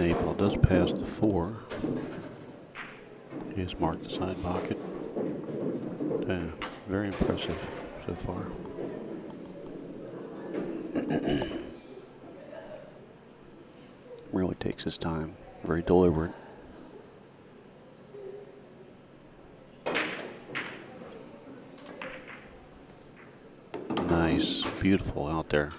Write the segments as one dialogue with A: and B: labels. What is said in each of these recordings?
A: 8 ball does pass the 4. He has marked the side pocket. Yeah, very impressive so far. Really takes his time. Very deliberate. Nice. Beautiful out there.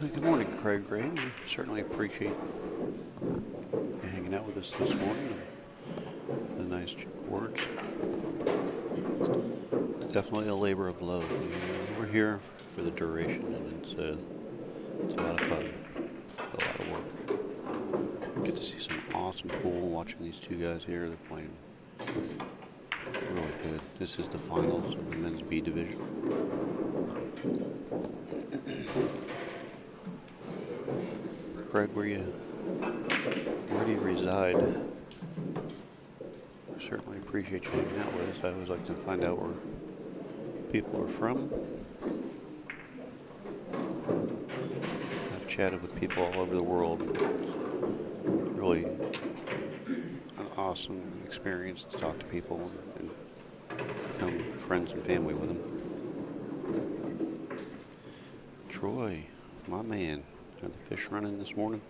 A: Good morning, Craig Gray. We certainly appreciate you hanging out with us this morning. The nice words. It's definitely a labor of love. We're here for the duration, and it's a lot of fun, a lot of work. Get to see some awesome pool. Watching these two guys here, they're playing really good. This is the finals of the men's B division. Craig, where do you reside? I certainly appreciate you hanging out with us. I always like to find out where people are from. I've chatted with people all over the world. Really an awesome experience to talk to people and become friends and family with them. Troy, my man. Are the fish running this morning?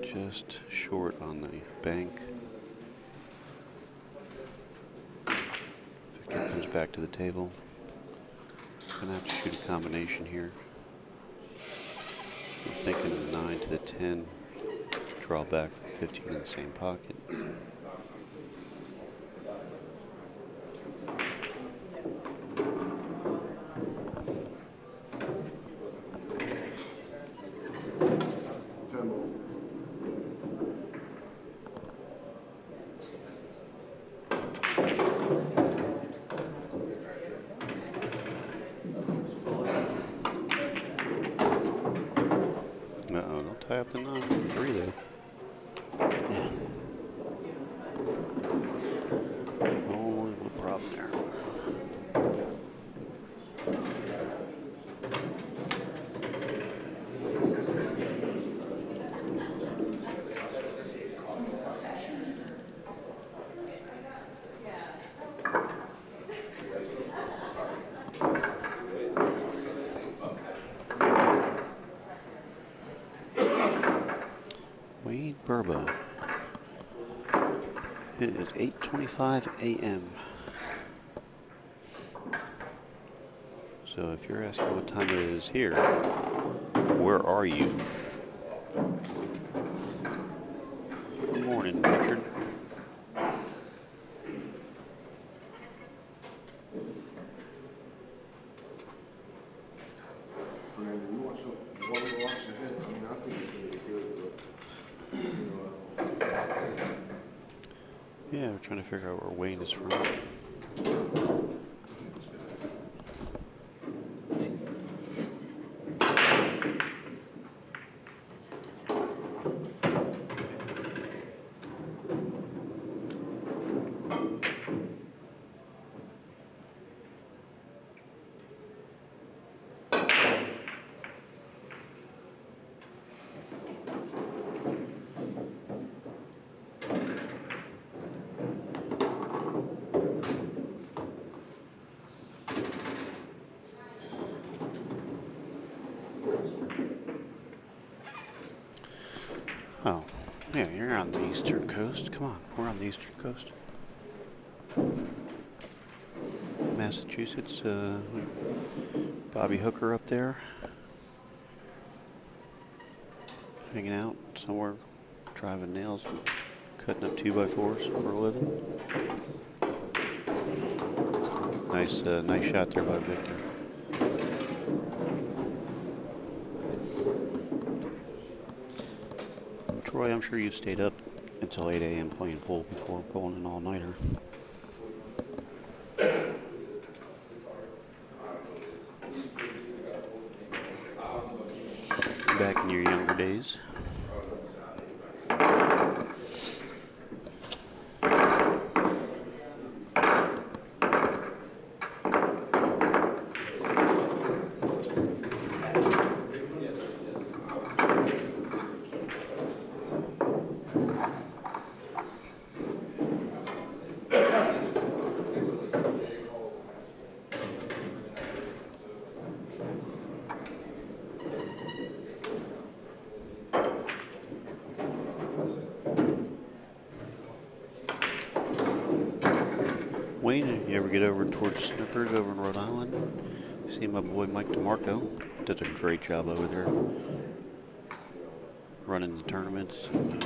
A: Just short on the bank. Victor comes back to the table. Gonna have to shoot a combination here. I'm thinking the 9 to the 10. Draw back 15 in the same pocket. Tie up the 9 with the 3 there. Only little problem there. It is 8:25 a.m. So if you're asking what time it is here, where are you? Good morning, Richard. Yeah, we're trying to figure out where Wayne is from. Oh, yeah, you're on the eastern coast. Come on, we're on the eastern coast. Massachusetts, Bobby Hooker up there. Hanging out somewhere, driving nails, and cutting up 2x4s for a living. Nice shot there by Victor. Troy, I'm sure you stayed up until 8 a.m. playing pool before pulling an all-nighter. Back in your younger days. Wayne, if you ever get over towards Snookers over in Rhode Island, see my boy Mike DeMarco. Does a great job over there. Running the tournaments, and,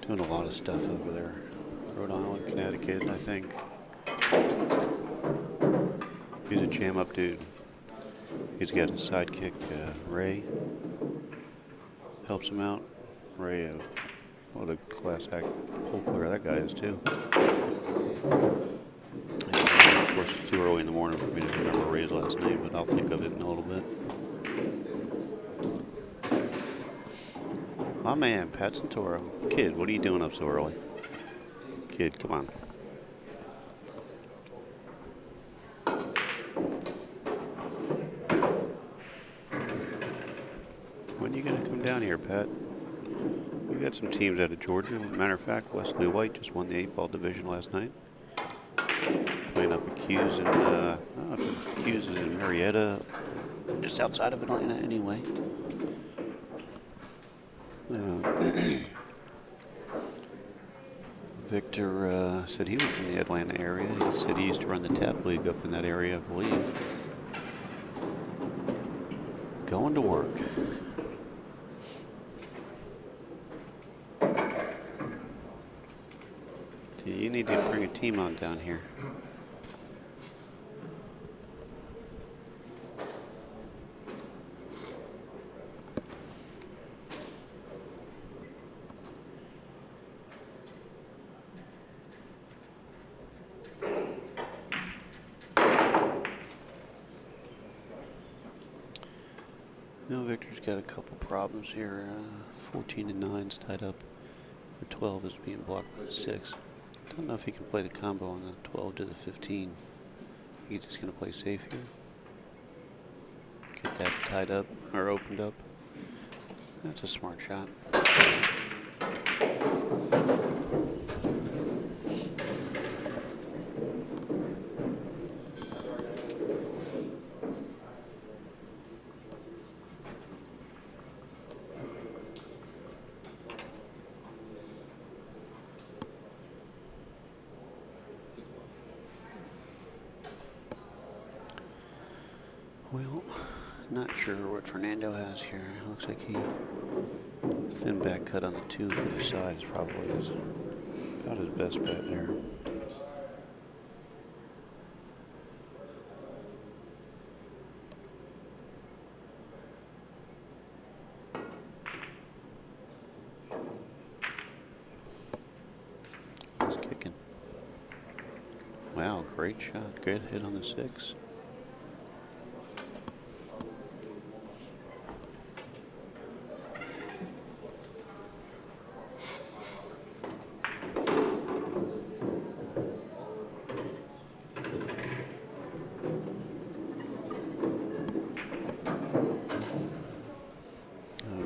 A: doing a lot of stuff over there. Rhode Island, Connecticut, I think. He's a jam up dude. He's got a sidekick, Ray. Helps him out. Ray, what a class act pool player that guy is too. And of course, it's too early in the morning for me to remember Ray's last name, but I'll think of it in a little bit. My man, Pat Santoro. Kid, what are you doing up so early? Kid, come on. When are you going to come down here, Pat? We got some teams out of Georgia. Matter of fact, Wesley White just won the 8-ball division last night. Playing up at Q's and I don't know if Q's is in Marietta, just outside of Atlanta anyway. Victor said he was from the Atlanta area. He said he used to run the tap league up in that area, I believe. Going to work. You need to bring a team on down here. No, Victor's got a couple problems here. 14 and 9's tied up. The 12 is being blocked by the 6. Don't know if he can play the combo on the 12 to the 15. He's just going to play safe here. Get that tied up or opened up. That's a smart shot. Well, not sure what Fernando has here. Looks like he thin back cut on the 2 for the sides probably is about his best bet there. He's kicking. Wow, great shot. Good hit on the 6.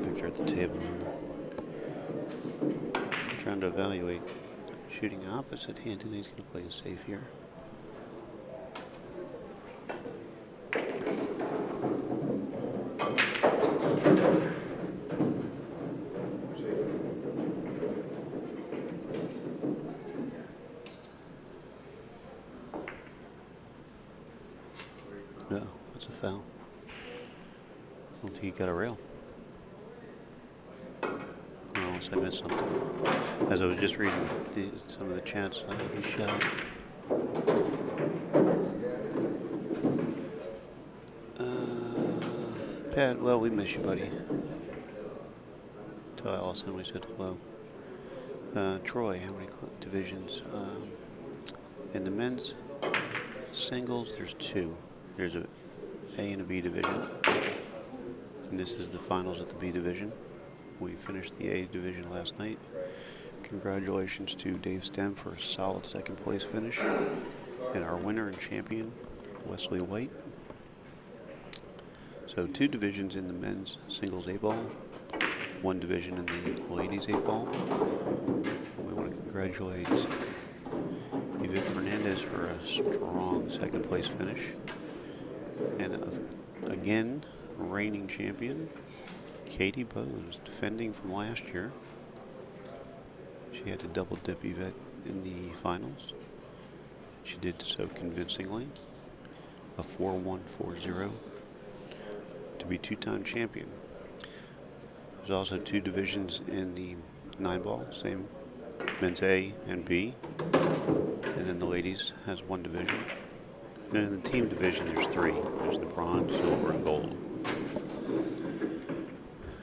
A: Victor at the table here. Trying to evaluate shooting opposite hand, and he's going to play it safe here. Oh, that's a foul. I don't think he got a rail. Unless I missed something. As I was just reading some of the chats, he shot. Pat, well, we miss you, buddy. Tell Allison we said hello. Troy, how many divisions? In the men's singles, there's 2. There's a A and a B division. And this is the finals at the B division. We finished the A division last night. Congratulations to Dave Stem for a solid 2nd place finish. And our winner and champion, Wesley White. So 2 divisions in the men's singles 8-ball, 1 division in the ladies 8-ball. We want to congratulate Yvette Fernandez for a strong 2nd place finish. And again, reigning champion, Katie Bose, defending from last year. She had to double dip Yvette in the finals. She did so convincingly. A 4-1-4-0 to be 2-time champion. There's also 2 divisions in the 9-ball, same men's A and B. And then the ladies has 1 division. And in the team division, there's 3. There's the bronze, silver, and gold.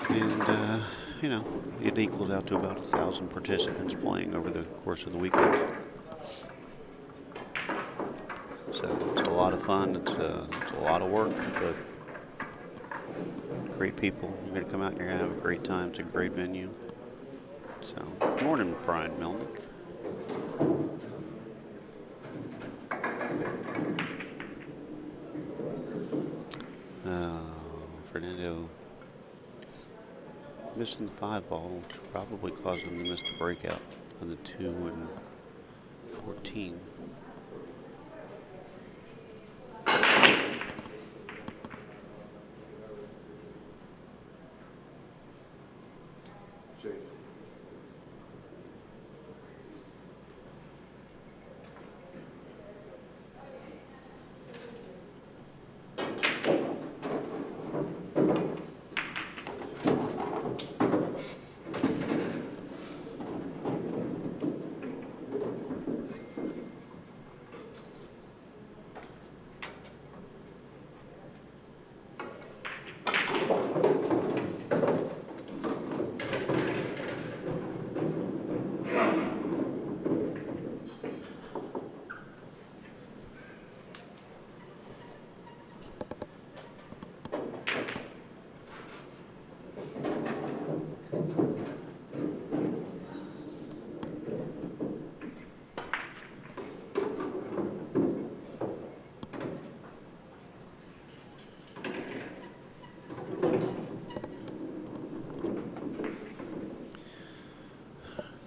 A: And, you know, it equals out to about 1,000 participants playing over the course of the weekend. So it's a lot of fun. It's a lot of work, but great people. You're going to come out and you're going to have a great time. It's a great venue. So, good morning, Brian Melnick. Fernando missing the 5-ball, which probably caused him to miss the breakout on the 2 and 14.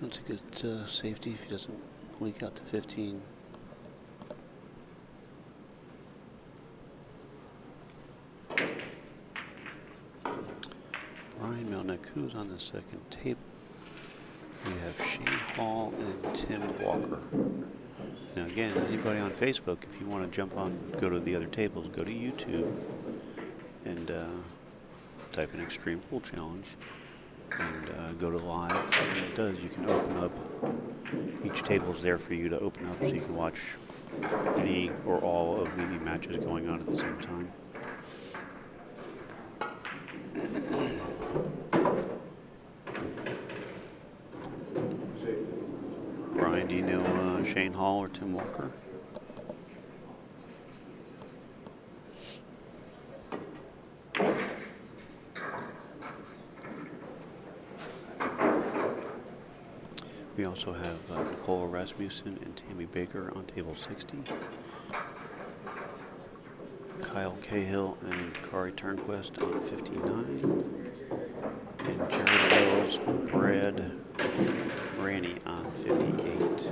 A: That's a good safety if he doesn't leak out to 15. Brian Melnick, who's on the 2nd table? We have Shane Hall and Tim Walker. Now again, anybody on Facebook, if you want to jump on, go to the other tables, go to YouTube and type in Xtreme Pool Challenge and go to live. And it does, you can open up, each table's there for you to open up so you can watch any or all of the matches going on at the same time. Brian, do you know Shane Hall or Tim Walker? We also have Nicole Rasmussen and Tammy Baker on table 60. Kyle Cahill and Kari Turnquist on 59. And Jared Wells and Brad Raney on 58.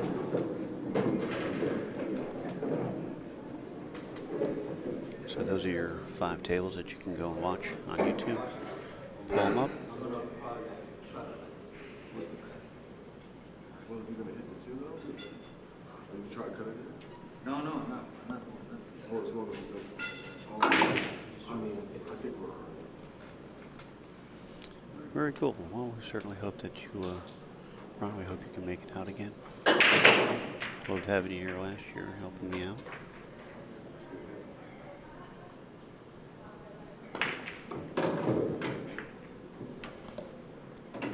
A: So those are your 5 tables that you can go and watch on YouTube. Pull them up.
B: No, I'm not.
A: Very cool. Well, we certainly hope that you, Ron, we hope you can make it out again. Loved having you here last year, helping me out. I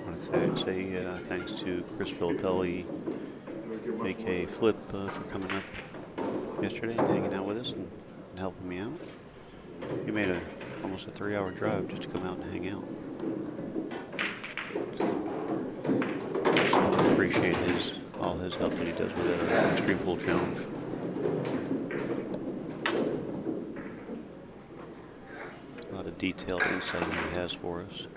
A: want to say thanks to Chris Filippelli, aka Flip, for coming up yesterday and hanging out with us and helping me out. He made almost a 3-hour drive just to come out and hang out. So I appreciate all his help that he does with the Xtreme Pool Challenge. A lot of detailed insight he has for us.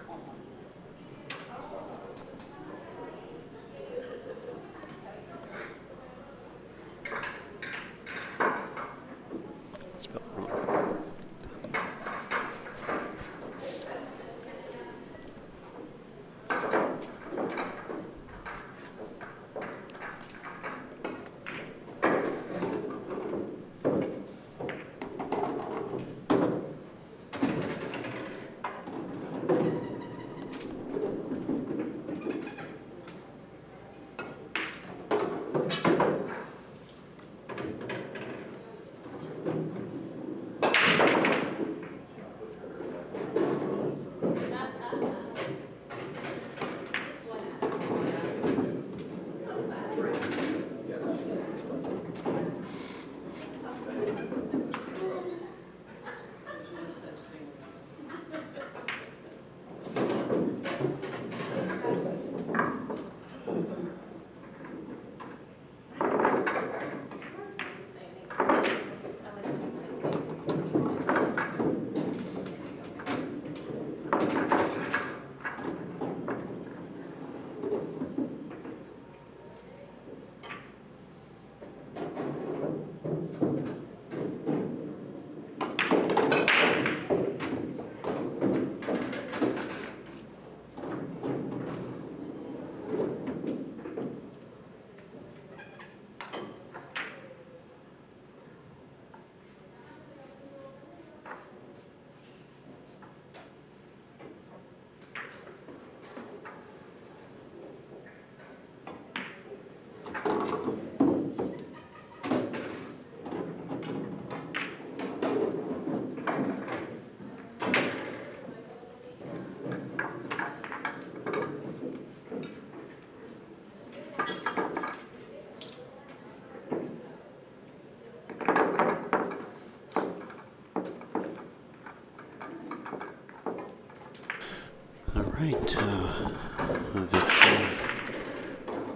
A: Right, Victor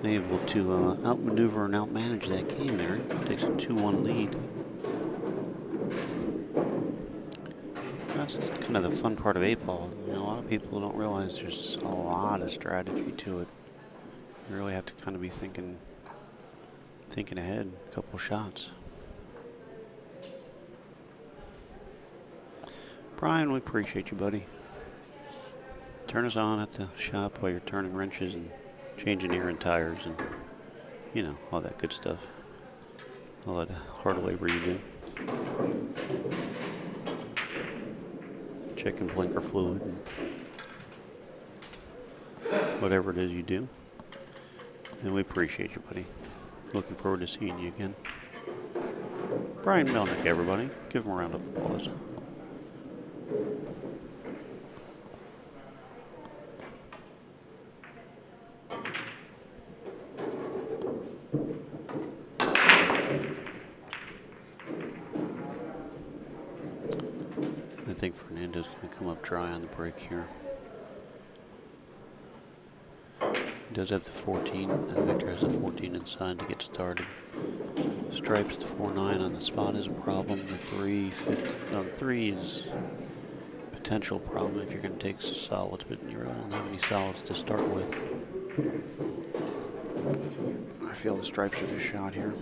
A: able to outmaneuver and outmanage that game there. Takes a 2-1 lead. That's kind of the fun part of 8-ball. You know, a lot of people don't realize there's a lot of strategy to it. You really have to kind of be thinking ahead, a couple shots. Brian, we appreciate you, buddy. Turn us on at the shop while you're turning wrenches and changing air and tires and, you know, all that good stuff. All that hard labor you do. checking blinker fluid and whatever it is you do. And we appreciate you, buddy. Looking forward to seeing you again. Brian Melnick, everybody. Give him a round of applause. I think Fernando's going to come up dry on the break here. He does have the 14, and Victor has the 14 inside to get started. Stripes to 4-9 on the spot is a problem. The 3, 50, no, the 3 is a potential problem if you're going to take solids, but you really don't have any solids to start with. I feel the stripes are just shot here.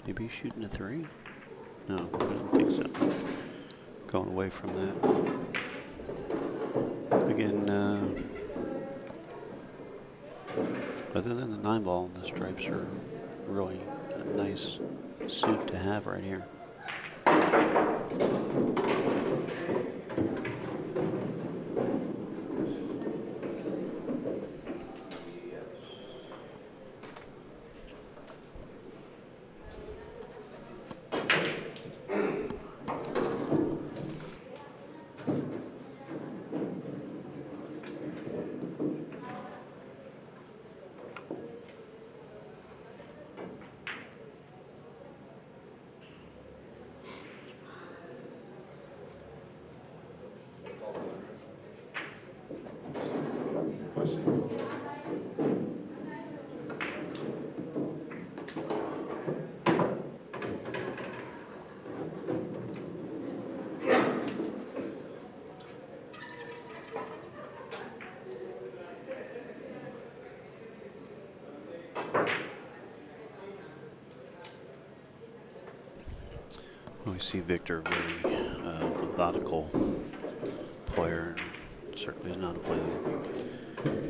A: Maybe he's shooting a 3? No, I don't think so. Going away from that. Again, other than the 9 ball, the stripes are really a nice suit to have right here. We see Victor, a very methodical player. Certainly is not a player.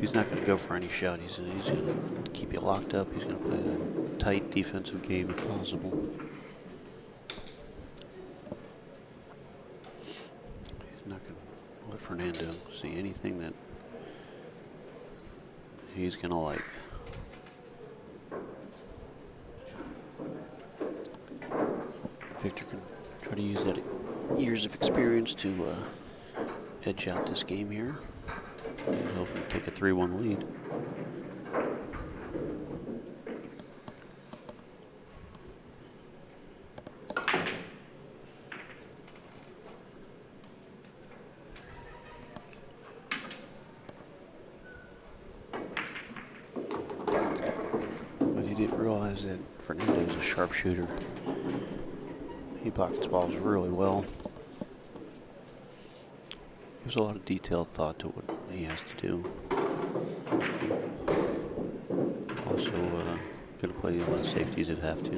A: He's not going to go for any shot. He's going to keep you locked up. He's going to play a tight defensive game if possible. He's not going to let Fernando see anything that he's going to like. Victor can try to use that years of experience to edge out this game here. He's hoping to take a 3-1 lead. But he didn't realize that Fernando is a sharpshooter. He pockets balls really well. Gives a lot of detailed thought to what he has to do. Also, going to play a lot of safeties if have to.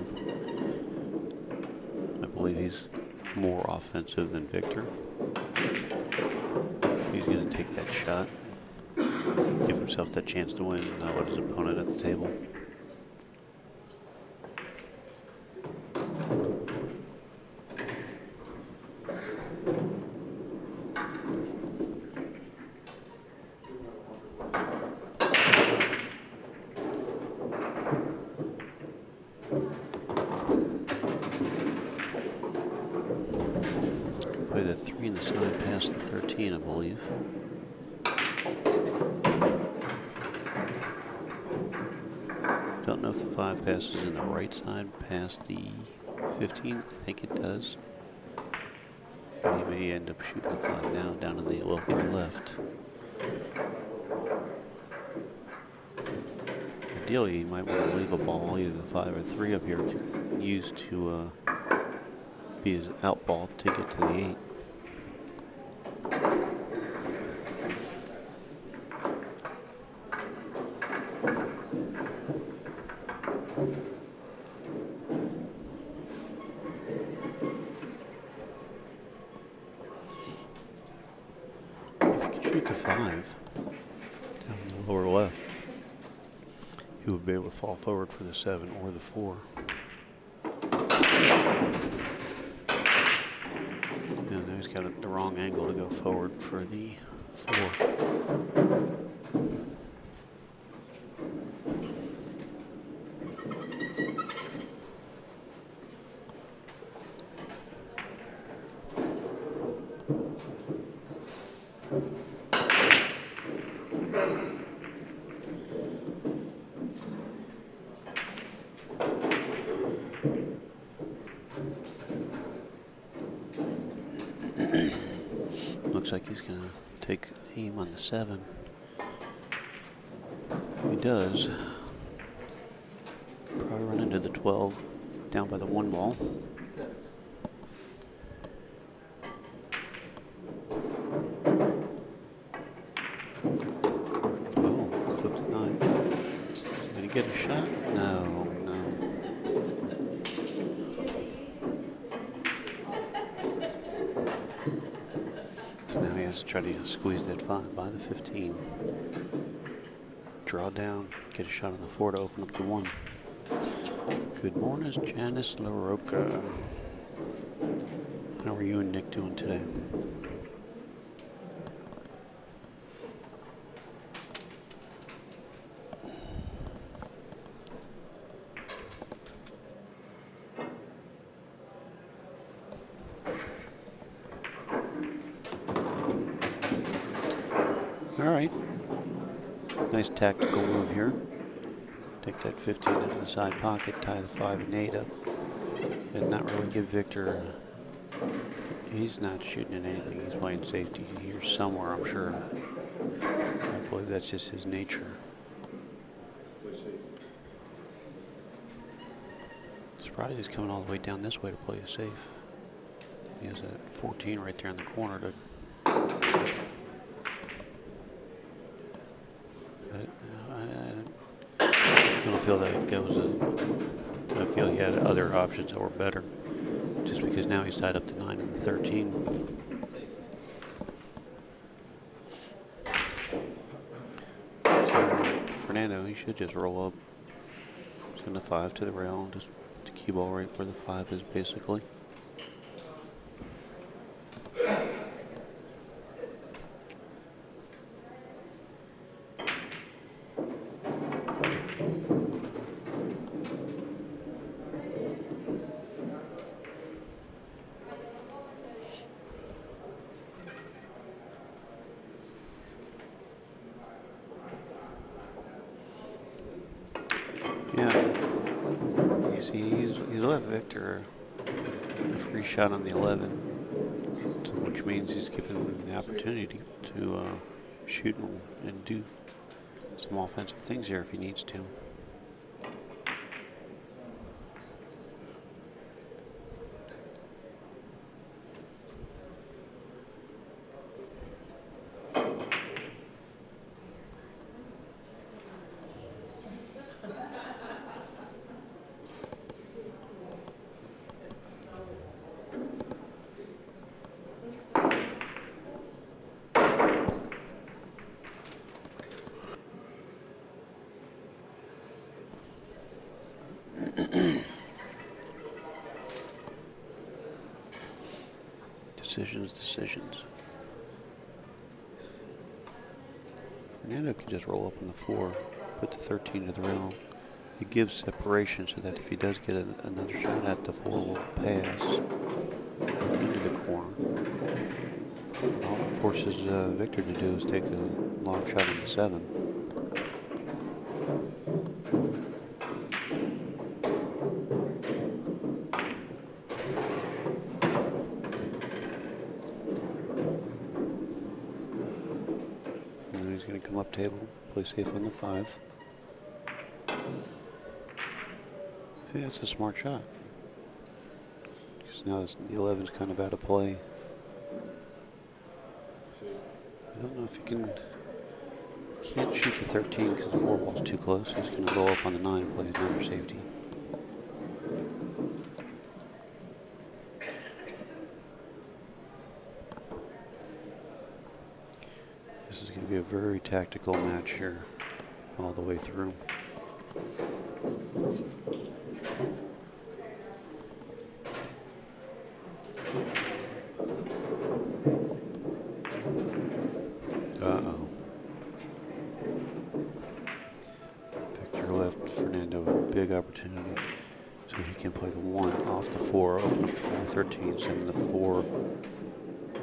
A: I believe he's more offensive than Victor. He's going to take that shot, give himself that chance to win, not let his opponent at the table. Play the 3 in the side past the 13, I believe. Don't know if the 5 passes in the right side past the 15. I think it does. He may end up shooting the 5 now down in the lower left. Ideally, you might want to leave a ball, either the 5 or 3 up here, used to be his out ball to get to the 8. took a 5 down in the lower left, he would be able to fall forward for the 7 or the 4. And now he's got the wrong angle to go forward for the 4. Looks like he's going to take aim on the 7. He does. Probably run into the 12 down by the 1 ball. Oh, clipped the 9. Did he get a shot? No, no. So now he has to try to squeeze that 5 by the 15. Draw down, get a shot on the 4 to open up the 1. Good morning, Janice LaRocca. How are you and Nick doing today? All right. Nice tactical move here. Take that 15 into the side pocket, tie the 5 and 8 up, and not really give Victor. He's not shooting at anything. He's playing safety here somewhere, I'm sure. I believe that's just his nature. Surprised he's coming all the way down this way to play it safe. He has that 14 right there in the corner to. I don't feel that it goes. I feel he had other options that were better. Just because now he's tied up to 9 and 13. So Fernando, he should just roll up. Send the 5 to the rail, just to cue ball right where the 5 is basically. Yeah, you see, he's left Victor a free shot on the 11, so which means he's given him the opportunity to shoot and do some offensive things here if he needs to. Decisions. Fernando can just roll up on the 4, put the 13 to the rail. It gives separation so that if he does get another shot at the 4, will pass into the corner. All it forces Victor to do is take a long shot on the 7. He's going to come up table, play safe on the 5. See, that's a smart shot. Because now the 11's kind of out of play. I don't know if he can't shoot the 13 because the 4 ball's too close. He's going to go up on the 9 and play another safety. This is going to be a very tactical match here all the way through. Uh-oh. Victor left Fernando a big opportunity. So he can play the 1 off the 4, open up the 4-13, send the 4.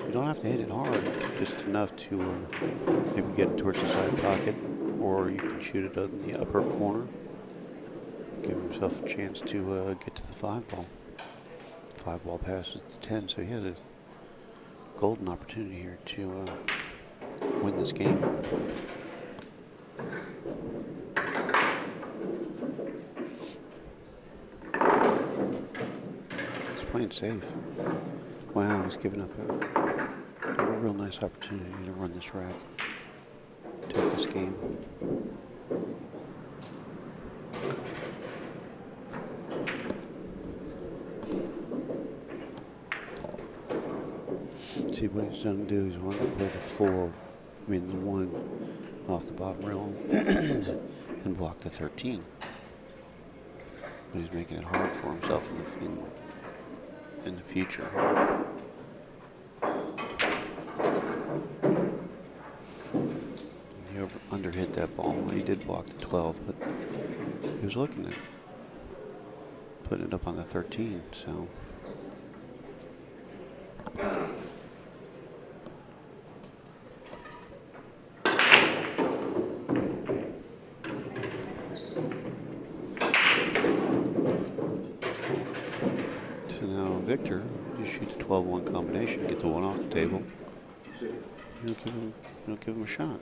A: You don't have to hit it hard, just enough to maybe get it towards the side pocket, or you can shoot it in the upper corner. Give himself a chance to get to the 5 ball. 5 ball passes to 10, so he has a golden opportunity here to win this game. He's playing safe. Wow, he's giving up a real nice opportunity to run this rack. Take this game. See what he's going to do is want to play the 4, the 1 off the bottom rail and block the 13. But he's making it hard for himself in the future. He underhit that ball. He did block the 12, but he was looking at putting it up on the 13, so. Victor, you shoot the 12-1 combination, get the 1 off the table. You don't give him a shot.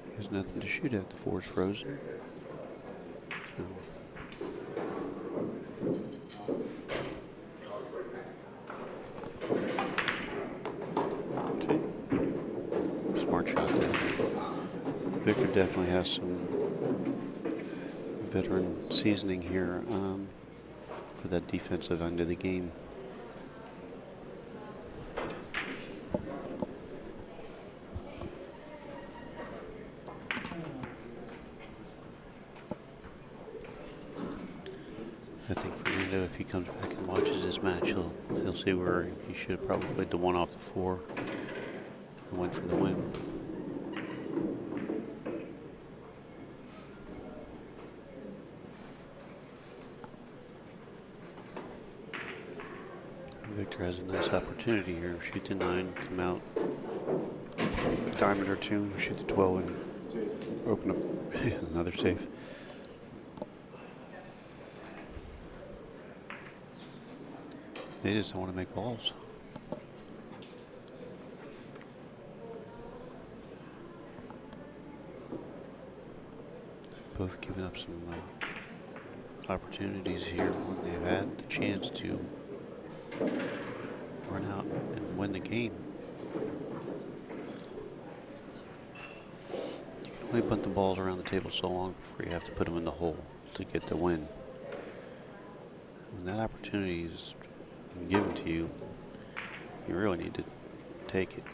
A: He has nothing to shoot at. The 4's frozen. See? Smart shot there. Victor definitely has some veteran seasoning here. For that defensive end of the game. I think Fernando, if he comes back and watches this match, he'll see where he should have probably played the 1 off the 4 and went for the win. Victor has a nice opportunity here. Shoot the 9, come out a diamond or 2, shoot the 12 and open up another safe. They just don't want to make balls. Both giving up some opportunities here when they've had the chance to run out and win the game. You can only punt the balls around the table so long before you have to put them in the hole to get the win. When that opportunity is given to you, you really need to take it.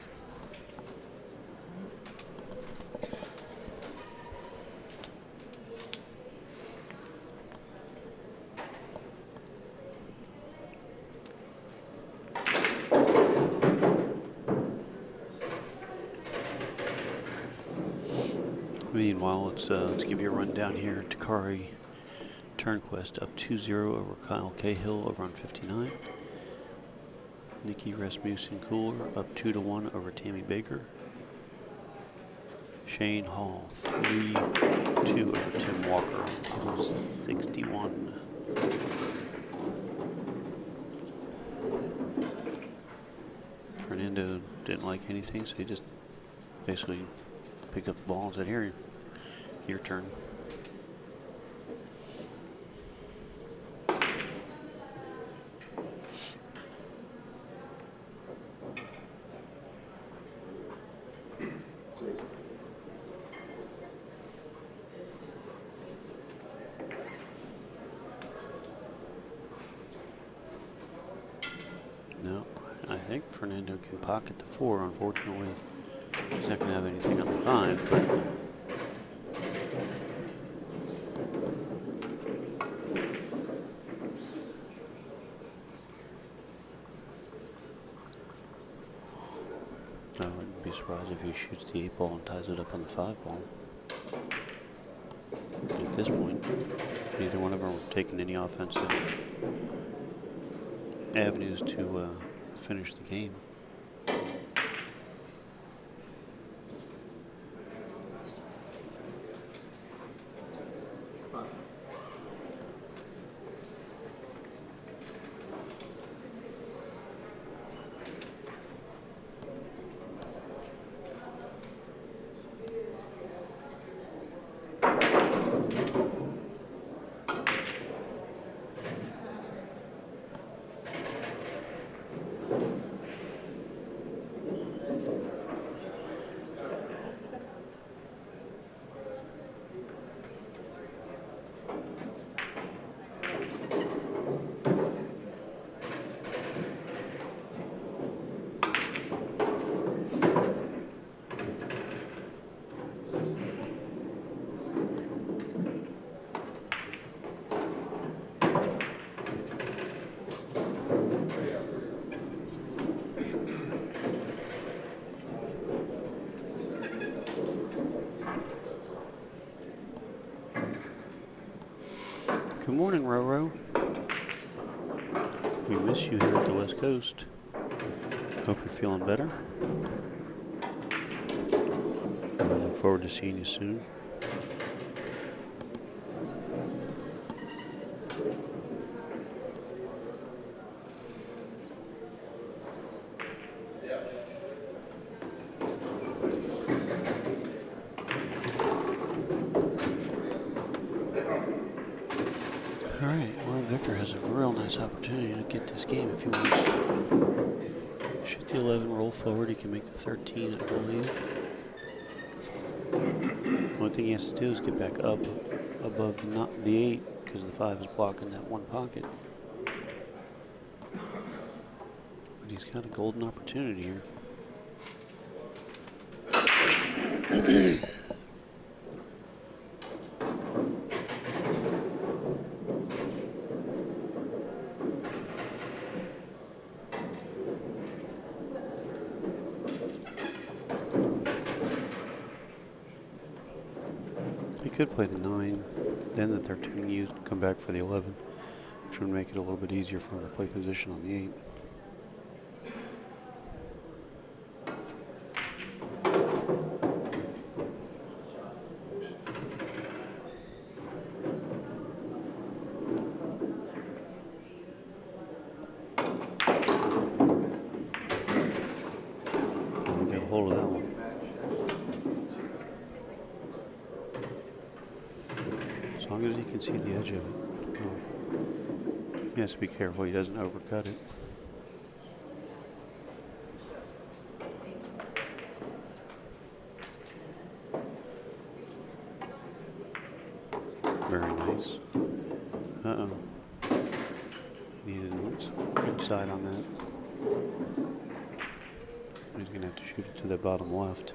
A: Meanwhile, let's give you a rundown here. Takari Turnquest up 2-0 over Kyle Cahill over on 59. Nikki Rasmussen Cooler up 2-1 over Tammy Baker. Shane Hall 3-2 over Tim Walker on 61. Fernando didn't like anything, so he just basically picked up the ball and said, "Here, your turn." No, I think Fernando can pocket the 4. Unfortunately, he's not going to have anything on the 5, but I wouldn't be surprised if he shoots the 8 ball and ties it up on the 5 ball. At this point, neither one of them are taking any offensive avenues to finish the game. Good morning, Roro. We miss you here at the West Coast. Hope you're feeling better. I look forward to seeing you soon. Victor has a real nice opportunity to get this game if he wants. Shoot the 11, roll forward. He can make the 13, I believe. One thing he has to do is get back up above the 8 because the 5 is blocking that one pocket. But he's got a golden opportunity here. Could play the 9, then the 13, use come back for the 11, which would make it a little bit easier for him to play position on the 8. Get a hold of that one. As long as he can see the edge of it. Oh. He has to be careful he doesn't overcut it. Very nice. Uh-oh. He needed inside on that. He's going to have to shoot it to the bottom left. A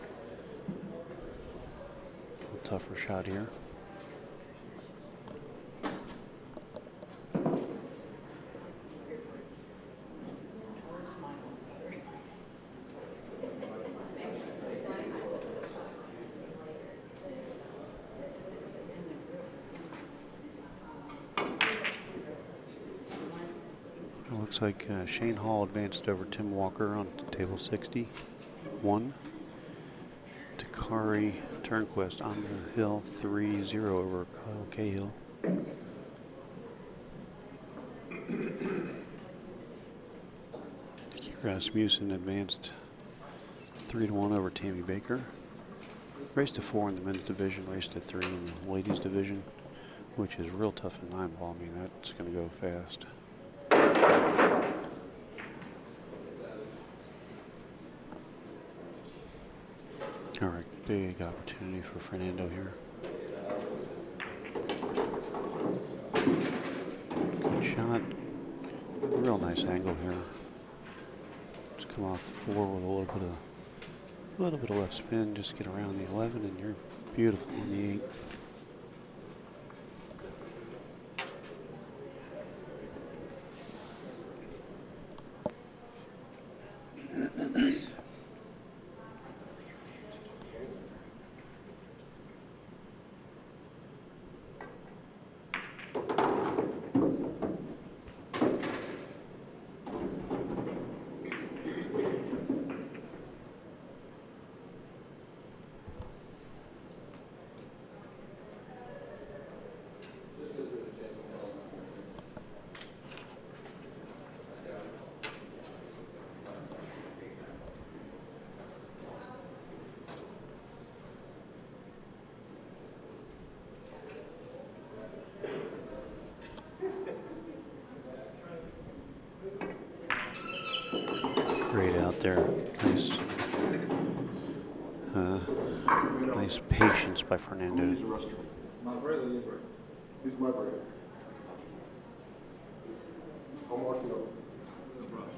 A: little tougher shot here. Looks like Shane Hall advanced over Tim Walker on table 61. Takari Turnquist on the hill 3-0 over Kyle Cahill. Rasmussen advanced 3-1 over Tammy Baker. Raced to 4 in the men's division, raced to 3 in the ladies division, which is real tough in 9 ball. I mean, that's going to go fast. All right, big opportunity for Fernando here. Good shot. Real nice angle here. Come off the 4 with a little bit of left spin, just get around the 11, and you're beautiful on the 8. Great out there. Nice patience by Fernando.
B: My brother is right. He's my brother. I'm walking over. No problem.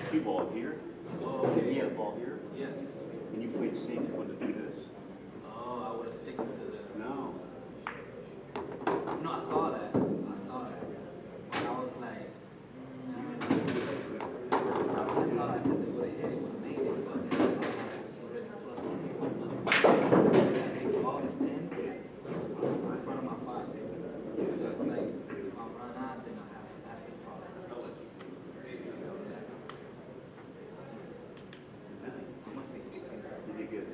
A: Cue ball here.
C: Oh, okay.
A: Yeah, ball here.
C: Yes.
A: And you played safe when to do this.
C: Oh, I would have sticking to the.
A: No.
C: No, I saw that. And I was like, I saw that because it would have hit it, would have made it, but then I thought it was already plus 10. Like, ball is 10, it's in front of my 5. So it's like, if I run out, then I have this problem. I'm gonna see.
A: Did you get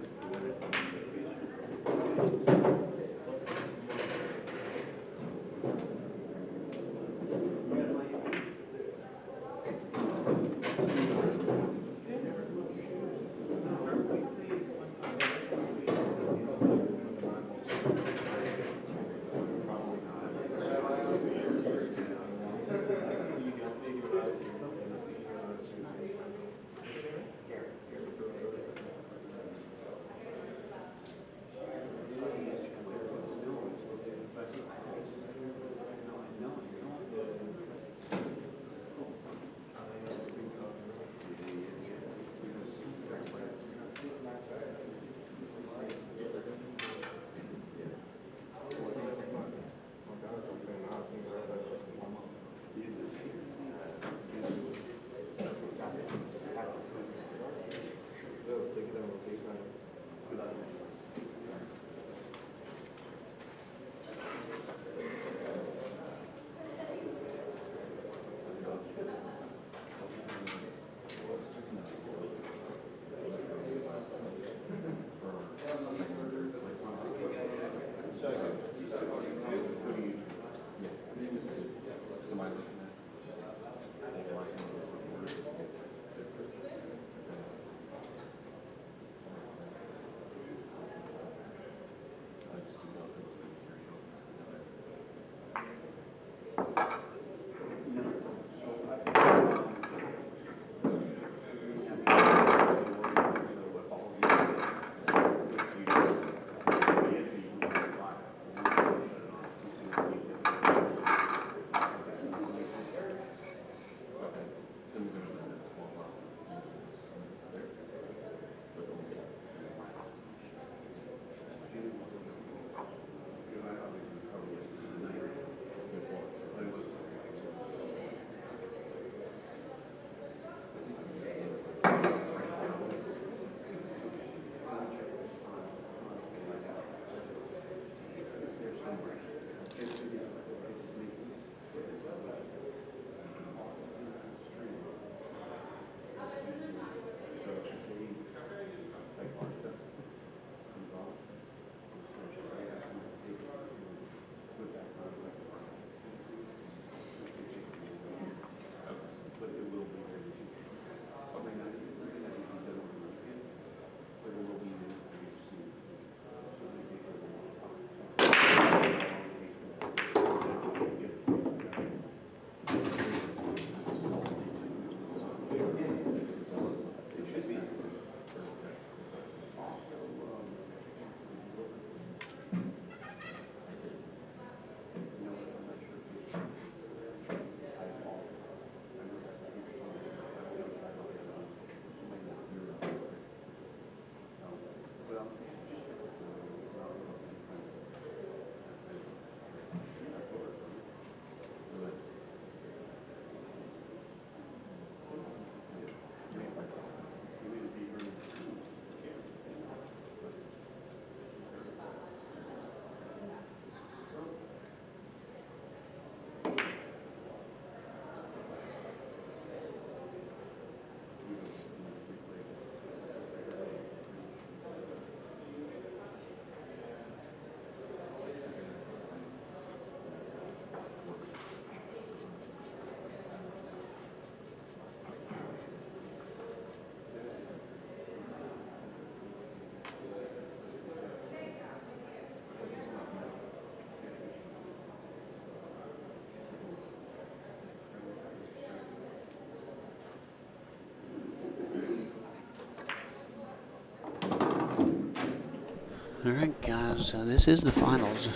A: Alright guys, this is the finals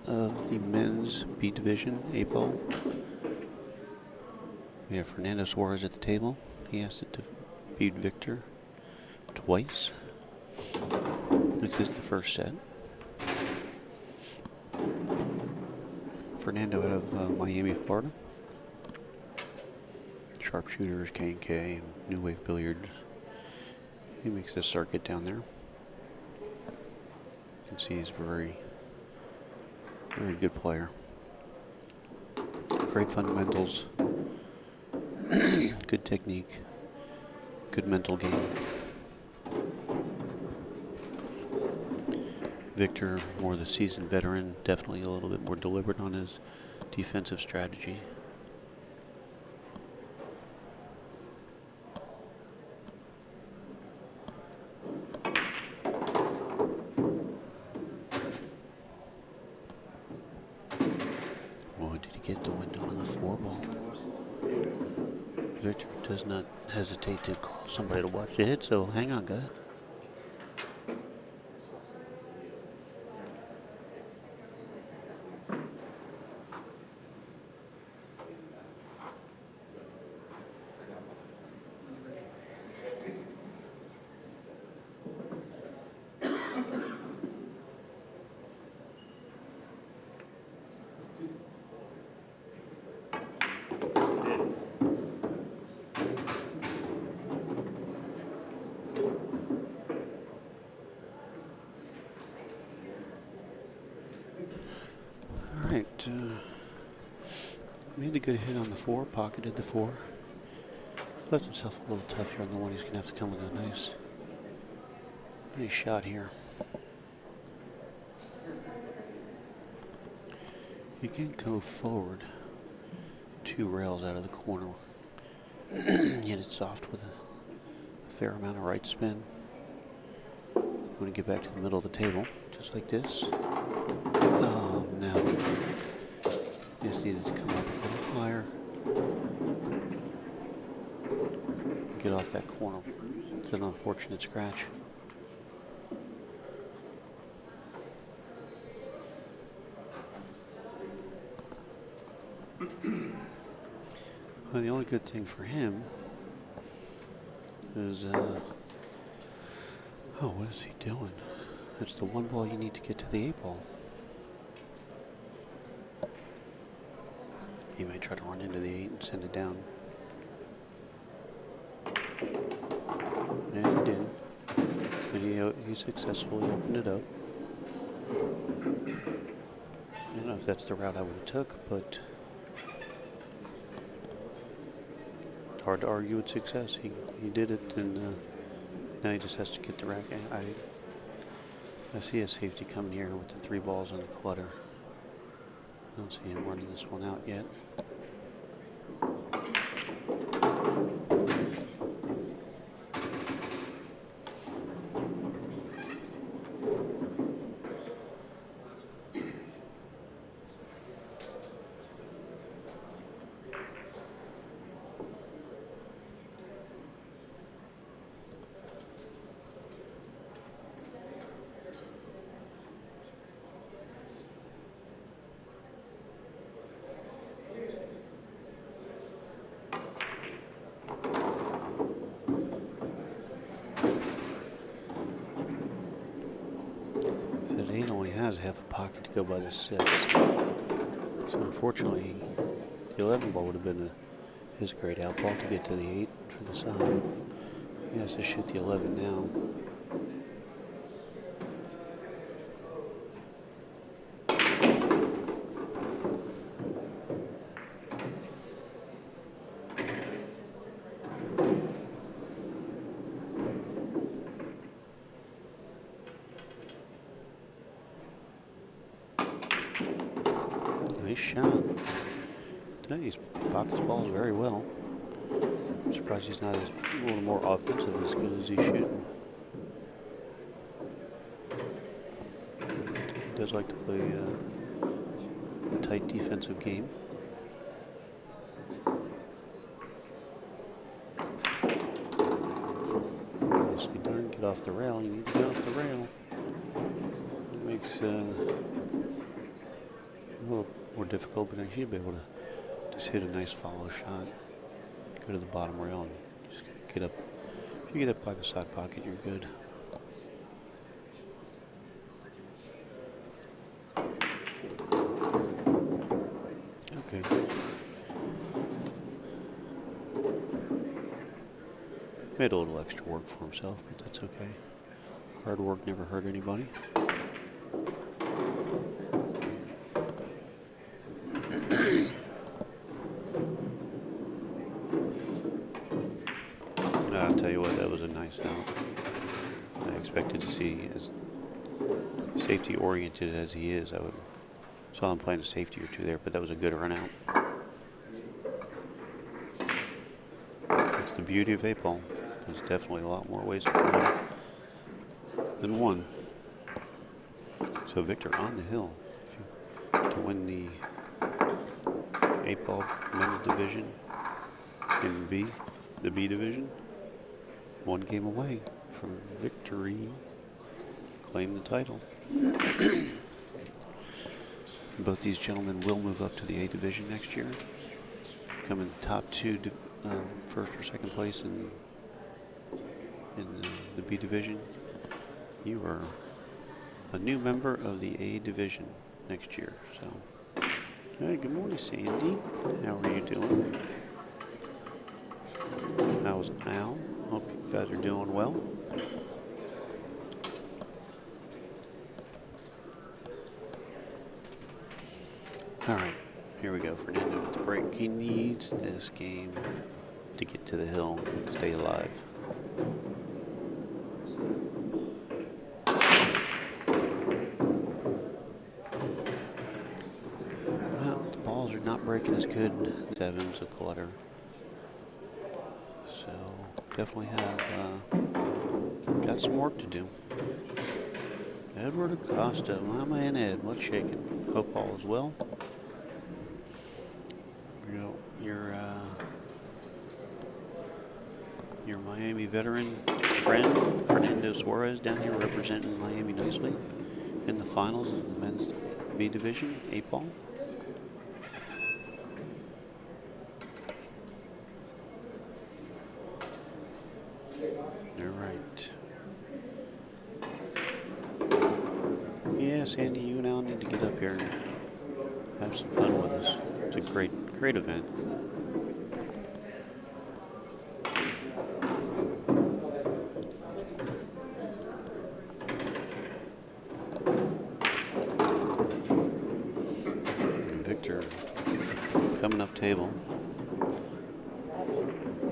A: of the men's B division, 8-ball. We have Fernando Suarez at the table. He has to beat Victor twice. This is the first set. Fernando out of Miami, Florida. Sharpshooters, K&K, and New Wave Billiards. He makes this circuit down there. You can see he's a very good player. Great fundamentals. Good technique. Good mental game. Victor, more the seasoned veteran, definitely a little bit more deliberate on his defensive strategy. Oh, did he get the window on the 4-ball? Victor does not hesitate to call somebody to watch the hit, so hang on, guys. Alright, made a good hit on the 4, pocketed the 4. Left himself a little tough here on the 1. He's going to have to come with a nice shot here. You can go forward 2 rails out of the corner. Hit it soft with a fair amount of right spin. You want to get back to the middle of the table, just like this. Oh no. You just needed to come up a little higher. Get off that corner. It's an unfortunate scratch. Well, the only good thing for him is, oh, what is he doing? It's the 1 ball you need to get to the 8-ball. He may try to run into the 8 and send it down. And he did. And he successfully opened it up. I don't know if that's the route I would have took, but hard to argue with success. He did it, and now he just has to get the rack. I see a safety coming here with the 3 balls and the clutter. I don't see him running this one out yet. So the 8 only has half a pocket to go by the 6. So unfortunately, the 11 ball would have been his great out ball to get to the 8 for the side. He has to shoot the 11 now. Nice shot. He pockets balls very well. I'm surprised he's not a little more offensive as good as he's shooting. He does like to play a tight defensive game. Nicely done. Get off the rail. You need to get off the rail. makes a little more difficult, but I should be able to just hit a nice follow shot, go to the bottom rail, and just get up. If you get up by the side pocket, you're good. Okay. Made a little extra work for himself, but that's okay. Hard work never hurt anybody. I'll tell you what, that was a nice out. I expected to see, as safety oriented as he is, I would saw him playing a safety or two there, but that was a good run out. That's the beauty of 8-ball. There's definitely a lot more ways to play than one. So Victor on the hill to win the 8-ball men's division in B, the B division. One game away from victory. Claim the title. Both these gentlemen will move up to the A division next year. Come in the top two, first or second place in the B division. You are a new member of the A division next year. So, hey, good morning, Sandy. How are you doing? How's Al? Hope you guys are doing well. All right, here we go. Fernando with the break. He needs this game to get to the hill, stay alive. Well, the balls are not breaking as good. 7's a clutter. So definitely have got some work to do. Edward Acosta, my man Ed, what's shaking? Hope all is well. Here we go. Your Miami veteran friend Fernando Suarez down here representing Miami nicely in the finals of the men's B division, 8-ball. Yeah, Sandy, you and Al need to get up here and have some fun with us. It's a great event. And Victor coming up table.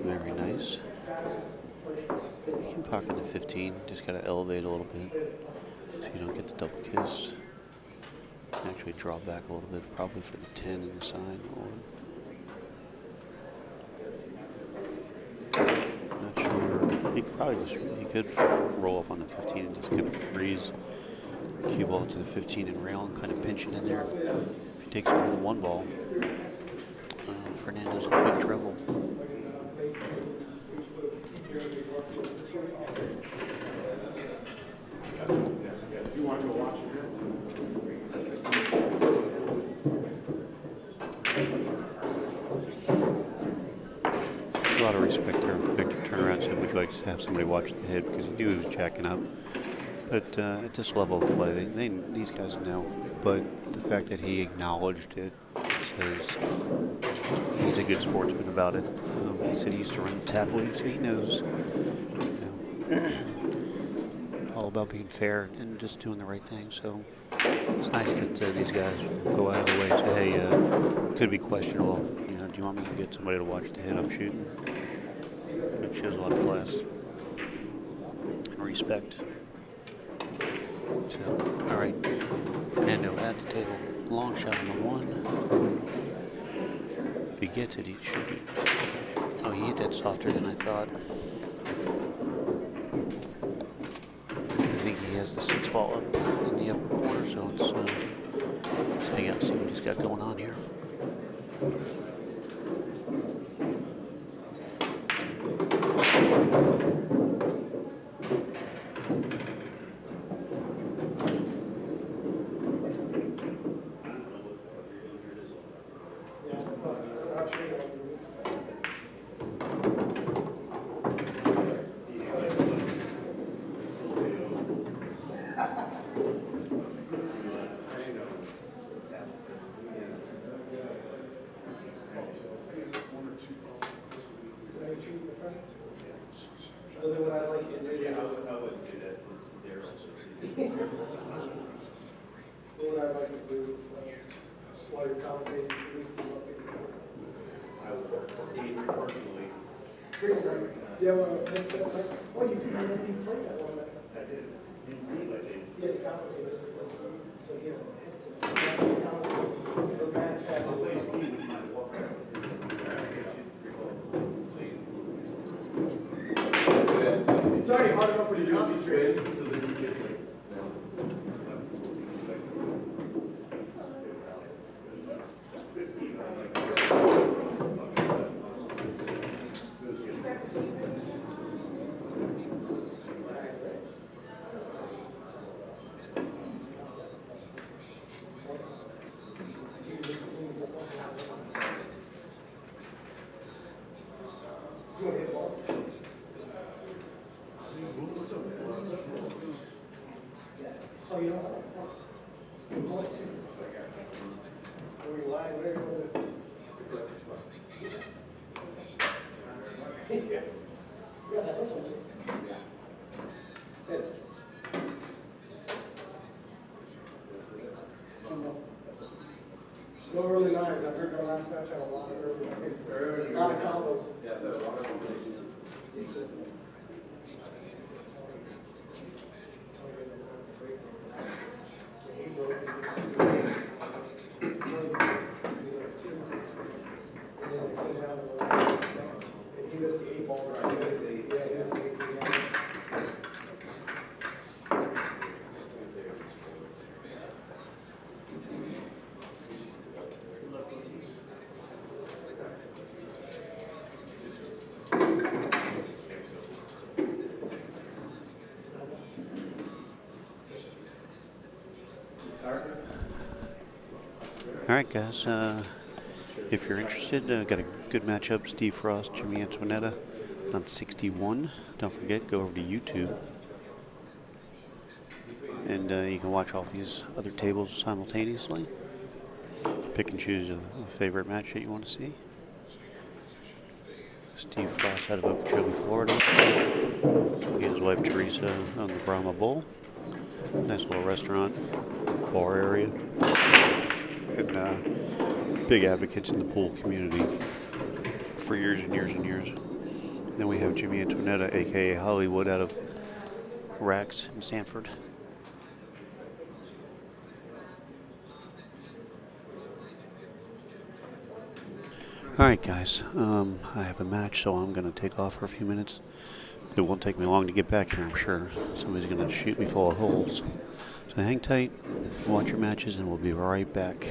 A: Very nice. You can pocket the 15, just got to elevate a little bit so you don't get the double kiss. Actually draw back a little bit, probably for the 10 in the side. Not sure. He could probably he could roll up on the 15 and just kind of freeze the cue ball to the 15 and rail and kind of pinch it in there. If he takes more than one ball, Fernando's in big trouble.
B: You want to go watch it?
A: A lot of respect there for Victor. Turn around and said we'd like to have somebody watch the head because he knew he was jacking up. But at this level of play, these guys know. But the fact that he acknowledged it says he's a good sportsman about it. He said he used to run the tap league, so he knows, all about being fair and just doing the right thing. So it's nice that these guys go out of the way and say, hey, could be questionable. Do you want me to get somebody to watch the hit I'm shooting? It shows a lot of class and respect. So, all right, Fernando at the table. Long shot on the 1. If he gets it, he should be. Oh, he hit that softer than I thought. I think he has the 6-ball up in the upper corner, so let's hang out and see what he's got going on here.
D: while you're commentating, at least do what things
B: I will Steve personally.
D: are. You have a headset, like, oh, you can play that one.
B: I did. In Steve, I did.
D: Yeah, the commentator, so you have a headset. The match had
B: I'll play Steve with my walk.
D: It's already hard enough for you to concentrate.
B: So then you get like.
D: You want to hit ball? Oh, you don't? Or you lie, whatever you want to do. Yeah. Yeah, that was one. That's it. No early nines. I heard your last match had a lot of early nines. A lot of combos.
B: Yes, that's a lot of combinations.
A: All right, guys. If you're interested, got a good matchup: Steve Frost, Jimmy Antoinetta on 61. Don't forget, go over to YouTube, and you can watch all these other tables simultaneously. Pick and choose a favorite match that you want to see. Steve Frost out of Okeechobee, Florida. He and his wife Teresa on the Brahma Bowl. Nice little restaurant, bar area, and big advocates in the pool community for years and years and years. Then we have Jimmy Antoinetta, aka Hollywood, out of Rax in Stanford. Alright guys, I have a match, so I'm going to take off for a few minutes. It won't take me long to get back here, I'm sure. Somebody's going to shoot me full of holes. So hang tight, watch your matches, and we'll be right back.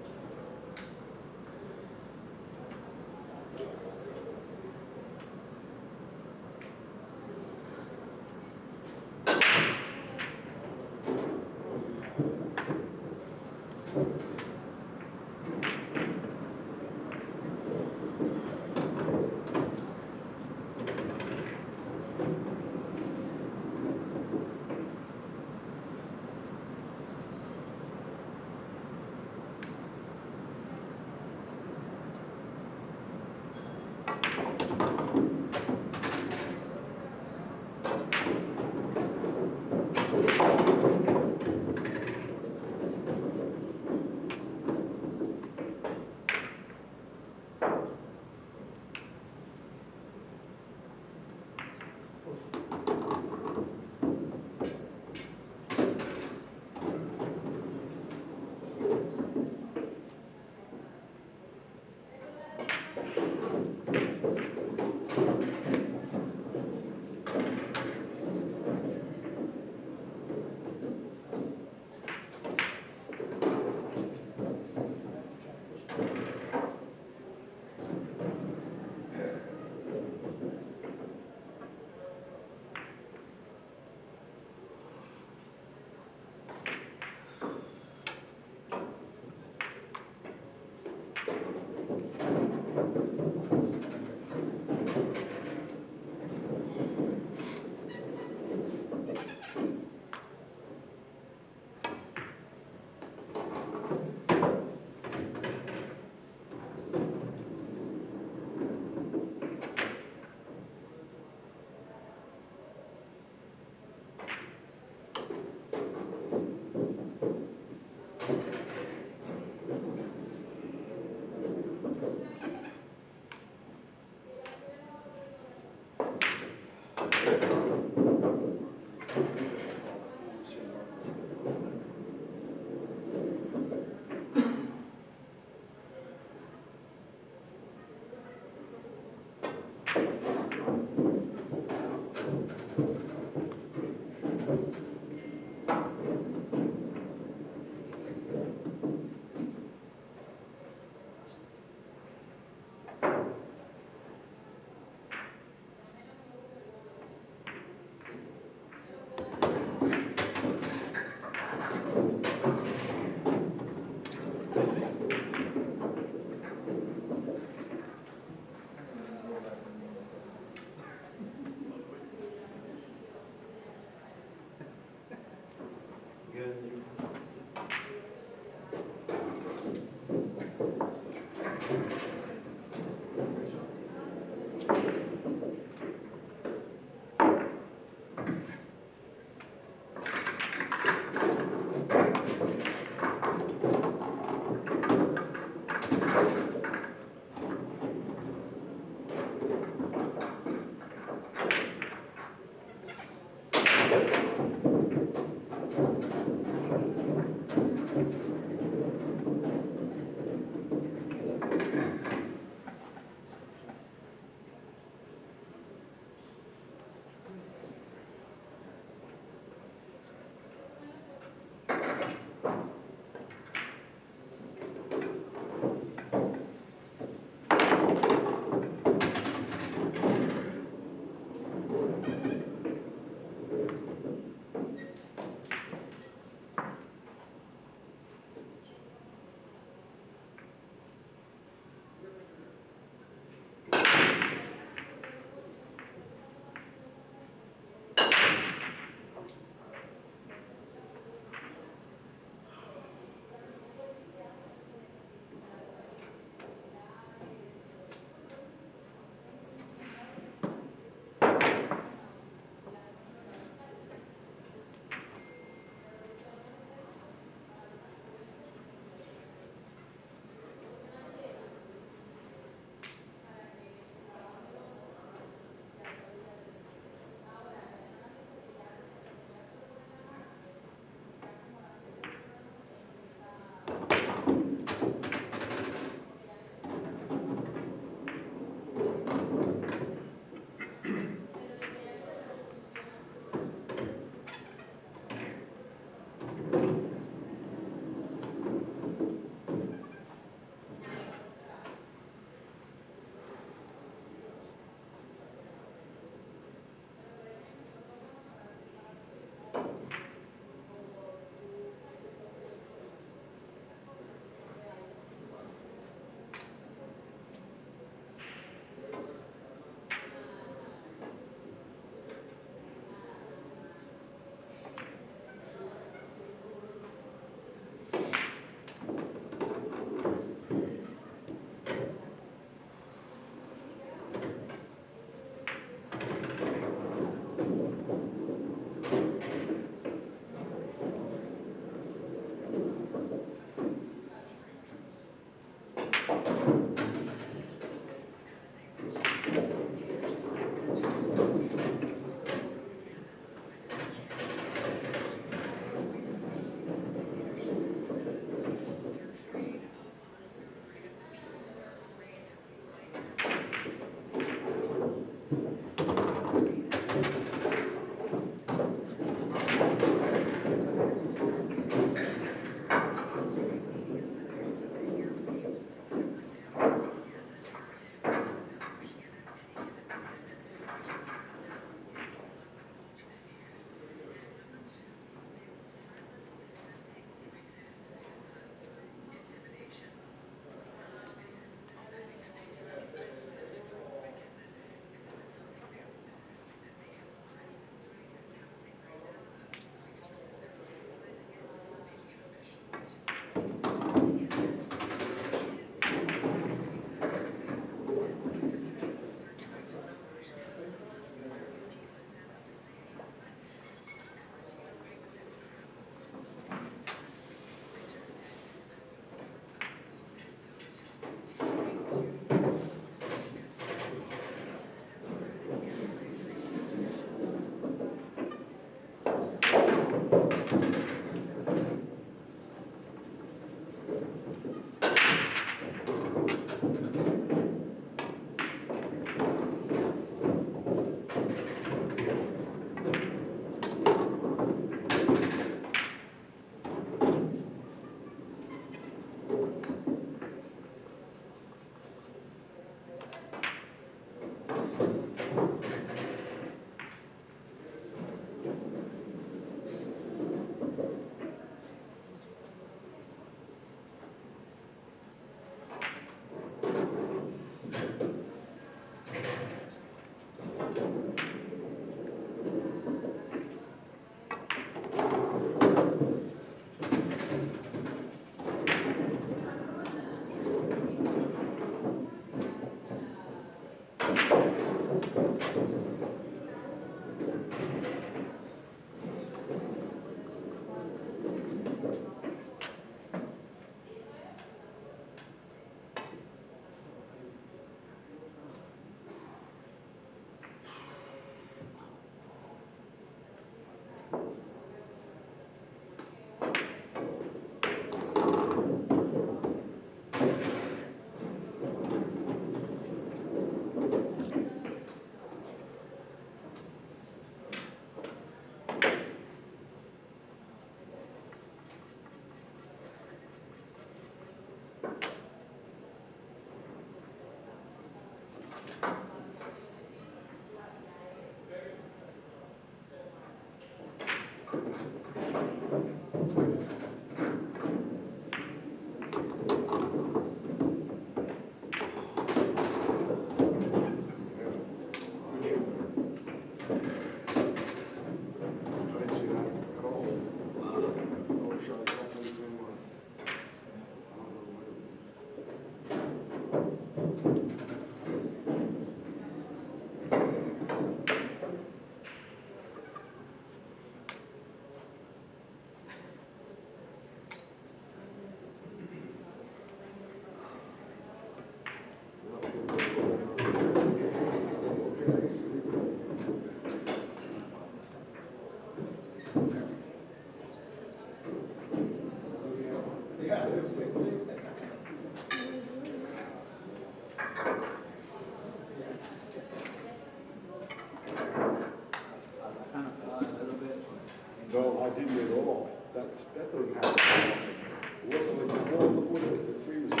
E: No, I didn't at all. That doesn't happen. It wasn't like, oh, look what the three was.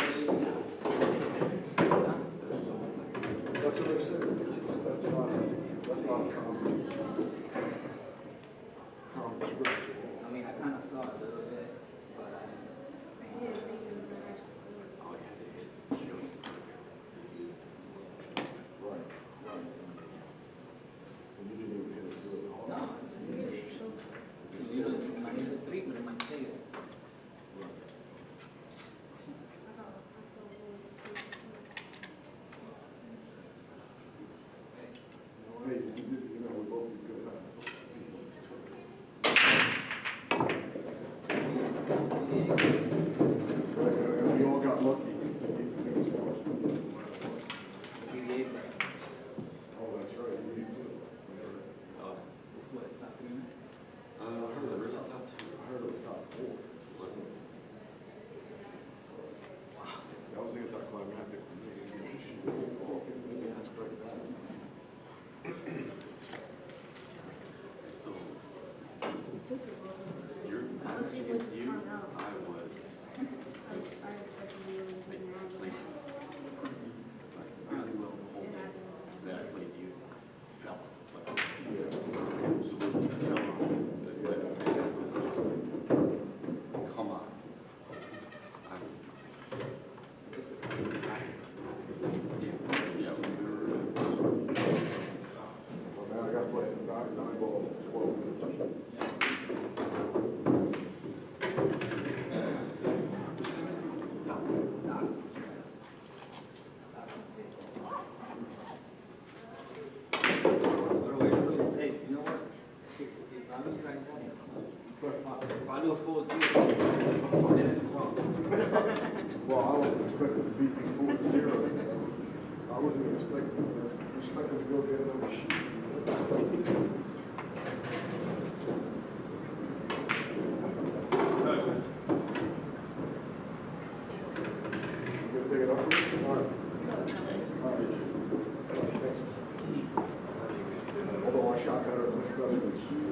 E: That's what I said. That's not common. Common scripture.
C: I mean, I kind of saw it a little bit, but I didn't think it was
E: Right. And you didn't even hit it really hard.
C: no, it's just usually when I hit the three, but it might stay there.
E: Hey, you know, we both be good at we all got lucky. Oh, that's right, you too.
C: It's what, it's top three?
E: I heard it was top four. That was anticlimactic for me. That's right.
A: Come on.
E: Well, now I got to play nine ball, 12 minutes.
C: Hey, you know what? If I lose like that, that's fine. If I lose 4-0, then it's wrong.
E: Well, I wasn't expecting to beat you 4-0. I wasn't expecting to go get another shoot. You gonna take it up for me? All right. All right. Thanks. Although I shot better, much better than she did.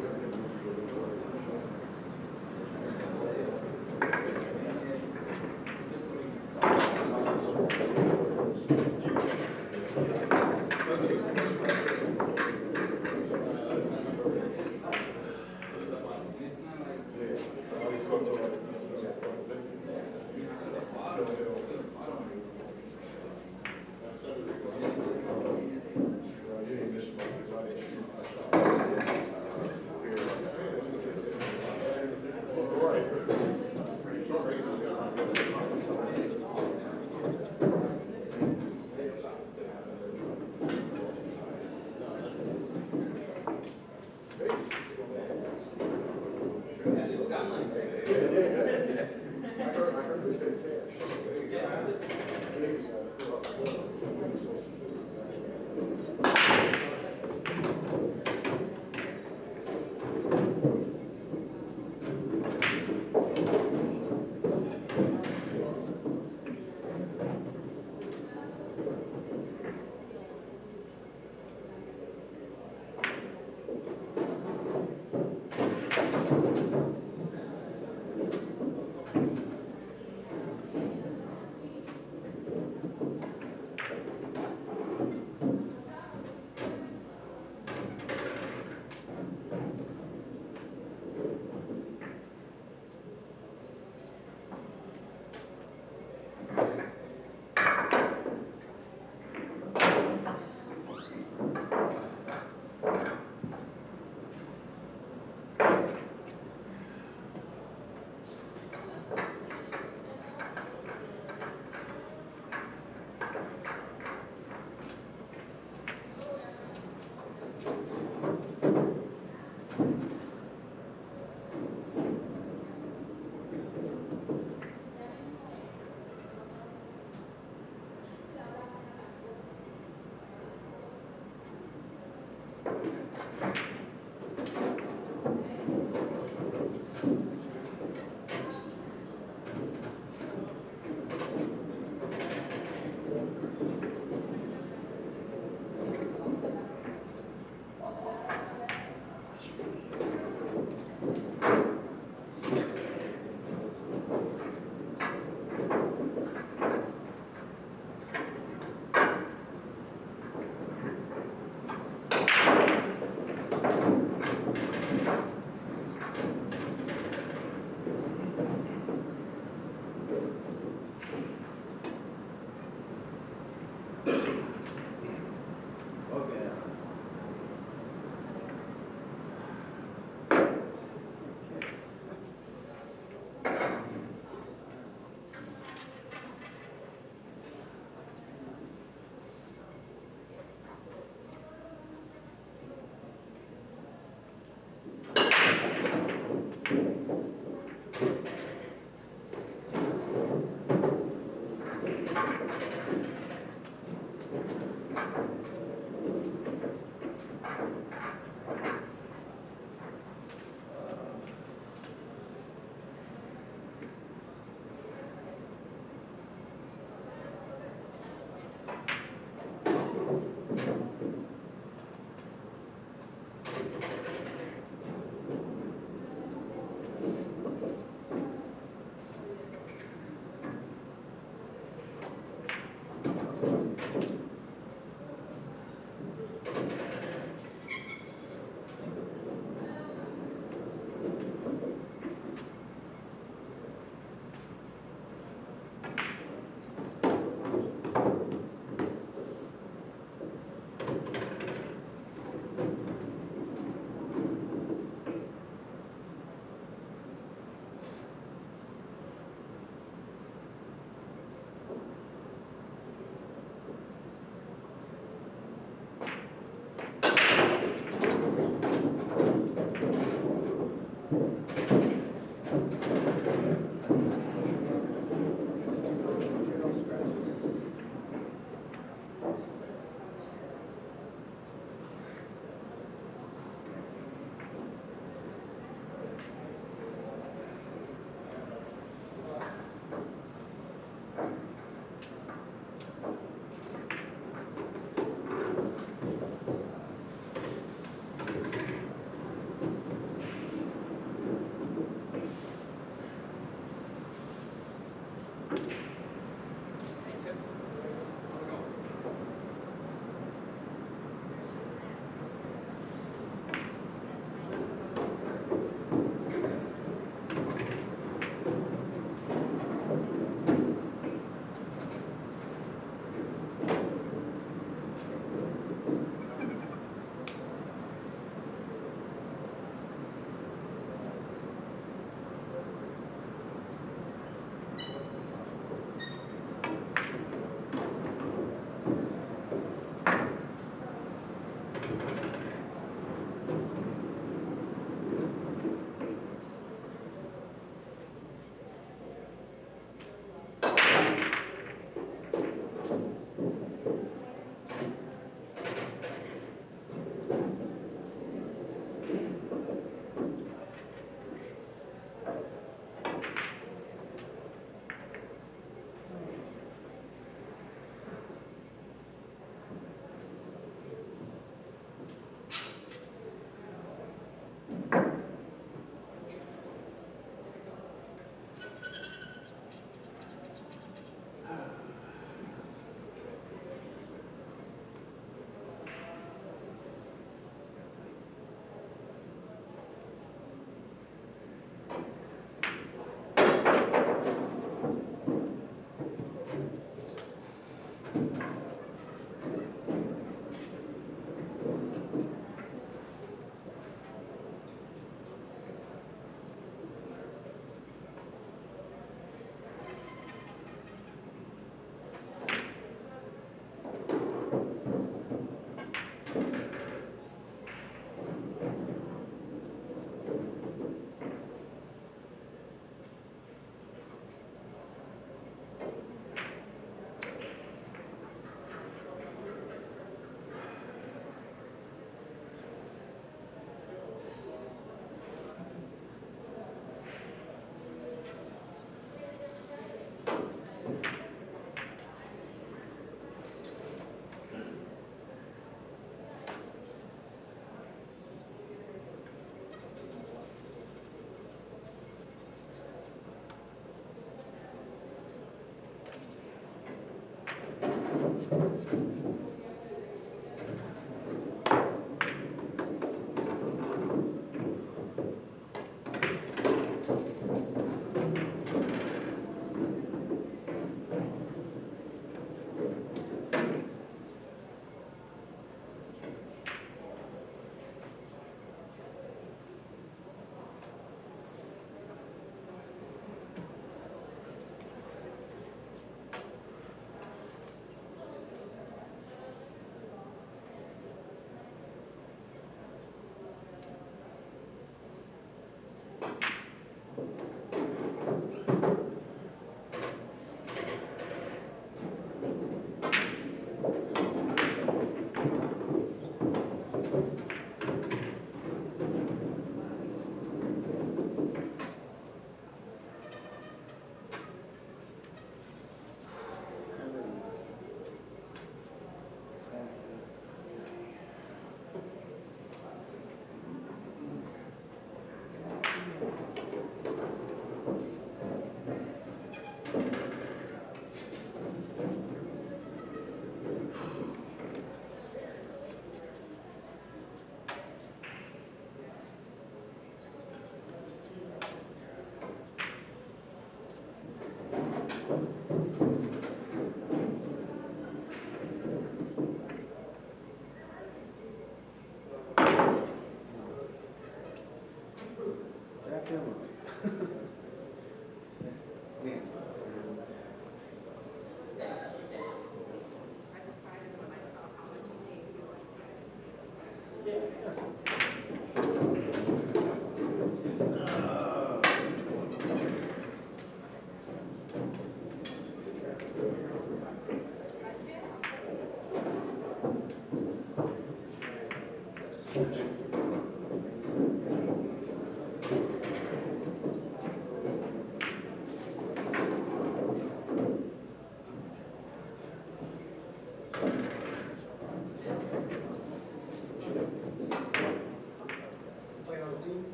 D: Playing on the team?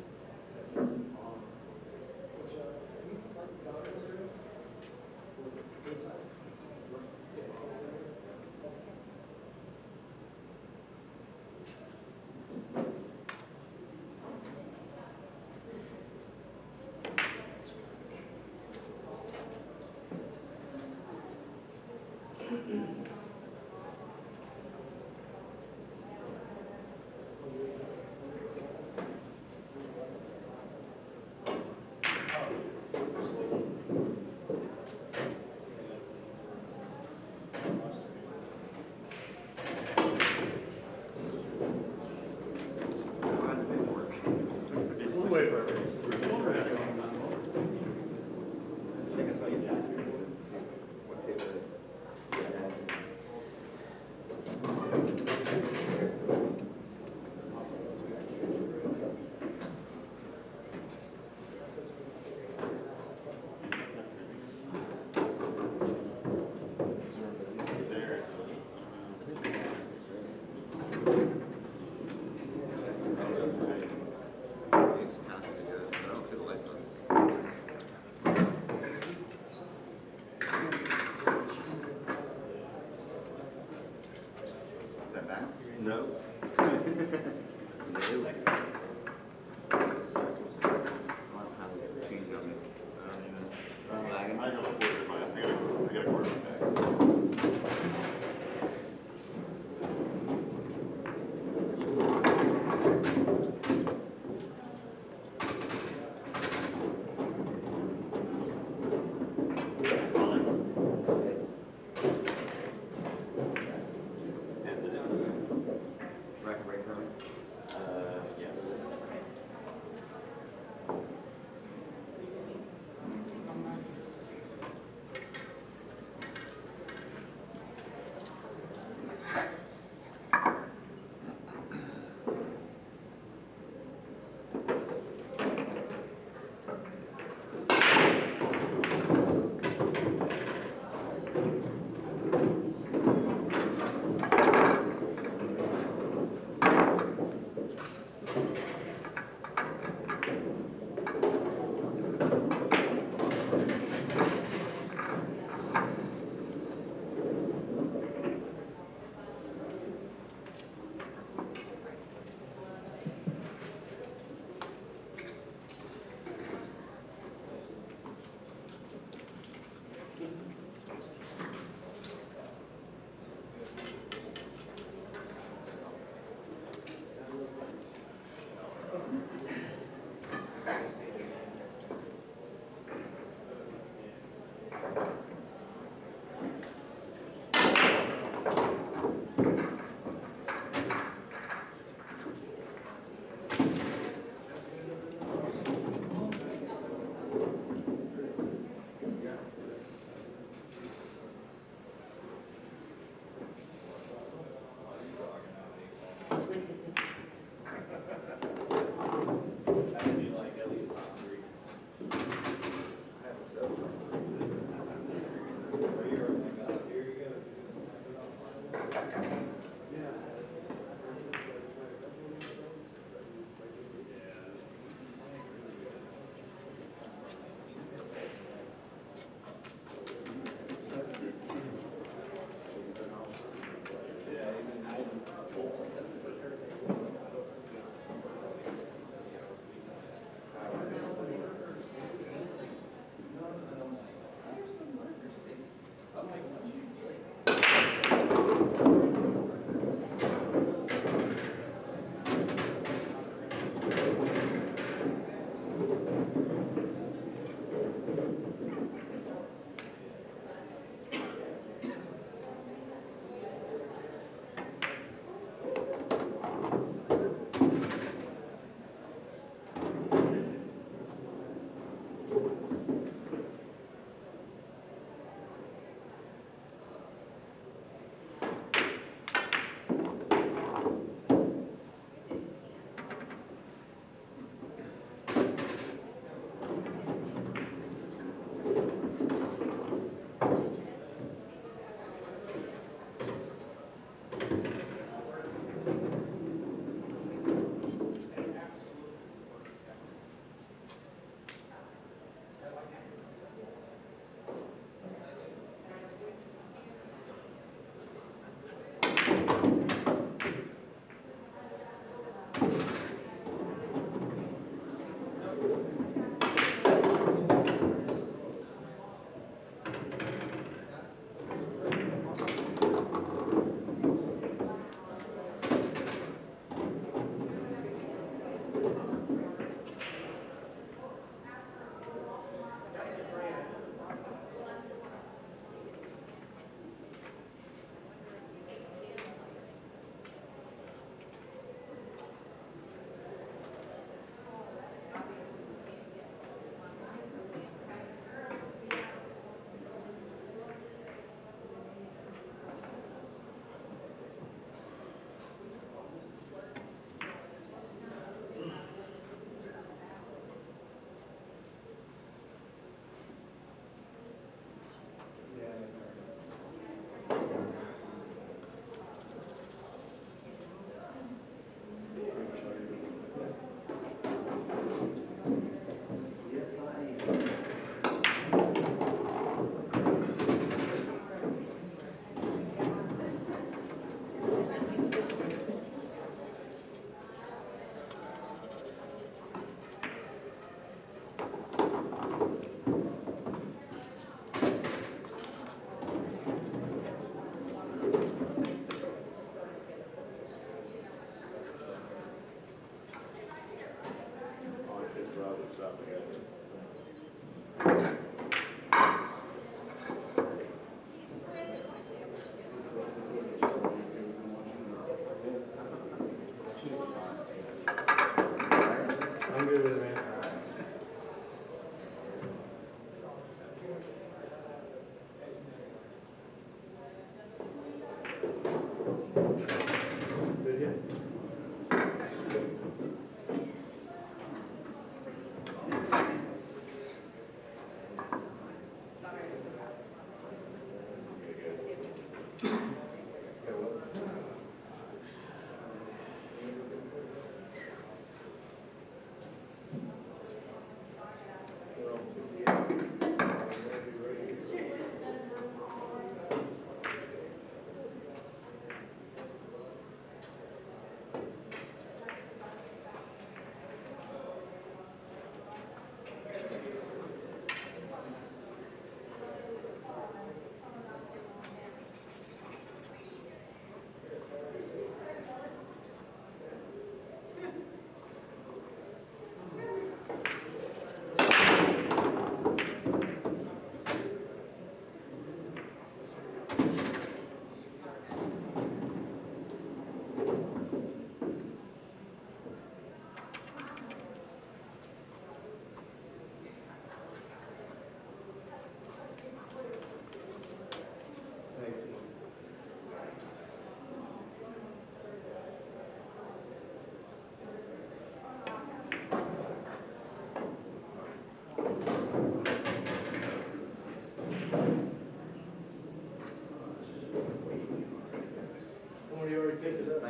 D: Which, you like the Dodgers yesterday? Was it good side? Yeah.
F: Yeah.
D: good with it, man. Good hit. Somebody already picked it up.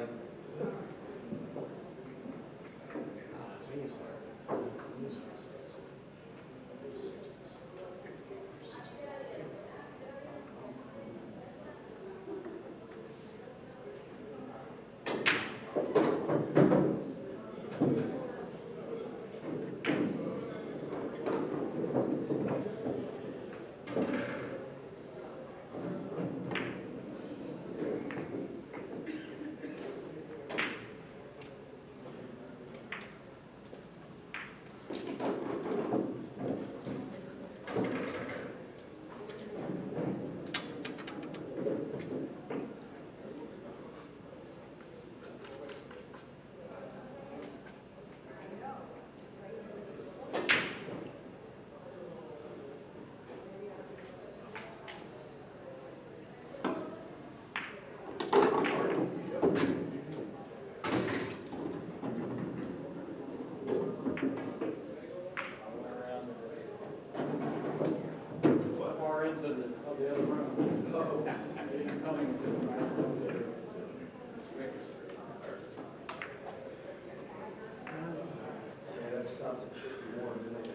B: Far into the other room. Oh. Coming to the right over there.
D: Yeah, that stops at 51, doesn't it?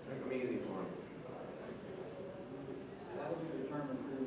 D: Make them easy for him.
B: How would you determine who,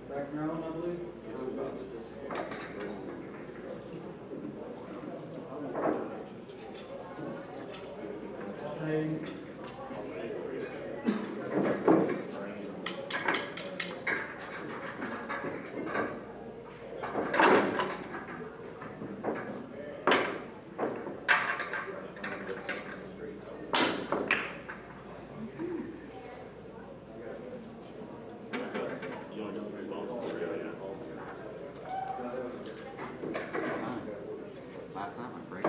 B: Background, I believe. Hey.
F: Last night, my brain.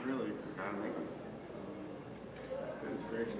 F: Really, gotta make it. Goodness gracious.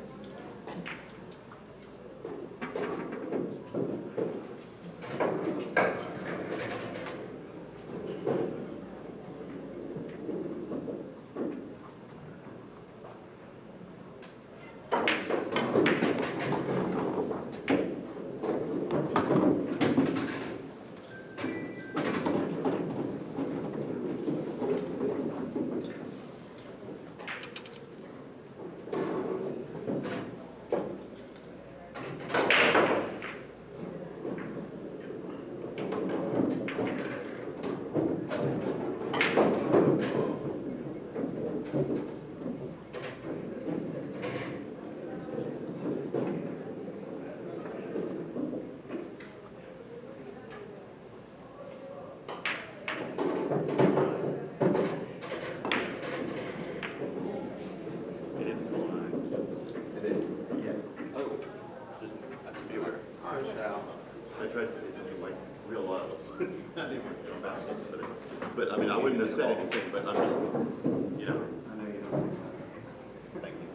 G: I tried to say something like real low. I didn't want to go back, but I mean, I wouldn't have said anything, but I'm just, you know.
F: I know you don't.
G: Thank you.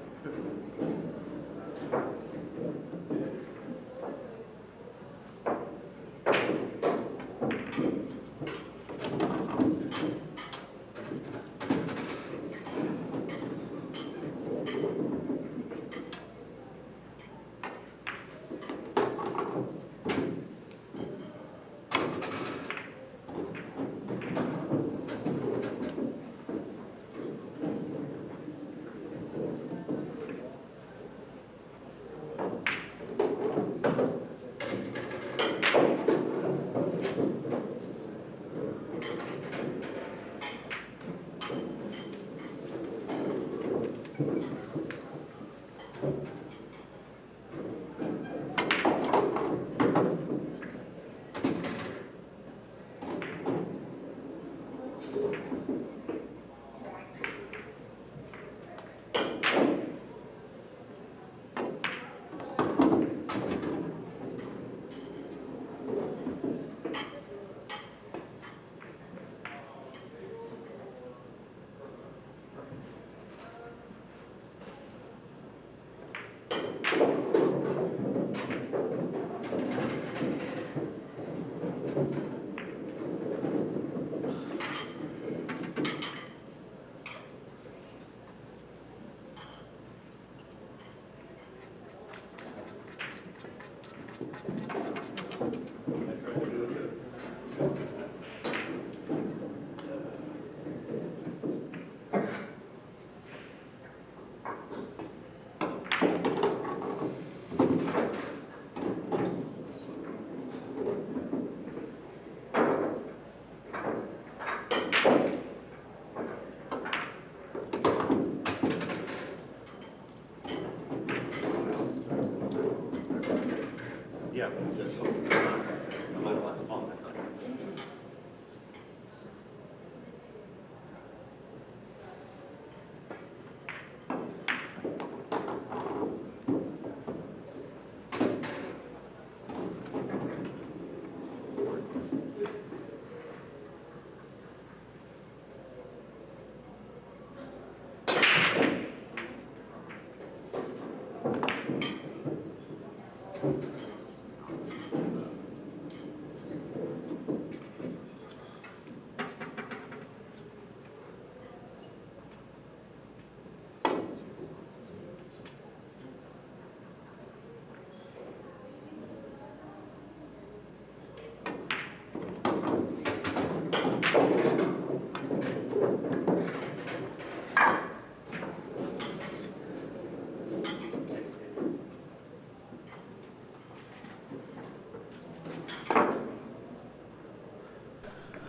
G: I might have left on that time.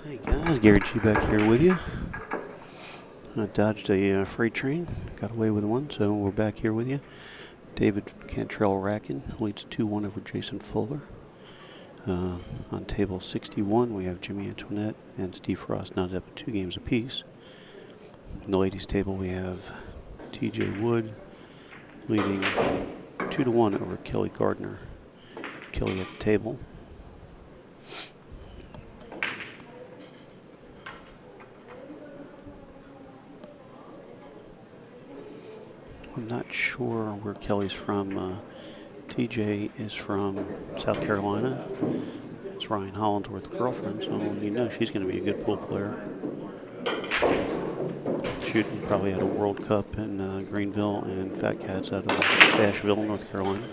A: Hey guys, Gary G back here with you. I dodged a freight train, got away with one, so we're back here with you. David Cantrell-Rackin leads 2-1 over Jason Fuller. On table 61, we have Jimmy Antoinette and Steve Frost now up at 2 games apiece. In the ladies' table, we have TJ Wood leading 2-1 over Kelly Gardner. Kelly at the table. I'm not sure where Kelly's from. TJ is from South Carolina. It's Ryan Hollinsworth's girlfriend, so you know she's going to be a good pool player. Shooting probably at a World Cup in Greenville and Fat Cats out of Asheville, North Carolina.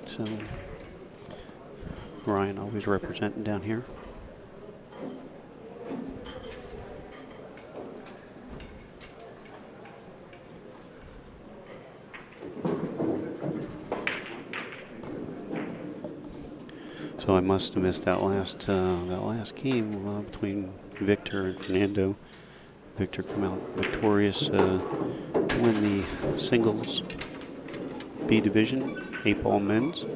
A: So Ryan always representing down here. So I must have missed that last game between Victor and Fernando. Victor come out victorious to win the singles B division, 8-ball men's.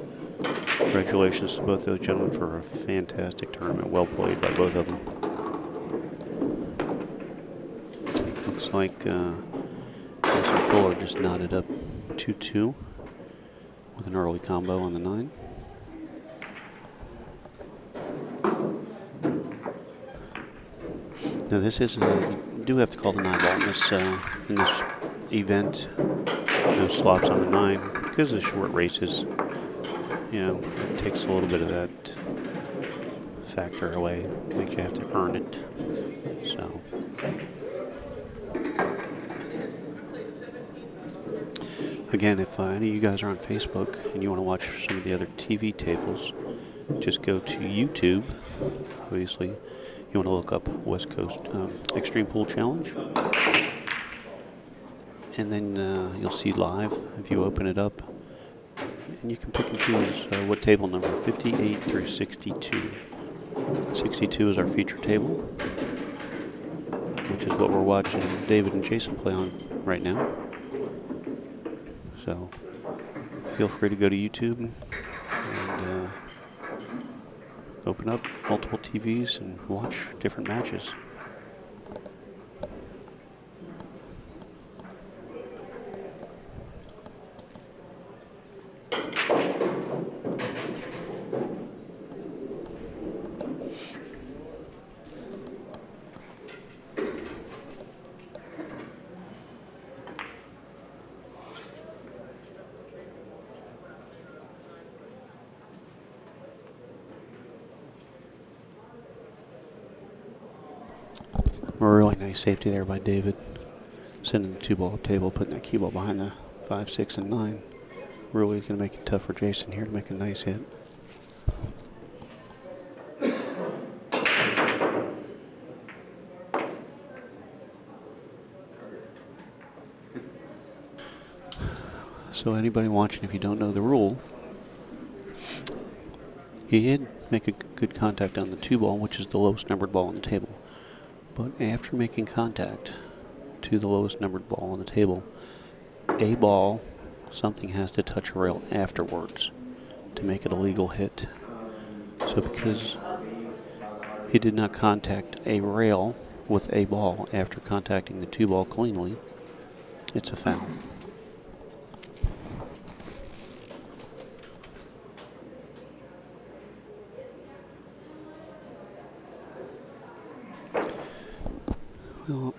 A: Congratulations to both those gentlemen for a fantastic tournament. Well played by both of them. Looks like Jason Fuller just knotted up 2-2 with an early combo on the 9. Now this is, you do have to call the 9-ball in this event. No slops on the 9 because of the short races. You know, it takes a little bit of that factor away. Makes you have to earn it. So. Again, if any of you guys are on Facebook and you want to watch some of the other TV tables, just go to YouTube. Obviously, you want to look up West Coast Xtreme Pool Challenge. And then you'll see live if you open it up. And you can pick and choose what table number, 58 through 62. 62 is our feature table, which is what we're watching David and Jason play on right now. So feel free to go to YouTube and open up multiple TVs and watch different matches. A really nice safety there by David. Sending the 2-ball up table, putting that cue ball behind the 5, 6, and 9. Really going to make it tough for Jason here to make a nice hit. So anybody watching, if you don't know the rule, he did make a good contact on the 2-ball, which is the lowest numbered ball on the table. But after making contact to the lowest numbered ball on the table, a ball, something has to touch a rail afterwards to make it a legal hit. So because he did not contact a rail with a ball after contacting the 2 ball cleanly, it's a foul. Well,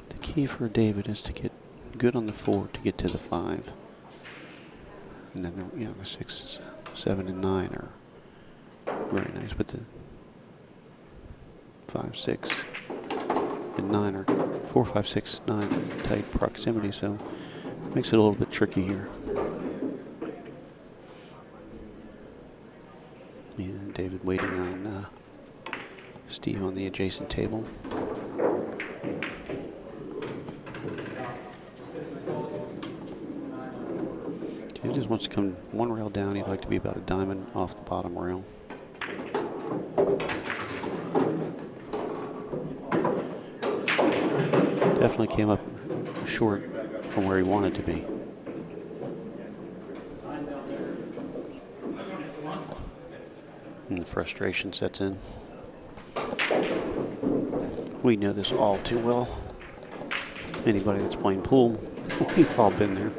A: the key for David is to get good on the 4 to get to the 5. And then, the 6, 7, and 9 are very nice, but the 5, 6, and 9 are 4, 5, 6, 9 in tight proximity, so it makes it a little bit tricky here. And David waiting on Steve on the adjacent table. He just wants to come 1 rail down. He'd like to be about a diamond off the bottom rail. Definitely came up short from where he wanted to be. And the frustration sets in. We know this all too well. Anybody that's playing pool, we've all been there.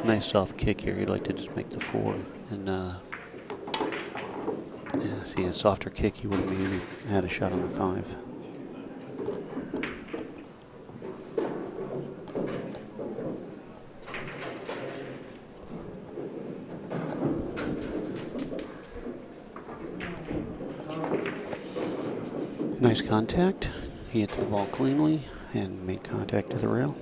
A: Nice soft kick here. You'd like to just make the 4. And see, a softer kick, he would have maybe had a shot on the 5. Nice contact. He hit the ball cleanly and made contact to the rail.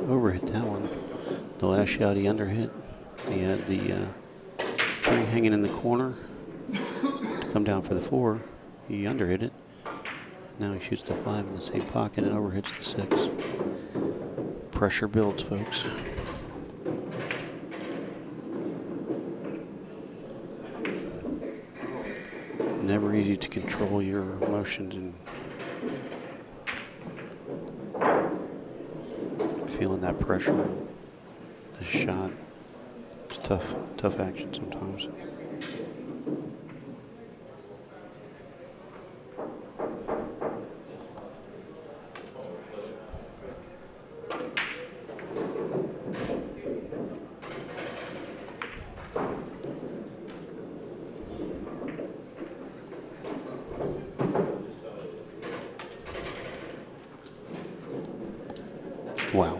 A: Overhit that one. The last shot he underhit. He had the 3 hanging in the corner to come down for the 4. He underhit it. Now he shoots the 5 in the same pocket and overhits the 6. Pressure builds, folks. Never easy to control your emotions and feeling that pressure. This shot. It's tough action sometimes. Wow,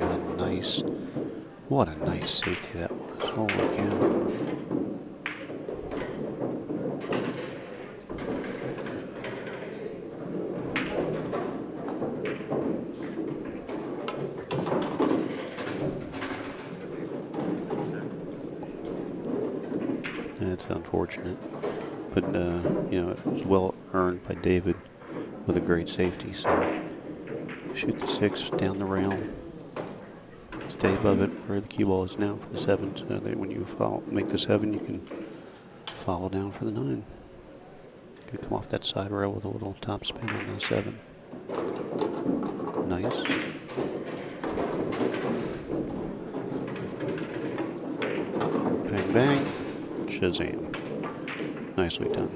A: what a nice safety that was. Holy cow. That's unfortunate. But, it was well earned by David with a great safety. So, shoot the 6 down the rail. Stay above it where the cue ball is now for the 7, so that when you make the 7, you can follow down for the 9. You come off that side rail with a little top spin on the 7. Nice. Bang, bang. Shazam. Nicely done.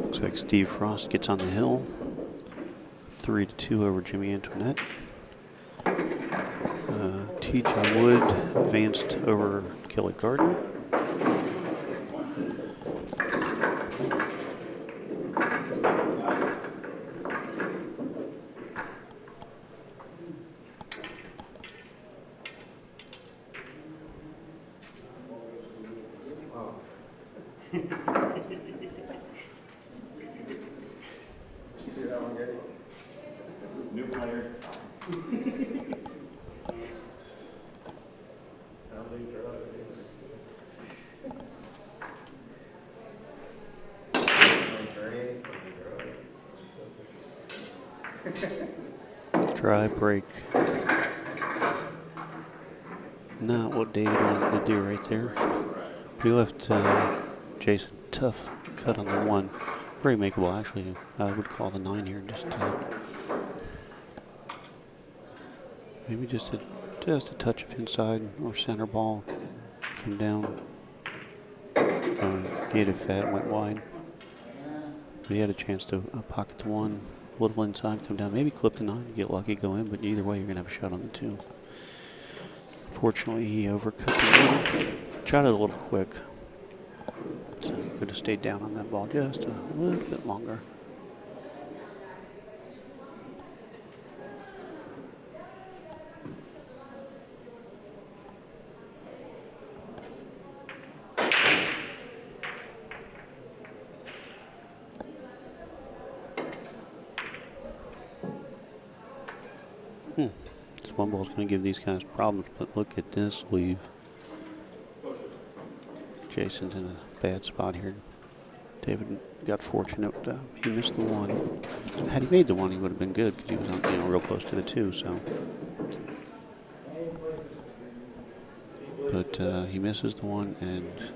A: Looks like Steve Frost gets on the hill. 3-2 over Jimmy Antoinette. TJ Wood advanced over Kelly Gardner.
F: See that one, Gary?
G: New player.
A: Try break. Not what David wanted to do right there. He left Jason tough cut on the 1. Very makeable, actually. I would call the 9 here just maybe just a touch of inside or center ball. Come down. He had a fat, went wide. But he had a chance to pocket the 1. A little inside, come down, maybe clip the 9, get lucky, go in, but either way, you're going to have a shot on the 2. Fortunately, he overcut the 1. Shot it a little quick. So he could have stayed down on that ball just a little bit longer. This 1 ball is going to give these guys problems, but look at this leave. Jason's in a bad spot here. David got fortunate. He missed the 1. Had he made the 1, he would have been good because he was on, real close to the 2. So, but he misses the 1 and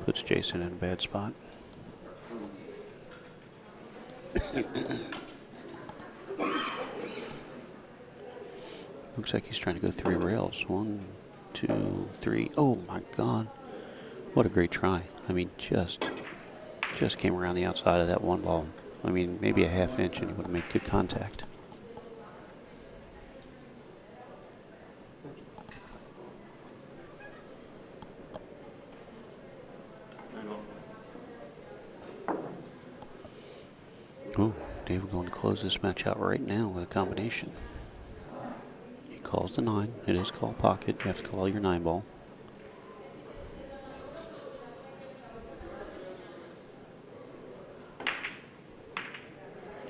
A: puts Jason in a bad spot. Looks like he's trying to go 3 rails. 1, 2, 3. Oh my God. What a great try. I mean, just came around the outside of that 1 ball. I mean, maybe a ½ inch and he would have made good contact. Oh, David going to close this match out right now with a combination. He calls the 9. It is called pocket. You have to call your 9 ball.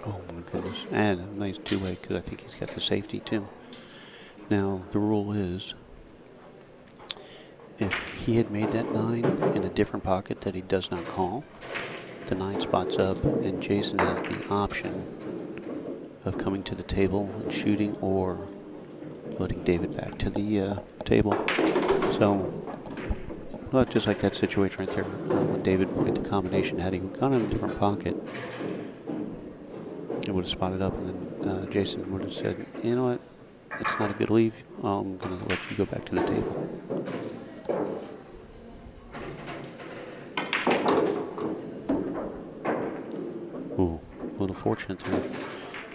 A: Oh my goodness. And a nice 2-way because I think he's got the safety too. Now, the rule is if he had made that 9 in a different pocket that he does not call, the 9 spots up and Jason has the option of coming to the table and shooting or letting David back to the table. So, well, just like that situation right there, when David put the combination, had he gone in a different pocket, it would have spotted up, and then Jason would have said, you know what, it's not a good leave. I'm going to let you go back to the table. Ooh, a little fortunate there.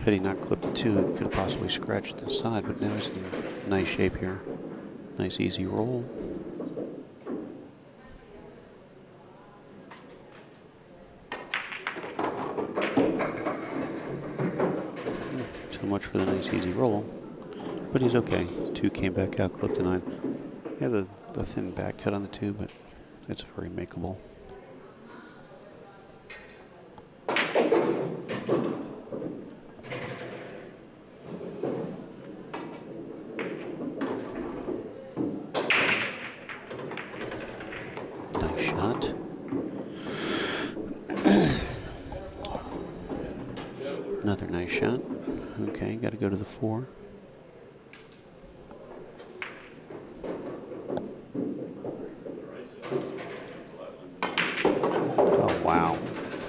A: Had he not clipped the 2, it could have possibly scratched the side, but now he's in nice shape here. Nice easy roll. So much for the nice easy roll. But he's okay. 2 came back out, clipped the 9. He has the thin back cut on the 2, but it's very makeable. Nice shot. Another nice shot. Okay, got to go to the 4. Oh, wow.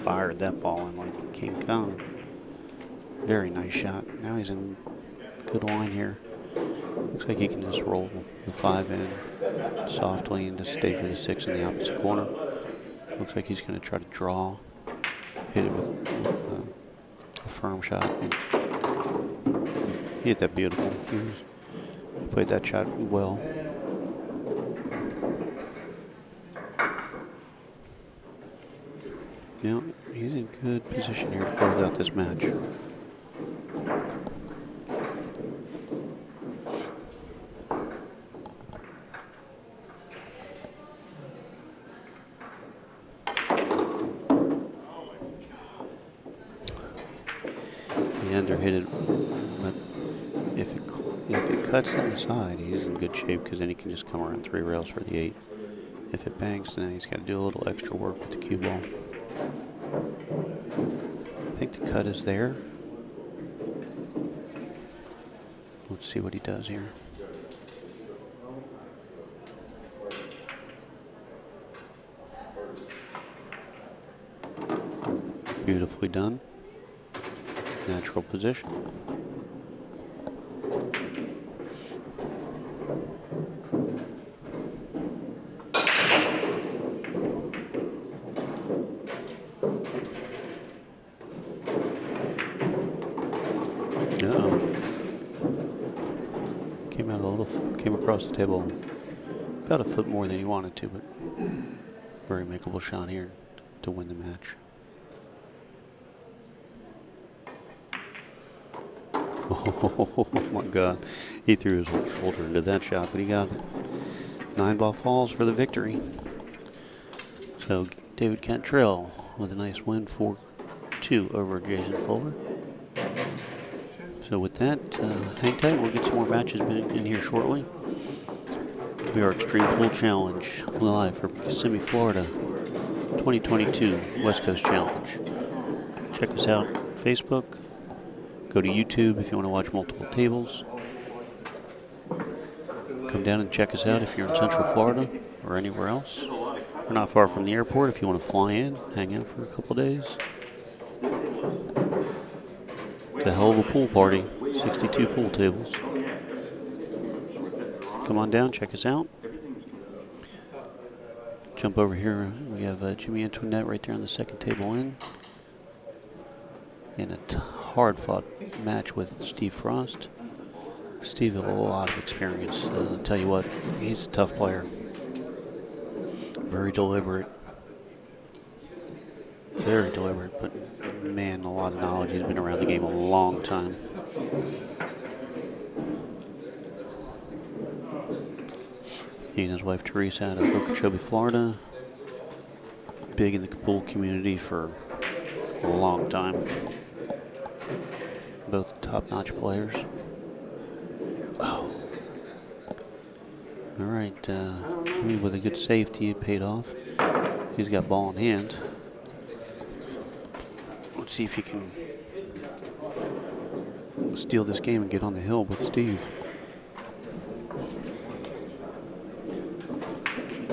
A: Fired that ball in like King Kong. Very nice shot. Now he's in good line here. Looks like he can just roll the 5 in softly and just stay for the 6 in the opposite corner. Looks like he's going to try to draw. Hit it with a firm shot. He hit that beautiful. He played that shot well. Yeah, he's in good position here to close out this match. He underhit it, but if it cuts in the side, he's in good shape because then he can just come around 3 rails for the 8. If it banks, then he's got to do a little extra work with the cue ball. I think the cut is there. Let's see what he does here. Beautifully done. Natural position. Came across the table about a foot more than he wanted to, but very makeable shot here to win the match. Oh my God, he threw his whole shoulder into that shot, but he got it. 9-ball falls for the victory. So David Cantrell with a nice win, 4-2 over Jason Fuller. So with that, hang tight. We'll get some more matches in here shortly. We are Xtreme Pool Challenge live from Kissimmee, Florida, 2022 West Coast Challenge. Check us out on Facebook. Go to YouTube if you want to watch multiple tables. Come down and check us out if you're in Central Florida or anywhere else. We're not far from the airport if you want to fly in, hang out for a couple days. It's a hell of a pool party, 62 pool tables. Come on down, check us out. Jump over here, we have Jimmy Antoinette right there on the second table in a hard-fought match with Steve Frost. Steve has a lot of experience. I'll tell you what, he's a tough player. Very deliberate. Very deliberate, but man, a lot of knowledge. He's been around the game a long time. He and his wife Teresa out of Okeechobee, Florida. Big in the pool community for a long time. Both top-notch players. Oh. All right, Jimmy with a good safety, it paid off. He's got ball in hand. Let's see if he can steal this game and get on the hill with Steve.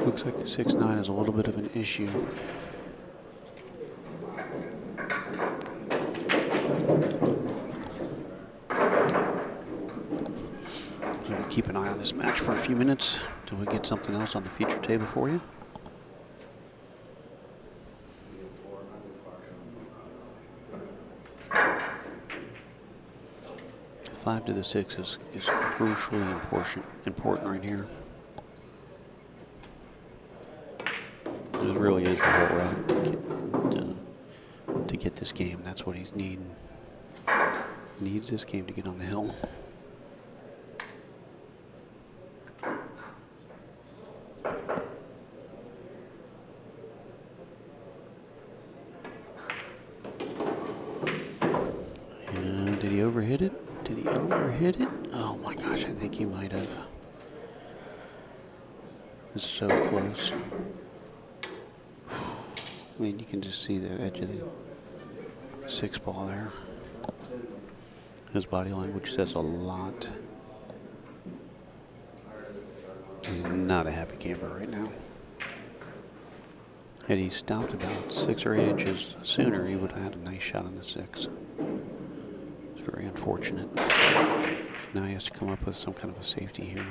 A: Looks like the 6-9 is a little bit of an issue. So we'll keep an eye on this match for a few minutes until we get something else on the feature table for you. The 5 to the 6 is crucially important right here. It really is the whole rack to get this game. That's what he's needing. Needs this game to get on the hill. And did he overhit it? Did he overhit it? Oh my gosh, I think he might have. It's so close. I mean, you can just see the edge of the 6-ball there. His body language says a lot. He's not a happy camper right now. Had he stopped about 6 or 8 inches sooner, he would have had a nice shot on the 6. It's very unfortunate. So now he has to come up with some kind of a safety here.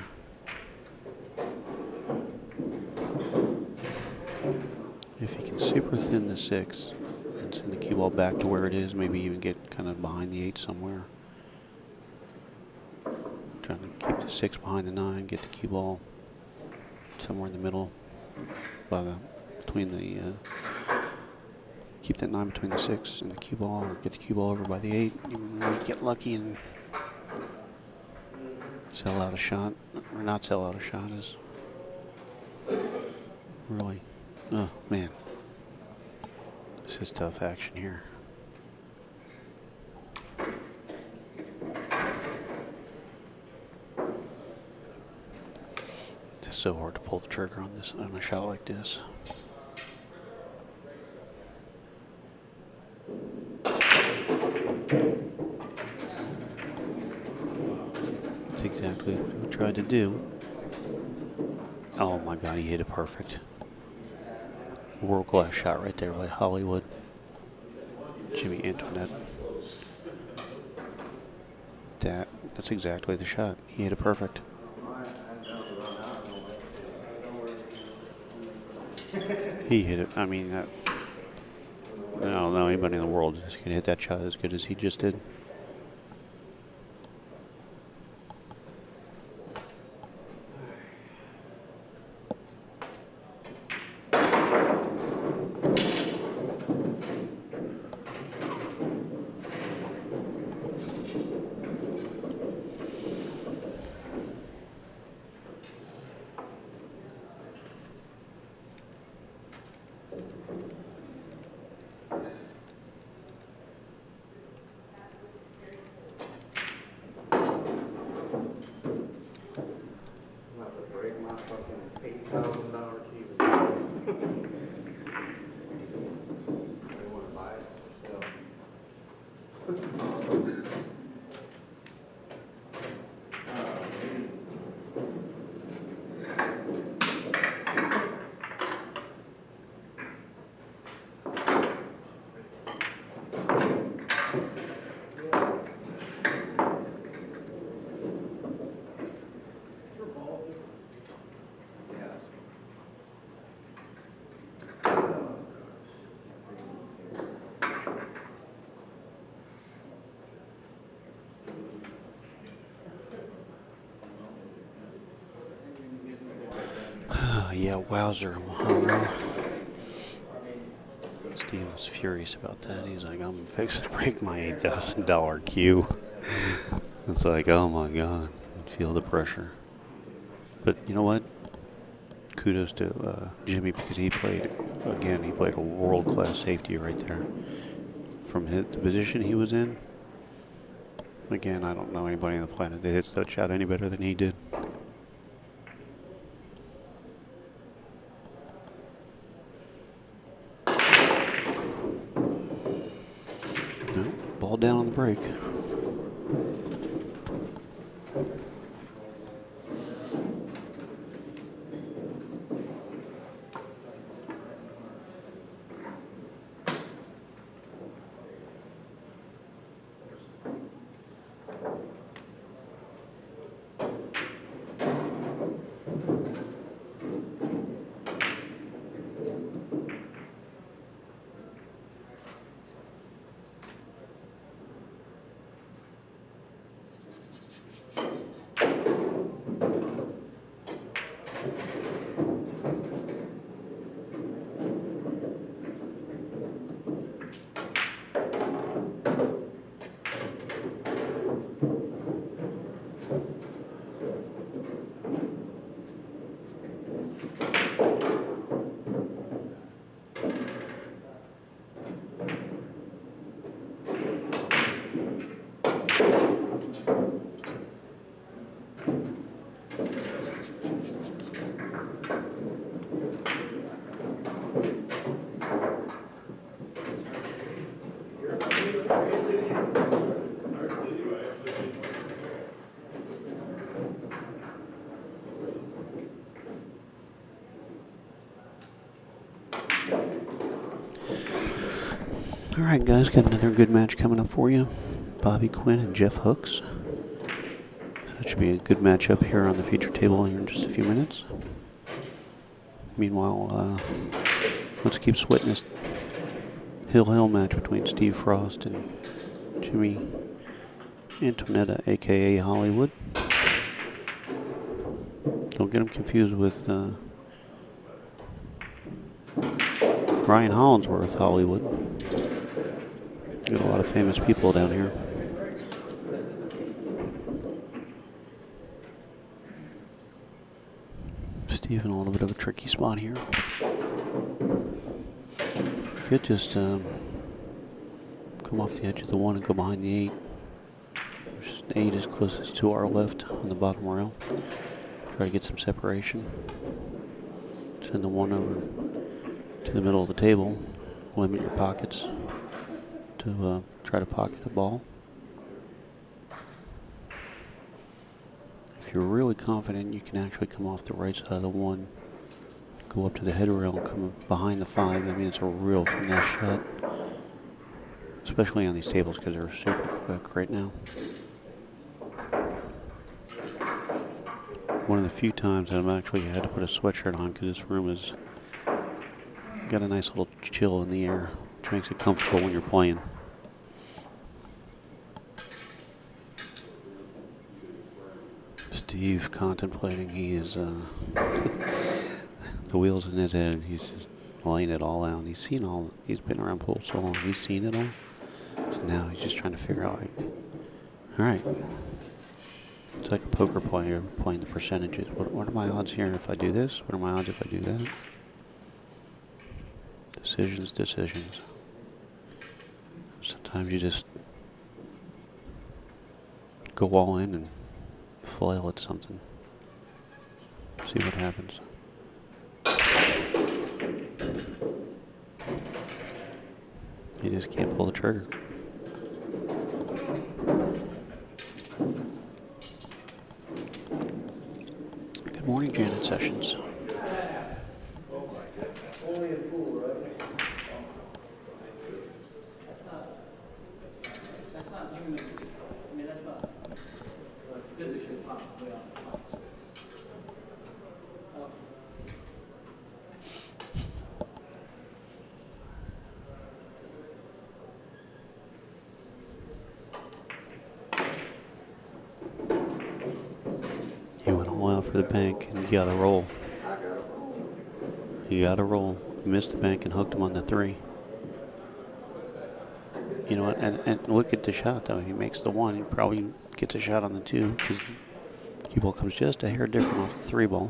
A: If he can super thin the 6 and Send the cue ball back to where it is, maybe even get kind of behind the 8 somewhere. Trying to keep the 6 behind the 9, get the cue ball somewhere in the middle, between the, keep that 9 between the 6 and the cue ball, or get the cue ball over by the 8. You might get lucky and sell out a shot, or not sell out a shot is really, oh man, this is tough action here. It's so hard to pull the trigger on this, on a shot like this. That's exactly what we tried to do. Oh my God, he hit it perfect. World-class shot right there by Hollywood. Jimmy Antoinette. That's exactly the shot. He hit it perfect. He hit it. I mean, I don't know anybody in the world is going to hit that shot as good as he just did. Yeah, wowzer. Steve was furious about that. He's like, I'm fixing to break my $8,000 cue. It's like, oh my God. Feel the pressure. But you know what? Kudos to Jimmy, because he played a world-class safety right there. From the position he was in. Again, I don't know anybody on the planet that hits that shot any better than he did. Ball down on the break. Alright guys, got another good match coming up for you. Bobby Quinn and Jeff Hooks. That should be a good matchup here on the feature table here in just a few minutes. Meanwhile, let's keep sweating this Hill match between Steve Frost and Jimmy Antonetta, aka Hollywood. Don't get him confused with Ryan Hollinsworth, Hollywood. Got a lot of famous people down here. Steve in a little bit of a tricky spot here. Could just come off the edge of the 1 and go behind the 8. Which 8 is closest to our left on the bottom rail. Try to get some separation. Send the 1 over to the middle of the table. Limit your pockets to try to pocket the ball. If you're really confident, you can actually come off the right side of the 1, go up to the head rail and come behind the 5. I mean, it's a real finesse shot, especially on these tables because they're super quick right now. One of the few times that I've actually had to put a sweatshirt on because this room has got a nice little chill in the air, which makes it comfortable when you're playing. Steve contemplating. He is the wheels in his head. He's just laying it all out. He's been around pool so long. He's seen it all. So now he's just trying to figure out, like, all right. It's like a poker player playing the percentages. What are my odds here if I do this? What are my odds if I do that? Decisions. Sometimes you just go all in and flail at something. See what happens. You just can't pull the trigger. Good morning, Janet Sessions.
D: Only a fool, right?
B: That's not human. I mean, that's not physically possible.
A: You went all out for the bank, and you gotta roll. You gotta roll. You missed the bank and hooked him on the 3. You know what? And look at the shot, though. He makes the 1. He probably gets a shot on the 2 because the cue ball comes just a hair different off the 3 ball.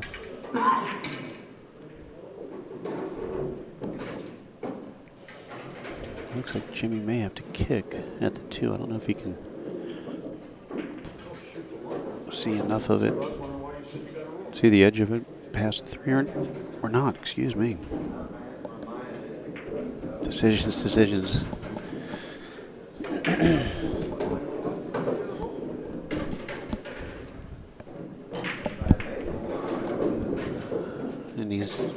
A: Looks like Jimmy may have to kick at the 2. I don't know if he can see enough of it. See the edge of it past the 3 or not, excuse me. Decisions. And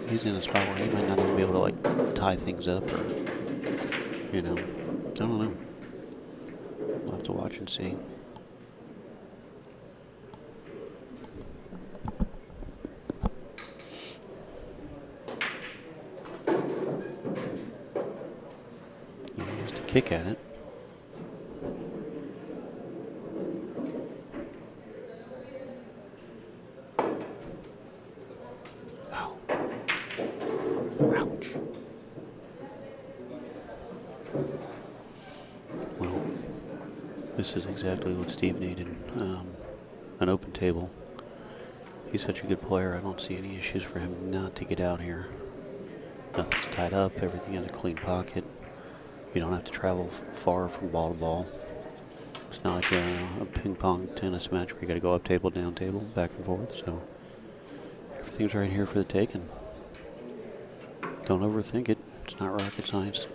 A: he's in a spot where he might not even be able to, like, tie things up or, you know, I don't know. We'll have to watch and see. He has to kick at it. Oh. Ouch. Well, this is exactly what Steve needed. An open table. He's such a good player. I don't see any issues for him not to get out here. Nothing's tied up. Everything has a clean pocket. You don't have to travel far from ball to ball. It's not like a ping pong tennis match where you got to go up table, down table, back and forth. So everything's right here for the taking. Don't overthink it. It's not rocket science.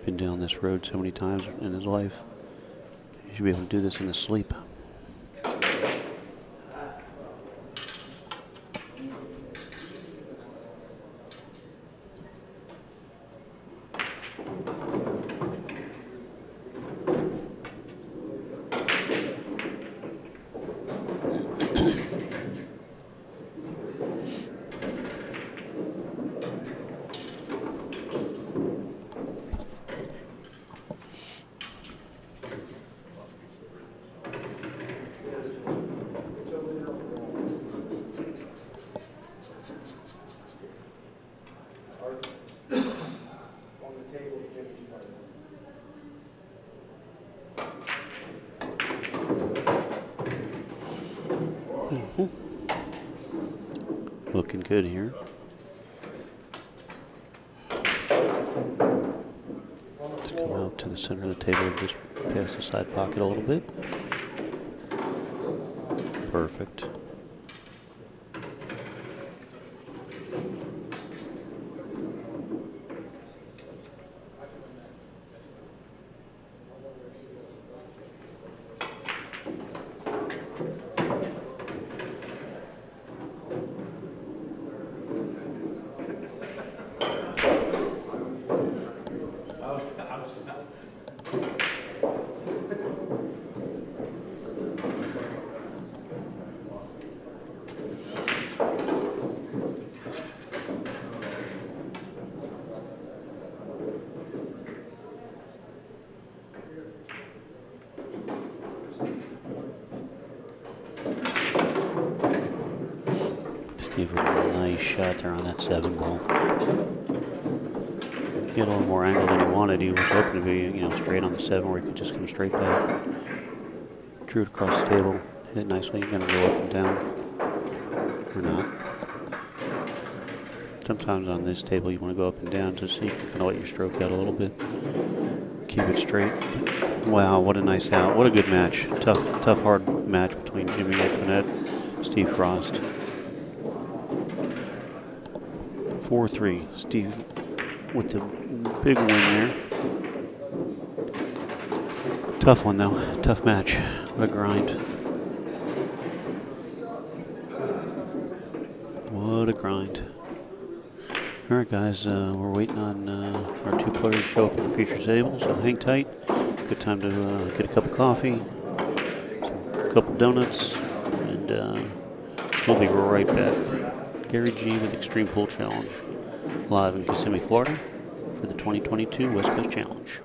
A: Been down this road so many times in his life. He should be able to do this in his sleep. looking good here. Let's go out to the center of the table and just pass the side pocket a little bit. Perfect. Steve with a nice shot there on that 7 ball. He had a little more angle than he wanted. He was hoping to be, straight on the 7 where he could just come straight back. Drew it across the table, hit it nicely. You're gonna go up and down, or not. Sometimes on this table you want to go up and down just so you can kind of let your stroke out a little bit. Keep it straight. Wow, what a nice out. What a good match. Tough, hard match between Jimmy Antoinette and Steve Frost. 4-3. Steve with the big win there. Tough one though. Tough match. What a grind. What a grind. All right, guys. We're waiting on our 2 players to show up at the feature table, so hang tight. Good time to get a cup of coffee, a couple donuts, and we'll be right back. Gary G with Xtreme Pool Challenge, live in Kissimmee, Florida, for the 2022 West Coast Challenge.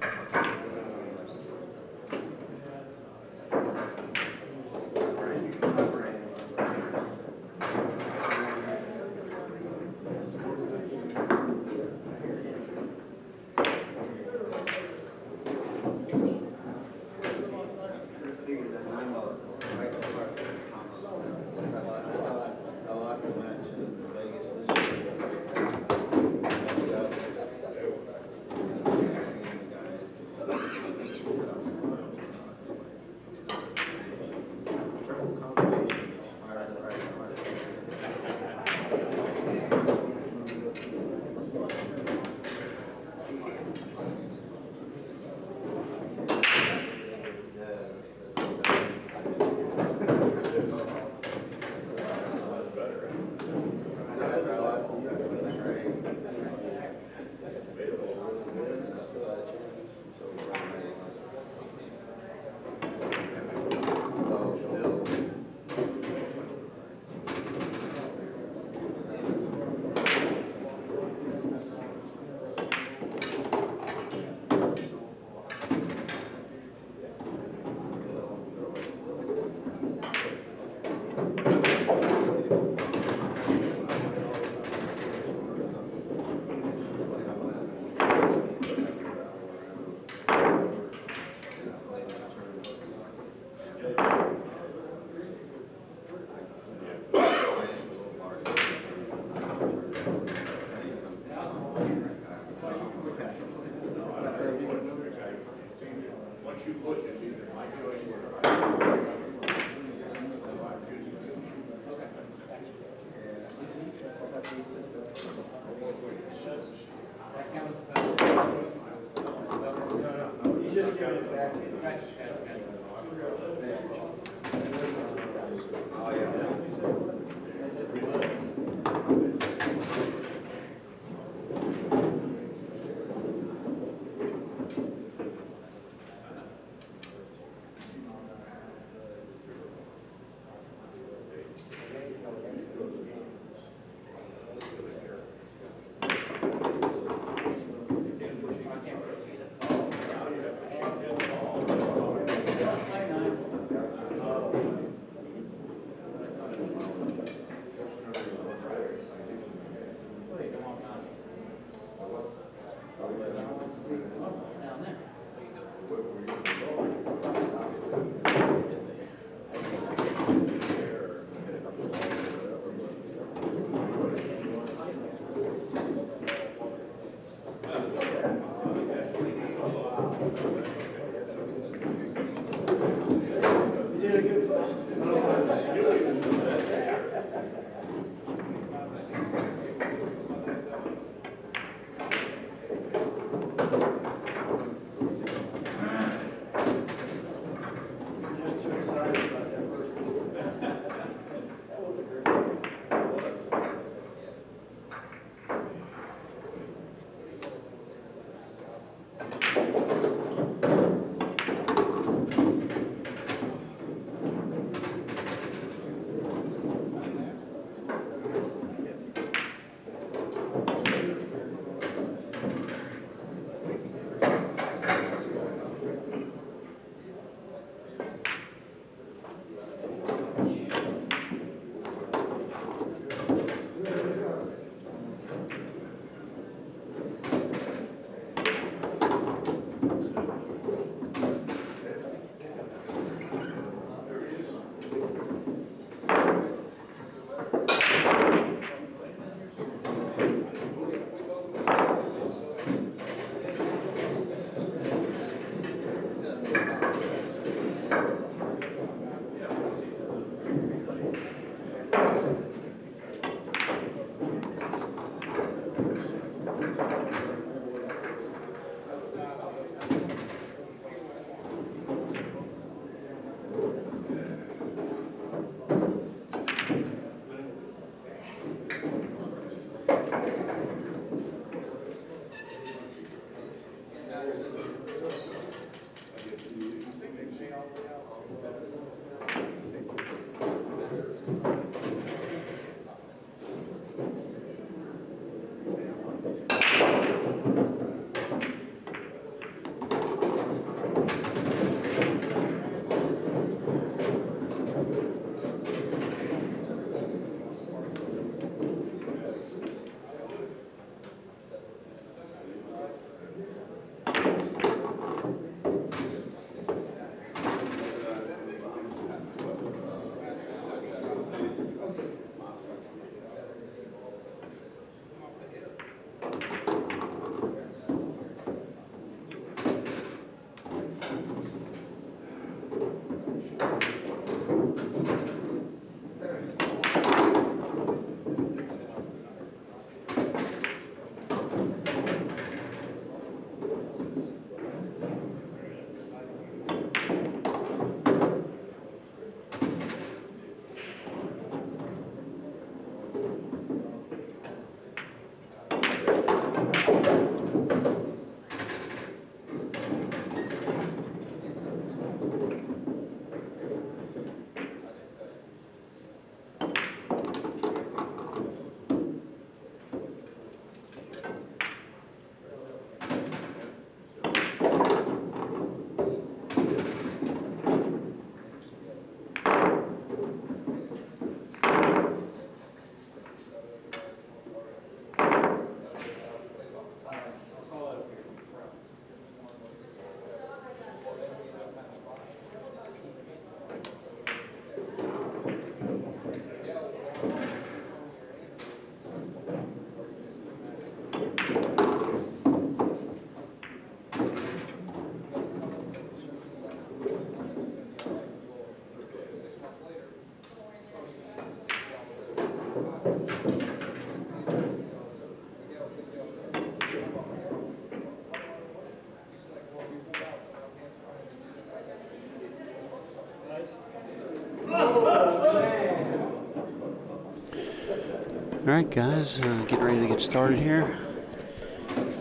A: All right, guys, getting ready to get started here.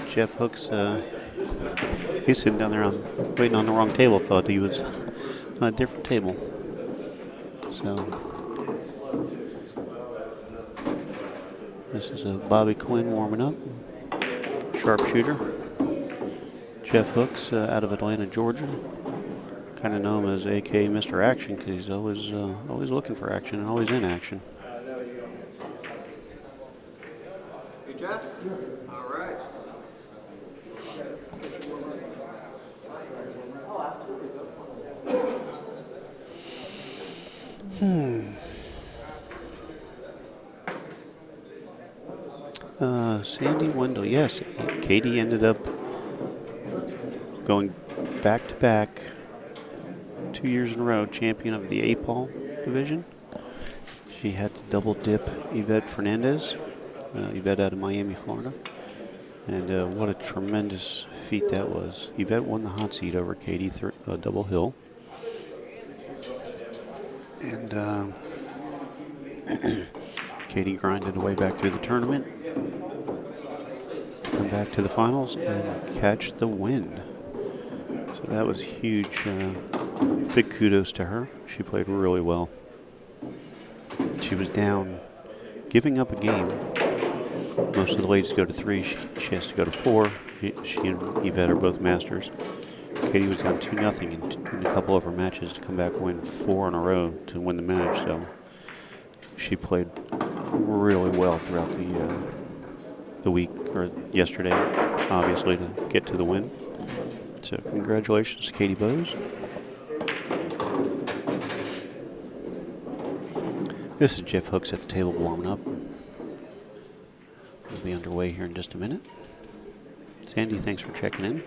A: Jeff Hooks, he's sitting down there waiting on the wrong table. Thought he was on a different table. So this is Bobby Quinn warming up, sharpshooter. Jeff Hooks out of Atlanta, Georgia. Kind of know him as A.K. Mr. Action because he's always looking for action and always in action.
F: Hey, Jeff? All right.
A: Sandy Wendell, yes. Katie ended up going back-to-back 2 years in a row, champion of the 8-ball division. She had to double dip Yvette Fernandez, Yvette out of Miami, Florida. And what a tremendous feat that was. Yvette won the hot seat over Katie double hill. And Katie grinded her way back through the tournament, come back to the finals, and catch the win. So that was huge. Big kudos to her. She played really well. She was down, giving up a game. Most of the ladies go to 3. She has to go to 4. She and Yvette are both masters. Katie was down 2-0 in a couple of her matches to come back and win 4 in a row to win the match. So she played really well throughout the week, or yesterday, obviously, to get to the win. So congratulations to Katie Bowes. This is Jeff Hooks at the table warming up. We'll be underway here in just a minute. Sandy, thanks for checking in.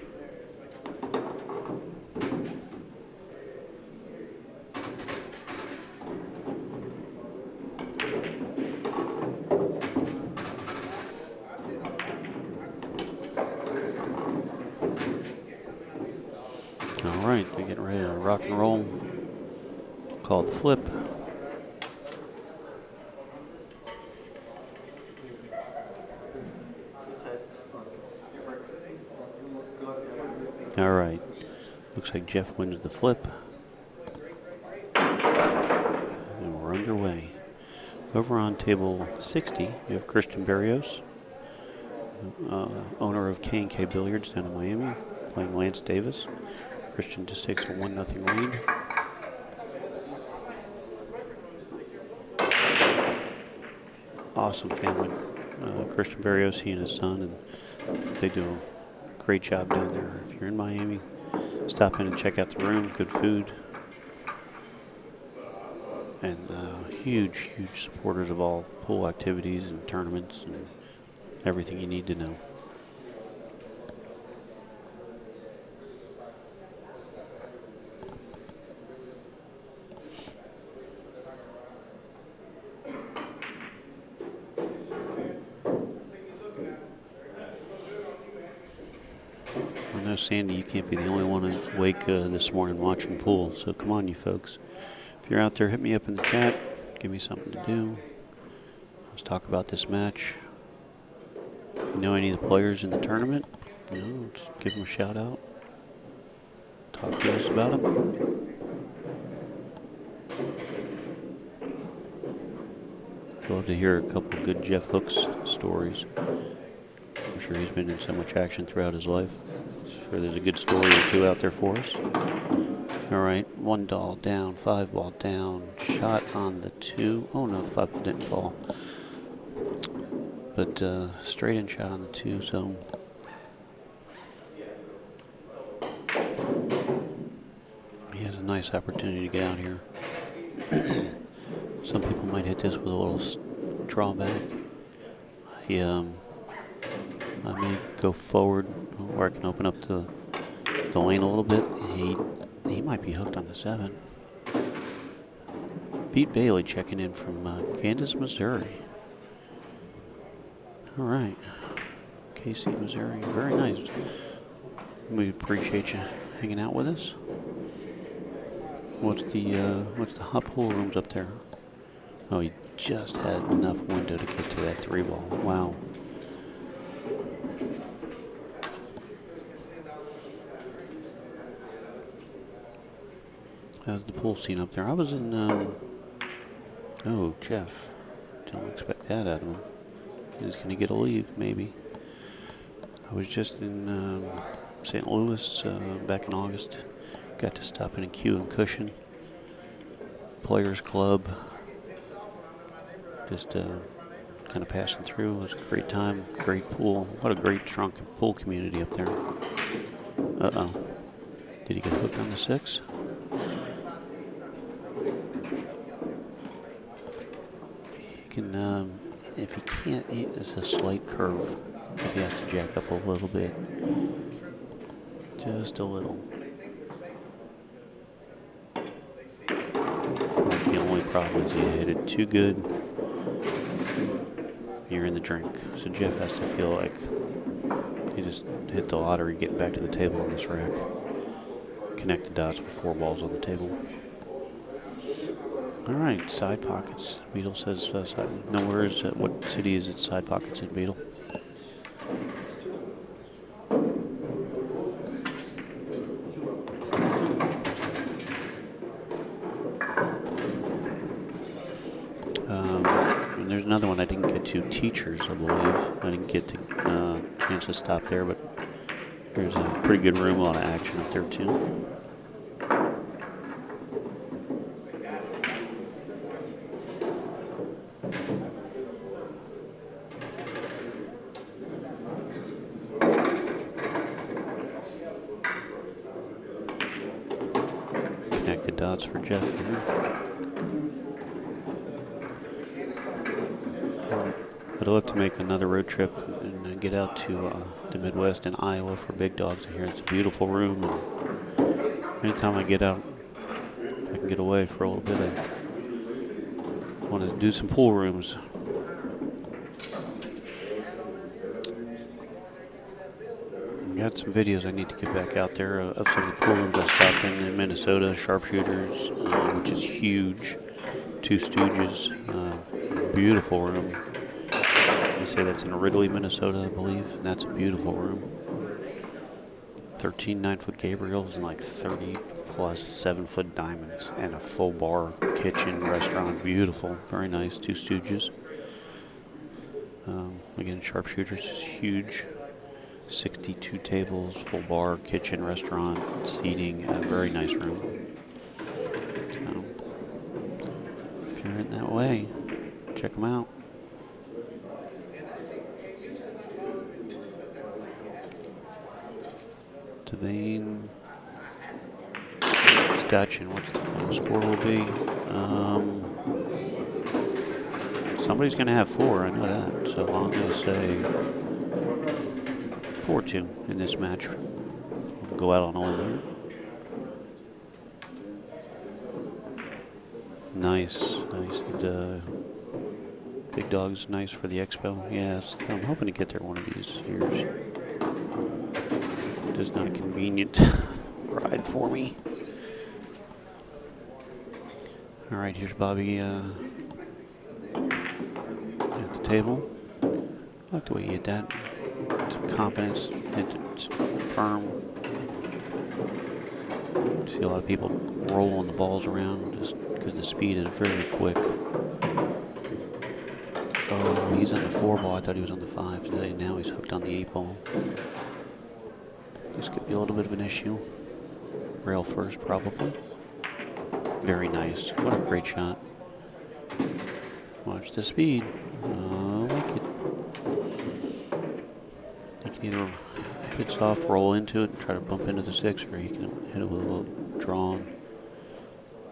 A: All right, we're getting ready to rock and roll. Call the flip. All right, looks like Jeff wins the flip. And we're underway. Over on table 60, you have Christian Barrios, owner of K&K Billiards down in Miami, playing Lance Davis. Christian just takes a 1-0 lead. Awesome family. Christian Barrios, he and his son, and they do a great job down there. If you're in Miami, stop in and check out the room. Good food. And huge supporters of all pool activities and tournaments and everything you need to know. I know, Sandy, you can't be the only one awake this morning watching pool, so come on, you folks. If you're out there, hit me up in the chat. Give me something to do. Let's talk about this match. If you know any of the players in the tournament, just give them a shout out. Talk to us about them. I'd love to hear a couple of good Jeff Hooks stories. I'm sure he's been in so much action throughout his life. Sure there's a good story or two out there for us. All right, 1 ball down, 5 ball down, shot on the 2. Oh no, the 5 ball didn't fall. But straight in shot on the 2, so. He has a nice opportunity to get out here. Some people might hit this with a little drawback. I may go forward where I can open up the lane a little bit. He might be hooked on the 7. Pete Bailey checking in from Kansas, Missouri. All right, Casey, Missouri, very nice. We appreciate you hanging out with us. What's the hot pool rooms up there? Oh, he just had enough window to get to that 3-ball. Wow. How's the pool scene up there? I was in, oh, Jeff. Don't expect that out of him. He's going to get a leave, maybe. I was just in St. Louis back in August. Got to stop in a Q and Cushion. Players Club. Just kind of passing through. It was a great time. Great pool. What a great, strong pool community up there. Uh-oh. Did he get hooked on the 6? He can, if he can't, it's a slight curve. If he has to jack up a little bit. Just a little. That's the only problem is you hit it too good. You're in the drink. So Jeff has to feel like he just hit the lottery getting back to the table on this rack. Connect the dots with 4 balls on the table. All right, side pockets. Beetle says, no, where is it? What city is it? Side pockets in Beetle? And there's another one I didn't get to. Teachers, I believe. I didn't get to chance to stop there, but there's a pretty good room, a lot of action up there too. Connected dots for Jeff here. I'd love to make another road trip and get out to the Midwest and Iowa for big dogs. I hear it's a beautiful room. And anytime I get out, if I can get away for a little bit, I want to do some pool rooms. I got some videos I need to get back out there of some of the pool rooms I stopped in Minnesota. Sharpshooters, which is huge. Two Stooges, beautiful room. They say that's in Ridley, Minnesota, I believe, and that's a beautiful room. 13 9-foot Gabriels and like 30 plus 7-foot diamonds and a full bar, kitchen, restaurant. Beautiful, very nice. Two Stooges. Again, Sharpshooters is huge. 62 tables, full bar, kitchen, restaurant, seating, a very nice room. So, if you're in that way, check them out. Devane, Scotch, and what's the final score will be? Somebody's going to have 4, I know that. So I'm going to say 4-2 in this match. We'll go out on a limb here. Nice, nice. And, big dog's nice for the expo. Yes, I'm hoping to get there one of these years. Just not a convenient ride for me. All right, here's Bobby at the table. I like the way he hit that. Some confidence, hit it firm. See a lot of people rolling the balls around just because the speed is very quick. Oh, he's on the 4-ball. I thought he was on the 5 today. Now he's hooked on the 8-ball. This could be a little bit of an issue. Rail first, probably. Very nice. What a great shot. Watch the speed. Oh, I like it. You can either hit soft, roll into it, and try to bump into the 6, or you can hit it with a little drawn.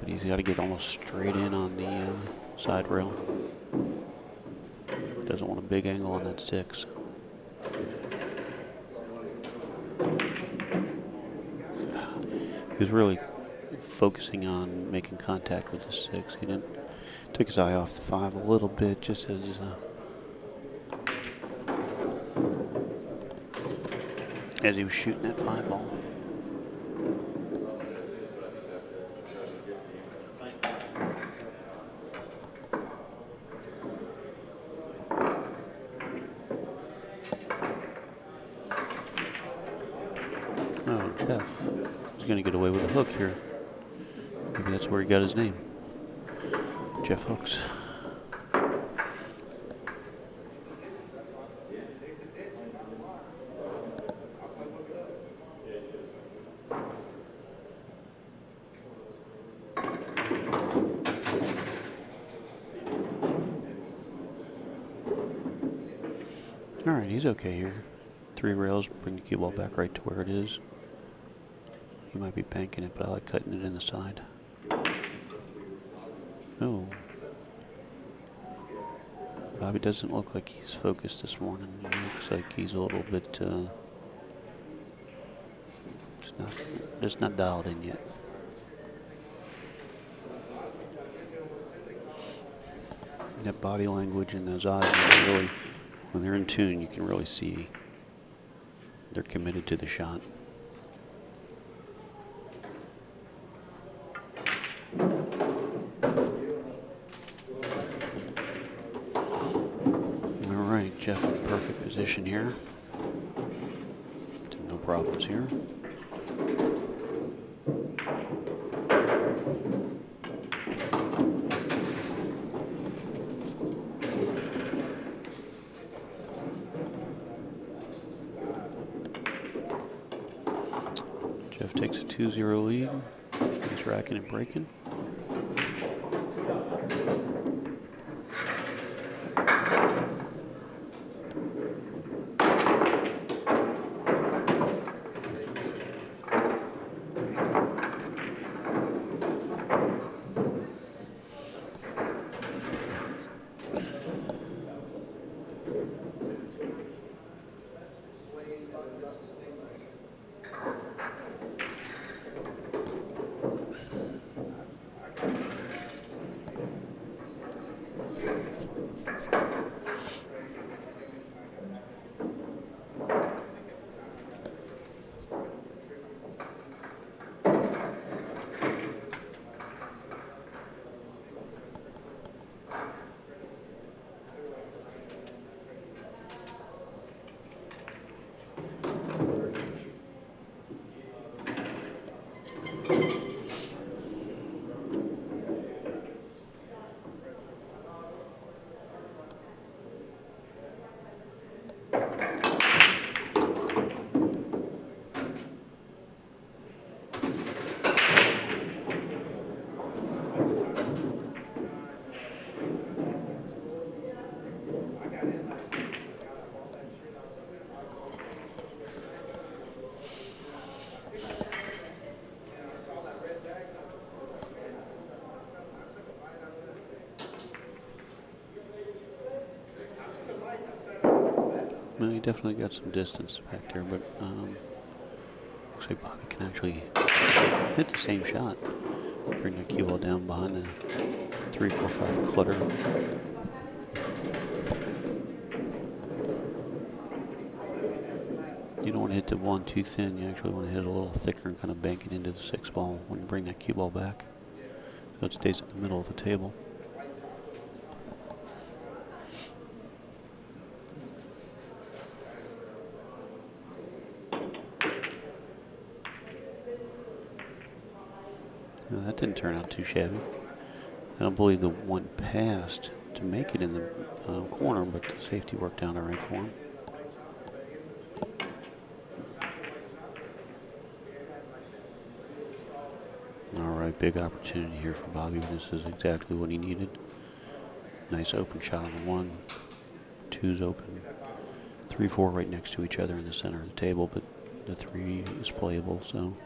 A: But he's got to get almost straight in on the side rail. Doesn't want a big angle on that 6. He was really focusing on making contact with the 6. He didn't took his eye off the 5 a little bit, just as he was shooting that 5-ball. Jeff. He's going to get away with a hook here. Maybe that's where he got his name. Jeff Hooks. All right, he's okay here. 3 rails, bring the cue ball back right to where it is. He might be banking it, but I like cutting it in the side. Oh. Bobby doesn't look like he's focused this morning. He looks like he's a little bit, just not dialed in yet. That body language and those eyes, really, when they're in tune, you can really see they're committed to the shot. All right, Jeff in perfect position here. No problems here. Jeff takes a 2-0 lead. He's racking and breaking. Well, he definitely got some distance back there, but looks like Bobby can actually hit the same shot. Bring the cue ball down behind the 3-4-5 clutter. You don't want to hit the 1 too thin. You actually want to hit it a little thicker and kind of bank it into the 6 ball when you bring that cue ball back, so it stays in the middle of the table. No, that didn't turn out too shabby. I don't believe the one passed to make it in the corner, but the safety worked out all right for him. All right, big opportunity here for Bobby. This is exactly what he needed. Nice open shot on the 1. 2's open. 3-4 right next to each other in the center of the table, but the 3 is playable, so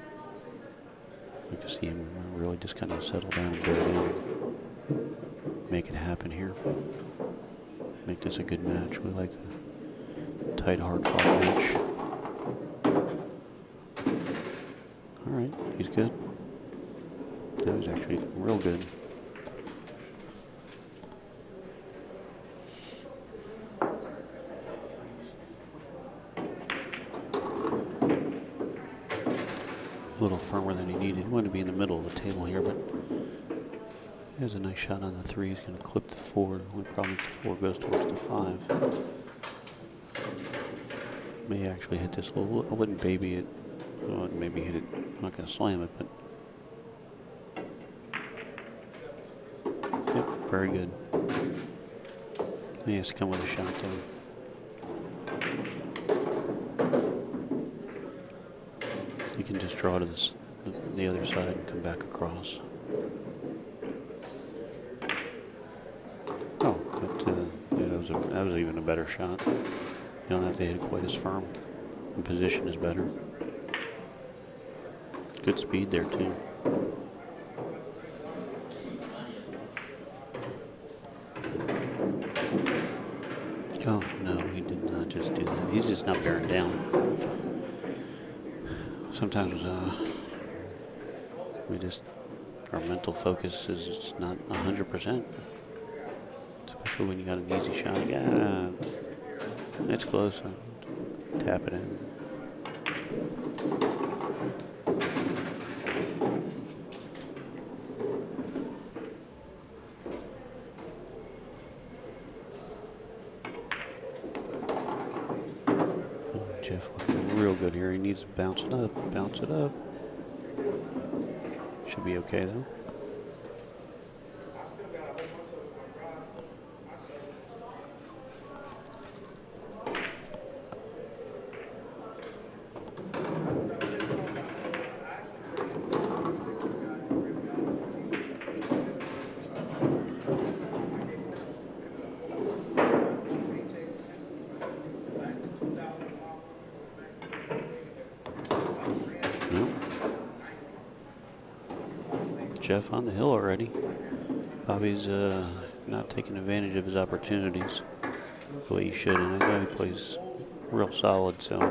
A: you can see him really just kind of settle down and bear down. Make it happen here. Make this a good match. We like a tight, hard-fought match. All right, he's good. That was actually real good. A little firmer than he needed. He wanted to be in the middle of the table here, but he has a nice shot on the 3. He's going to clip the 4. The only problem is the 4 goes towards the 5. May actually hit this a little. I wouldn't baby it. Well, maybe hit it. I'm not going to slam it, but. Yep, very good. He has to come with a shot though. You can just draw to the other side and come back across. Oh, yeah, that was even a better shot. You don't have to hit it quite as firm. The position is better. Good speed there too. Oh no, he did not just do that. He's just not bearing down. Sometimes our mental focus is it's not 100%. Especially when you got an easy shot. Yeah, it's close. Tap it in. Jeff looking real good here. He needs to bounce it up. Bounce it up. Should be okay though. Jeff on the hill already. Bobby's not taking advantage of his opportunities the way he should, and I know he plays real solid. So I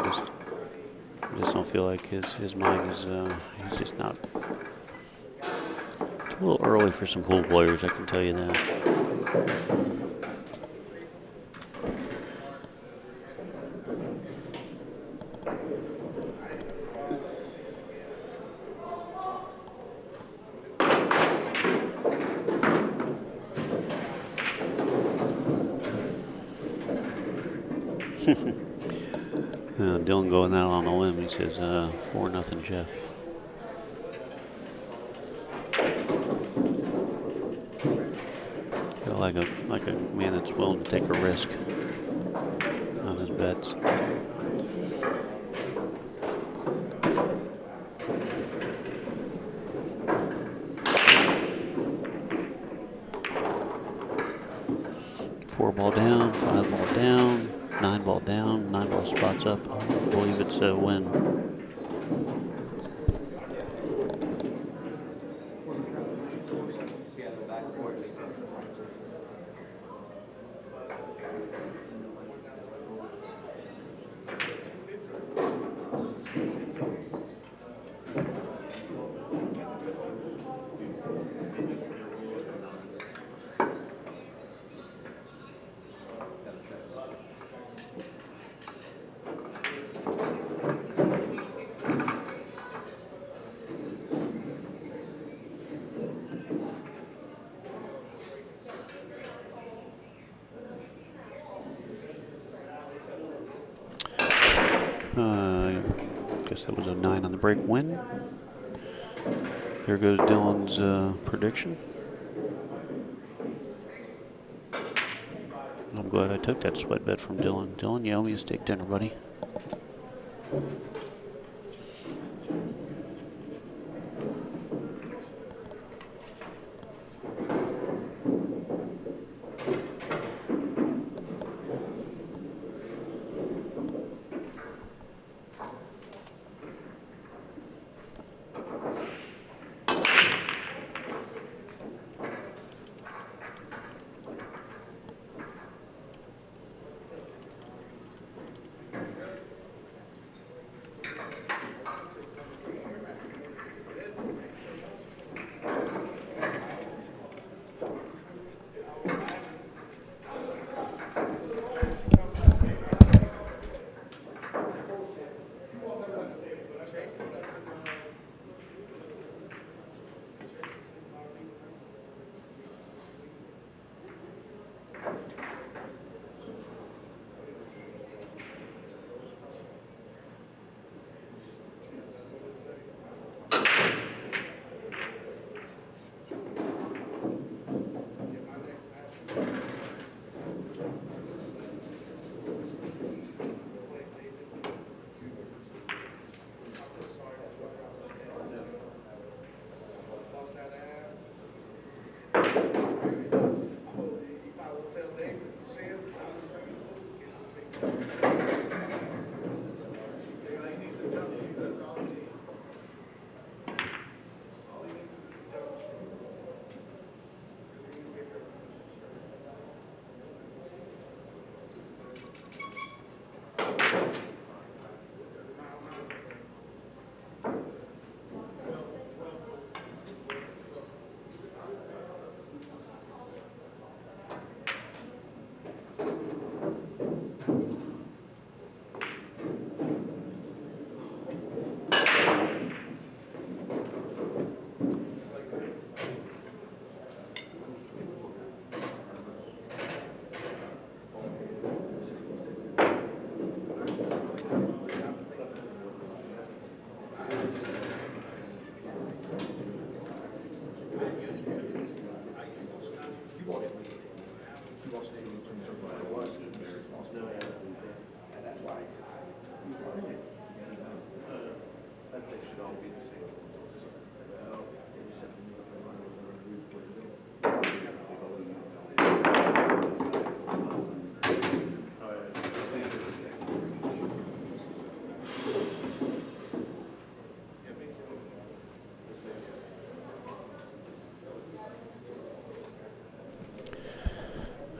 A: just don't feel like his mind is. He's just not. It's a little early for some pool players, I can tell you that. Dylan going out on a limb. He says 4-0 Jeff. Feel like a man that's willing to take a risk on his bets. Four ball down, 5 ball down. 9 ball down, 9 ball spots up. I believe it's a win. Guess that was a 9 on the break win. Here goes Dylan's prediction. I'm glad I took that sweat bet from Dylan. Dylan, you owe me a steak dinner, buddy.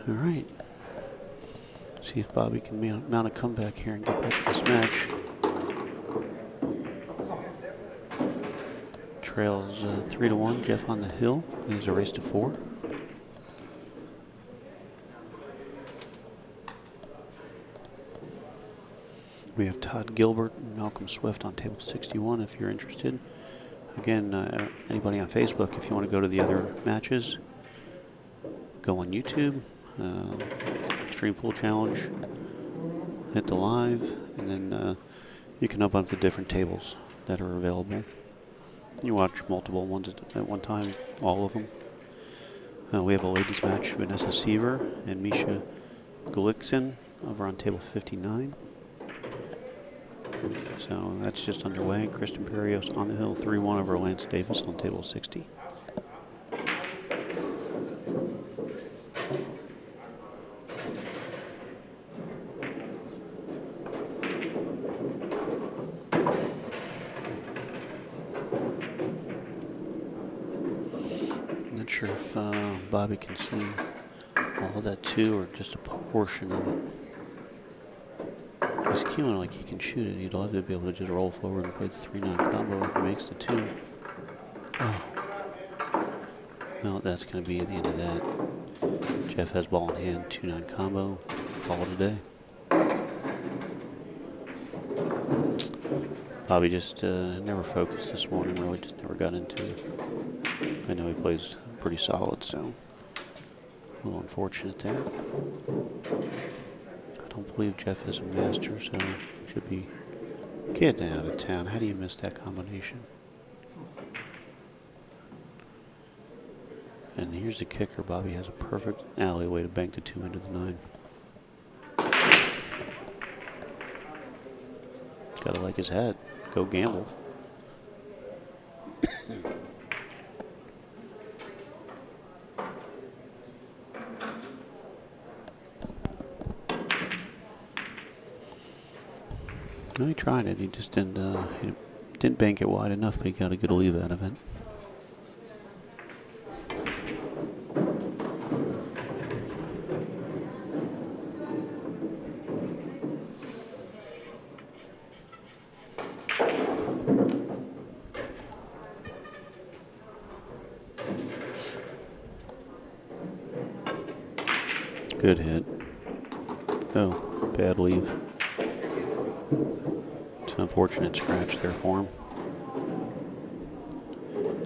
A: All right. See if Bobby can mount a comeback here and get back to this match. Trails 3-1. Jeff on the hill. It is a race to 4. We have Todd Gilbert and Malcolm Swift on table 61 if you're interested. Again, anybody on Facebook, if you want to go to the other matches, go on YouTube, Xtreme Pool Challenge, hit the live, and then you can open up the different tables that are available. You watch multiple ones at one time, all of them. We have a ladies match, Vanessa Seaver and Misha Gulikson over on table 59. So that's just underway. Kristen Perrios on the hill, 3-1 over Lance Davis on table 60. Not sure if Bobby can see all of that too, or just a portion of it. He's queuing like he can shoot it. He'd love to be able to just roll forward and play the 3-9 combo if he makes the 2. Oh. Well, that's going to be the end of that. Jeff has ball in hand, 2-9 combo. Call it a day. Bobby just never focused this morning, really just never got into it. I know he plays pretty solid, so a little unfortunate there. I don't believe Jeff is a master, so should be get out of town. How do you miss that combination? And here's the kicker. Bobby has a perfect alleyway to bank the 2 into the 9. Gotta like his hat. Go gamble. No, he tried it. He just didn't bank it wide enough, but he got a good leave out of it. Good hit. Oh, bad leave. It's an unfortunate scratch there for him.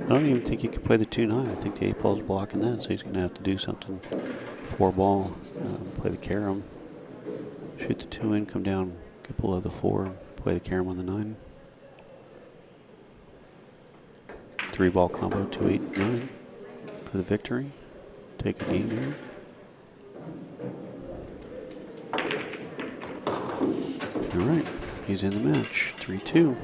A: I don't even think he could play the 2-9. I think the 8 ball's blocking that, so he's going to have to do something. 4 ball, play the carom, shoot the 2 in, come down, get below the 4, play the carom on the 9. 3 ball combo, 2, 8, 9 for the victory. Take a game here. All right, he's in the match, 3-2.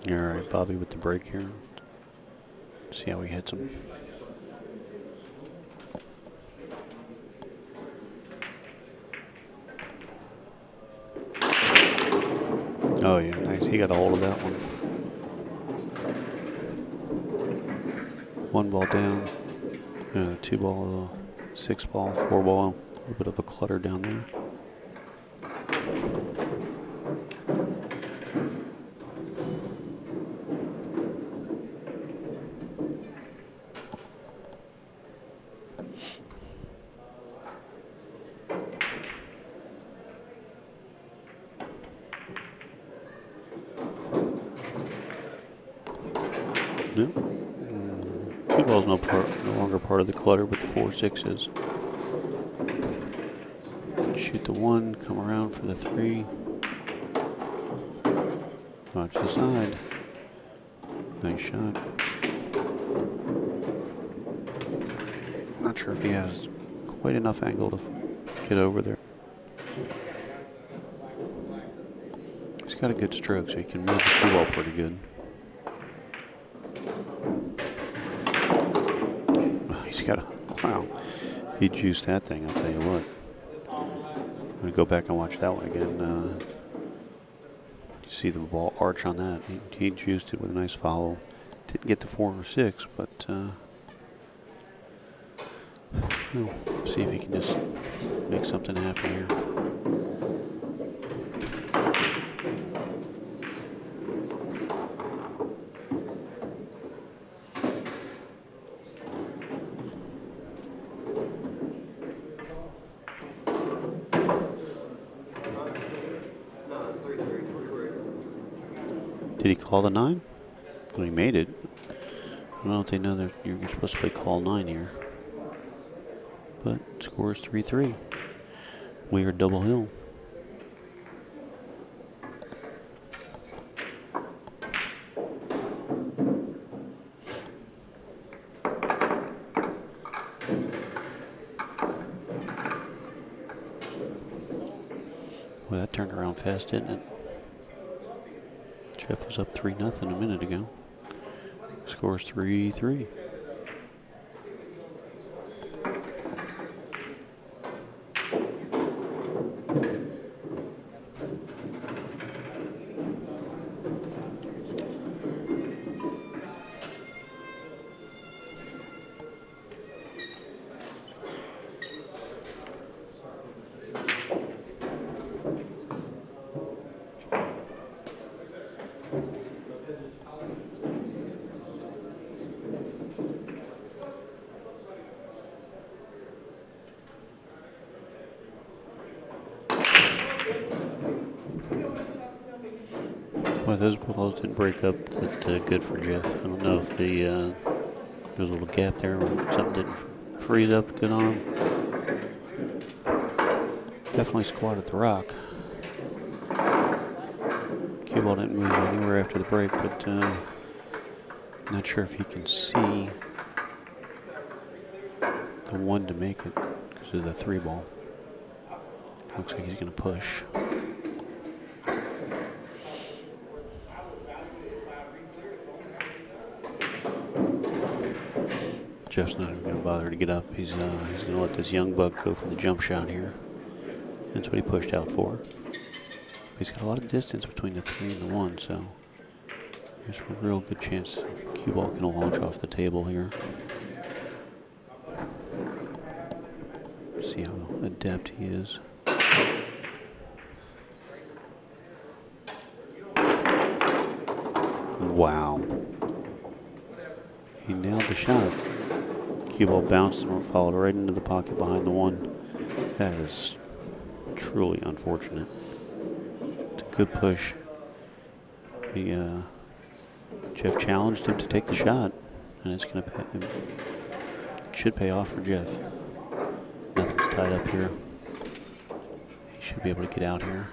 A: All right, Bobby with the break here. See how he hits him. Oh yeah, nice. He got a hold of that one. 1 ball down. 2 ball, 6 ball, 4 ball. A little bit of a clutter down there. Yep. 2 balls no longer part of the clutter, but the 4-6 is. Shoot the 1, come around for the 3. Watch the side. Nice shot. Not sure if he has quite enough angle to get over there. He's got a good stroke, so he can move the cue ball pretty good. He's got a, wow, he juiced that thing, I'll tell you what. I'm going to go back and watch that one again. You see the ball arch on that. He juiced it with a nice follow. Didn't get the 4 or 6, but we'll see if he can just make something happen here. Did he call the 9? Well, he made it. I don't know if they know that you're supposed to play call 9 here. But score is 3-3. We are double hill. Well, that turned around fast, didn't it? Jeff was up 3-0 a minute ago. Scores 3-3. Well, those balls didn't break up that good for Jeff. I don't know if there was a little gap there or something didn't freeze up good on him. Definitely squatted the rock. Cue ball didn't move anywhere after the break, but not sure if he can see the 1 to make it because of the 3 ball. Looks like he's going to push. Jeff's not even going to bother to get up. He's going to let this young buck go for the jump shot here. That's what he pushed out for. He's got a lot of distance between the 3 and the 1, so there's a real good chance cue ball can launch off the table here. See how adept he is. Wow. He nailed the shot. Cue ball bounced and followed right into the pocket behind the 1. That is truly unfortunate. It's a good push. Jeff challenged him to take the shot, and it's going to pay him. It should pay off for Jeff. Nothing's tied up here. He should be able to get out here.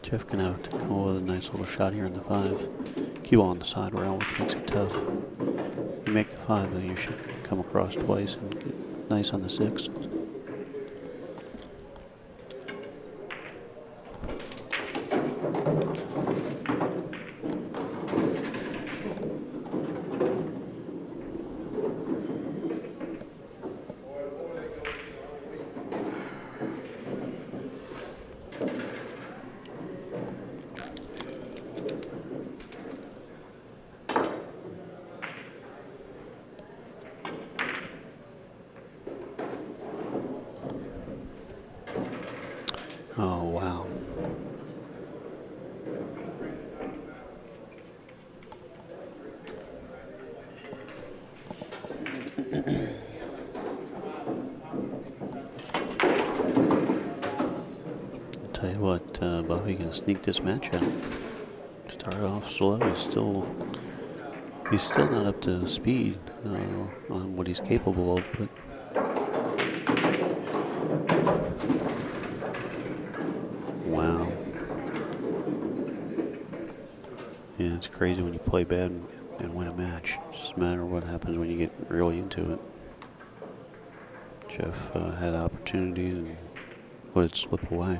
A: Jeff can have to come up with a nice little shot here in the 5. Cue on the side rail, which makes it tough. You make the 5, though, you should come across twice and get nice on the 6. Oh, wow. I'll tell you what, Bobby can sneak this match out. Start off slow. He's still not up to speed on what he's capable of, but wow. Yeah, it's crazy when you play bad and win a match. It doesn't matter what happens when you get really into it. Jeff had opportunities and let it slip away.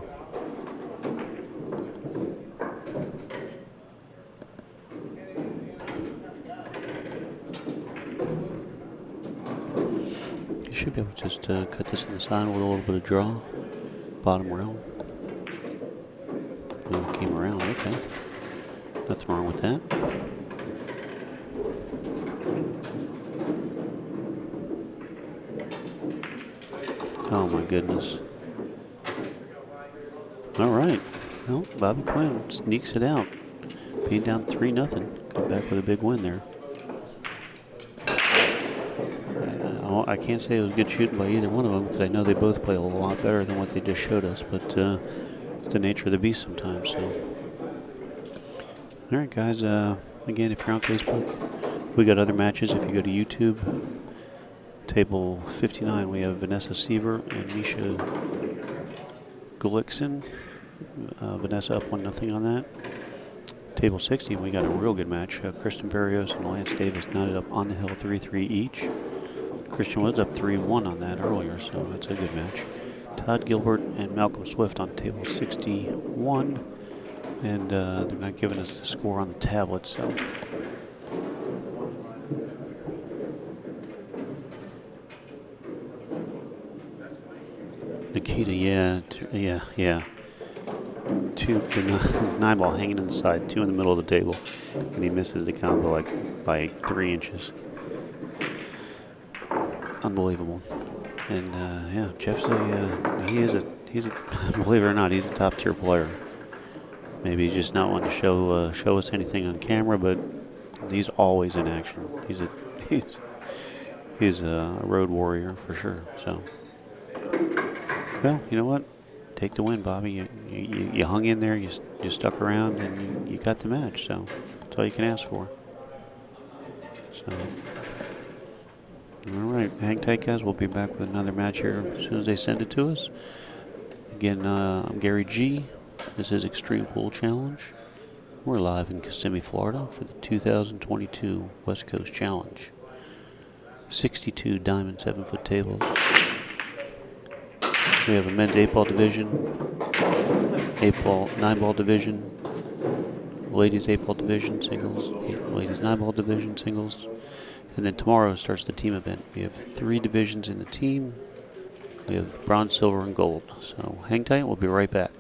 A: You should be able to just cut this in the side with a little bit of draw. Bottom rail. Oh, it came around, okay. Nothing wrong with that. Oh my goodness. All right. Well, Bobby Quinn sneaks it out. Being down 3-0. Come back with a big win there. I can't say it was good shooting by either one of them because I know they both play a lot better than what they just showed us, but it's the nature of the beast sometimes. So, all right, guys. Again, if you're on Facebook, we got other matches. If you go to YouTube, table 59, we have Vanessa Seaver and Misha Gullikson. Vanessa up 1-0 on that. Table 60, we got a real good match. Kristen Barrios and Lance Davis knotted up on the hill 3-3 each. Christian was up 3-1 on that earlier, so that's a good match. Todd Gilbert and Malcolm Swift on table 61, and they're not giving us the score on the tablet, so. Nikita, yeah. Two, the 9-ball hanging inside, 2 in the middle of the table, and he misses the combo like by 3 inches. Unbelievable. And yeah, Jeff's he's a believe it or not, he's a top tier player. Maybe he's just not wanting to show us anything on camera, but he's always in action. He's a road warrior for sure. So, well, you know what? Take the win, Bobby. You hung in there, you stuck around, and you got the match. So that's all you can ask for. So. All right, hang tight, guys. We'll be back with another match here as soon as they send it to us. Again, I'm Gary G. This is Xtreme Pool Challenge. We're live in Kissimmee, Florida for the 2022 West Coast Challenge. 62 diamond 7-foot tables. We have a men's 8-ball division, 8-ball, 9-ball division, ladies 8-ball division singles, ladies 9-ball division singles. And then tomorrow starts the team event. We have 3 divisions in the team. We have bronze, silver, and gold. So hang tight. We'll be right back.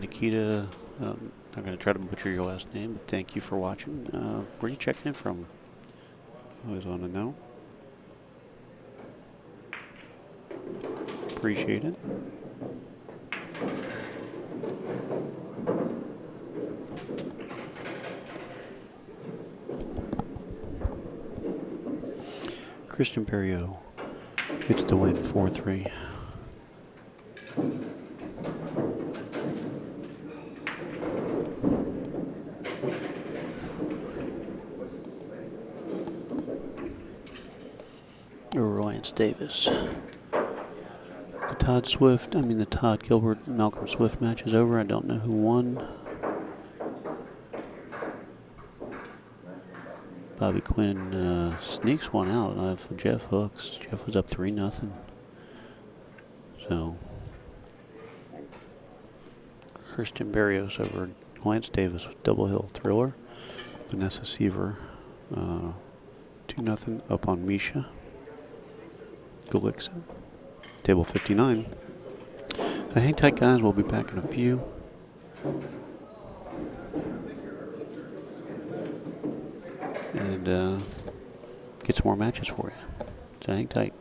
A: Nikita, I'm not going to try to butcher your last name, but thank you for watching. Where are you checking in from? Always want to know. Appreciate it. Christian Perio gets the win 4-3. Reliance Davis. The Todd Gilbert Malcolm Swift match is over. I don't know who won. Bobby Quinn sneaks one out of Jeff Hooks. Jeff was up 3-0. So Kirsten Barrios over Lance Davis with Double Hill Thriller. Vanessa Seaver 2-0 up on Misha Gulixson. Table 59. So hang tight, guys. We'll be back in a few. And get some more matches for you. So hang tight.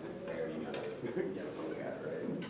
H: Since there, you gotta look at it, right?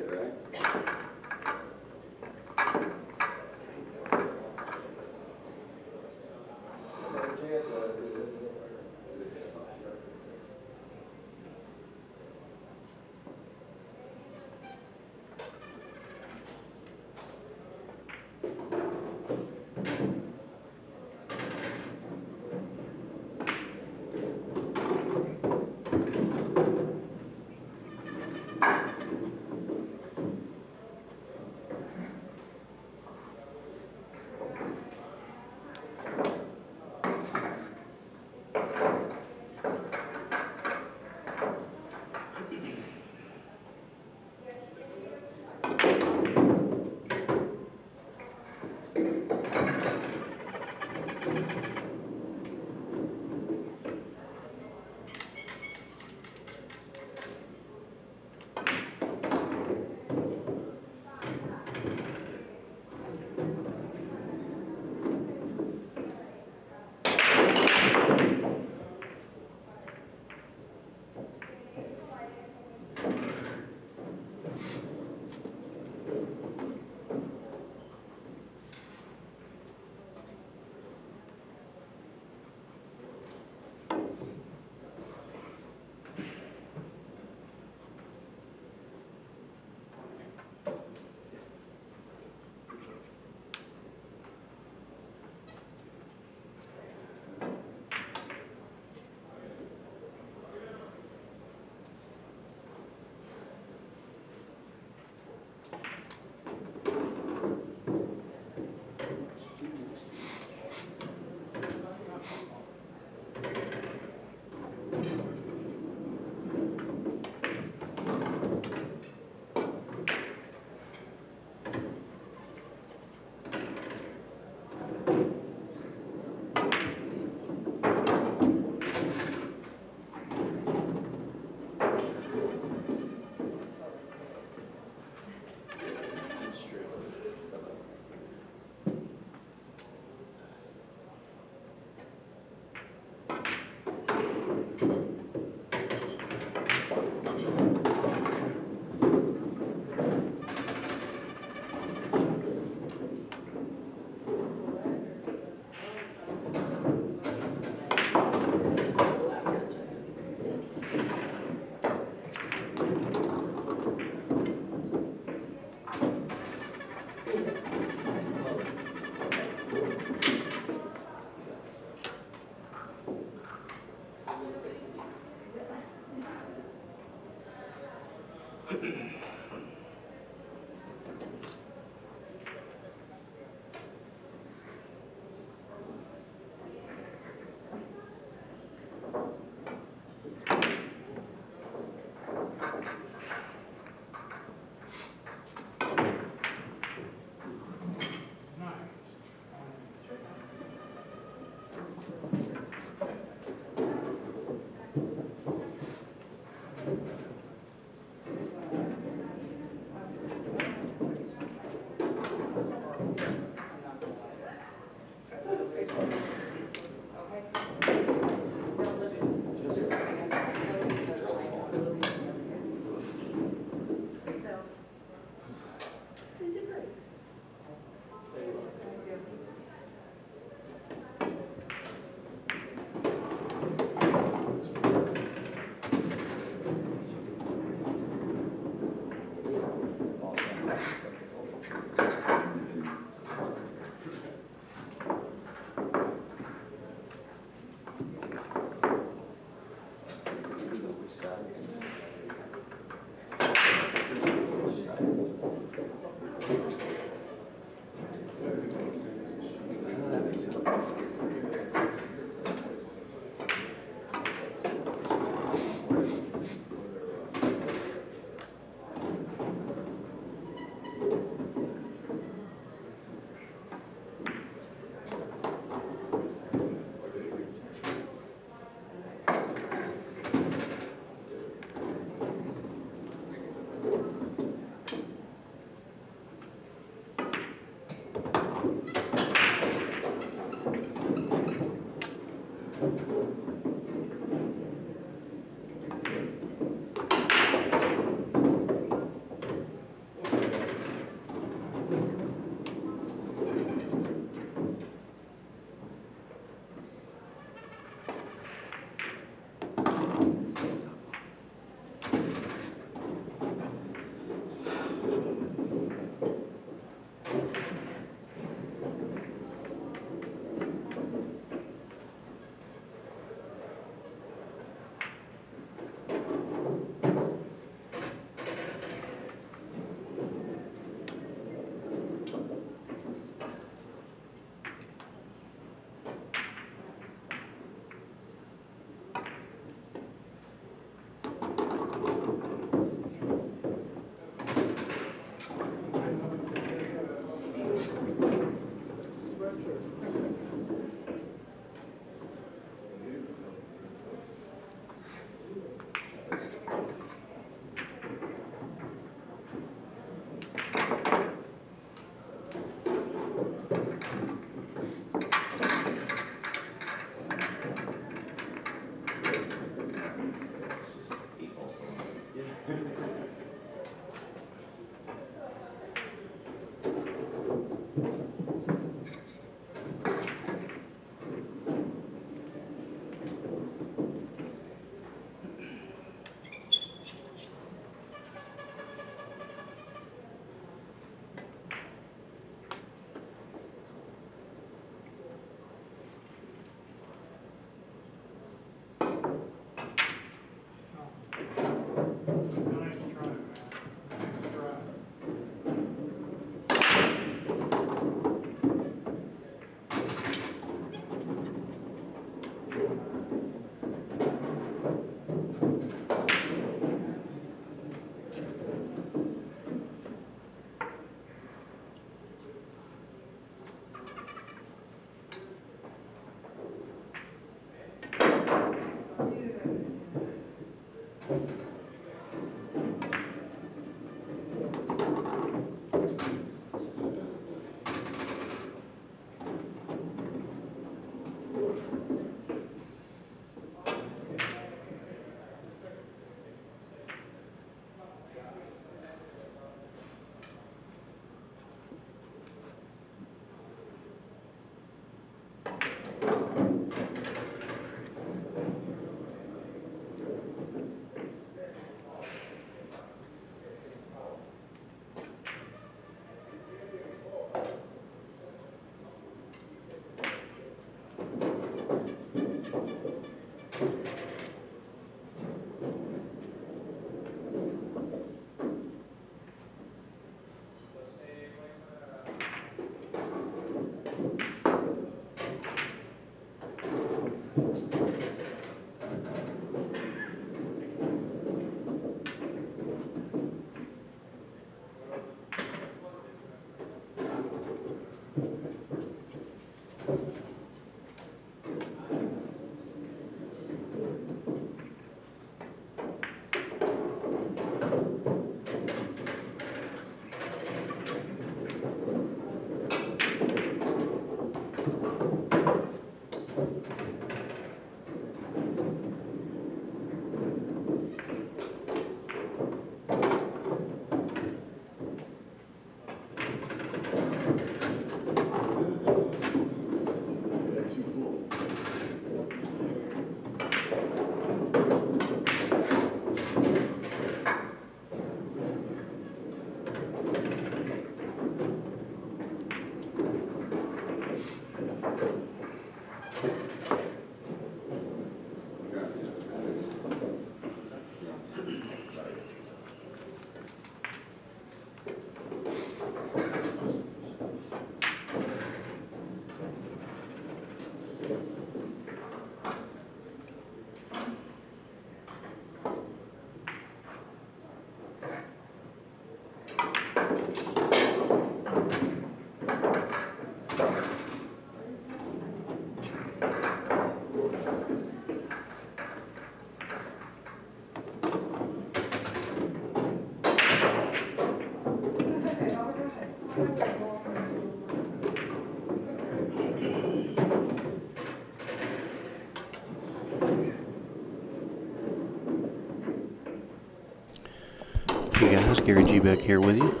A: Hey guys, Gary G back here with you.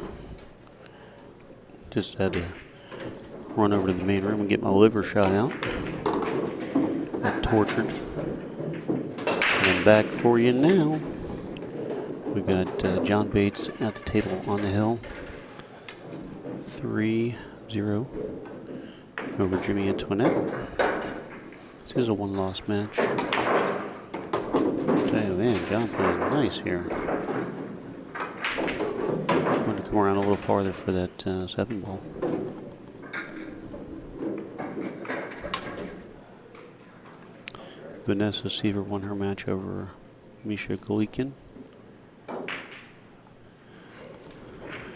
A: Just had to run over to the main room and get my liver shot out. Got tortured. And I'm back for you now. We got John Bates at the table on the hill. 3-0 over Jimmy Antoinette. This is a one-loss match. Hey man, John playing nice here. I'm going to come around a little farther for that 7 ball. Vanessa Seaver won her match over Misha Galikin.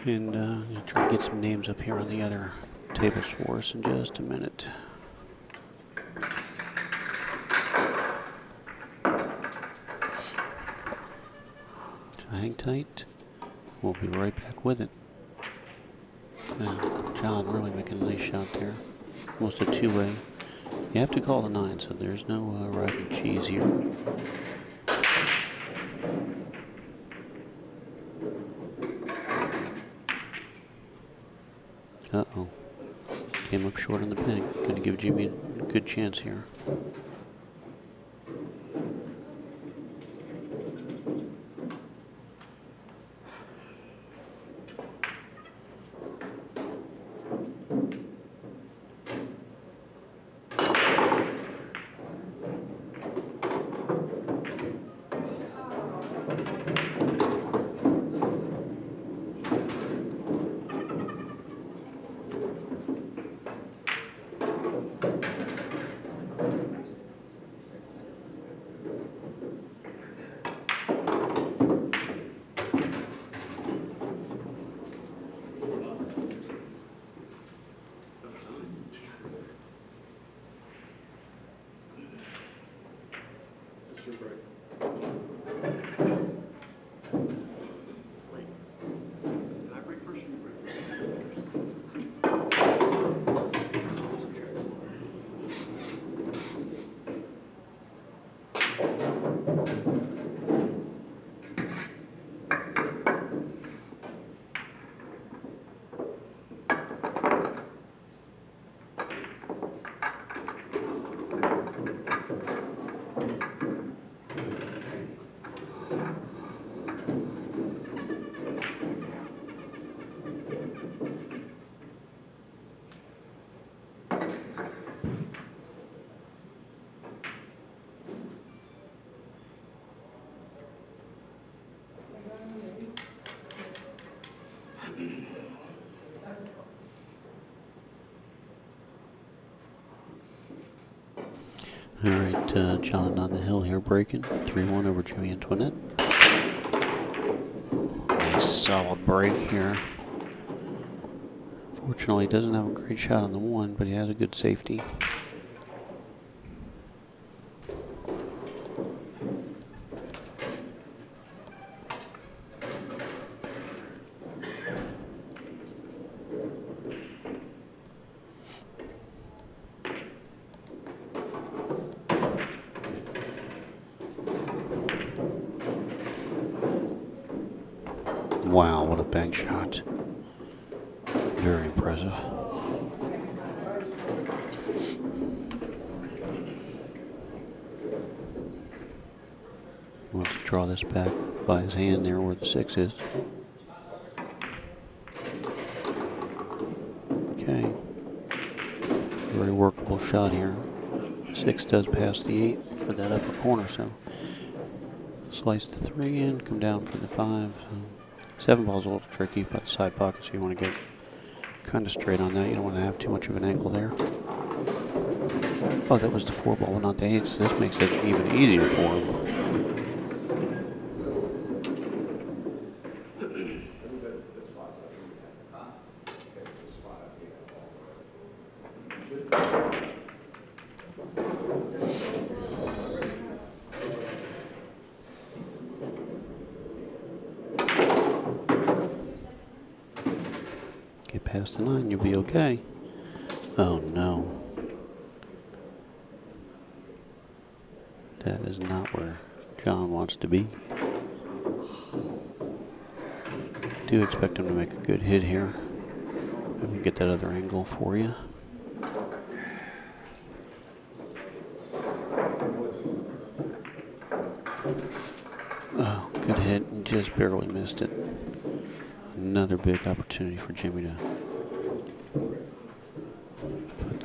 A: And I'm going to try to get some names up here on the other tables for us in just a minute. So hang tight. We'll be right back with it. John really making a nice shot there. Almost a two-way. You have to call the 9, so there's no rocket cheese here. Uh-oh. Came up short on the peg. Gonna give Jimmy a good chance here. All right, John on the hill here breaking. 3-1 over Jimmy Antoinette. Nice solid break here. Fortunately, he doesn't have a great shot on the 1, but he has a good safety. Wow, what a bank shot. Very impressive. Wants to draw this back by his hand there where the 6 is. Okay. Very workable shot here. 6 does pass the 8 for that upper corner, so slice the 3 in, come down for the 5. 7 ball's a little tricky by the side pocket, so you want to get kind of straight on that. You don't want to have too much of an angle there. Oh, that was the 4 ball, not the 8, so this makes it even easier for him. Get past the 9, you'll be okay. Oh no. That is not where John wants to be. do expect him to make a good hit here. Let me get that other angle for you. Oh, good hit, and just barely missed it. Another big opportunity for Jimmy to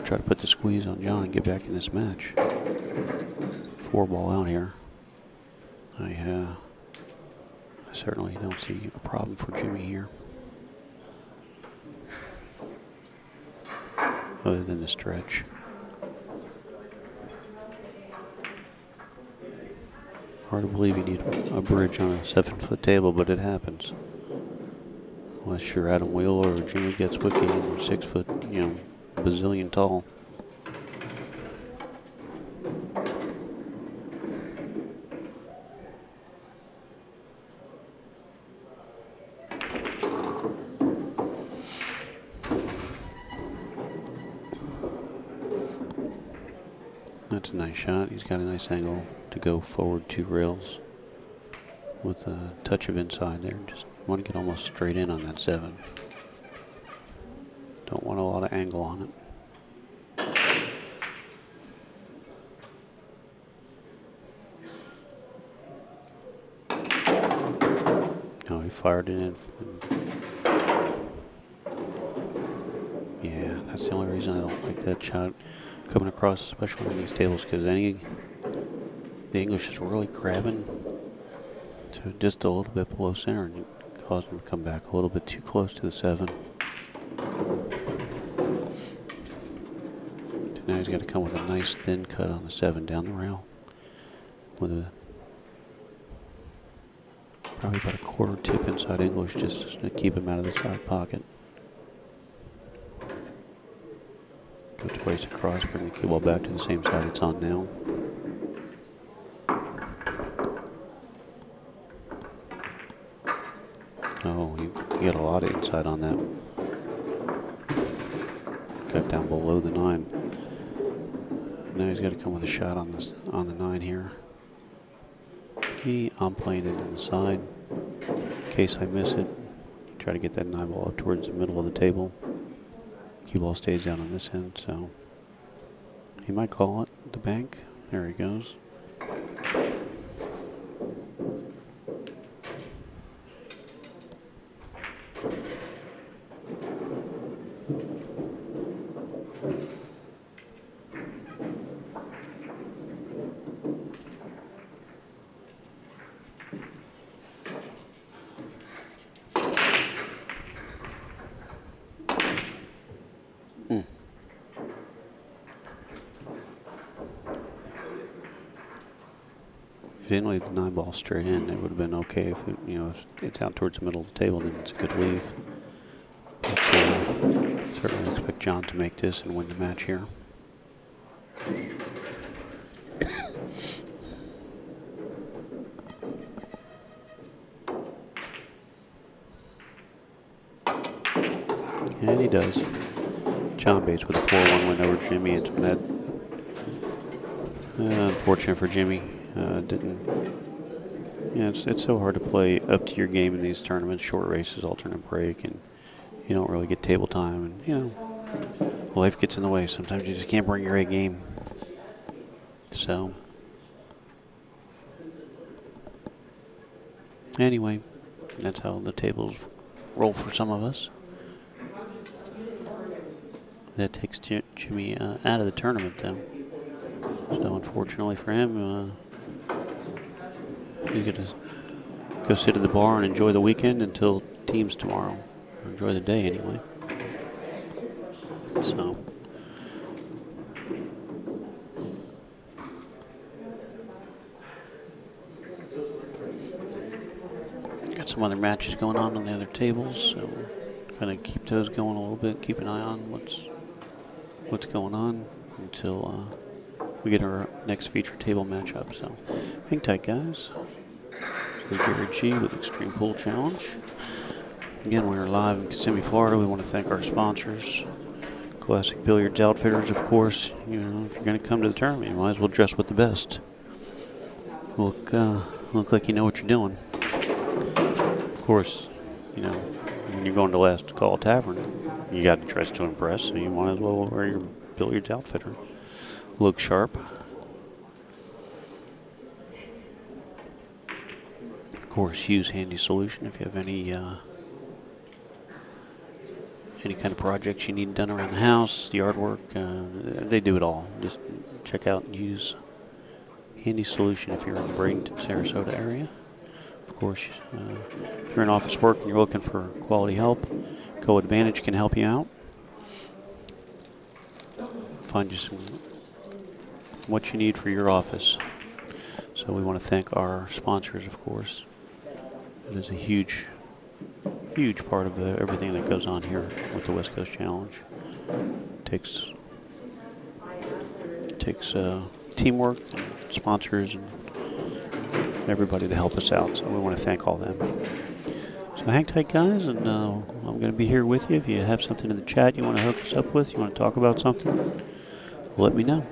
A: try to put the squeeze on John and get back in this match. 4-ball out here. I certainly don't see a problem for Jimmy here, other than the stretch. Hard to believe you need a bridge on a 7-foot table, but it happens. Unless you're Adam Wheeler or Jimmy Getzwicki and you're 6 foot, bazillion tall. That's a nice shot. He's got a nice angle to go forward 2 rails with a touch of inside there. Just want to get almost straight in on that 7. Don't want a lot of angle on it. No, he fired it in. Yeah, that's the only reason I don't like that shot coming across, especially on these tables, because the English is really grabbing to just a little bit below center, and it caused him to come back a little bit too close to the 7. So now he's got to come with a nice thin cut on the 7 down the rail with a probably about a 1/4 tip inside English just to keep him out of the side pocket. Go twice across, bring the cue ball back to the same side it's on now. Oh, he got a lot of inside on that. Got down below the 9. Now he's got to come with a shot on the 9 here. I'm playing it in the side. In case I miss it, try to get that 9 ball up towards the middle of the table. Cue ball stays down on this end, so he might call it the bank. There he goes. If he didn't leave the 9 ball straight in, it would have been okay. If if it's out towards the middle of the table, then it's a good leave. But, certainly expect John to make this and win the match here. And he does. John Bates with a 4-1 win over Jimmy. It's that unfortunate for Jimmy. It's so hard to play up to your game in these tournaments, short races, alternate break, and you don't really get table time, and life gets in the way. Sometimes you just can't bring your A game. So anyway, that's how the tables roll for some of us. That takes Jimmy out of the tournament, though. So unfortunately for him, he's going to go sit at the bar and enjoy the weekend until teams tomorrow. Or enjoy the day anyway. So got some other matches going on the other tables, so kind of keep those going a little bit. Keep an eye on what's going on until we get our next feature table matchup. So hang tight, guys. This is Gary G with Xtreme Pool Challenge. Again, we are live in Kissimmee, Florida. We want to thank our sponsors, Classic Billiards Outfitters, of course. If you're going to come to the tournament, you might as well dress with the best. Look like you know what you're doing. Of course, you know, when you're going to Last Call Tavern, you got to dress to impress, so you might as well wear your billiards outfitter. Look sharp. Of course, use Handy Solution if you have any kind of projects you need done around the house, yard work. They do it all. Just check out and use Handy Solution if you're in the Bradenton, Sarasota area. Of course, if you're in office work and you're looking for quality help, Co Advantage can help you out. Find you what you need for your office. So we want to thank our sponsors, of course. It is a huge part of everything that goes on here with the West Coast Challenge. It takes teamwork and sponsors and everybody to help us out. So we want to thank all them. So hang tight, guys, and I'm going to be here with you. If you have something in the chat you want to hook us up with, you want to talk about something, let me know.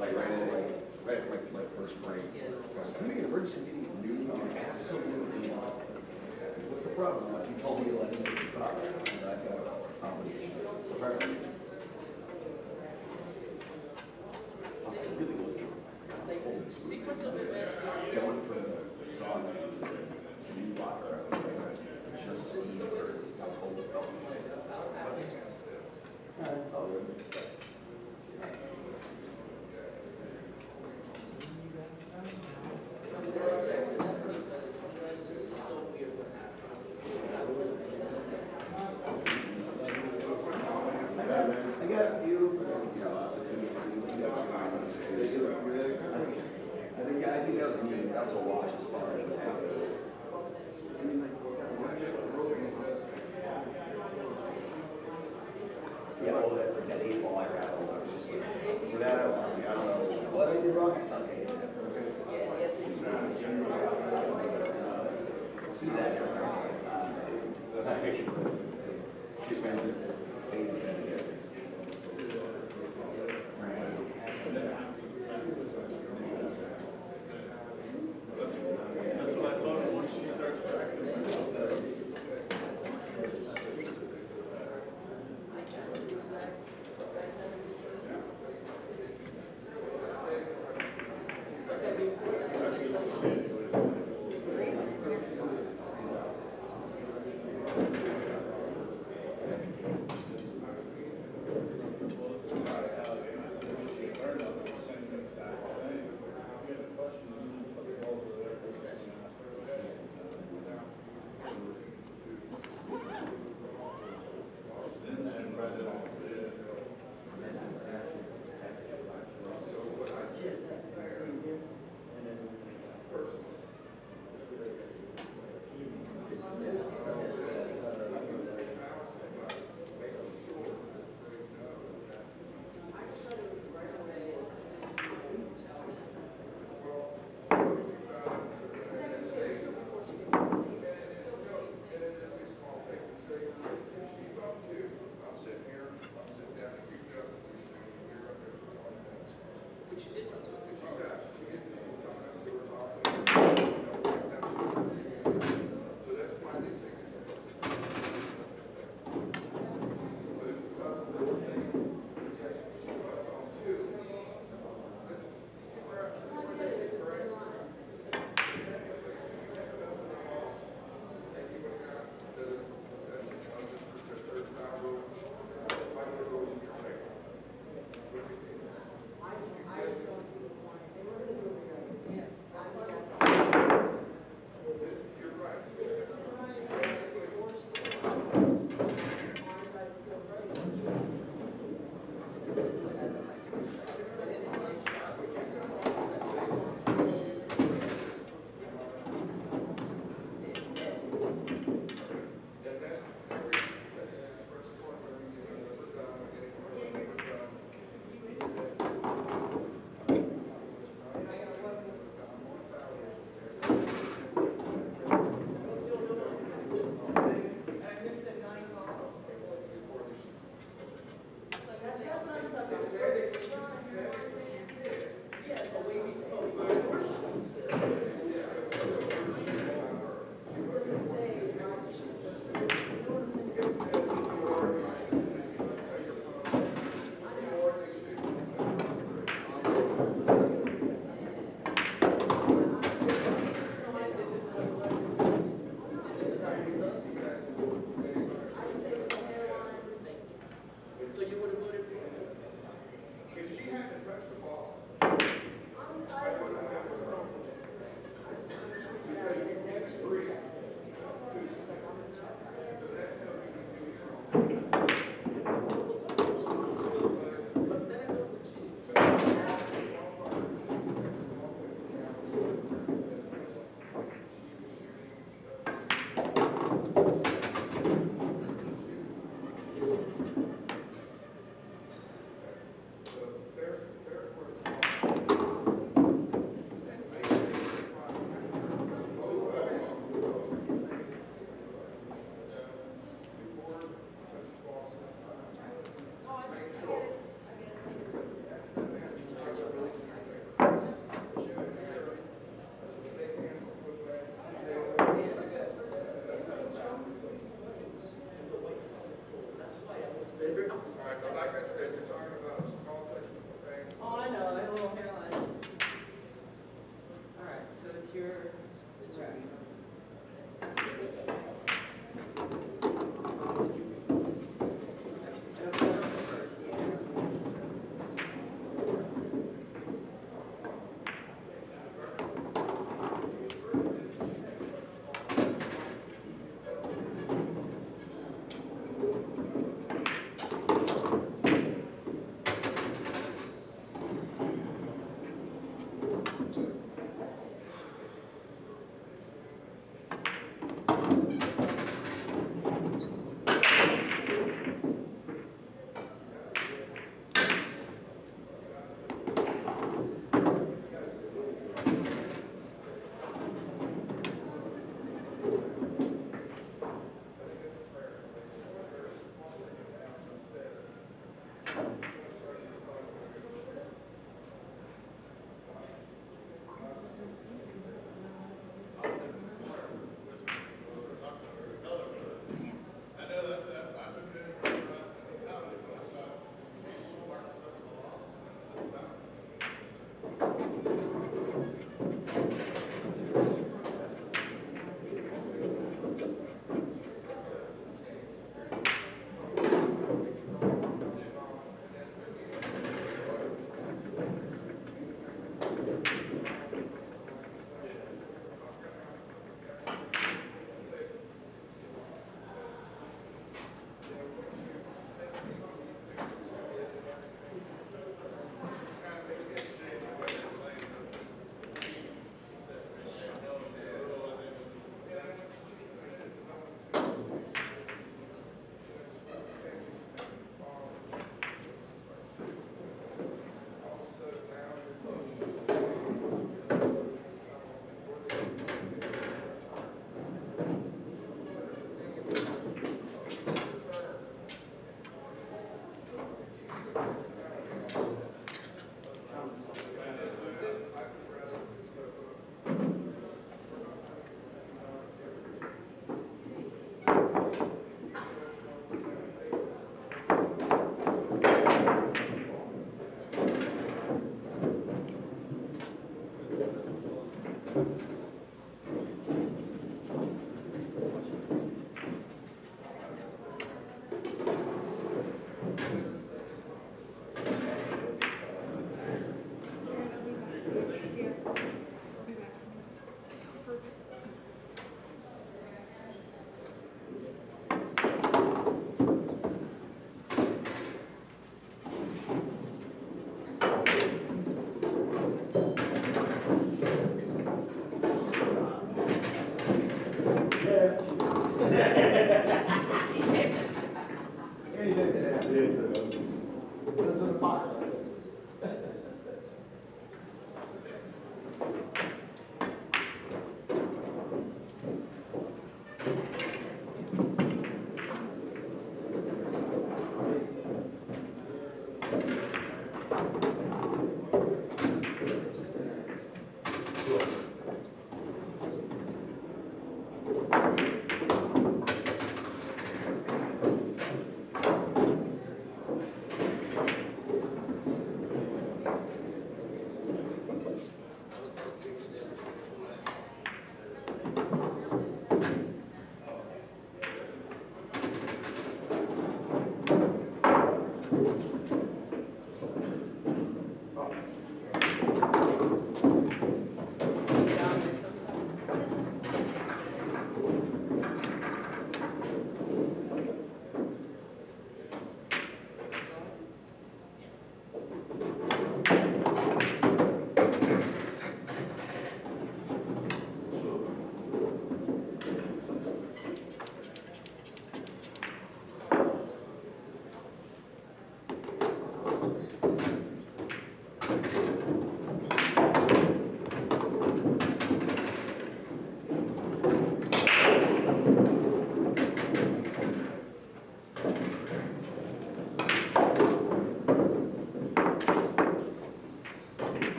H: Like right at my first break. I was coming in emergency meeting, new, absolutely not. What's the problem? You told me to let me be proud. And I've got obligations. Apparently. I was like, it really wasn't. Going from the sauna to the new locker. Just speed for how cold it felt. I got a few, but you know, I think that was a wash as far as it happened. Yeah, well, that 8 ball I rattled, I was just like, for that I was like, I don't know what I did wrong. Okay. See that? Too expensive. Fade is better together.
B: That's what I told her once she starts practicing.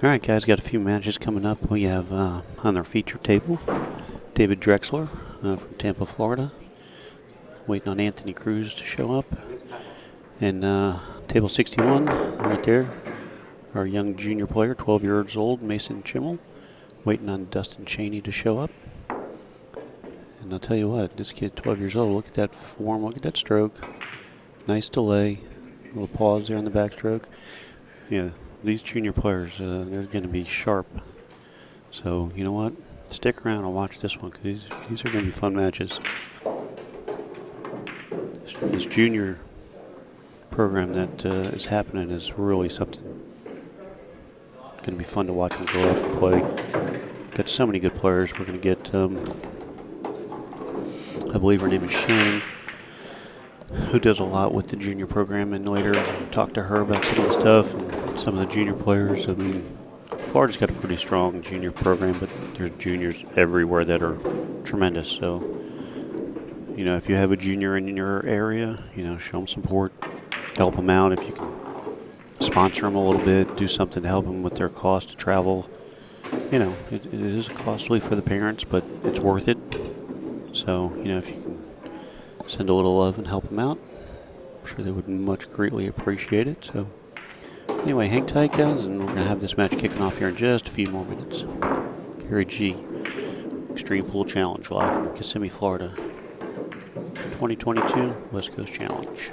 A: All right, guys, got a few matches coming up. We have on our feature table David Drexler from Tampa, Florida. Waiting on Anthony Cruz to show up. And table 61, right there, our young junior player, 12 years old, Mason Chimmel. Waiting on Dustin Cheney to show up. And I'll tell you what, this kid, 12 years old, look at that form, look at that stroke. Nice delay, a little pause there on the backstroke. Yeah, these junior players, they're going to be sharp. So, you know what? Stick around and watch this one, because these are going to be fun matches. This junior program that is happening is really something. Going to be fun to watch them grow up and play. Got so many good players. We're going to get, I believe her name is Shannon, who does a lot with the junior program, and later talk to her about some of the stuff and some of the junior players. I mean, Florida's got a pretty strong junior program, but there's juniors everywhere that are tremendous. So, you know, if you have a junior in your area, you know, show them support, help them out. If you can sponsor them a little bit, do something to help them with their cost to travel. You know, it is costly for the parents, but it's worth it. So, you know, if you can send a little love and help them out, I'm sure they would much greatly appreciate it. So, anyway, hang tight, guys, and we're going to have this match kicking off here in just a few more minutes. Gary G. Xtreme Pool Challenge live from Kissimmee, Florida. 2022 West Coast Challenge.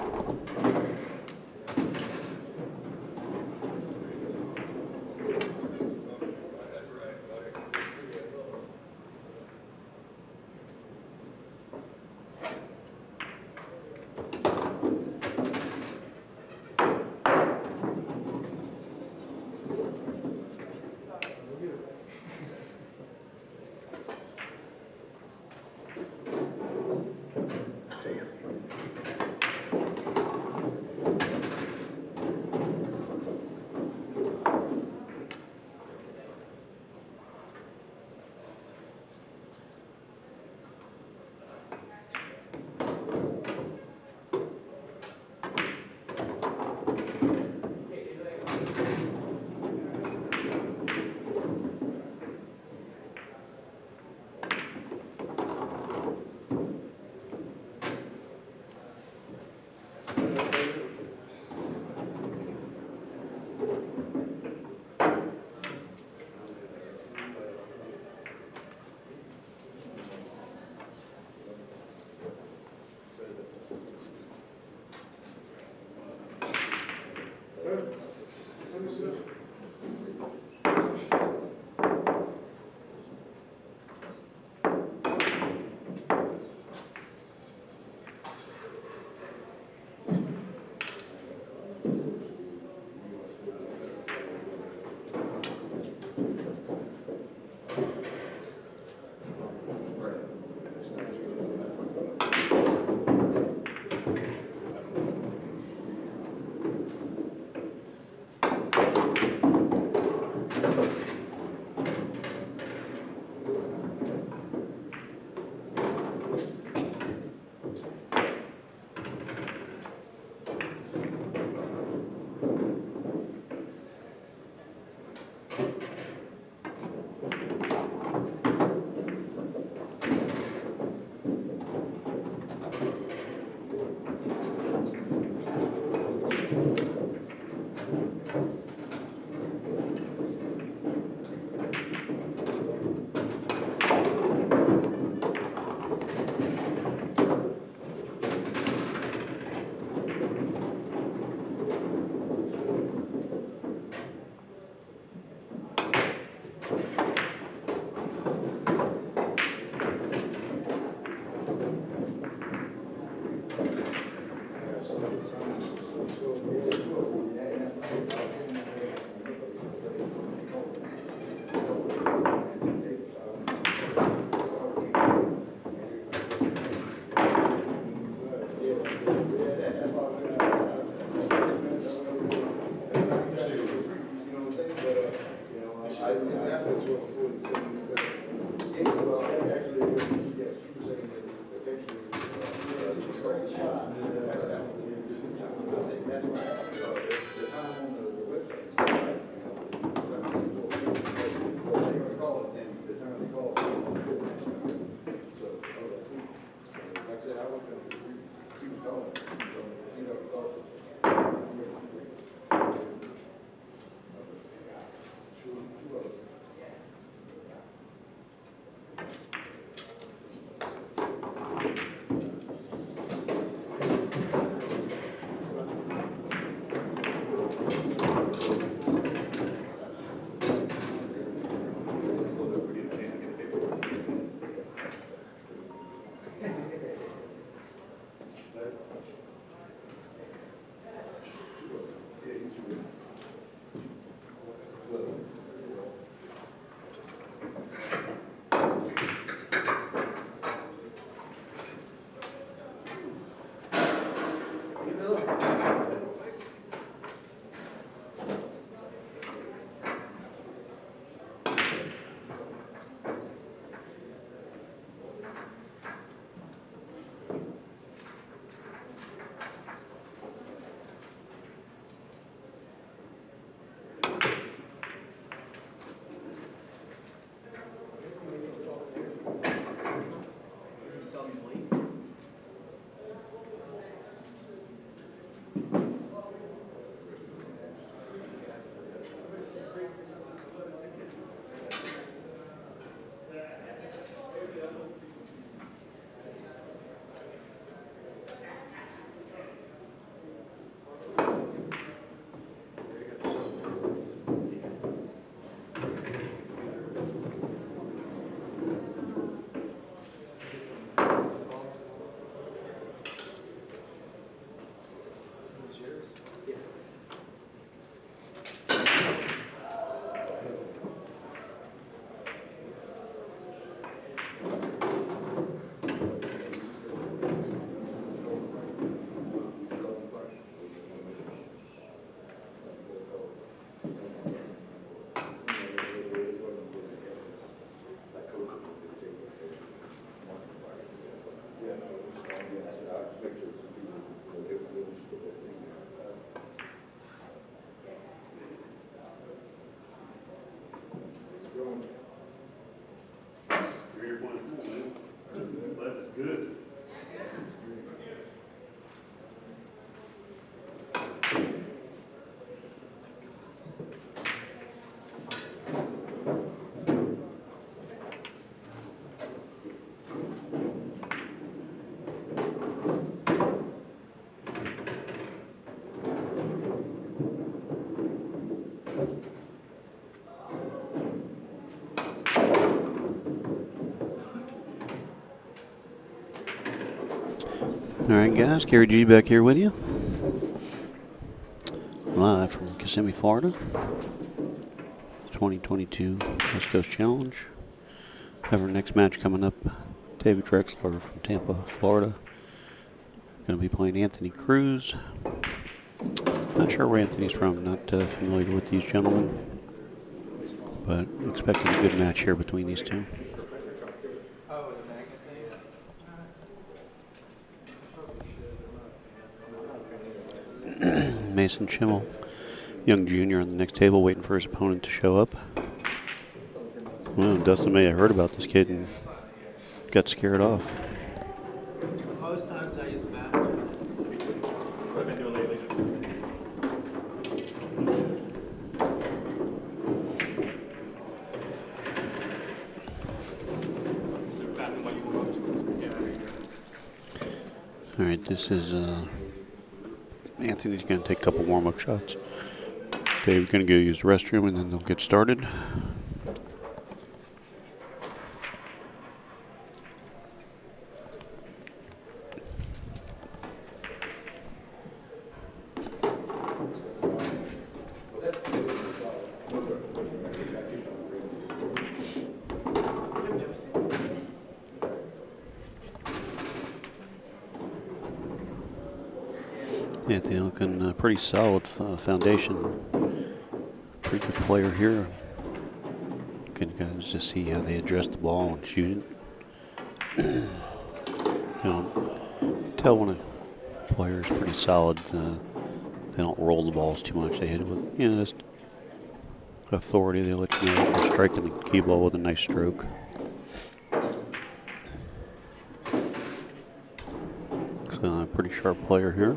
E: It's after 12:40, so yeah, well, actually, yes, she was saying that eventually, it's going to shot. That's that. I said, that's right. The time on the website. They were calling, and the time they called. So, like I said, I was going to, she was calling, so, you know, called.
A: All right, guys, Gary G back here with you, live from Kissimmee, Florida. 2022 West Coast Challenge. Have our next match coming up. David Drexler from Tampa, Florida. Going to be playing Anthony Cruz. Not sure where Anthony's from. Not familiar with these gentlemen, but expecting a good match here between these two. Mason Schimmel, young junior on the next table, waiting for his opponent to show up. Well, Dustin May, I heard about this kid and got scared off.
C: Most times I use masters.
F: What have I been doing lately?
A: right, this is Anthony's going to take a couple warm-up shots. Dave's going to go use the restroom, and then they'll get started. Anthony looking pretty solid foundation. Pretty good player here. You can kind of just see how they address the ball and shoot it. You can tell when a player is pretty solid. They don't roll the balls too much. They hit it with, just authority. They let you know they're striking the cue ball with a nice stroke. Looks like a pretty sharp player here.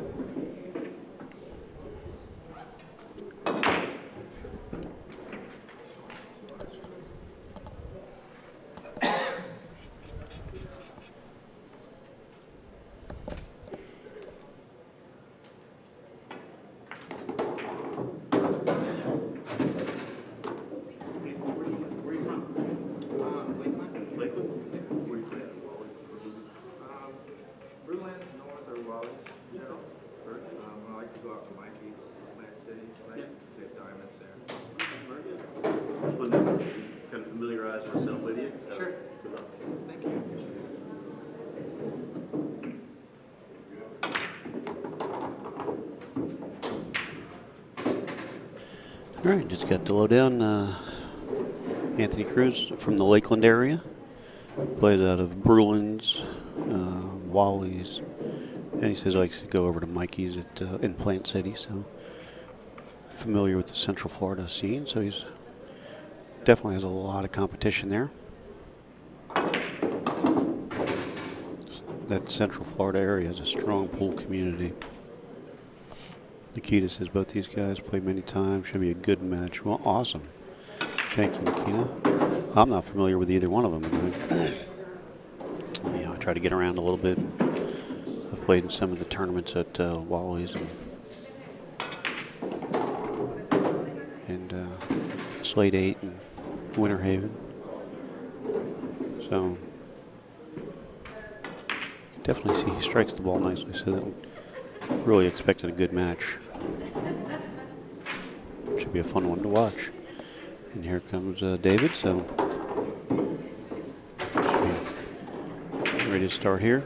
C: Brewlands, North, or Wally's, you know. I like to go out to Mikey's, Plant City, like, they have diamonds there.
G: Very good. Just wanted to kind of familiarize myself with you.
C: Sure.
G: Good luck.
C: Thank you.
A: All right, just got the lowdown. Anthony Cruz from the Lakeland area. Plays out of Bruins, Wally's, and he says he likes to go over to Mikey's in Plant City, so familiar with the Central Florida scene, so he's definitely has a lot of competition there. That Central Florida area has a strong pool community. Nikita says both these guys play many times. Should be a good match. Well, awesome. Thank you, Nikita. I'm not familiar with either one of them. I try to get around a little bit. I've played in some of the tournaments at Wally's and Slate 8 and Winter Haven. So definitely see he strikes the ball nicely. So really expected a good match. Should be a fun one to watch. And here comes David, so should be ready to start here.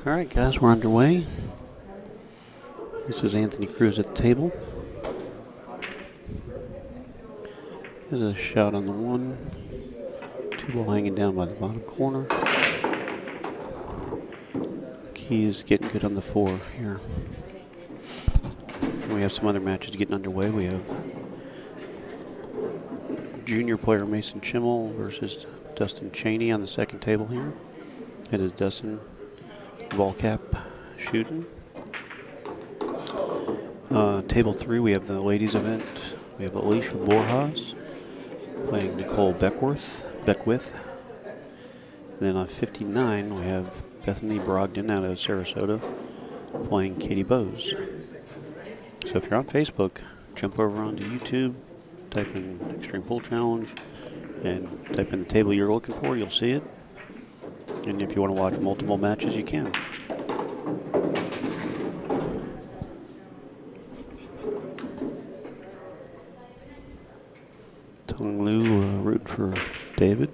A: All right, guys, we're underway. This is Anthony Cruz at the table. Here's a shot on the 1. 2 ball hanging down by the bottom corner. Key is getting good on the 4 here. We have some other matches getting underway. We have junior player Mason Chimmel versus Dustin Cheney on the second table here. It is Dustin ball cap shooting. Table 3, we have the ladies event. We have Alicia Borjas playing Nicole Beckwith. And then on 59, we have Bethany Brogdon out of Sarasota playing Katie Bowes. So if you're on Facebook, jump over onto YouTube, type in Xtreme Pool Challenge, and type in the table you're looking for, you'll see it. And if you want to watch multiple matches, you can. Tong Lu rooting for David.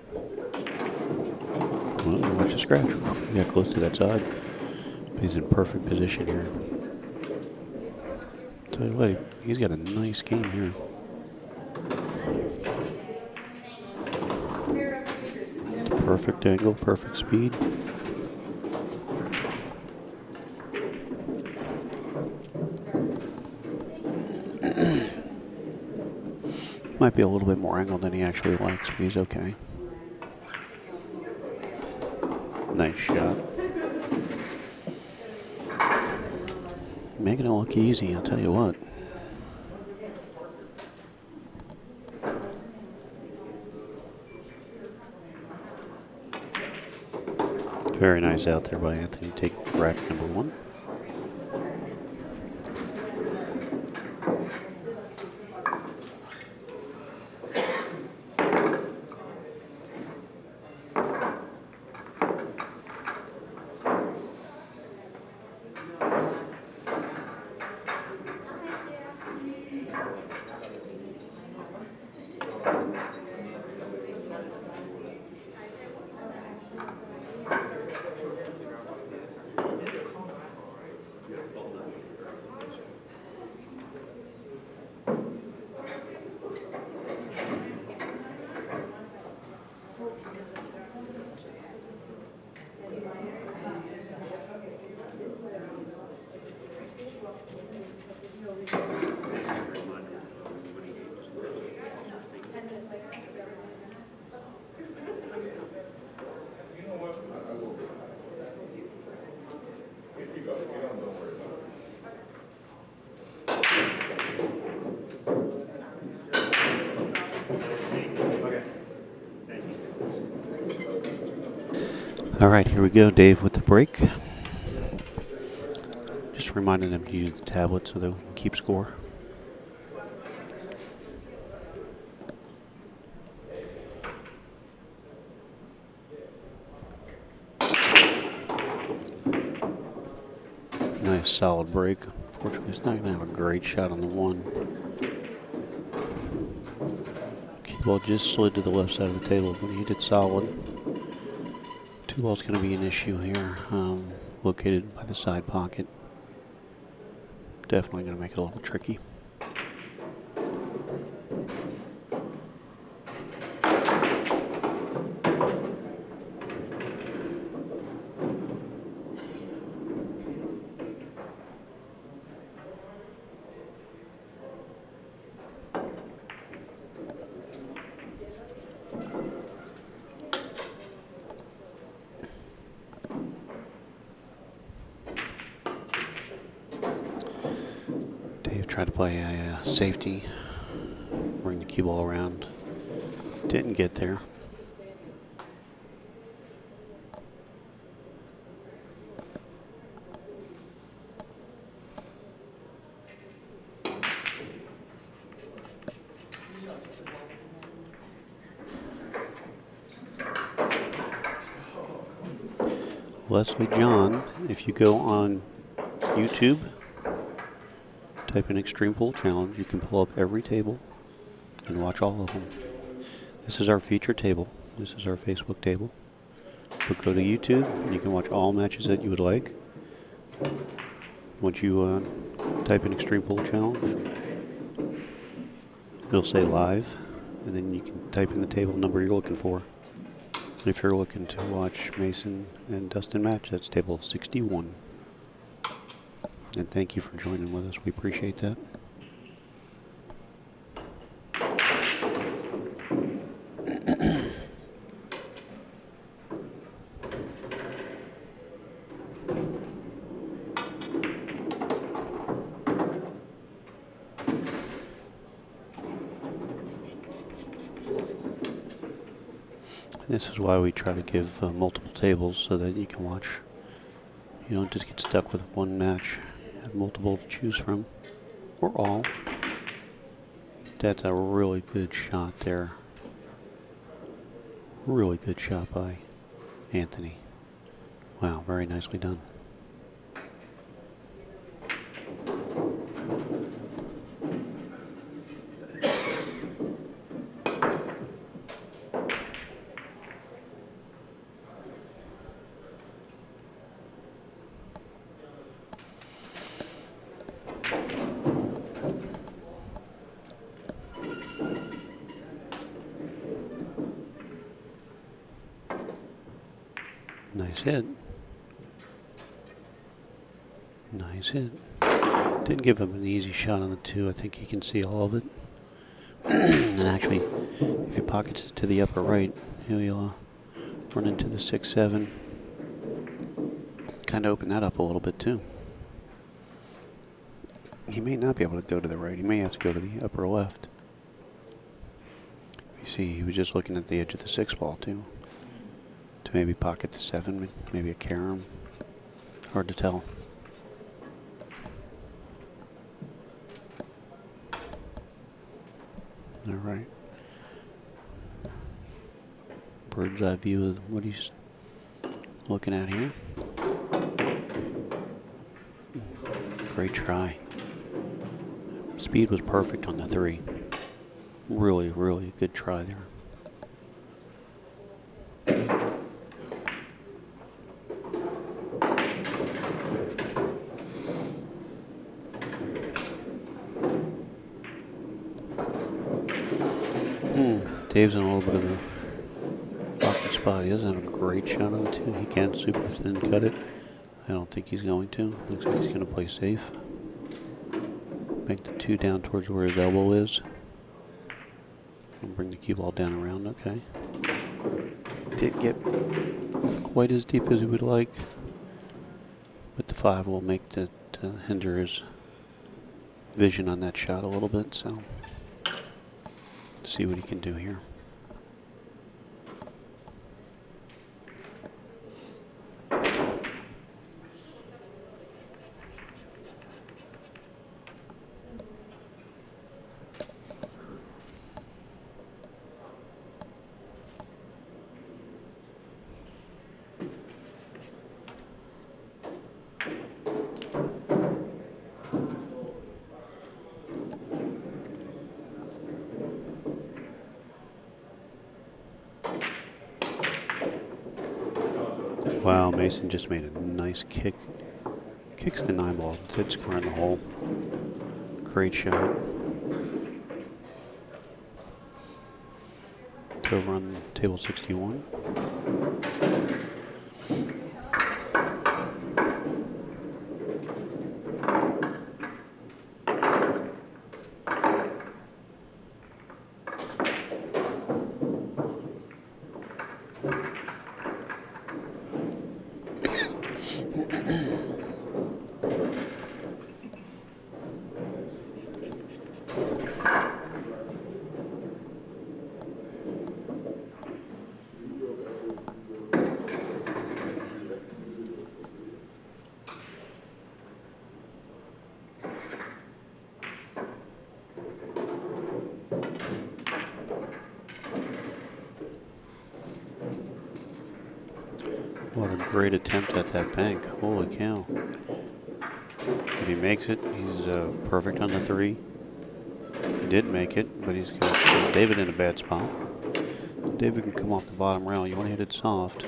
A: Well, watch the scratch. He got close to that side. He's in perfect position here. Tell you what, he's got a nice game here. Perfect angle, perfect speed. Might be a little bit more angled than he actually likes, but he's okay. Nice shot. Making it look easy, I'll tell you what. Very nice out there by Anthony. Take rack number 1. All right, here we go, Dave with the break. Just reminding them to use the tablet so that we can keep score. Nice solid break. Unfortunately, it's not going to have a great shot on the 1. Key ball just slid to the left side of the table, but he hit it solid. 2 ball's going to be an issue here, located by the side pocket. Definitely going to make it a little tricky. Tried to play a safety, bring the cue ball around. Didn't get there. Leslie John, if you go on YouTube, type in Xtreme Pool Challenge, you can pull up every table and watch all of them. This is our feature table. This is our Facebook table. Facebook, go to YouTube, and you can watch all matches that you would like. Once you type in Xtreme Pool Challenge, it'll say live, and then you can type in the table number you're looking for. If you're looking to watch Mason and Dustin match, that's table 61. And thank you for joining with us. We appreciate that. This is why we try to give multiple tables so that you can watch. You don't just get stuck with one match. You have multiple to choose from, or all. That's a really good shot there. Really good shot by Anthony. Wow, very nicely done. Nice hit. Nice hit. Didn't give him an easy shot on the 2. I think he can see all of it. And actually, if he pockets it to the upper right, he'll run into the 6-7. Kind of open that up a little bit too. He may not be able to go to the right. He may have to go to the upper left. You see, he was just looking at the edge of the 6 ball too. To maybe pocket the 7, maybe a carom. Hard to tell. All right. Bird's eye view of what he's looking at here. Great try. Speed was perfect on the 3. Really, really good try there. Dave's in a little bit of a awkward spot. He doesn't have a great shot on the 2. He can super thin cut it. I don't think he's going to. Looks like he's going to play safe. Make the 2 down towards where his elbow is. And bring the cue ball down around. Okay. Didn't get quite as deep as he would like. But the 5 will make that hinder his vision on that shot a little bit. So, see what he can do here. Wow, Mason just made a nice kick. Kicks the 9 ball, dead square in the hole. Great shot. It's over on table 61. What a great attempt at that bank. Holy cow. If he makes it, he's perfect on the 3. He did make it, but he's got David in a bad spot. David can come off the bottom rail. You want to hit it soft.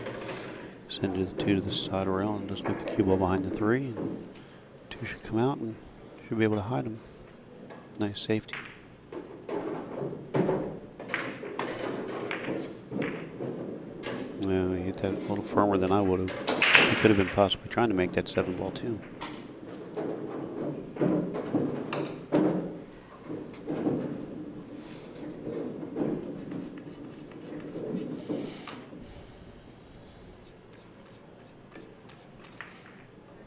A: Send the 2 to the side rail and just move the cue ball behind the 3. And 2 should come out and should be able to hide them. Nice safety. Yeah, he hit that a little firmer than I would have. He could have been possibly trying to make that 7 ball too.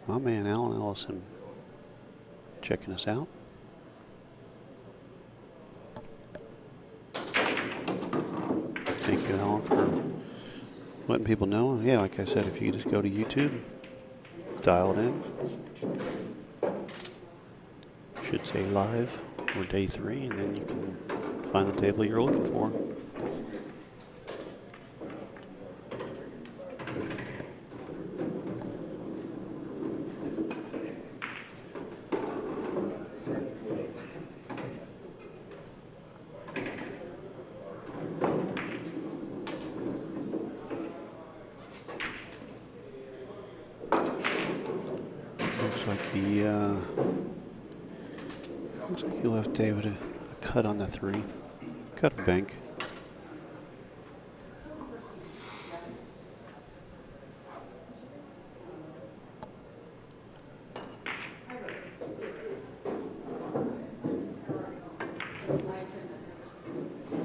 A: My man Alan Ellison checking us out. Thank you, Alan, for letting people know. Yeah, like I said, if you just go to YouTube, dial it in. Should say live or day 3, and then you can find the table you're looking for. Looks like he left David a cut on the 3. Cut a bank.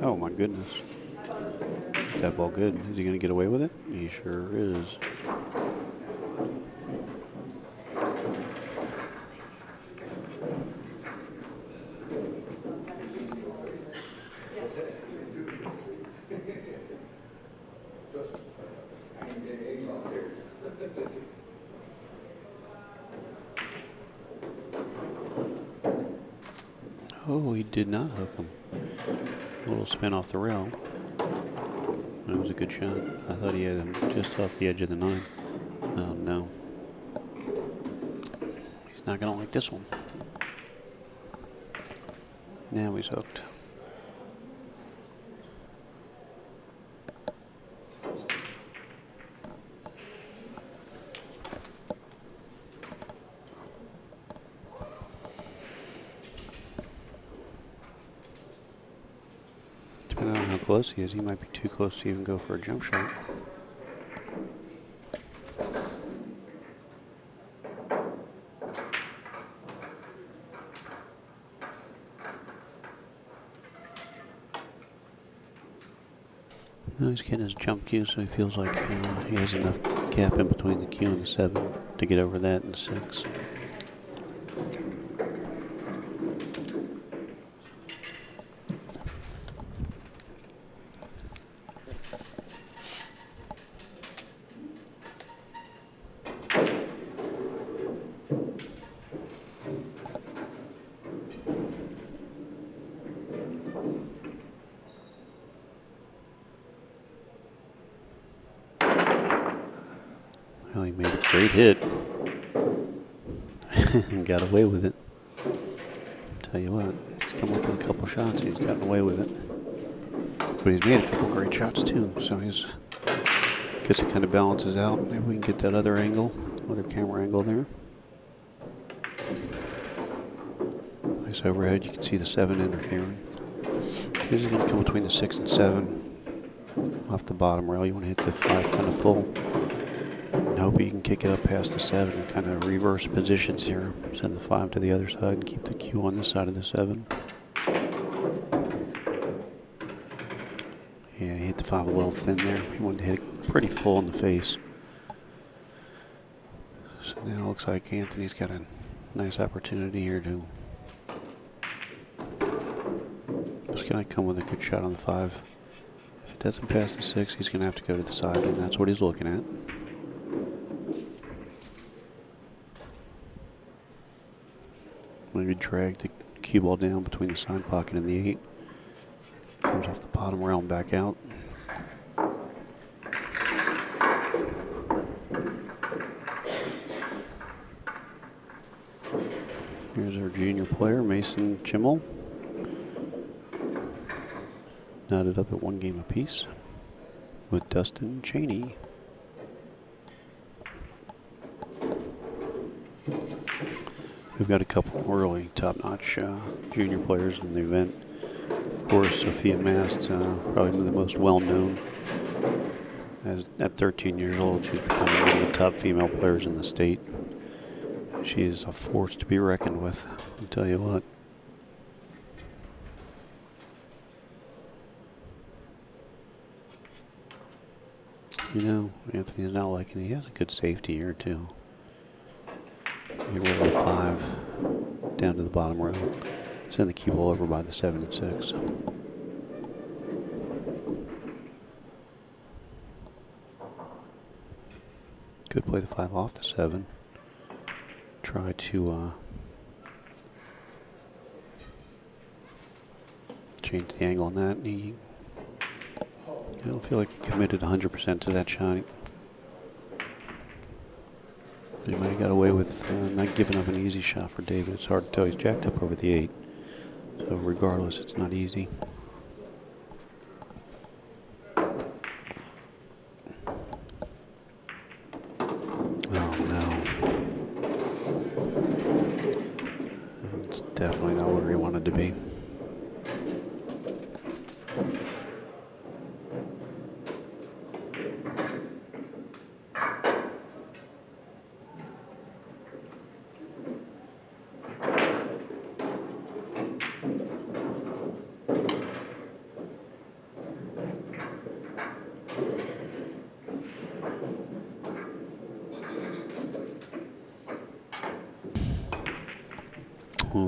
A: Oh my goodness. That ball good. Is he going to get away with it? He sure is. Oh, he did not hook him. A little spin off the rail. That was a good shot. I thought he had him just off the edge of the 9. Oh no. He's not going to like this one. Now he's hooked. Depending on how close he is, he might be too close to even go for a jump shot. No, he's getting his jump cue, so he feels like he has enough gap in between the cue and the 7 to get over that in the 6. Well, he made a great hit and got away with it. Tell you what, he's come up with a couple shots and he's gotten away with it. But he's made a couple great shots too, so he's guess it kind of balances out. Maybe we can get that other angle, other camera angle there. Nice overhead, you can see the 7 interfering. He's going to come between the 6 and 7 off the bottom rail. You want to hit the 5 kind of full. And hope you can kick it up past the 7 and kind of reverse positions here. Send the 5 to the other side and keep the cue on this side of the 7. Yeah, he hit the 5 a little thin there. He wanted to hit it pretty full in the face. So now it looks like Anthony's got a nice opportunity here to just gonna come with a good shot on the 5. If it doesn't pass the 6, he's gonna have to go to the side, and that's what he's looking at. Maybe drag the cue ball down between the side pocket and the 8. Comes off the bottom rail and back out. Here's our junior player, Mason Chimmel. Knotted up at 1 game apiece with Dustin Cheney. got a couple really top-notch junior players in the event. Of course, Sophia Mast, probably the most well-known. At 13 years old, she's becoming one of the top female players in the state. She is a force to be reckoned with, I'll tell you what. You know, Anthony's not liking it. He has a good safety here, too. He rolled a 5 down to the bottom row. Send the cue ball over by the 7 and 6. Could play the 5 off the 7. Try to change the angle on that. I don't feel like he committed 100% to that shot. He might have got away with not giving up an easy shot for David. It's hard to tell. He's jacked up over the 8. So regardless, it's not easy. Oh no. It's definitely not where he wanted to be.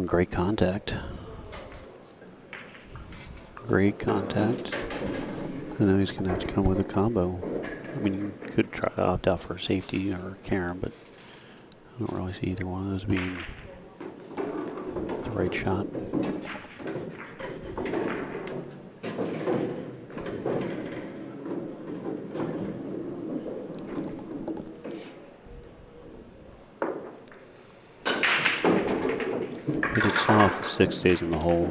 A: Great contact. Great contact. I know he's going to have to come with a combo. I mean, you could try to opt out for a safety or a Karen, but I don't really see either one of those being the right shot. Hit it soft, the 6 stays in the hole.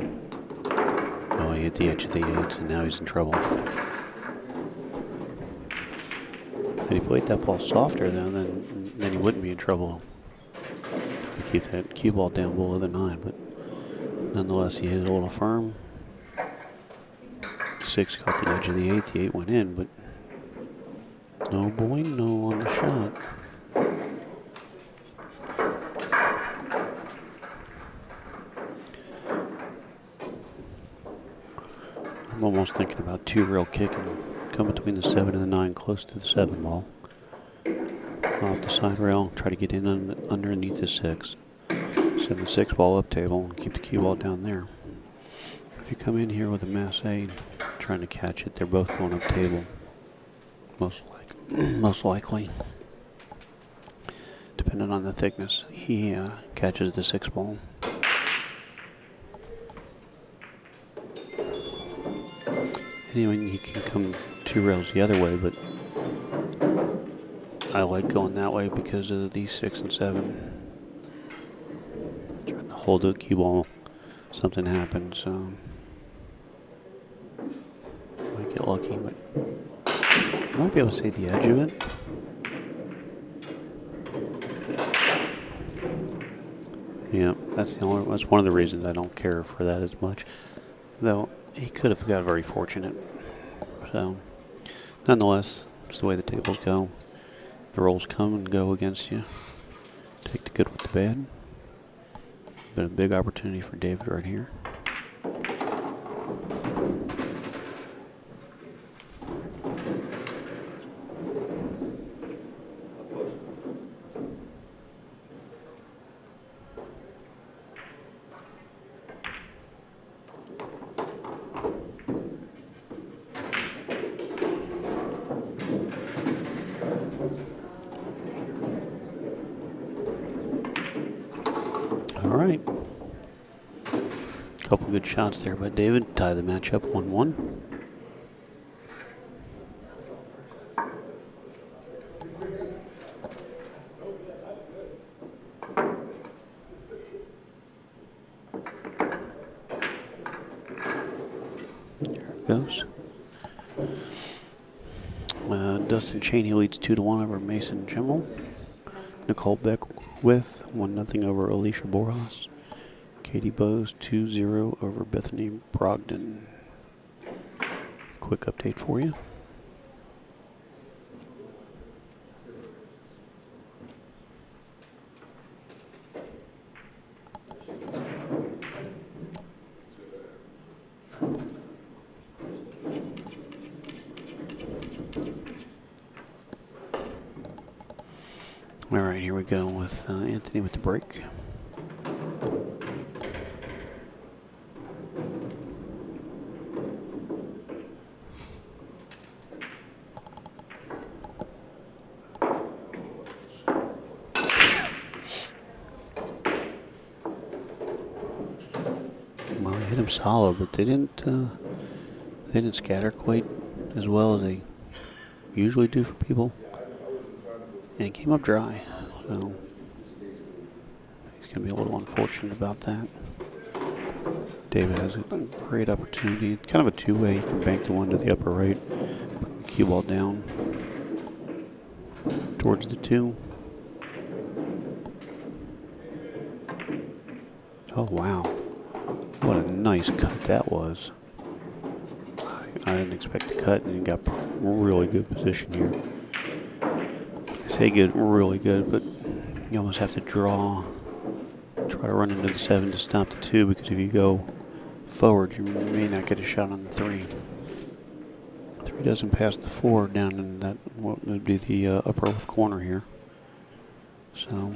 A: Oh, he hit the edge of the 8s, and now he's in trouble. Had he played that ball softer, though, then he wouldn't be in trouble. To keep that cue ball down below the 9, but nonetheless, he hit it a little firm. 6 caught the edge of the 8, the 8 went in, but no bueno on the shot. I'm almost thinking about 2 real kick and come between the 7 and the 9, close to the 7 ball. Off the side rail, try to get in underneath the 6. Send the 6 ball up table and keep the cue ball down there. If you come in here with a mass 8, trying to catch it, they're both going up table. Most likely. Depending on the thickness, he catches the 6 ball. Anyway, he can come 2 rails the other way, but I like going that way because of these 6 and 7. Trying to hold the cue ball, something happens. Might get lucky, but you might be able to see the edge of it. Yeah, that's one of the reasons I don't care for that as much. Though he could have got very fortunate. So, nonetheless, it's the way the tables go. The rolls come and go against you. Take the good with the bad. Been a big opportunity for David right here. All right. Couple good shots there by David. Tie the match up 1-1. There it goes. Dustin Cheney leads 2-1 over Mason Jimmel. Nicole Beck with 1-0 over Alicia Borjas. Katie Bowes 2-0 over Bethany Brogdon. Quick update for you. All right, here we go with Anthony with the break. Well, he hit him solid, but they didn't scatter quite as well as they usually do for people. And it came up dry, so he's going to be a little unfortunate about that. David has a great opportunity. It's kind of a two-way. You can bank the one to the upper right, put the cue ball down towards the 2. Oh, wow. What a nice cut that was. I didn't expect to cut, and he got really good position here. I say good, really good, but you almost have to try to run into the 7 to stop the 2, because if you go forward, you may not get a shot on the 3. 3 doesn't pass the 4 down in that, what would be the upper left corner here. So,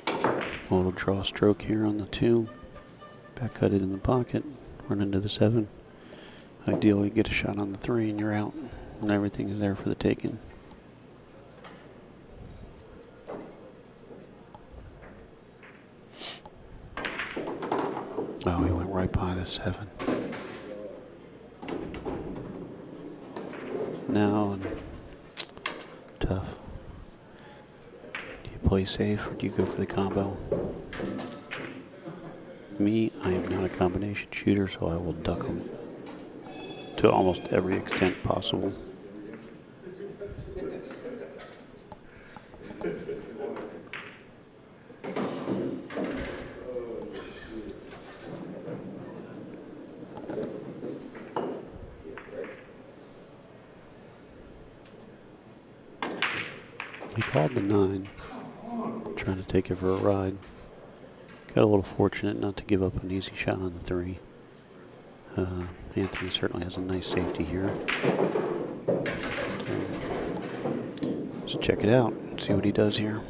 A: a little draw stroke here on the 2. Back cut it in the pocket, run into the 7. Ideally, get a shot on the 3 and you're out, and everything is there for the taking. Oh, he went right by the 7. Now, tough. Do you play safe or do you go for the combo? Me, I am not a combination shooter, so I will duck them to almost every extent possible. He called the 9, trying to take it for a ride. Got a little fortunate not to give up an easy shot on the 3. Anthony certainly has a nice safety here. So, let's check it out and see what he does here.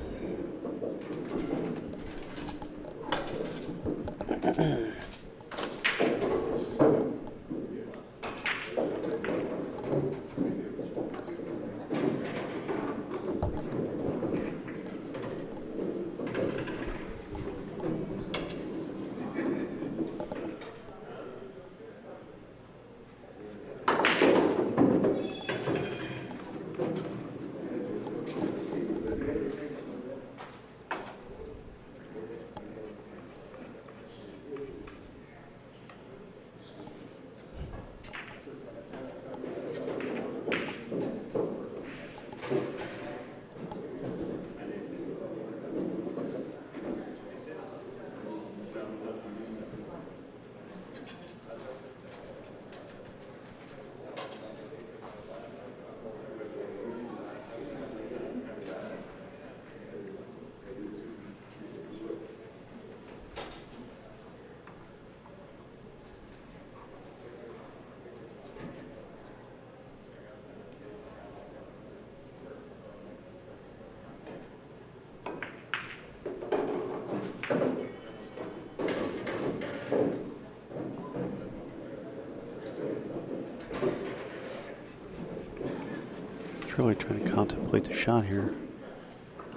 A: Really trying to contemplate the shot here.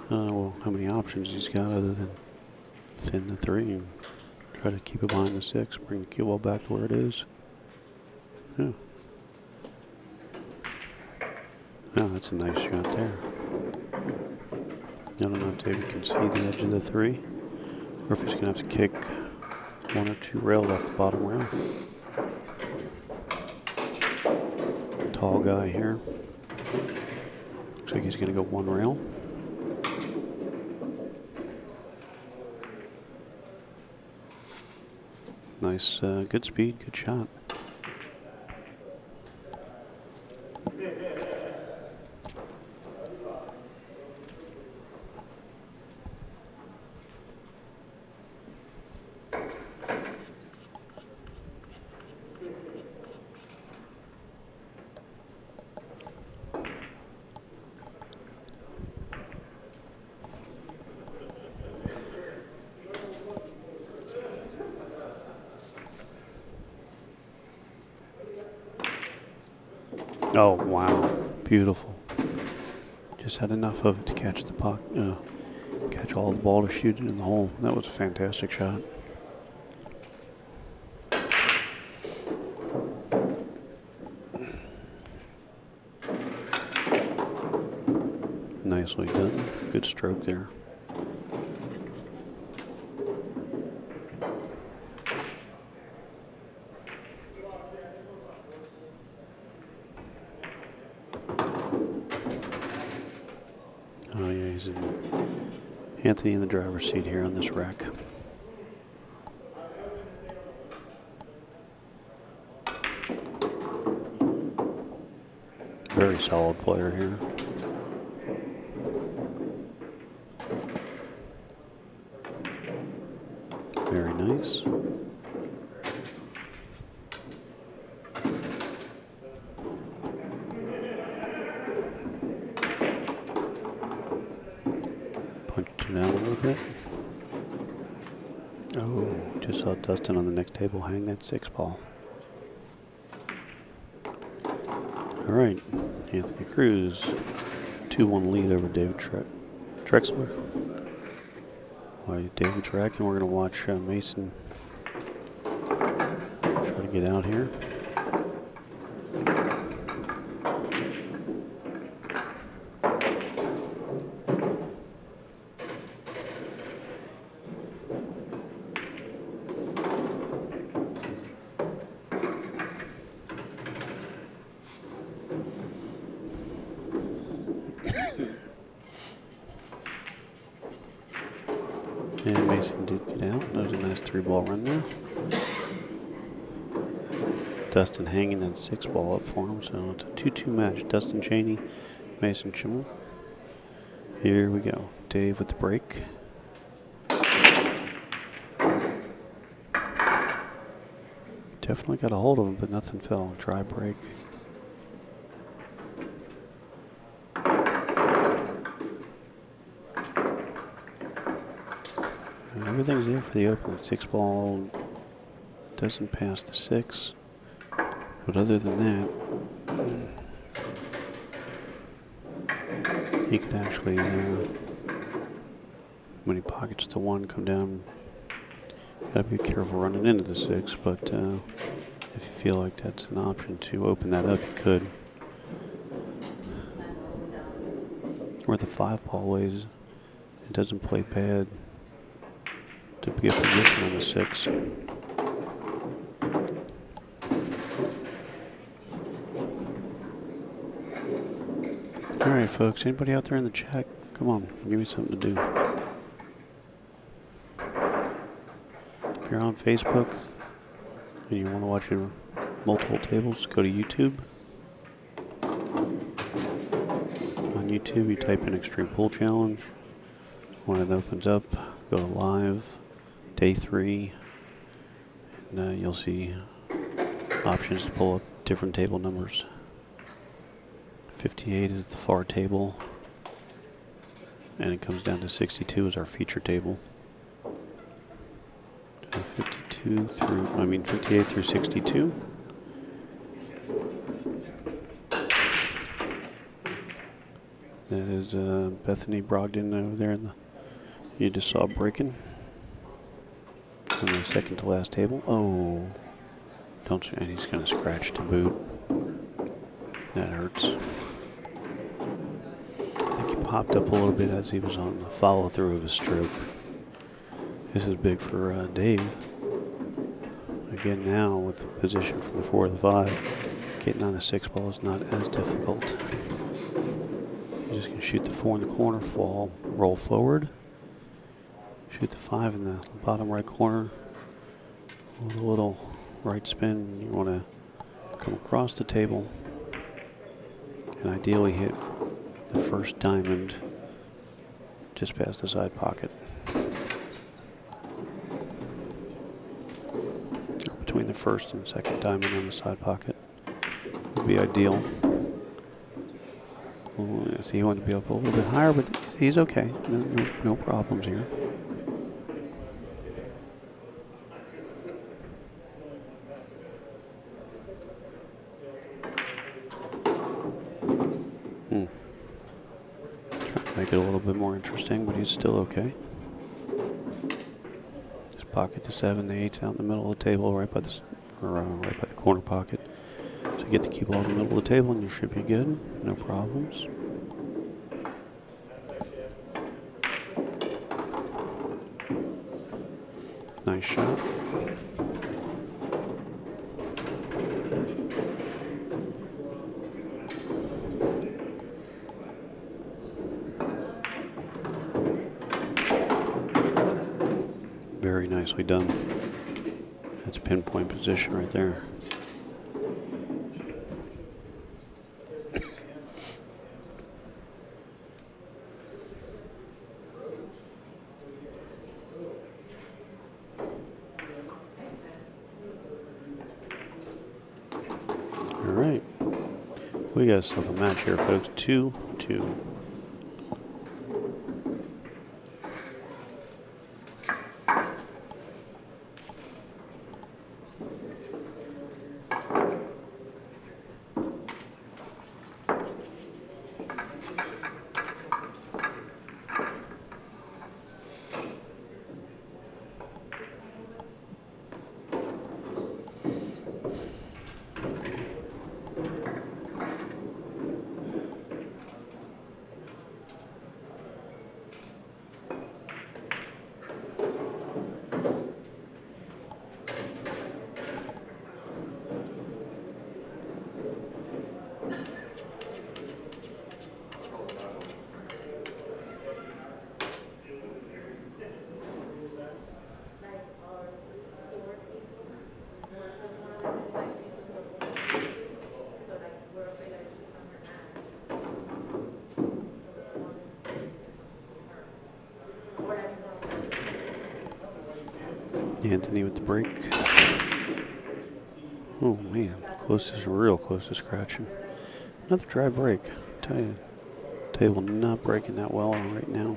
A: I don't know how many options he's got other than thin the 3 and try to keep it behind the 6, bring the cue ball back to where it is. Yeah. Oh, that's a nice shot there. I don't know if David can see the edge of the 3 or if he's going to have to kick 1 or 2 rails off the bottom rail. Tall guy here. Looks like he's going to go one rail. Nice, good speed, good shot. Oh, wow. Beautiful. Just had enough of it to catch the puck, catch all the ball to shoot it in the hole. That was a fantastic shot. Nicely done. Good stroke there. Oh yeah, he's Anthony in the driver's seat here on this rack. Very solid player here. Very nice. Punched it out a little bit. Oh, just saw Dustin on the next table hang that 6-ball. All right, Anthony Cruz, 2-1 lead over David Drexler. While David's racking, we're going to watch Mason try to get out here. And Mason did get out. That was a nice 3-ball run there. Dustin hanging that 6-ball up for him. So it's a 2-2 match. Dustin Cheney, Mason Schimmel. Here we go. Dave with the break. Definitely got a hold of him, but nothing fell. Dry break. Everything's there for the opener. 6-ball doesn't pass the 6. But other than that, he could actually, when he pockets the 1, come down. Gotta be careful running into the 6, but if you feel like that's an option to open that up, you could. Where the 5-ball lays, it doesn't play bad to be a position on the 6. All right, folks. Anybody out there in the chat? Come on, give me something to do. If you're on Facebook and you want to watch your multiple tables, go to YouTube. On YouTube, you type in Xtreme Pool Challenge. When it opens up, go to Live, Day 3, and you'll see options to pull up different table numbers. 58 is the far table, and it comes down to 62 is our feature table. So 58 through 62. That is Bethany Brogdon over there you just saw breaking on the second to last table. Oh, and he's going to scratch to boot. That hurts. I think he popped up a little bit as he was on the follow through of his stroke. This is big for Dave. Again, now with the position from the 4 to the 5, getting on the 6-ball is not as difficult. You just shoot the 4 in the corner, fall, roll forward. Shoot the 5 in the bottom right corner. With a little right spin, you want to come across the table and ideally hit the first diamond just past the side pocket. Or between the first and second diamond on the side pocket would be ideal. Well, I see he wanted to be up a little bit higher, but he's okay. No problems here. Trying to make it a little bit more interesting, but he's still okay. Just pocket the 7, the 8's out in the middle of the table, right by the corner pocket. So get the cue ball in the middle of the table, and you should be good. No problems. Nice shot. Very nicely done. That's pinpoint position right there. All right. We got ourselves a match here, folks. 2-2. Anthony with the break. Oh man, real close to scratching. Another dry break. Tell you, table not breaking that well right now.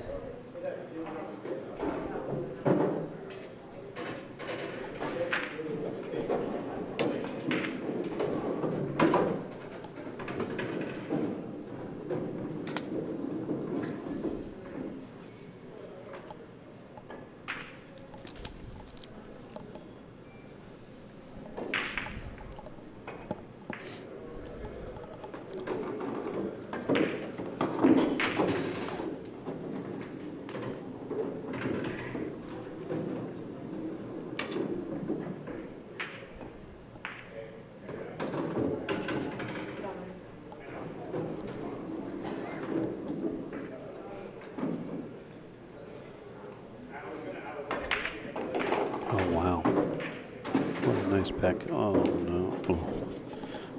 A: Oh, wow. What a nice back. Oh, no. Oh.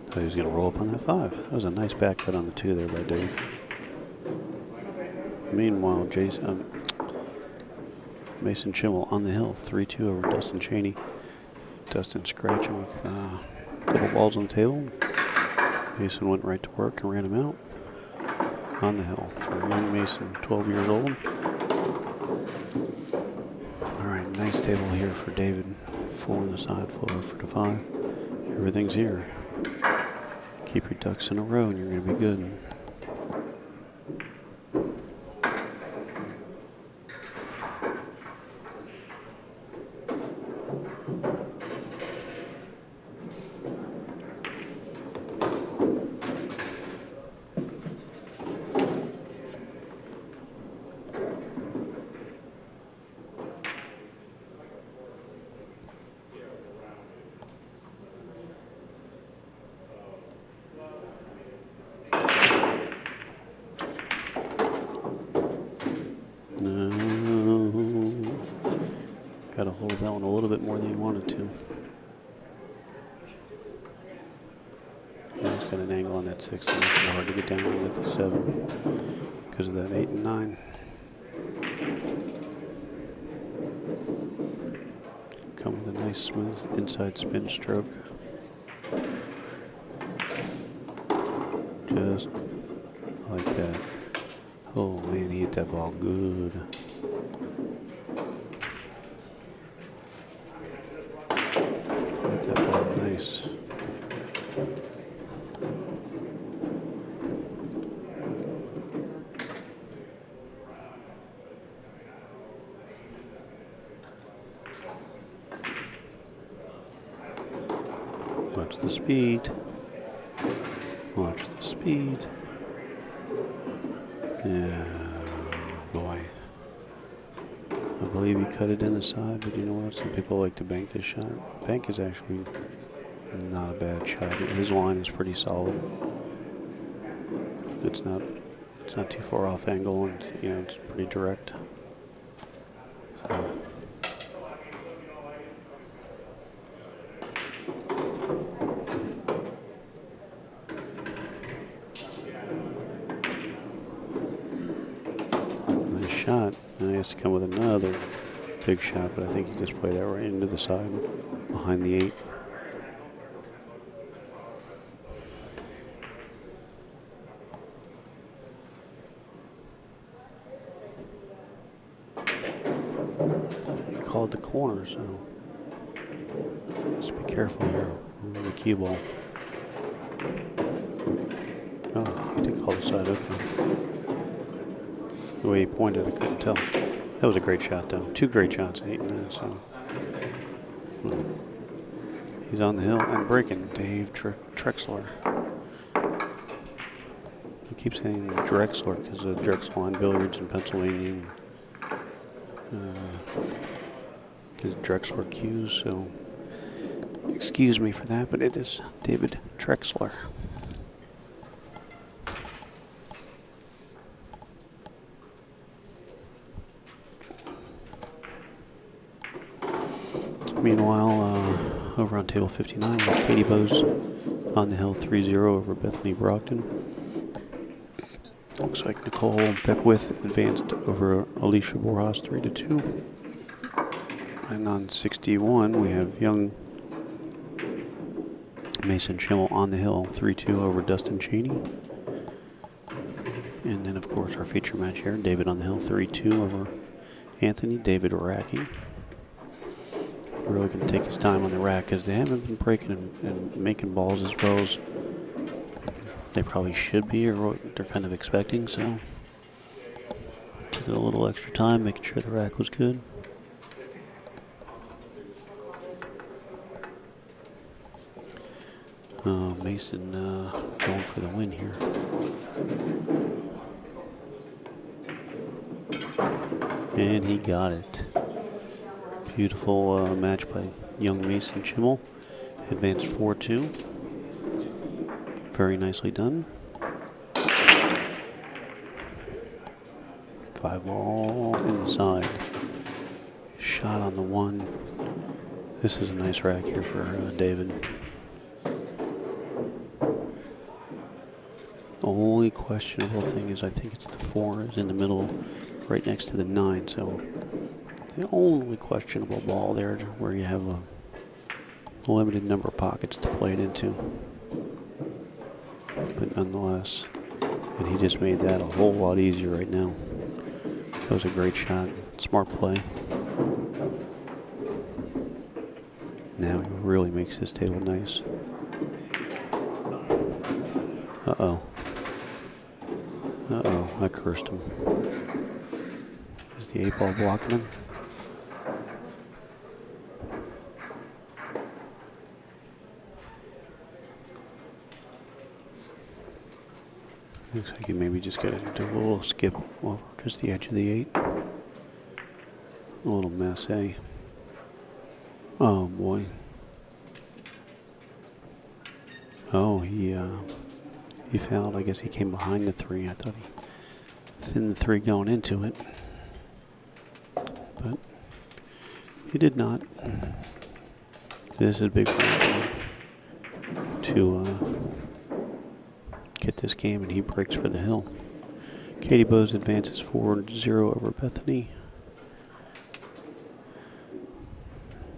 A: Thought he was going to roll up on that 5. That was a nice back cut on the 2 there by Dave. Meanwhile, Mason Chimmel on the hill, 3-2 over Dustin Cheney. Dustin scratching with a couple balls on the table. Mason went right to work and ran him out on the hill for young Mason, 12 years old. All right, nice table here for David. 4 on the side, forward for the 5. Everything's here. Keep your ducks in a row and you're going to be good. got a hold of that one a little bit more than he wanted to. Yeah, he's got an angle on that 6, and it's hard to get down with the 7 because of that 8 and 9. Come with a nice smooth inside spin stroke. Just like that. Oh man, he hit that ball good. Hit that ball nice. Watch the speed. Watch the speed. Yeah, boy. I believe he cut it in the side, but you know what? Some people like to bank this shot. Bank is actually not a bad shot. His line is pretty solid. It's not too far off angle, and you know it's pretty direct. So. Shot, and he has to come with another big shot, but I think he just played that right into the side behind the 8. He called the corner, so just be careful here on the cue ball. Oh, he did call the side, okay. The way he pointed, I couldn't tell. That was a great shot, though. 2 great shots, 8 and 9. So he's on the hill and breaking. Dave Drexler. I keep saying Drexler because of Drexel on Billiards in Pennsylvania. His Drexler cues, so excuse me for that, but it is David Drexler. Meanwhile, over on table 59, with Katie Bowes on the hill 3-0 over Bethany Brogdon. Looks like Nicole Beckwith advanced over Alicia Borjas 3-2. And on 61, we have young Mason Schimmel on the hill 3-2 over Dustin Cheney. And then, of course, our feature match here, David on the hill 3-2 over Anthony David Racking. Really going to take his time on the rack because they haven't been breaking and making balls as well as they probably should be or what they're kind of expecting. So took a little extra time making sure the rack was good. Mason going for the win here. And he got it. Beautiful match by young Mason Schimmel. Advanced 4-2. Very nicely done. 5-ball in the side. Shot on the 1. This is a nice rack here for David. The only questionable thing is I think it's the 4 is in the middle right next to the 9. So the only questionable ball there where you have a limited number of pockets to play it into. But nonetheless, and he just made that a whole lot easier right now. That was a great shot. Smart play. Now he really makes this table nice. Uh-oh. Uh-oh, I cursed him. Is the 8-ball blocking him? Looks like you maybe just got to do a little skip over just the edge of the 8. A little mess, eh? Oh boy. Oh, he fouled. I guess he came behind the 3. I thought he thinned the 3 going into it. But He did not. This is big for Anthony to get this game, and he breaks for the hill. Katie Bowes advances 4-0 over Bethany.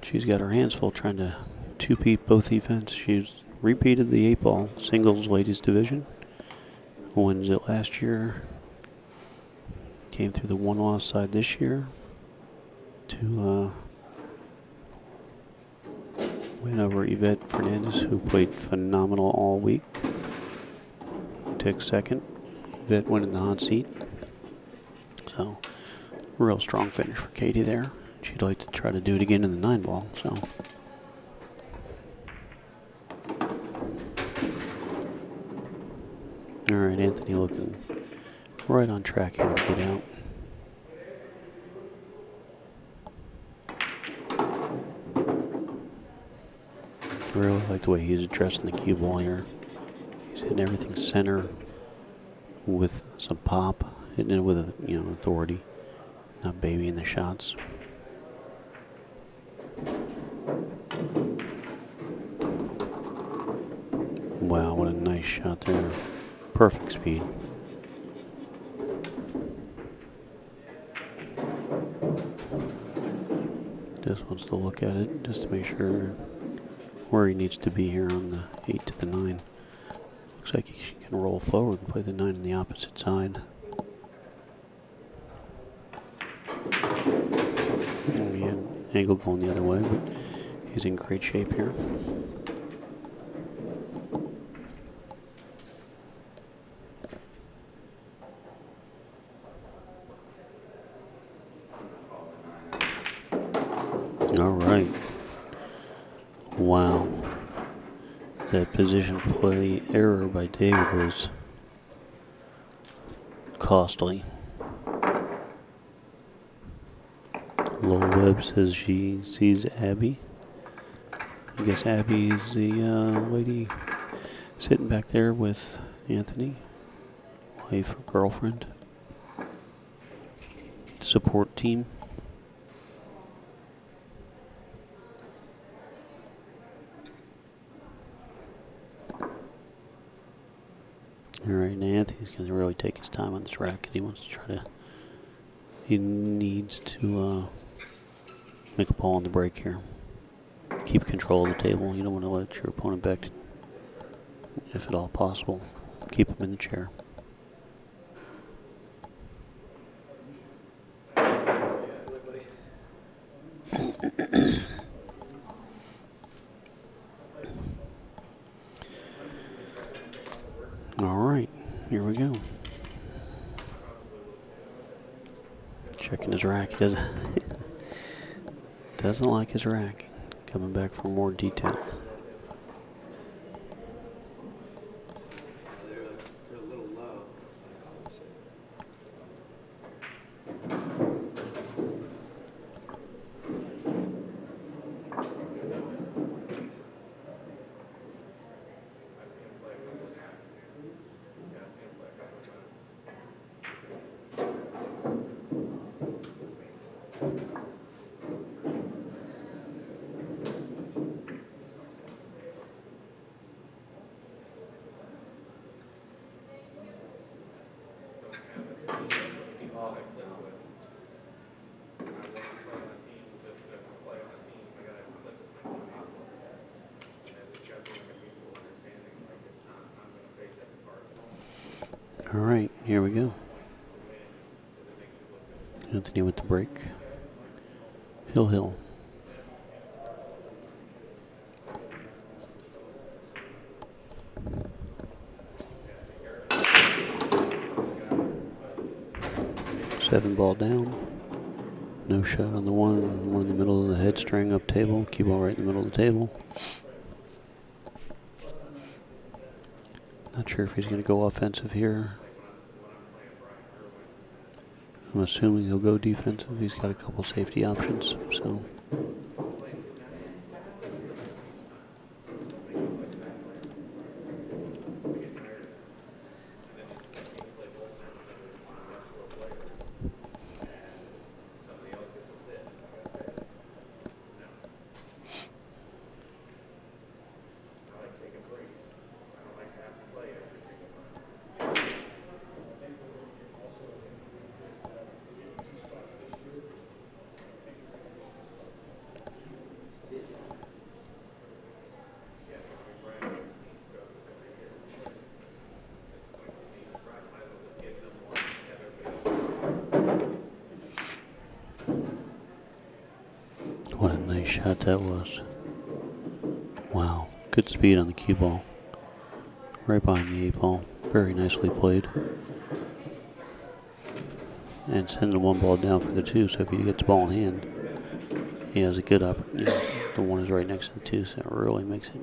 A: She's got her hands full trying to two-peat both events. She's repeated the 8-ball singles ladies division. Wins it last year. Came through the one-loss side this year to win over Yvette Fernandez, who played phenomenal all week. Took second. Yvette went in the hot seat. So, real strong finish for Katie there. She'd like to try to do it again in the 9-ball. So. All right, Anthony looking right on track here to get out. I really like the way he's addressing the cue ball here. He's hitting everything center with some pop, hitting it with authority, not babying the shots. Wow, what a nice shot there. Perfect speed. Just wants to look at it just to make sure where he needs to be here on the 8 to the 9. Looks like he can roll forward and play the 9 on the opposite side. And he had an angle going the other way, but he's in great shape here. All right. Wow. That position play error by David was costly. Lowell Webb says she sees Abby. I guess Abby is the lady sitting back there with Anthony, wife or girlfriend, support team. Alright, now Anthony's going to really take his time on this racket. He wants to try to... He needs to make a ball on the break here. Keep control of the table. You don't want to let your opponent back, if at all possible. Keep him in the chair. Alright, here we go. Checking his rack. He doesn't like his rack. Coming back for more detail. All right, here we go. Anthony with the break. Hill. Seven ball down. No shot on the one in the middle of the head string up table. Cue ball right in the middle of the table. Not sure if he's going to go offensive here. I'm assuming he'll go defensive. He's got a couple safety options, so. a nice shot that was. Wow, good speed on the cue ball. Right behind the 8 ball. Very nicely played. And send the 1 ball down for the 2, so if he gets the ball in hand, he has a good opportunity. The 1 is right next to the 2, so it really makes it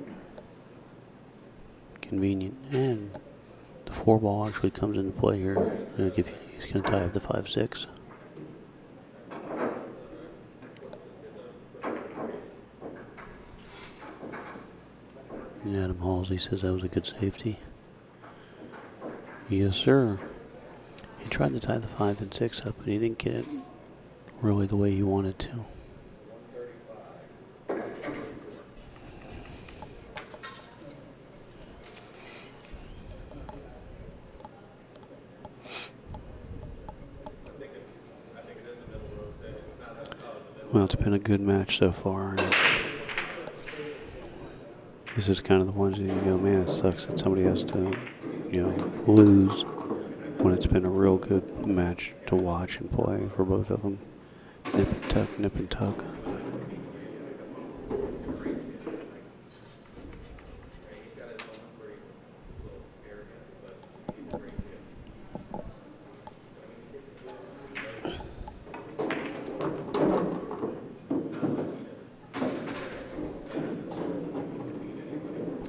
A: convenient. And the 4 ball actually comes into play here. He's going to tie up the 5-6. And Adam Halsey says that was a good safety. Yes, sir. He tried to tie the 5 and 6 up, but he didn't get it really the way he wanted to. Well, it's been a good match so far. This is kind of the ones that you go, man, it sucks that somebody has to, lose when it's been a real good match to watch and play for both of them. Nip and tuck, nip and tuck.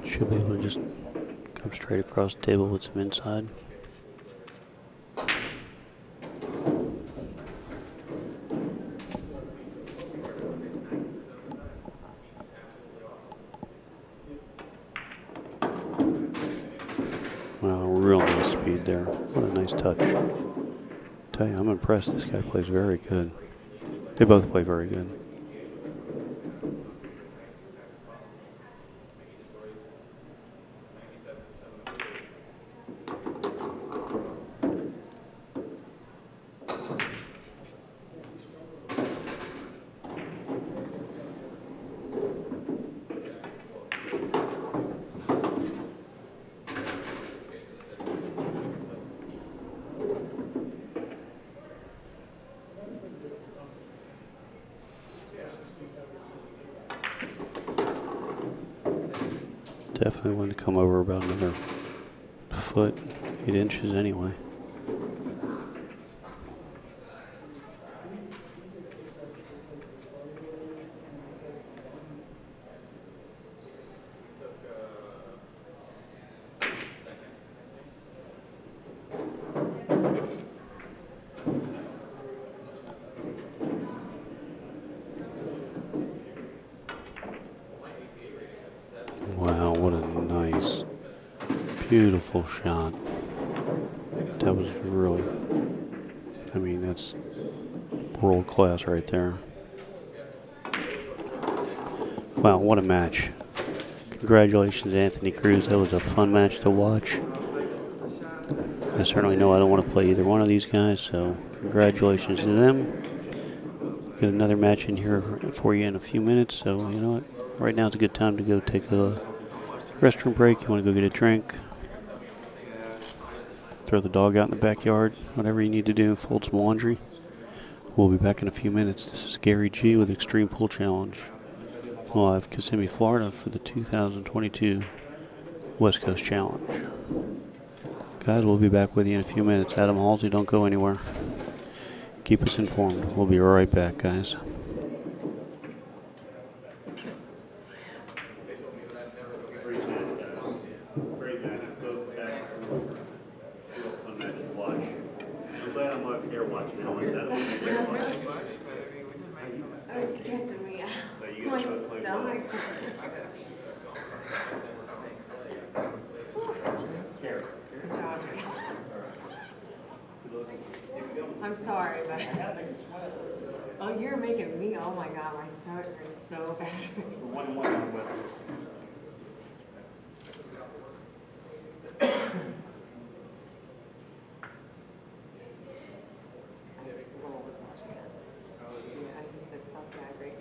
A: Should be able to just come straight across the table with some inside. Wow, real nice speed there. What a nice touch. Tell you, I'm impressed. This guy plays very good. They both play very good. Definitely want to come over about another foot, 8 inches anyway. Wow, what a nice, beautiful shot. That was really, that's world class right there. Wow, what a match. Congratulations, Anthony Cruz. That was a fun match to watch. I certainly know I don't want to play either one of these guys, so congratulations to them. Got another match in here for you in a few minutes, so you know what? Right now it's a good time to go take a restroom break. You want to go get a drink, throw the dog out in the backyard, whatever you need to do, fold some laundry. We'll be back in a few minutes. This is Gary G with Xtreme Pool Challenge, live Kissimmee, Florida for the 2022 West Coast Challenge. Guys, we'll be back with you in a few minutes. Adam Halsey, don't go anywhere. Keep us informed. We'll be right back, guys. Great match. Both backs. Real fun match to watch. I'm glad I'm not here watching. I want that.
I: I was stressing me out.
A: But you
I: My
A: guys both play well.
I: stomach. Good job. I'm sorry, but. Oh, you're making me. Oh my God, my stomach hurts so bad.
A: 1-1 on West Coast.
I: Lowell was watching it. Yeah, he said, fuck yeah, great.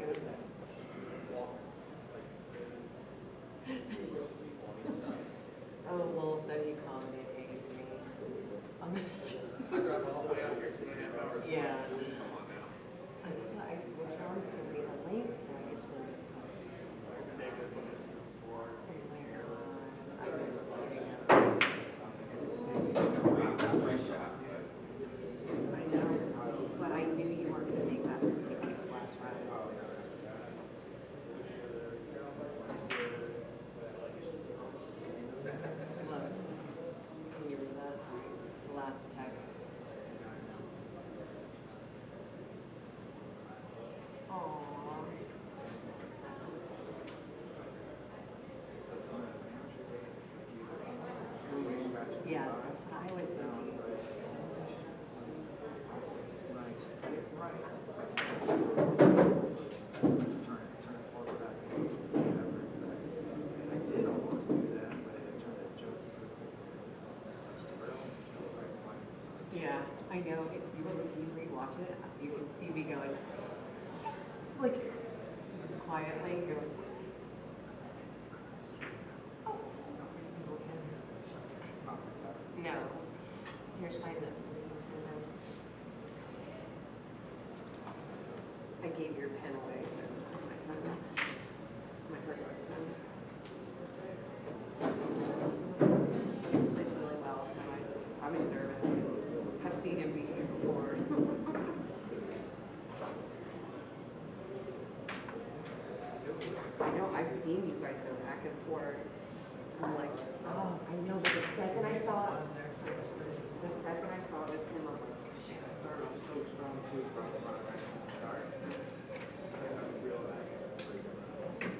I: Oh, Lowell said he accommodated me on this.
F: I drive all the way out here, 2.5 hours.
I: Yeah.
F: Come on now.
I: I was like, which ones to read the links, so I guess
F: Take it, but this is for.
I: I've been sitting up. I know, but I knew you weren't gonna make that mistake this last round. Look, can you read that? The last text. Aww. Yeah, that's what I was thinking. Yeah, I know. If you rewatch it, you can see me going, like, quietly going, oh. No. Here, sign this. I gave your pen away, so this is my pen. My regular pen. Plays really well, so I was nervous. I've seen him beat you before. I know, I've seen you guys go back and forth. I'm like, oh, I know, but the second I saw this came up.
F: I started off so strong too, from the start.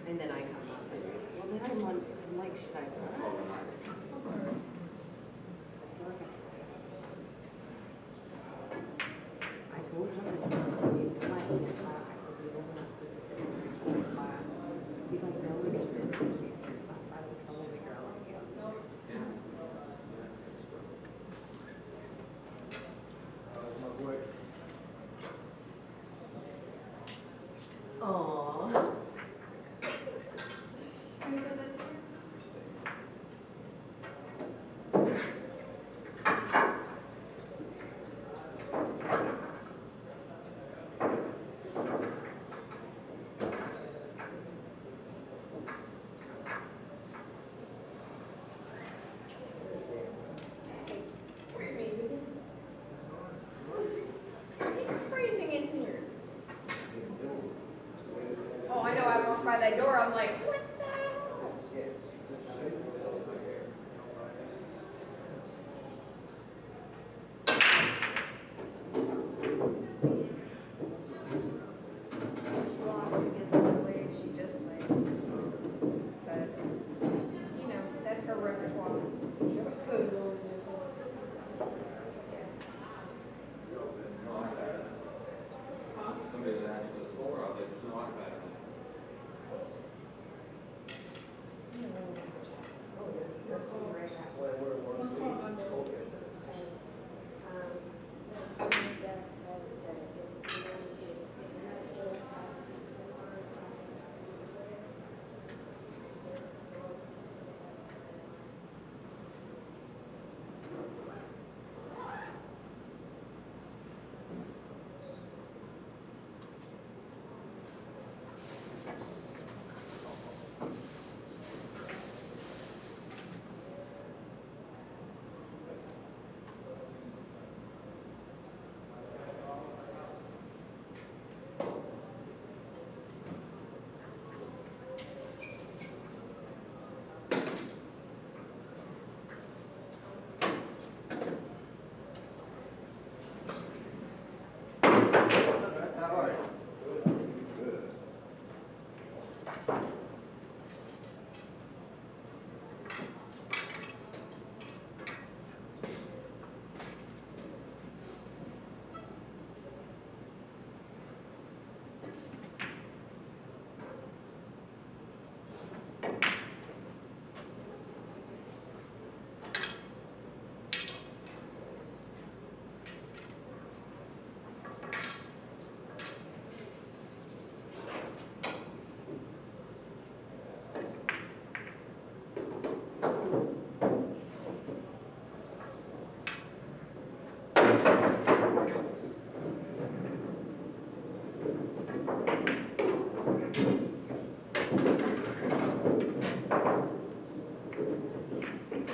I: And then I come up and, well, then I'm like, should I? I feel like I told John, I said, you know, I can't talk. I said, we don't have supposed to sit next to each other in class. He's like, no, we can sit next to each other in class. I was like, oh, the girl, like, yeah. Aww. Who said that to you?
J: It's freezing in here. Oh, I know, I walked by that door, I'm like, what the hell? She lost against the way she just played. But, you know, that's her repertoire. She always goes over this one.
C: Somebody that had to go to school, I was like, there's no iPad.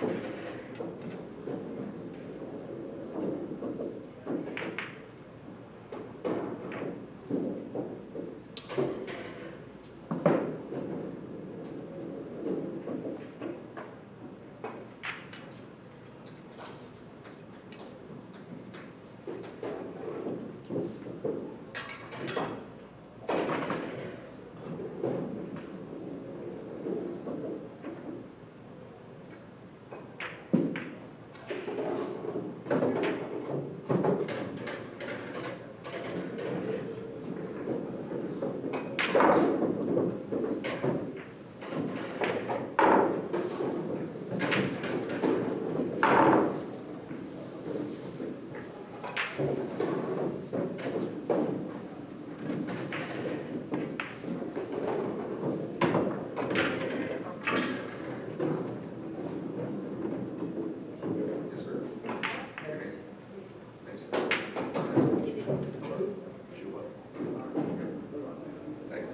H: Yes, sir. Thanks. Shoe up. Thank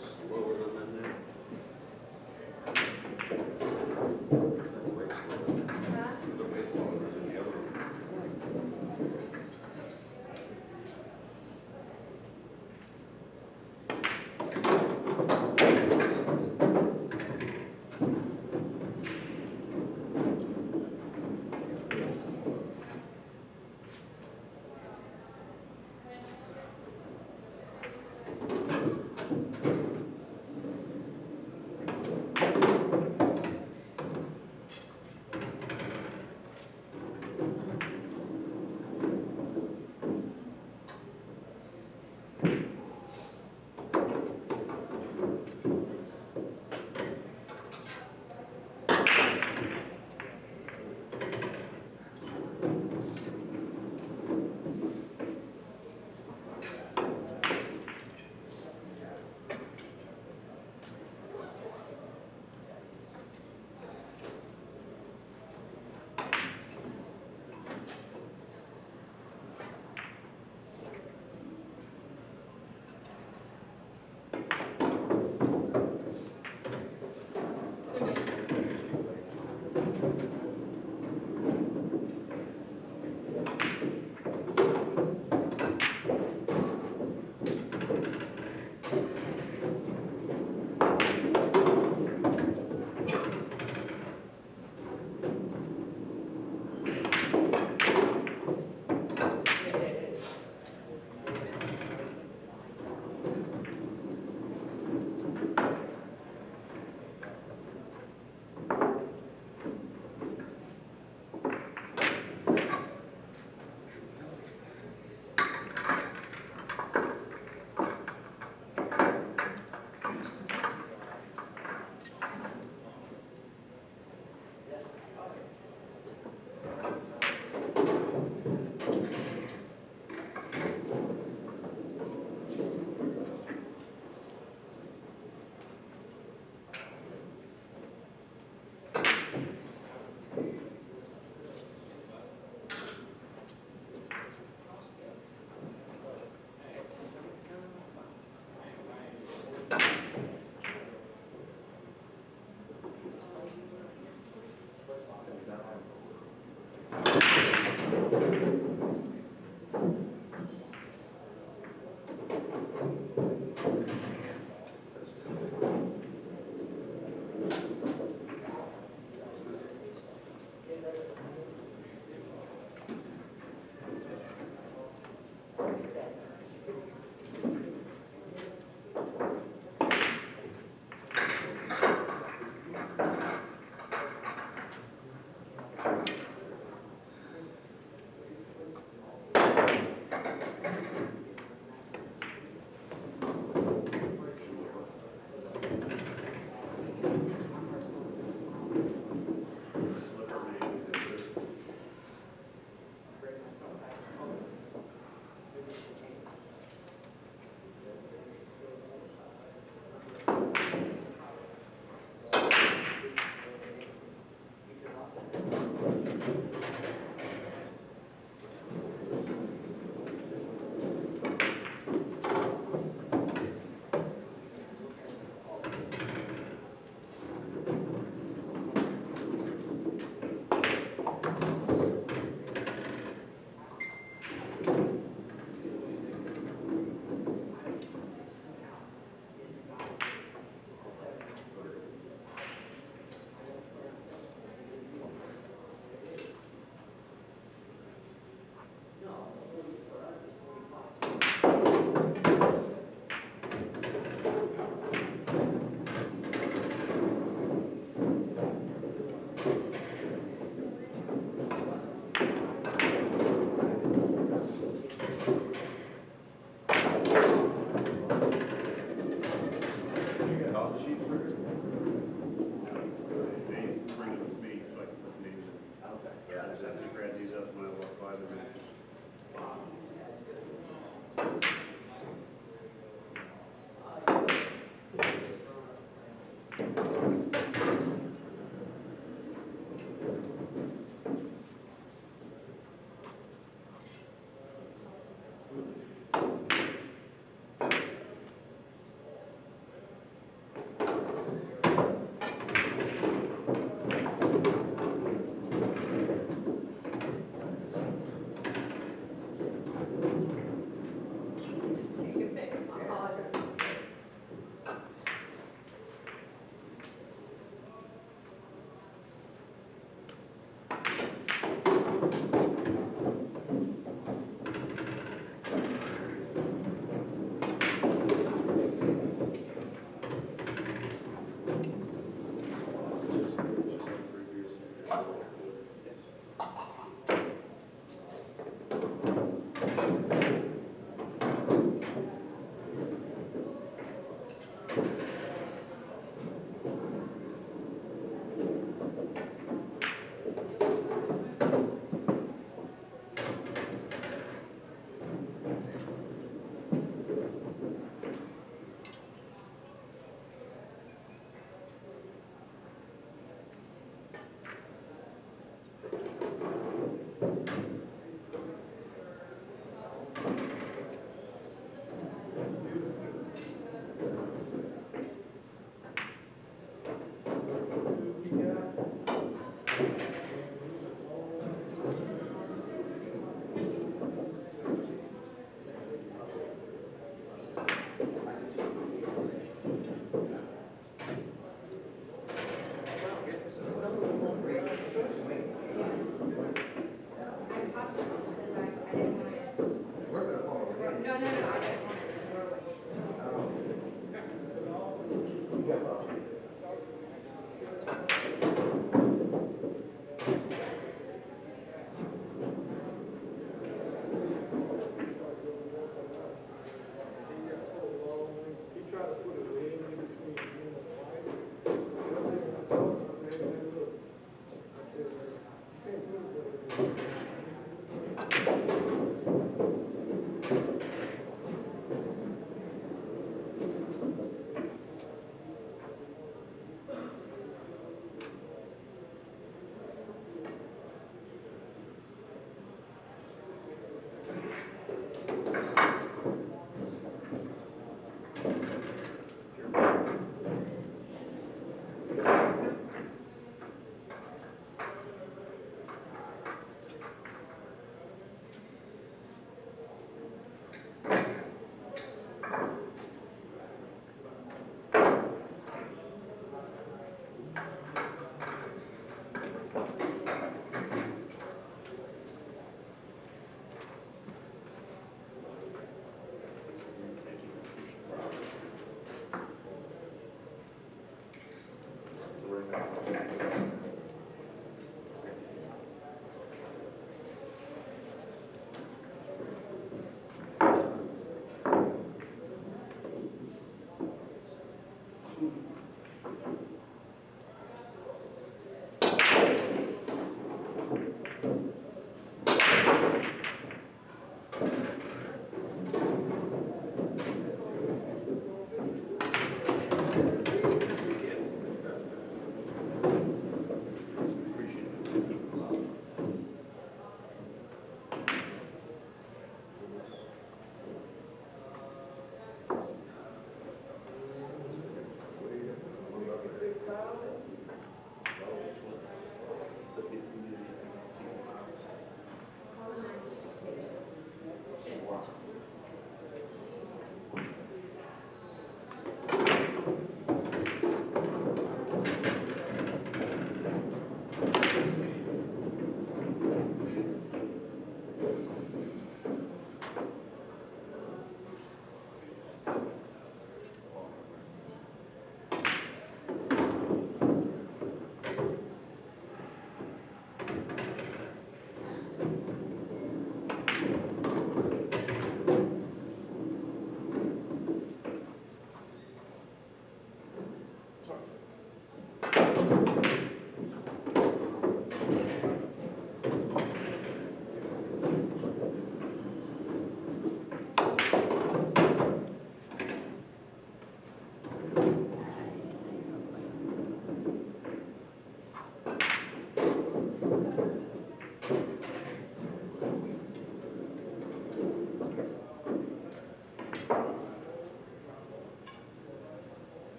G: Slower than them there. That's way slower. They're way slower than the other one.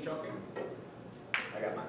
H: Any choking? I got mine.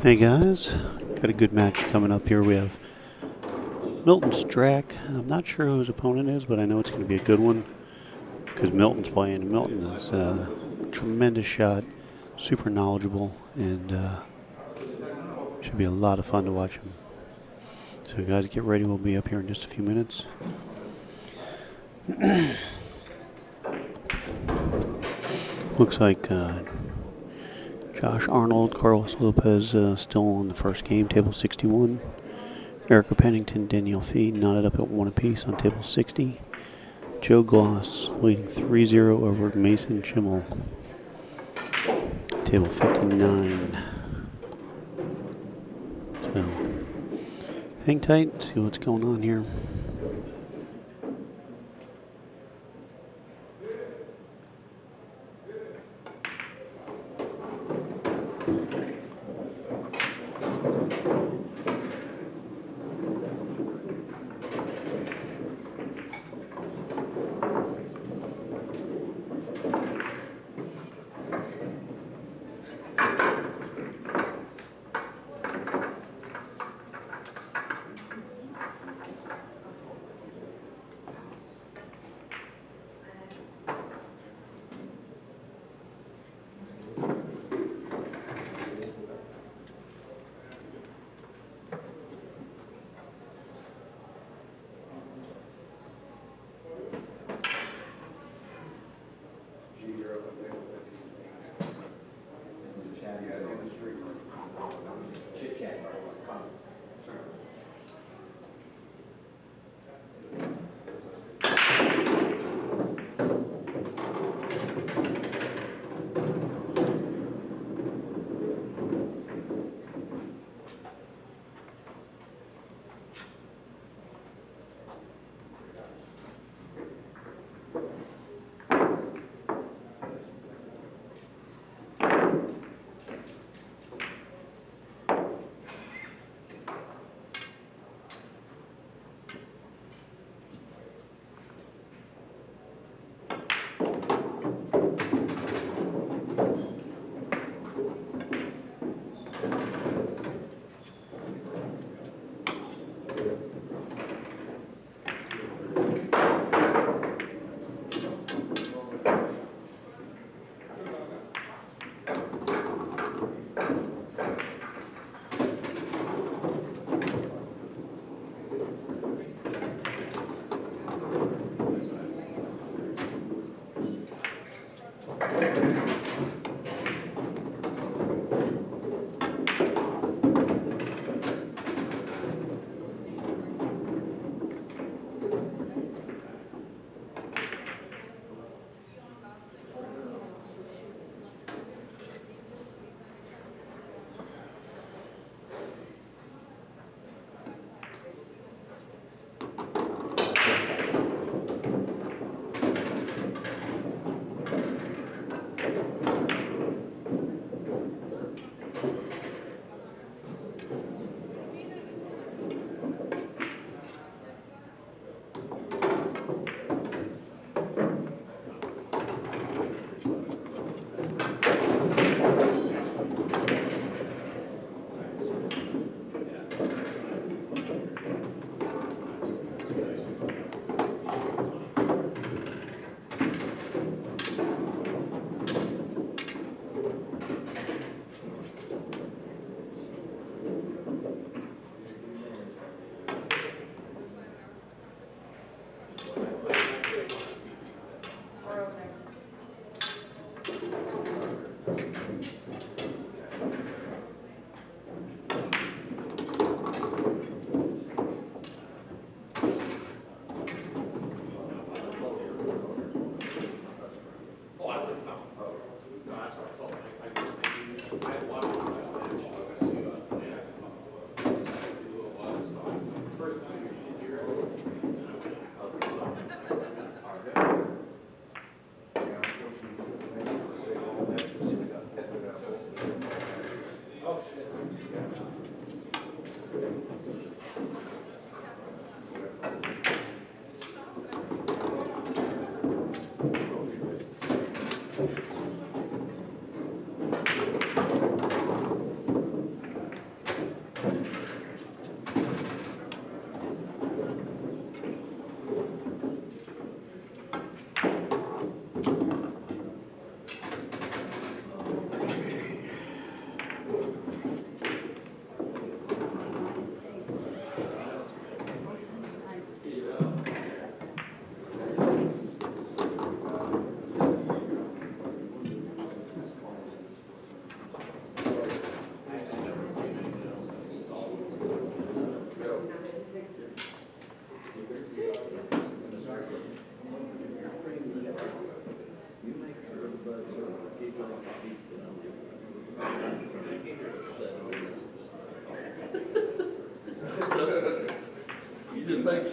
A: Hey guys, got a good match coming up here. We have Milton Strack. I'm not sure who his opponent is, but I know it's going to be a good one because Milton's playing. Milton is a tremendous shot, super knowledgeable, and should be a lot of fun to watch him. So guys, get ready. We'll be up here in just a few minutes. Looks like Josh Arnold, Carlos Lopez still on the first game, table 61. Erica Pennington, Danielle Fee knotted up at 1 apiece on table 60. Joe Gloss leading 3-0 over Mason Schimmel. Table 59. So, hang tight, see what's going on here.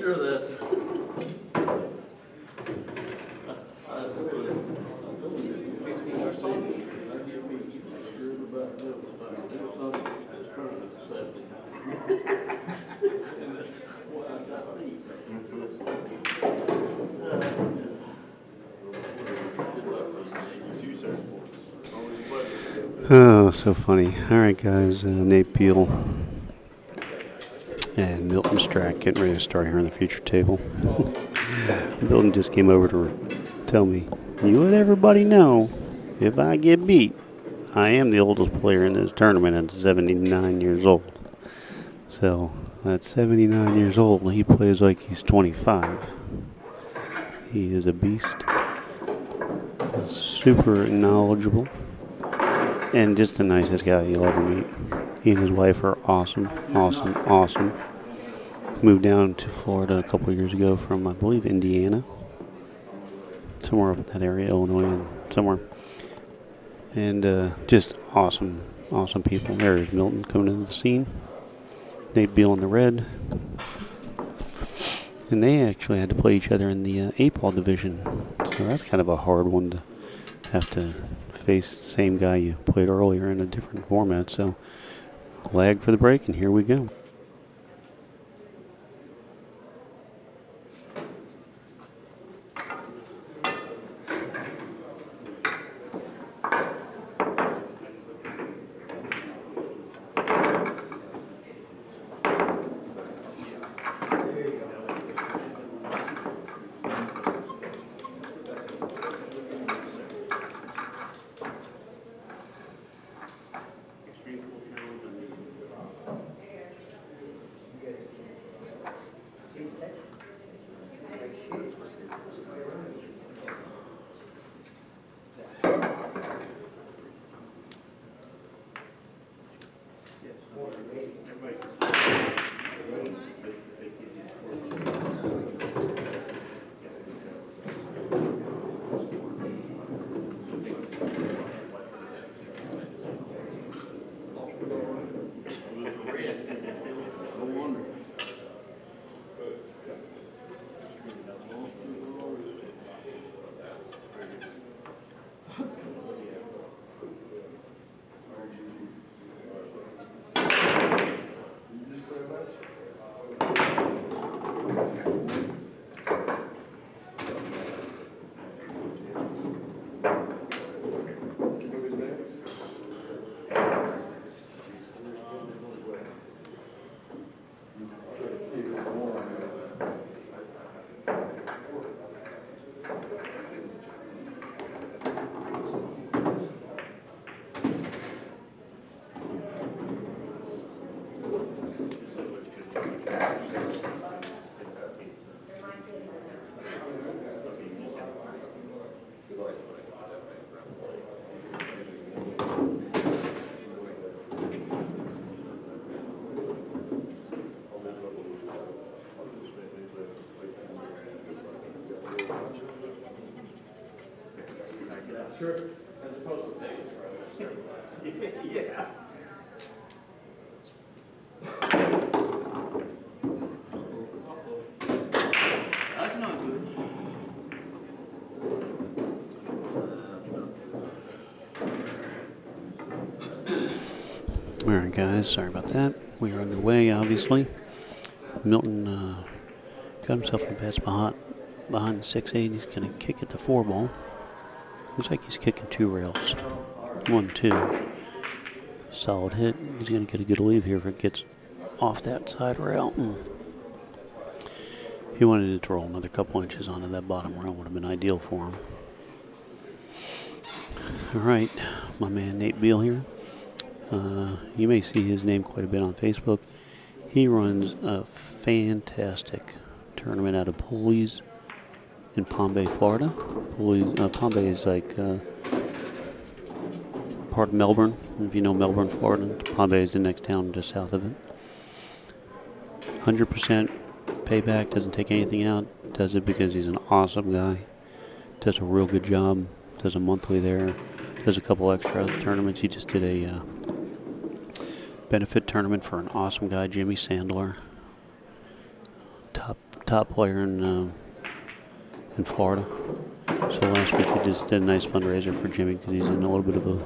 B: sure that's. I give me sure about that, it's something that's currently accepted. And that's why I got these.
A: Oh, so funny. All right, guys. Nate Beal and Milton Strack getting ready to start here on the future table. Milton just came over to tell me, you let everybody know if I get beat, I am the oldest player in this tournament at 79 years old. So at 79 years old, he plays like he's 25. He is a beast. Super knowledgeable. And just the nicest guy you'll ever meet. He and his wife are awesome, awesome, awesome. Moved down to Florida a couple of years ago from, I believe, Indiana. Somewhere up in that area, Illinois, and somewhere. And just awesome, awesome people. There's Milton coming into the scene. Nate Beal in the red. And they actually had to play each other in the 8-ball division. So that's kind of a hard one to have to face the same guy you played earlier in a different format. So lag for the break, and here we go.
B: Sure, as opposed to Vegas, right? Yeah. That's not good.
A: All right, guys. Sorry about that. We are underway, obviously. Milton got himself in a bad spot behind the 6-8. He's going to kick at the 4-ball. Looks like he's kicking 2 rails. 1, 2. Solid hit. He's going to get a good leave here if it gets off that side rail. He wanted it to roll another couple inches onto that bottom rail. Would have been ideal for him. All right, my man Nate Beal here. You may see his name quite a bit on Facebook. He runs a fantastic tournament out of Pulleys in Palm Bay, Florida. Palm Bay is like part of Melbourne. If you know Melbourne, Florida, Palm Bay is the next town just south of it. 100% payback, doesn't take anything out. Does it because he's an awesome guy. Does a real good job. Does a monthly there. Does a couple extra tournaments. He just did a benefit tournament for an awesome guy, Jimmy Sandler. Top top player in Florida. So last week he just did a nice fundraiser for Jimmy because he's in a little bit of a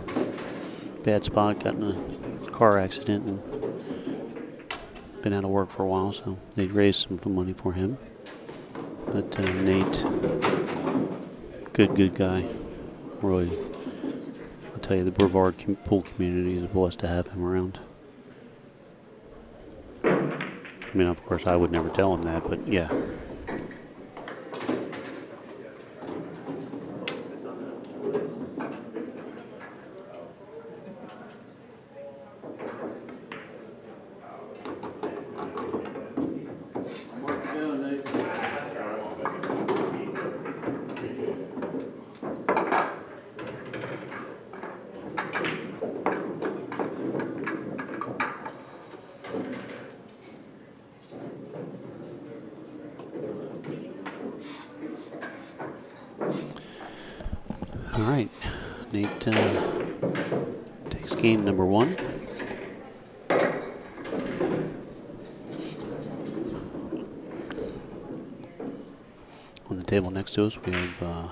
A: bad spot, got in a car accident and been out of work for a while, so they raised some money for him. But Nate, good guy. Really, I'll tell you, the Brevard pool community is blessed to have him around. I mean, of course, I would never tell him that, but yeah. All right, Nate takes game number 1. On the table next to us, we have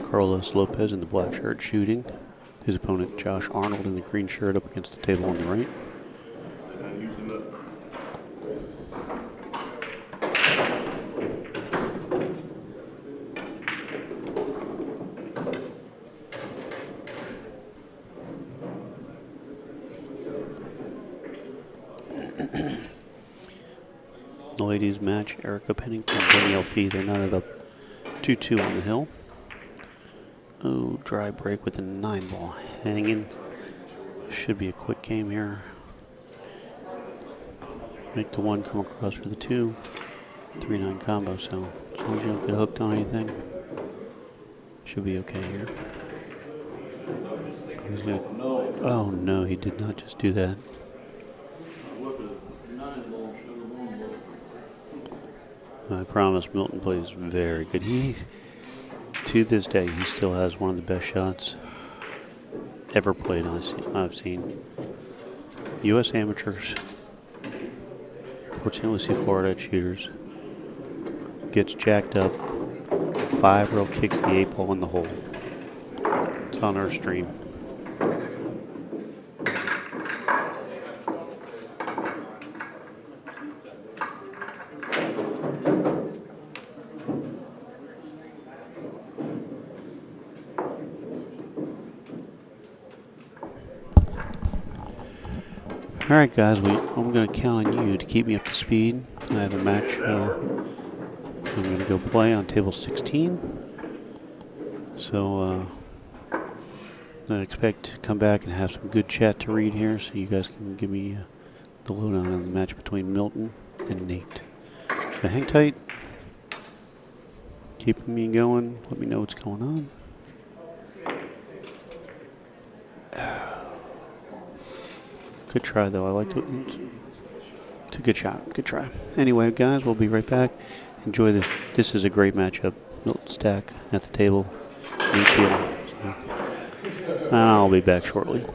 A: Carlos Lopez in the black shirt shooting. His opponent, Josh Arnold, in the green shirt up against the table on the right. The ladies match, Erica Pennington, Danielle Fee. They're knotted up 2-2 on the hill. Oh, dry break with a 9-ball hanging. Should be a quick game here. Make the 1 come across for the 2. 3-9 combo, so as long as you don't get hooked on anything, should be okay here. He's gonna, oh no, he did not just do that. I promise Milton plays very good. To this day, he still has one of the best shots ever played I've seen. U.S. amateurs, Port St. Lucie, Florida shooters, gets jacked up, 5-row kicks the 8-ball in the hole. It's on our stream. All right, guys, I'm going to count on you to keep me up to speed. I have a match I'm going to go play on table 16. So I expect to come back and have some good chat to read here so you guys can give me the lowdown on the match between Milton and Nate. But hang tight. Keeping me going. Let me know what's going on. Good try, though. I liked it. It's a good shot. Good try. Anyway, guys, we'll be right back. Enjoy this. This is a great matchup. Milton Stack at the table. Nate Peel. So, and I'll be back shortly.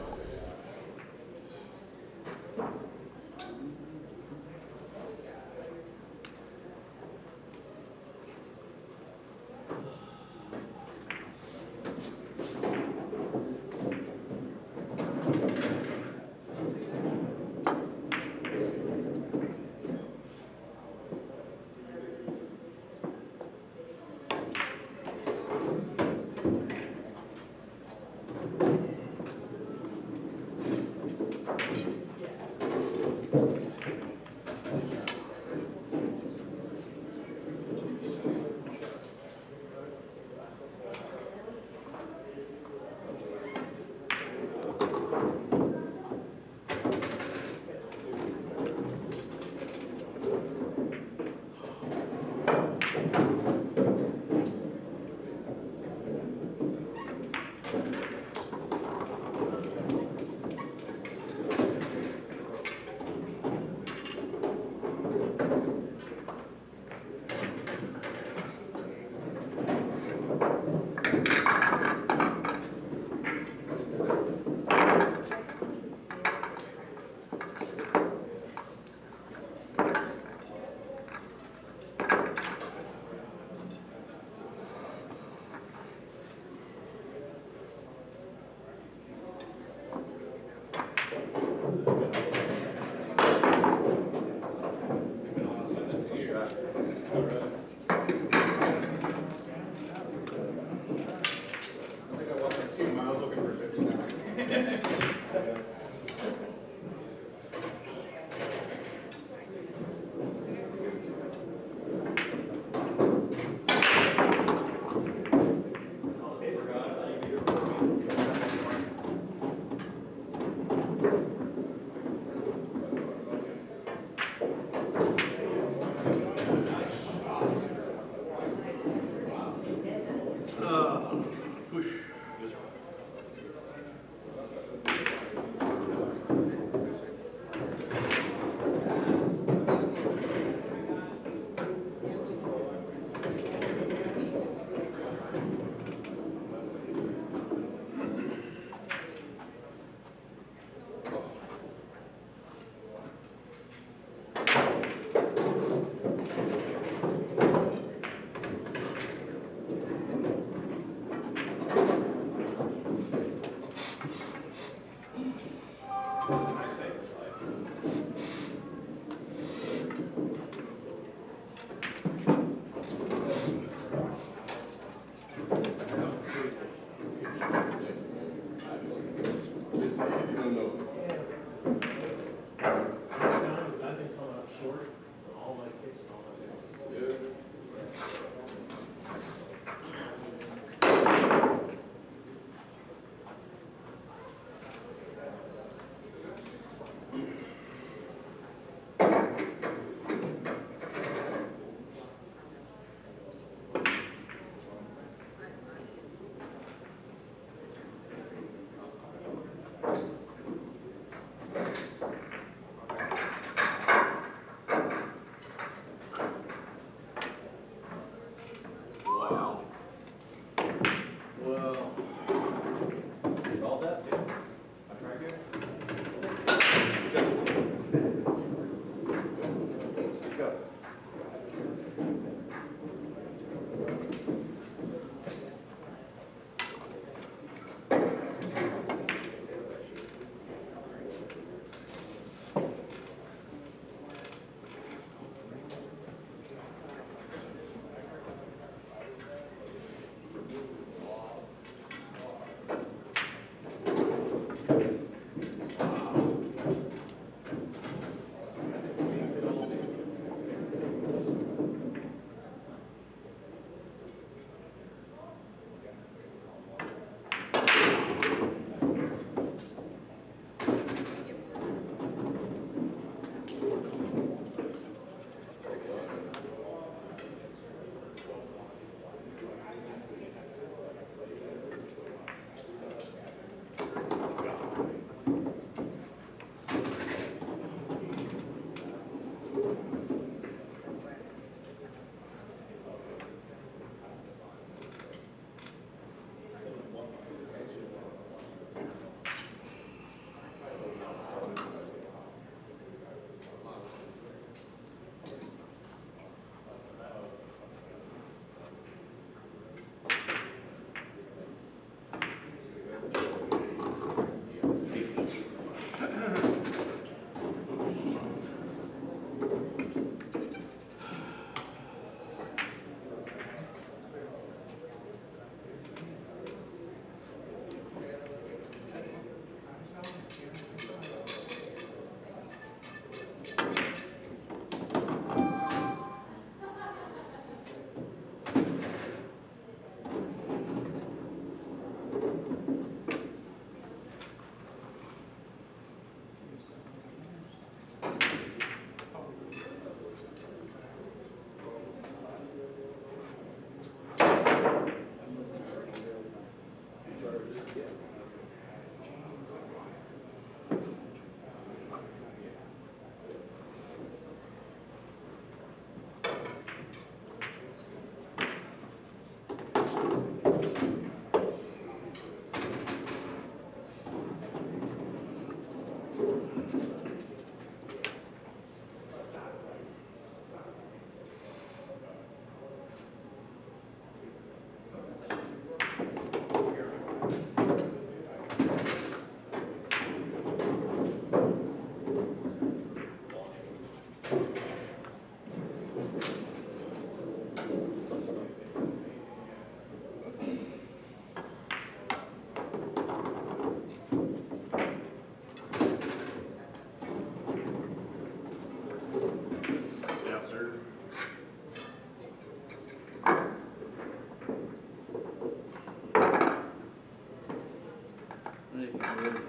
K: Hey, ready.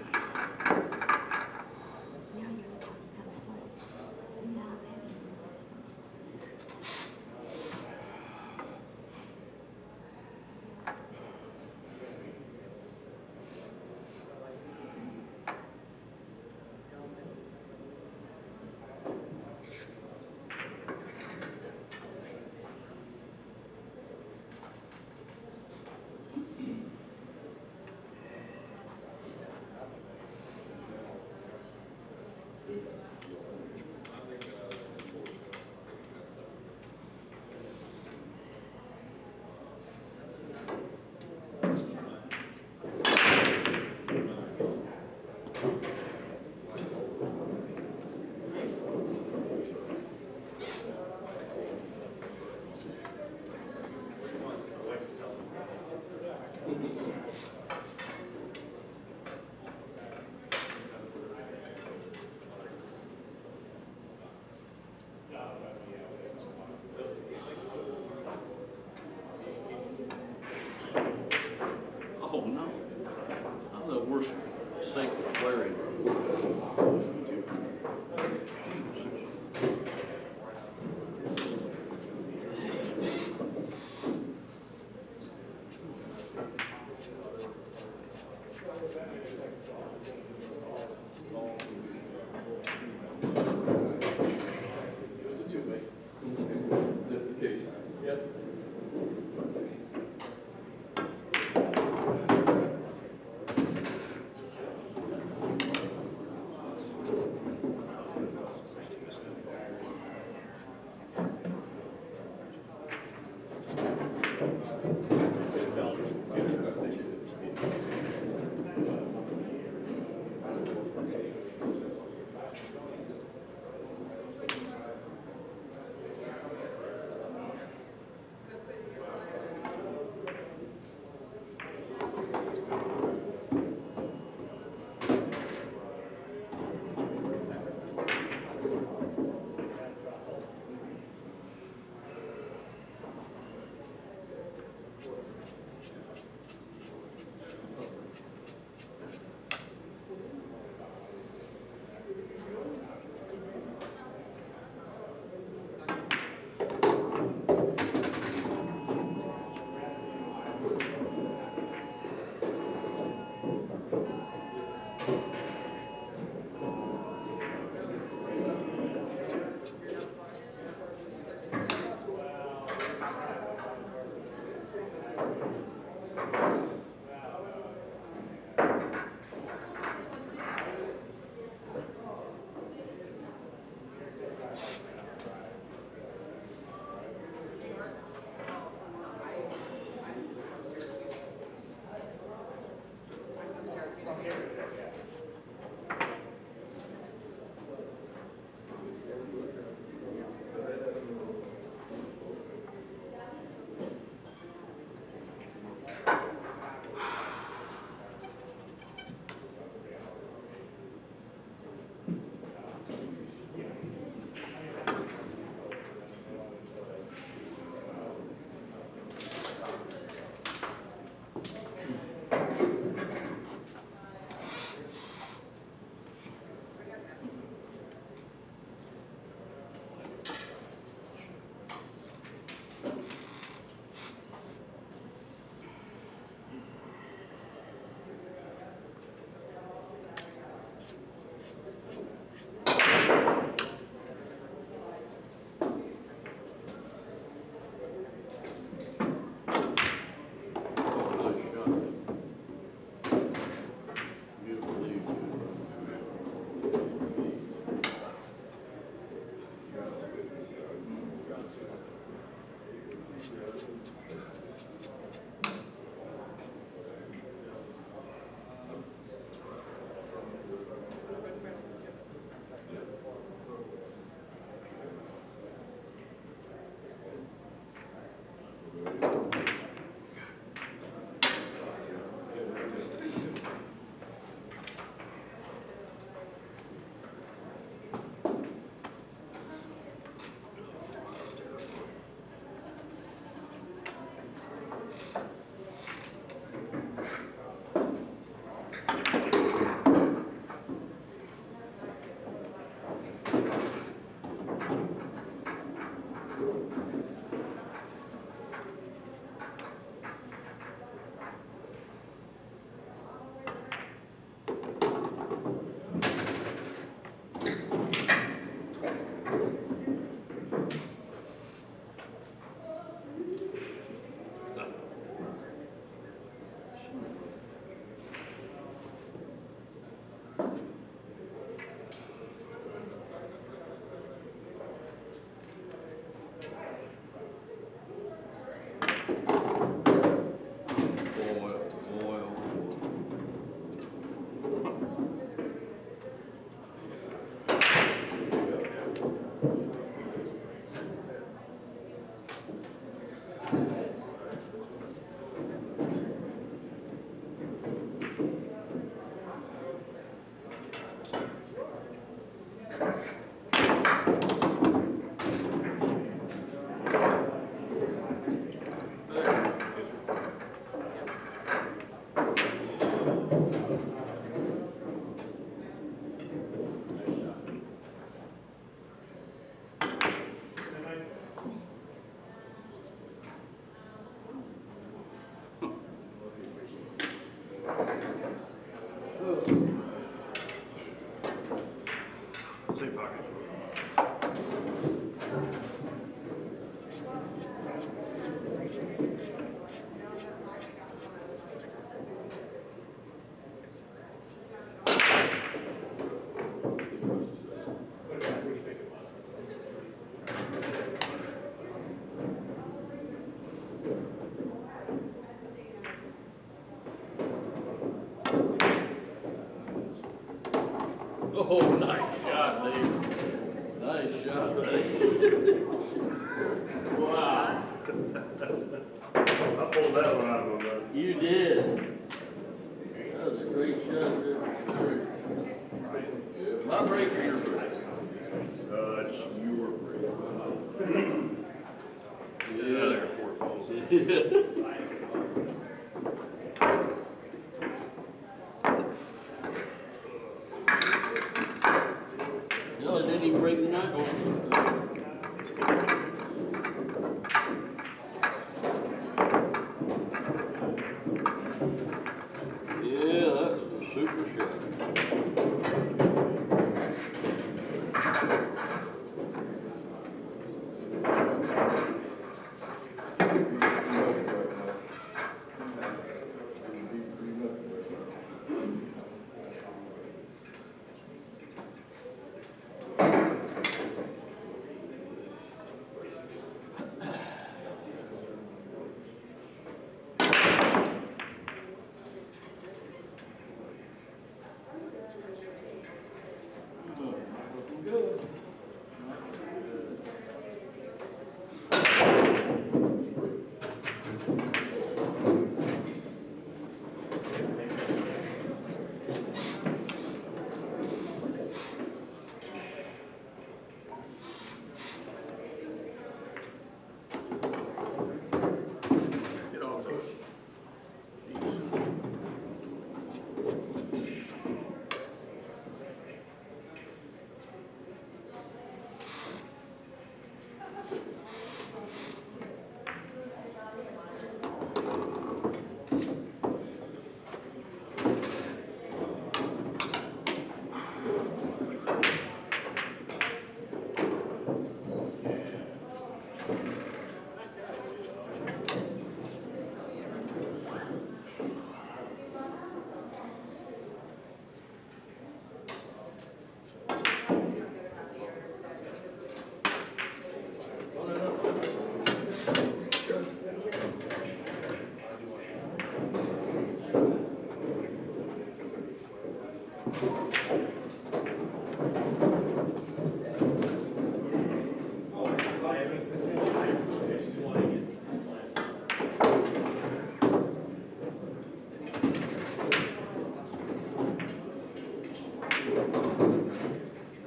K: Oh, no. I'm the worst sacred player in the world.
H: Just in case. Yep.
K: Oh, nice shot, Dave. Nice shot, buddy. Wow.
L: I pulled that one out of my mouth.
K: You did. That was a great shot, dude. My break or your break?
L: It's your break.
K: Yeah. No, it didn't even break the night. Yeah, that was a super shot. Good.
G: Get off those.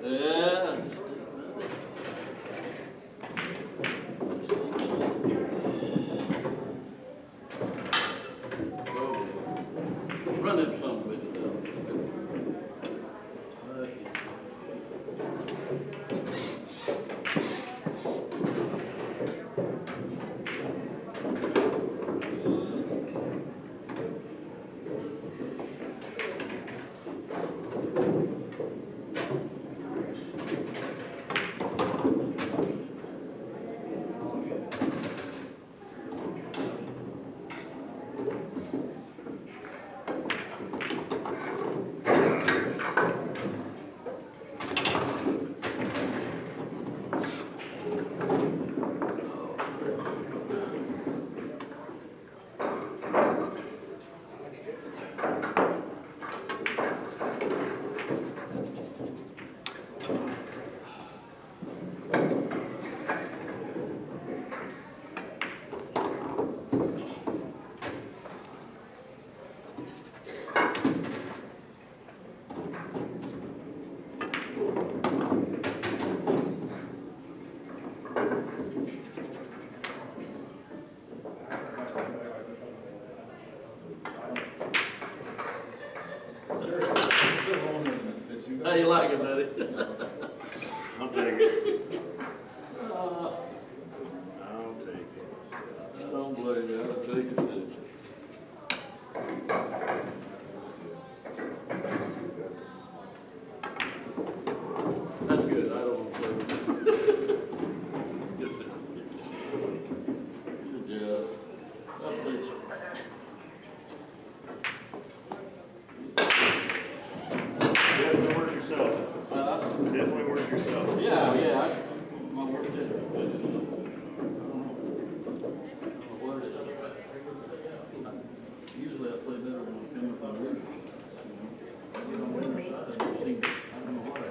K: Yeah. Run him some of it down. How you like it, buddy?
L: I'll take it.
K: Uh,
L: I'll take it.
K: I don't blame you, I'll take it too. That's good, I don't want to play with it. Good job. I think so.
L: Definitely work yourself. Definitely work yourself.
K: Yeah, yeah, my work is, I don't know what it is. Usually I play better when I come up on the roof. You know, I don't know what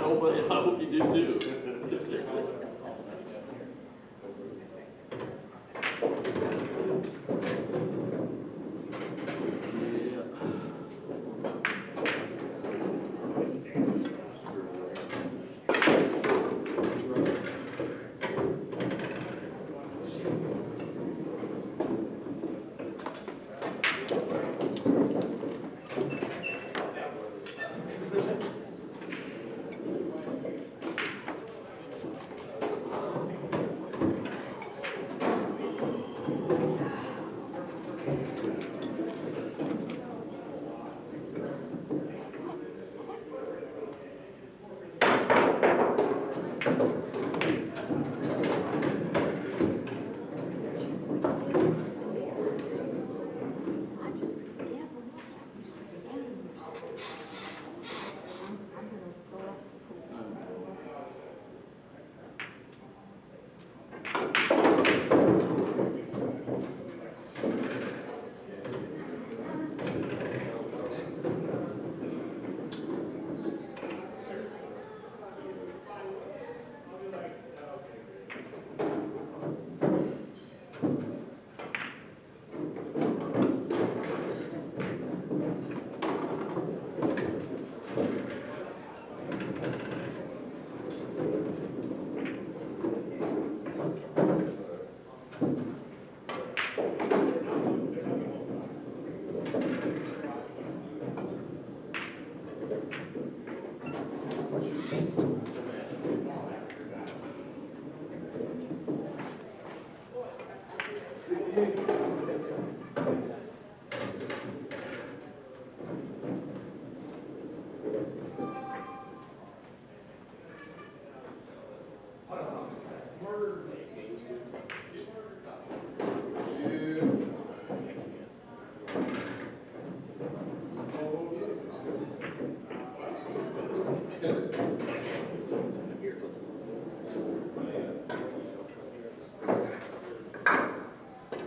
K: hope you do too.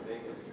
E: Vegas.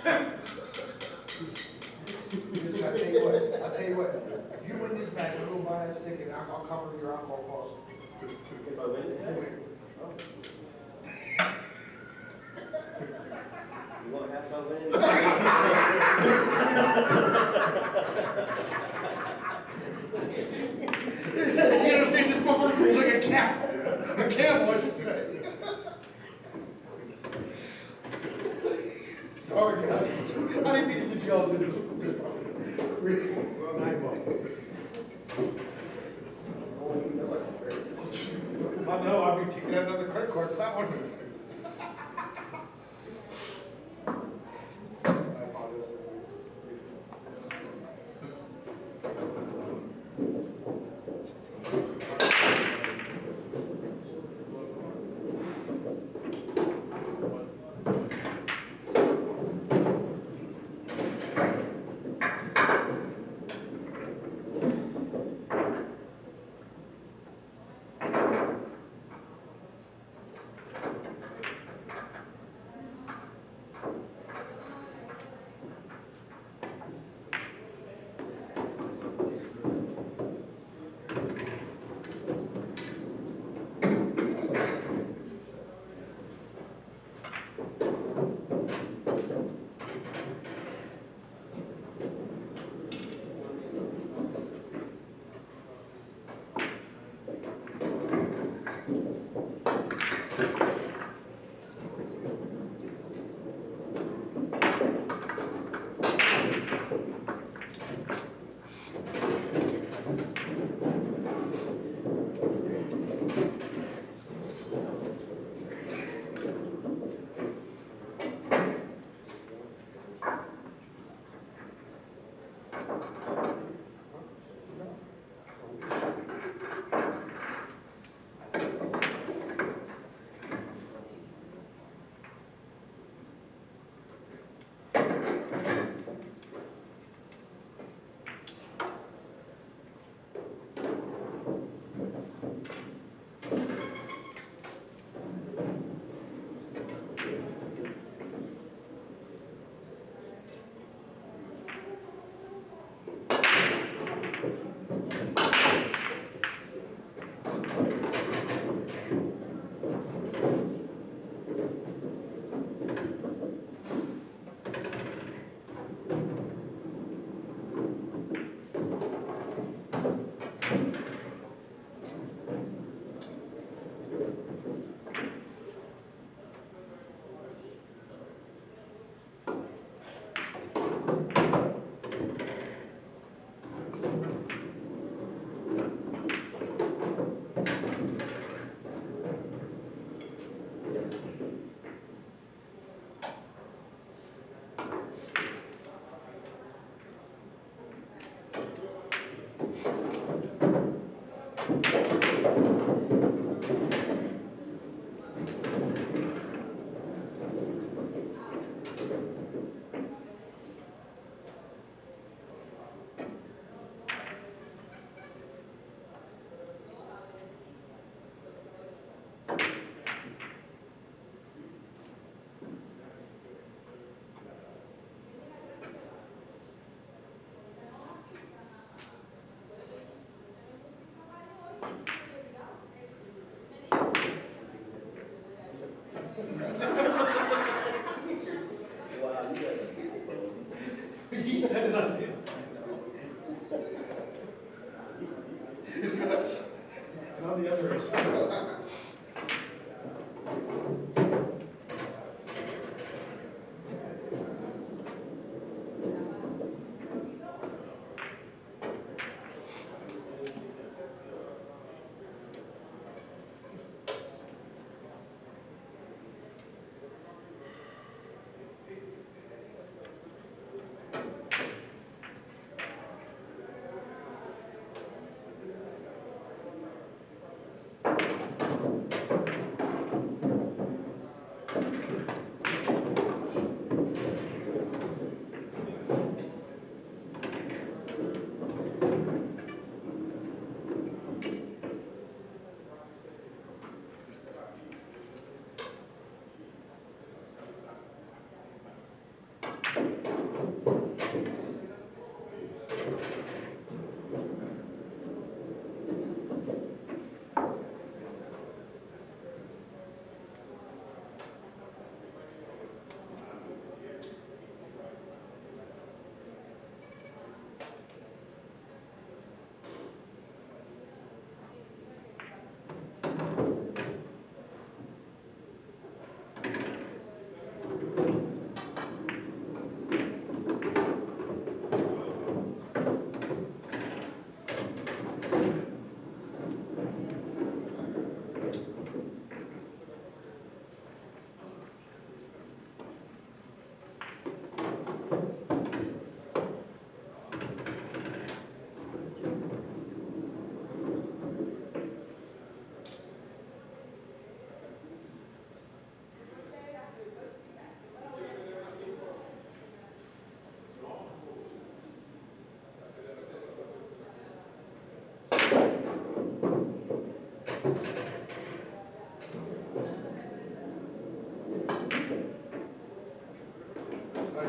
D: Listen, I'll tell you what, if you win this match, I'll go buy that stick and I'll cover your alcohol costs.
F: If I win this match? You want half my win?
D: You understand, this motherfucker seems like a camel. A camel, I should say. Sorry, guys. I didn't mean to get you all into this. Well, I know, I'll be taking out another credit card for that one. I apologize.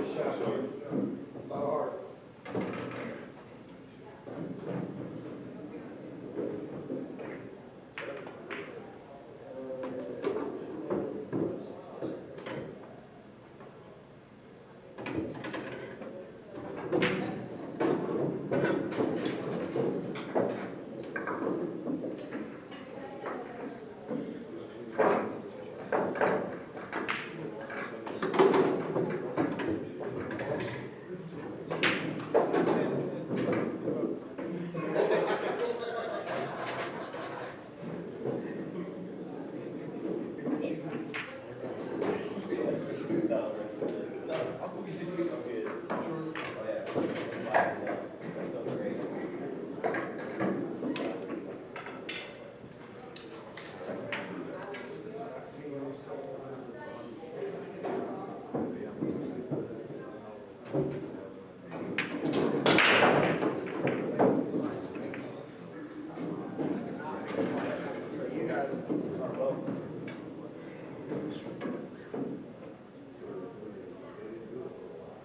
D: shot. It's not hard.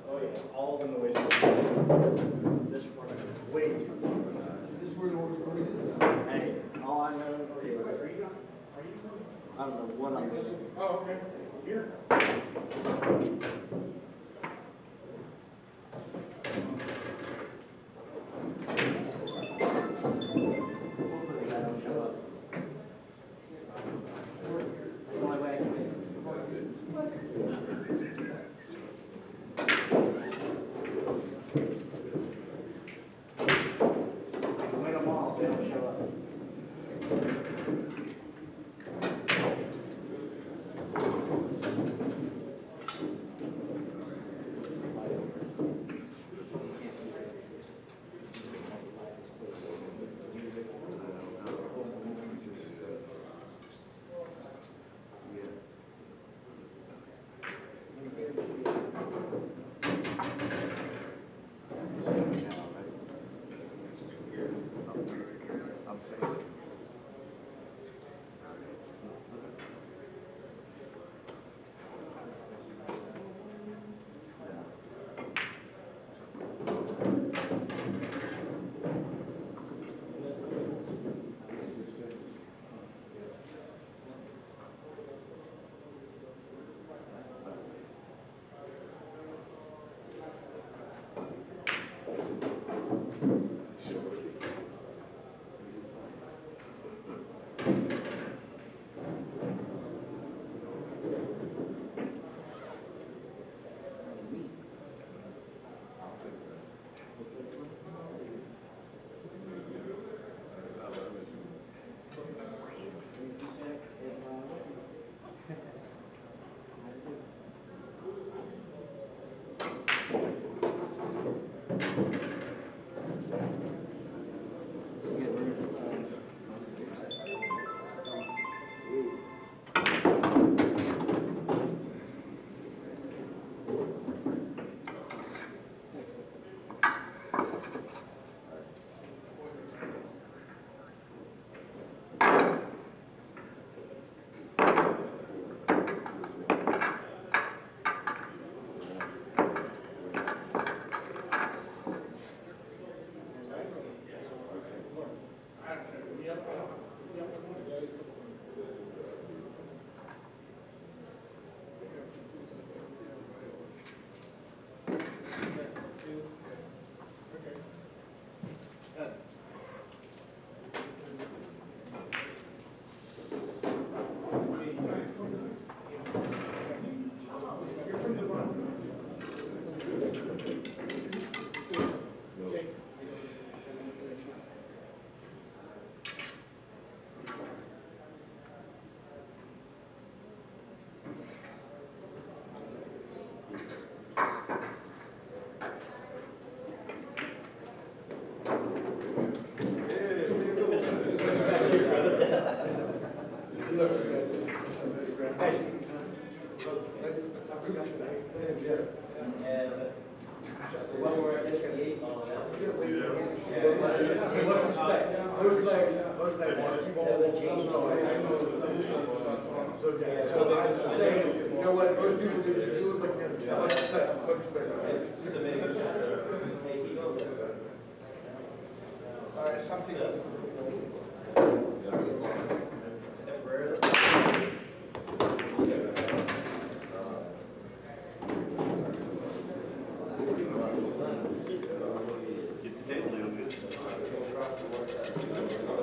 E: Oh, yeah, all the noise. This one, way too far.
D: This is where the noise is.
E: Hey, all I know is, I don't know what I'm doing.
D: Oh, okay. Here.
E: Hopefully I don't show up. The only way I can make it. I can win them all if they don't show up.
D: All right, something.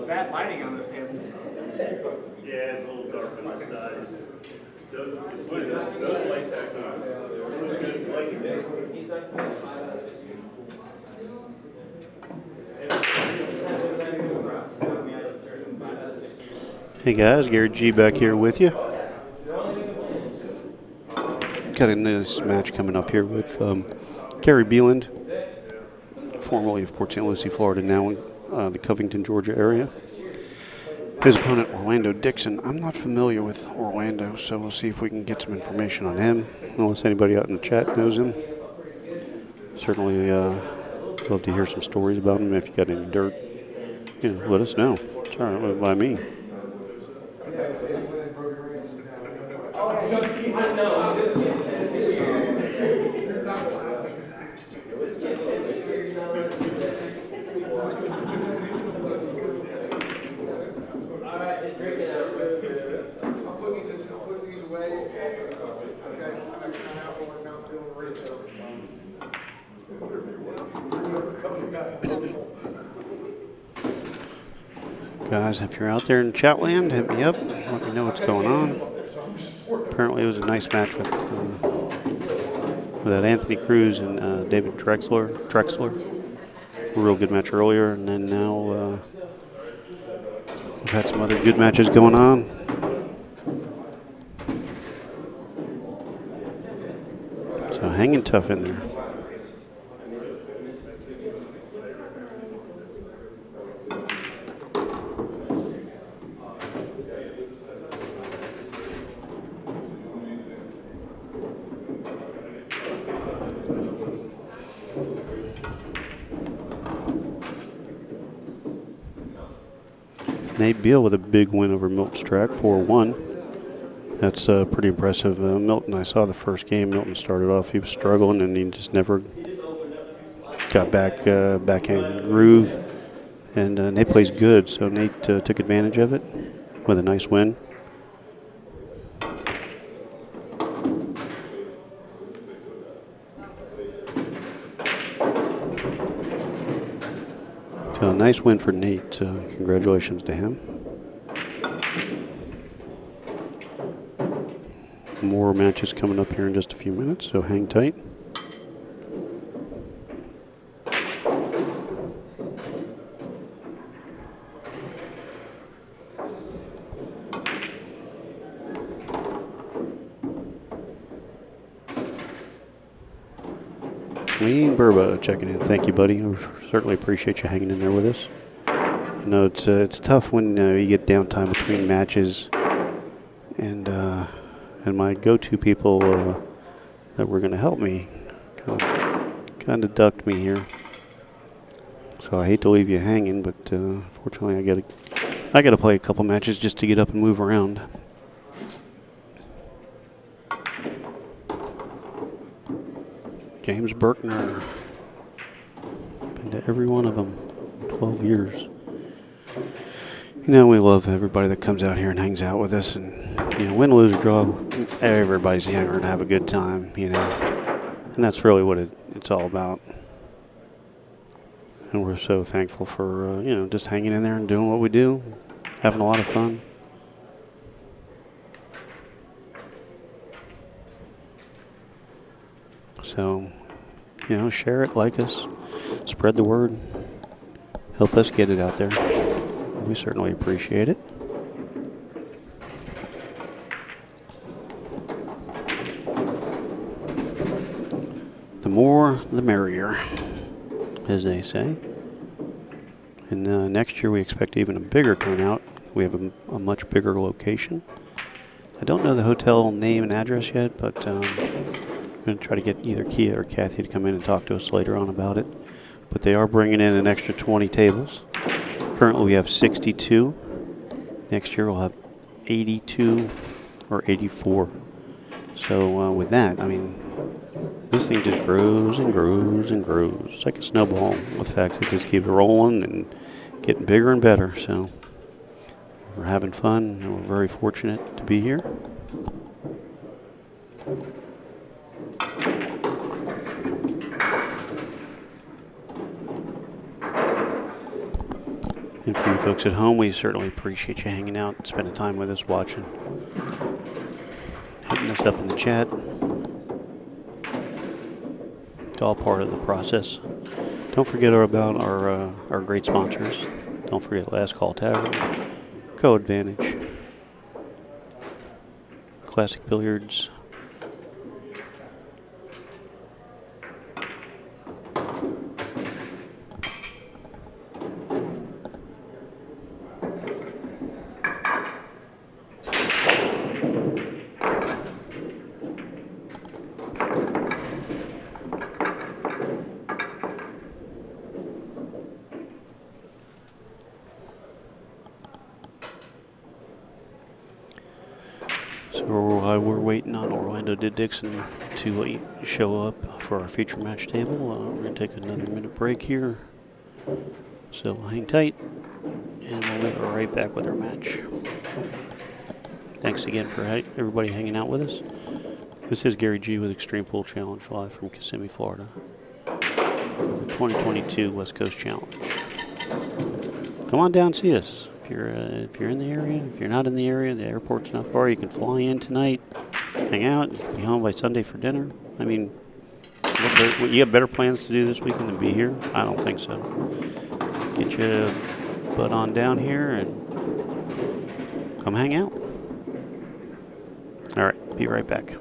F: Bad lighting on this table.
L: Yeah, it's a little dark on the sides. Those lights actually, those good lighting.
A: Hey guys, Gary G back here with you. Got a nice match coming up here with Gary Beeland, formerly of Port St. Lucie, Florida, now in the Covington, Georgia area. His opponent, Orlando Dixon. I'm not familiar with Orlando, so we'll see if we can get some information on him, unless anybody out in the chat knows him. Certainly love to hear some stories about him. If you got any dirt, let us know. It's all right by me. Guys, if you're out there in Chatland, hit me up. Let me know what's going on. Apparently it was a nice match with that Anthony Cruz and David Drexler. A real good match earlier, and then now we've had some other good matches going on. So hanging tough in there. Nate Beal with a big win over Milton Strack, 4-1. That's pretty impressive. Milton, I saw the first game. Milton started off, he was struggling, and he just never got back in groove. And Nate plays good, so Nate took advantage of it with a nice win. So a nice win for Nate. Congratulations to him. More matches coming up here in just a few minutes, so hang tight. Wayne Burba checking in. Thank you, buddy. We certainly appreciate you hanging in there with us. I know it's tough when you get downtime between matches, and my go-to people that were going to help me kind of ducked me here. So I hate to leave you hanging, but fortunately I got to play a couple matches just to get up and move around. James Berkner. Been to every one of them. 12 years. We love everybody that comes out here and hangs out with us. And, win, lose, or draw, everybody's here to have a good time, And that's really what it's all about. And we're so thankful for, just hanging in there and doing what we do, having a lot of fun. So, share it, like us, spread the word, help us get it out there. We certainly appreciate it. The more, the merrier, as they say. And next year we expect even a bigger turnout. We have a much bigger location. I don't know the hotel name and address yet, but I'm going to try to get either Kia or Kathy to come in and talk to us later on about it. But they are bringing in an extra 20 tables. Currently we have 62. Next year we'll have 82 or 84. So with that, This thing just grows and grows and grows. It's like a snowball effect. It just keeps rolling and getting bigger and better. So we're having fun, and we're very fortunate to be here. And for you folks at home, we certainly appreciate you hanging out and spending time with us, watching, hitting us up in the chat. It's all part of the process. Don't forget about our great sponsors. Don't forget Last Call Tavern, Co Advantage, Classic Billiards, So we're waiting on Orlando Dixon to show up for our feature match table. We're going to take another minute break here. So hang tight, and we'll be right back with our match. Thanks again for everybody hanging out with us. This is Gary G with Xtreme Pool Challenge, live from Kissimmee, Florida, for the 2022 West Coast Challenge. Come on down and see us. If you're in the area, if you're not in the area, the airport's not far. You can fly in tonight, hang out, you can be home by Sunday for dinner. I mean, you have better plans to do this weekend than be here? I don't think so. Get your butt on down here and come hang out. All right, be right back.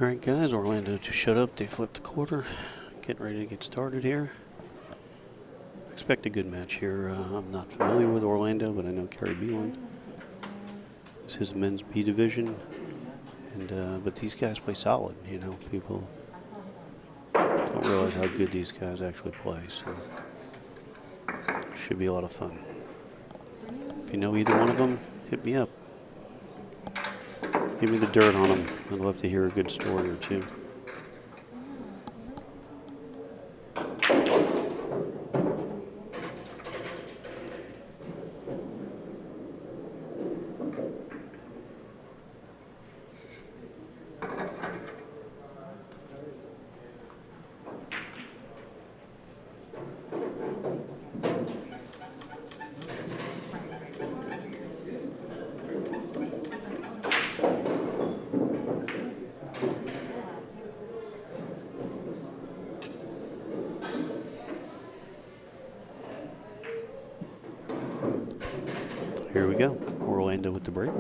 A: All right, guys, Orlando just showed up. They flipped the quarter. Getting ready to get started here. Expect a good match here. I'm not familiar with Orlando, but I know Kerry Beelan. This is men's B division, and but these guys play solid. You know, people don't realize how good these guys actually play. So should be a lot of fun. If you know either one of them, hit me up. Give me the dirt on them. I'd love to hear a good story or two. Here we go. Orlando with the break.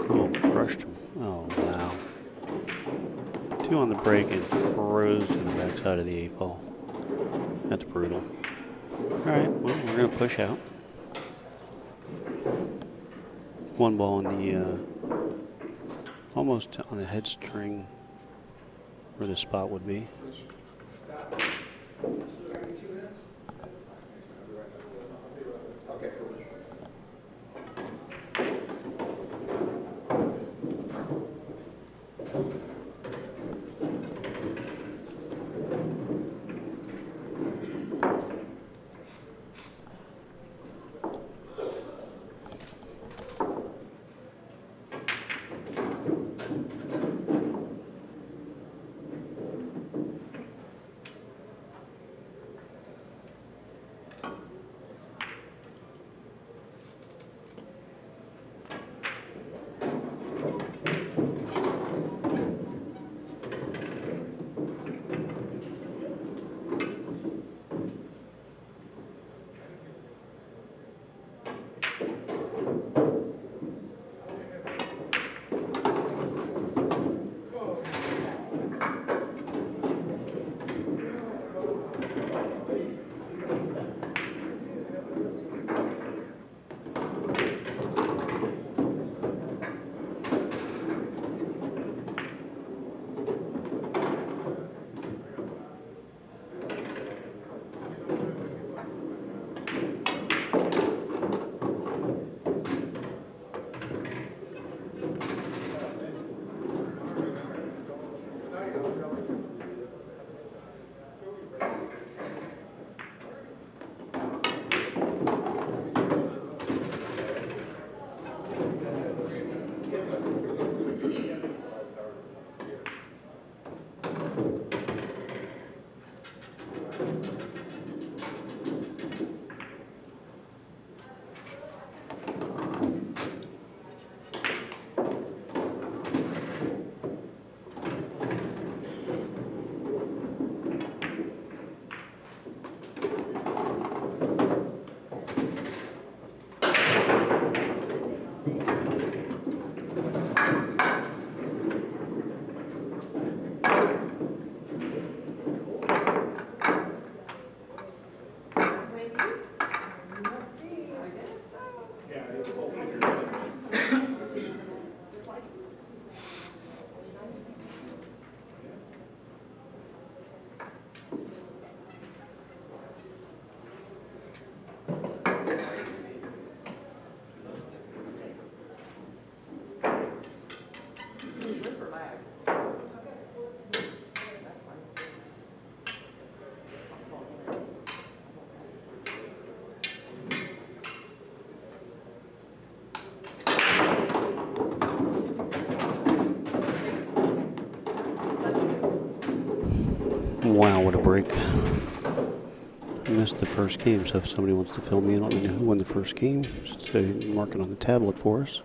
A: Oh, crushed him. Oh, wow. 2 on the break and froze to the backside of the 8 ball. That's brutal. Alright, well, we're going to push out. 1 ball on the, almost on the head string where the spot would be.
H: Okay, cool.
A: Wow, what a break. I missed the first game, so if somebody wants to fill me in, let me know who won the first game. Just mark it on the tablet for us.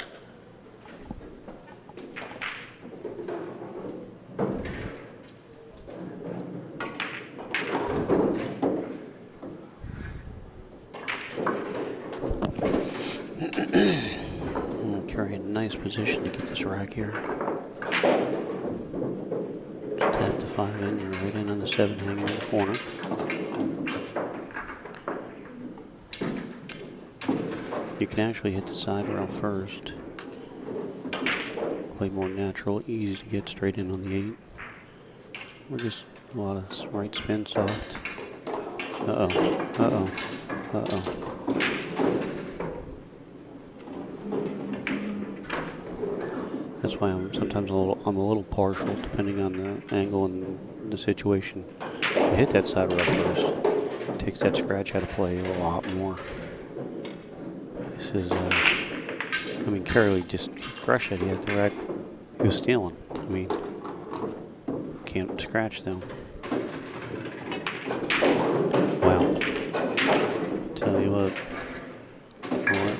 A: Carry a nice position to get this rack here. Just tap the 5 in, you're right in on the 7 hanging in the corner. You can actually hit the side rail first. Play more natural, easy to get straight in on the 8. We're just a lot of right spin soft. Uh-oh. That's why I'm sometimes a little partial, depending on the angle and the situation. To hit that side rail first, takes that scratch out of play a lot more. This is, I mean, Carey just crushed it. He had the rack. He was stealing. I mean, can't scratch them. Wow. Tell you what,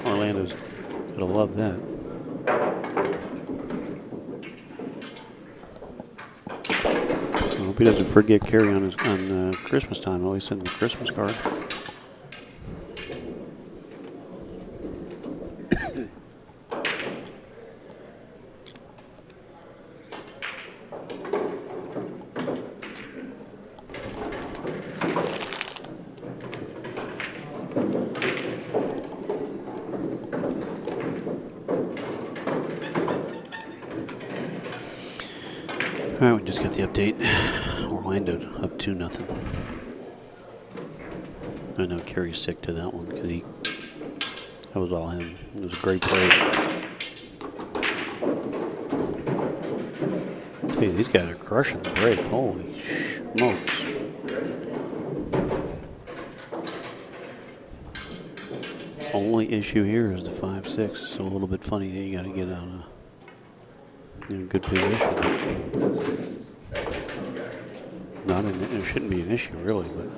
A: Orlando's gonna love that. I hope he doesn't forget Carey on Christmas time. Always send him a Christmas card. Alright, we just got the update. Orlando up 2-0. I know Kerry's sick to that one because that was all him. It was a great play. Hey, these guys are crushing the break. Holy smokes. Only issue here is the 5-6. It's a little bit funny that you got to get on a good position. It shouldn't be an issue really, but.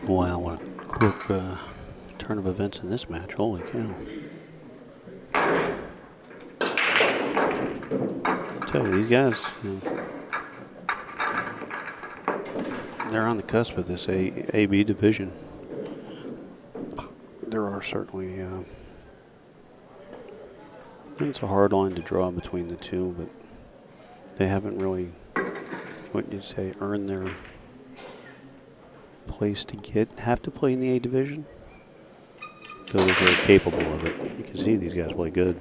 A: Wow, what a quick turn of events in this match. Holy cow. I tell you, these guys, they're on the cusp of this A-B division. There are certainly, it's a hard line to draw between the two, but they haven't really, what you say, earned their place to have to play in the A division. So they're very capable of it. You can see these guys play good.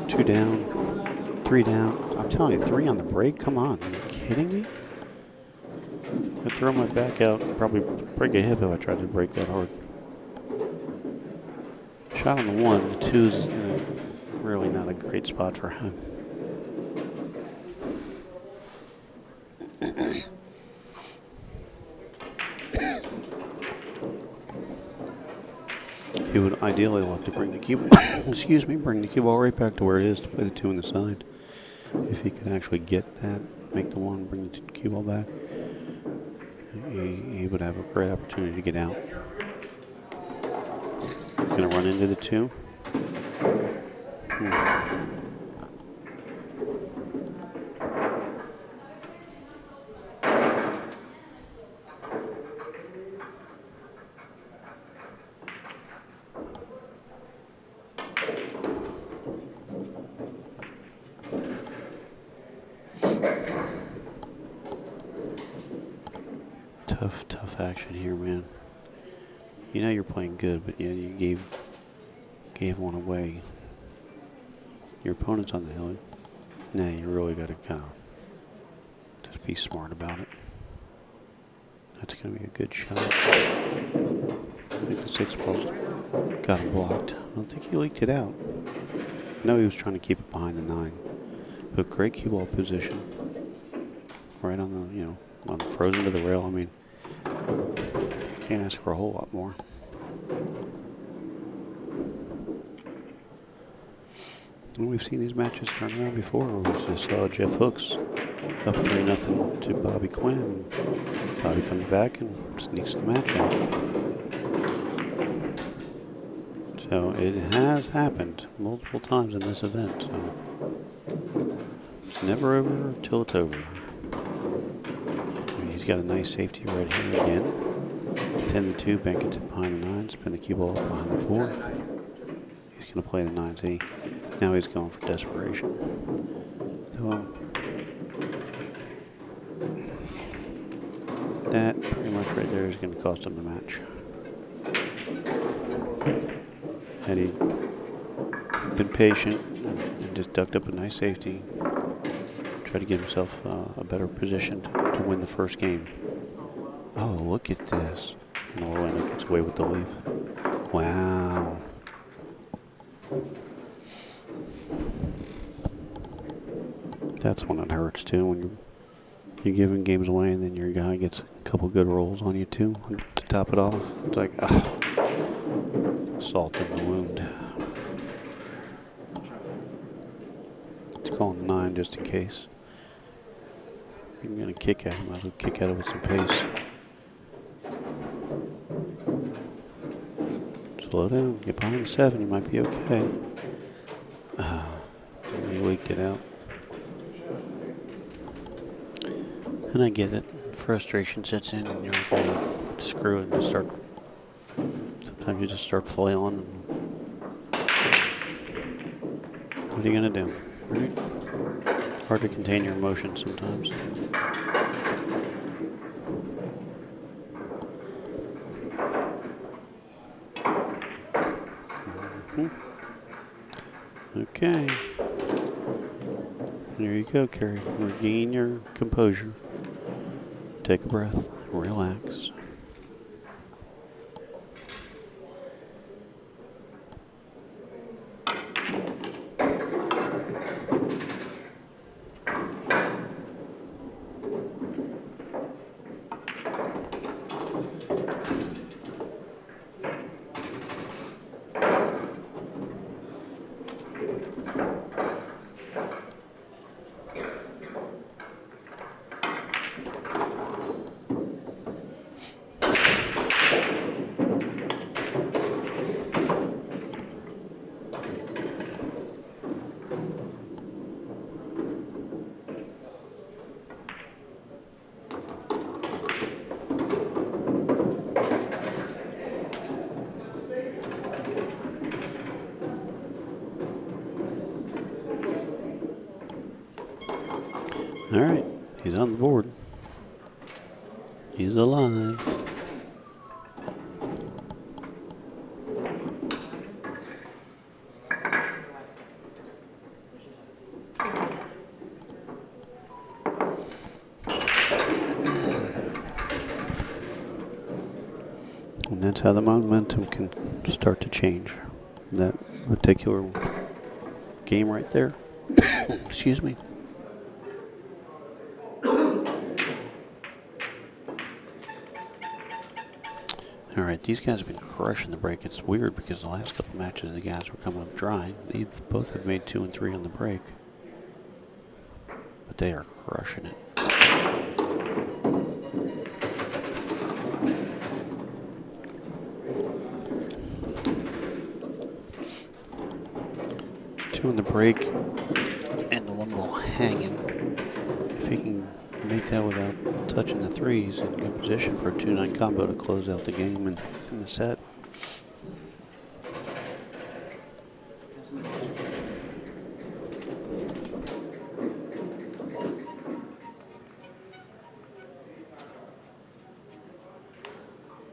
A: Two down, three down. I'm telling you, 3 on the break. Come on, are you kidding me? I'd throw my back out, probably break a hip if I tried to break that hard. Shot on the 1, the 2's really not a great spot for him. He would ideally love to bring the cue, excuse me, bring the cue ball right back to where it is to play the 2 on the side. If he could actually get that, make the 1, bring the cue ball back, he would have a great opportunity to get out. Gonna run into the 2. Tough action here, man. You know you're playing good, but yeah, you gave one away. Your opponent's on the hill. Now you really got to kind of just be smart about it. That's going to be a good shot. I think the 6 ball's got him blocked. I don't think he leaked it out. I know he was trying to keep it behind the 9, but great cue ball position, right on the on the frozen to the rail. I mean, can't ask for a whole lot more. And we've seen these matches turn around before. We just saw Jeff Hooks up 3-0 to Bobby Quinn. Bobby comes back and sneaks the match out. So it has happened multiple times in this event. So it's never over till it's over. I mean, he's got a nice safety right here again. Thin the 2, bank it to behind the 9, spin the cue ball behind the 4. He's going to play the 9. See, now he's going for desperation. So that pretty much right there is going to cost him the match. Had he been patient and just ducked up a nice safety, try to give himself a better position to win the first game. Oh, look at this. And Orlando gets away with the leave. Wow. That's when it hurts too, when you're giving games away and then your guy gets a couple good rolls on you too to top it off. It's like, salt in the wound. He's calling the 9 just in case. You're going to kick at him. Might as well kick at it with some pace. Slow down. Get behind the 7. You might be okay. He leaked it out. And I get it. Frustration sets in and you're going to screw it and just start. Sometimes you just start flailing. What are you going to do? Right? Hard to contain your emotions sometimes. Okay. There you go, Carrie. Regain your composure. Take a breath. Relax. All right, he's on the board. He's alive. And that's how the momentum can start to change. That particular game right there. Excuse me. Alright, these guys have been crushing the break. It's weird because the last couple matches the guys were coming up dry. They both have made 2 and 3 on the break. But they are crushing it. Two on the break and the 1 ball hanging. If he can make that without touching the 3s, in good position for a 2-9 combo to close out the game and in the set.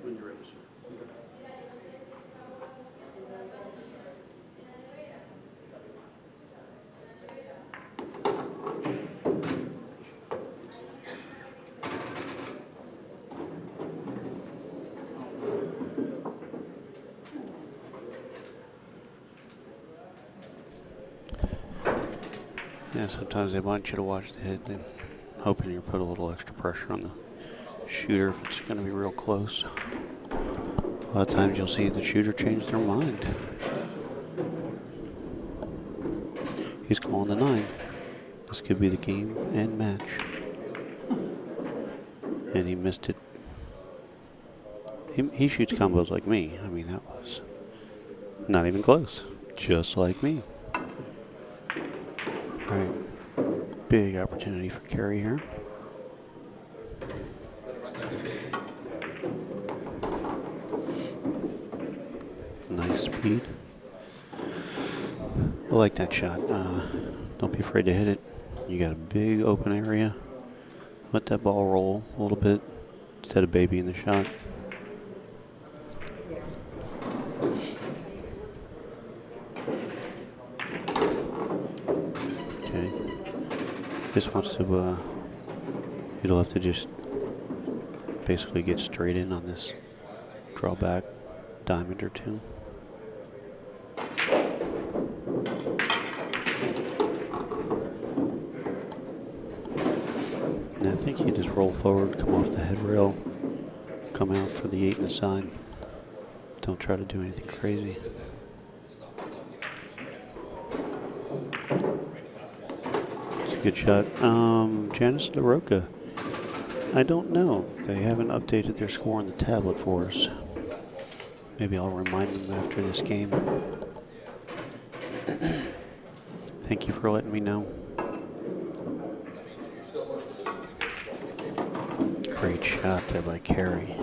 L: When you're ready, sir.
A: Yeah, sometimes they want you to watch the hit, then hoping you put a little extra pressure on the shooter if it's going to be real close. A lot of times you'll see the shooter change their mind. He's calling the 9. This could be the game and match. And he missed it. He shoots combos like me. I mean, that was not even close. Just like me. All right. Big opportunity for Carey here. Nice speed. I like that shot. Don't be afraid to hit it. You got a big open area. Let that ball roll a little bit instead of babying the shot. Okay. Just wants to, it'll have to just basically get straight in on this drawback diamond or two. And I think you just roll forward, come off the head rail, come out for the 8 in the side. Don't try to do anything crazy. It's a good shot. Janice LaRocca. I don't know. They haven't updated their score on the tablet for us. Maybe I'll remind them after this game. Thank you for letting me know. Great shot there by Carey.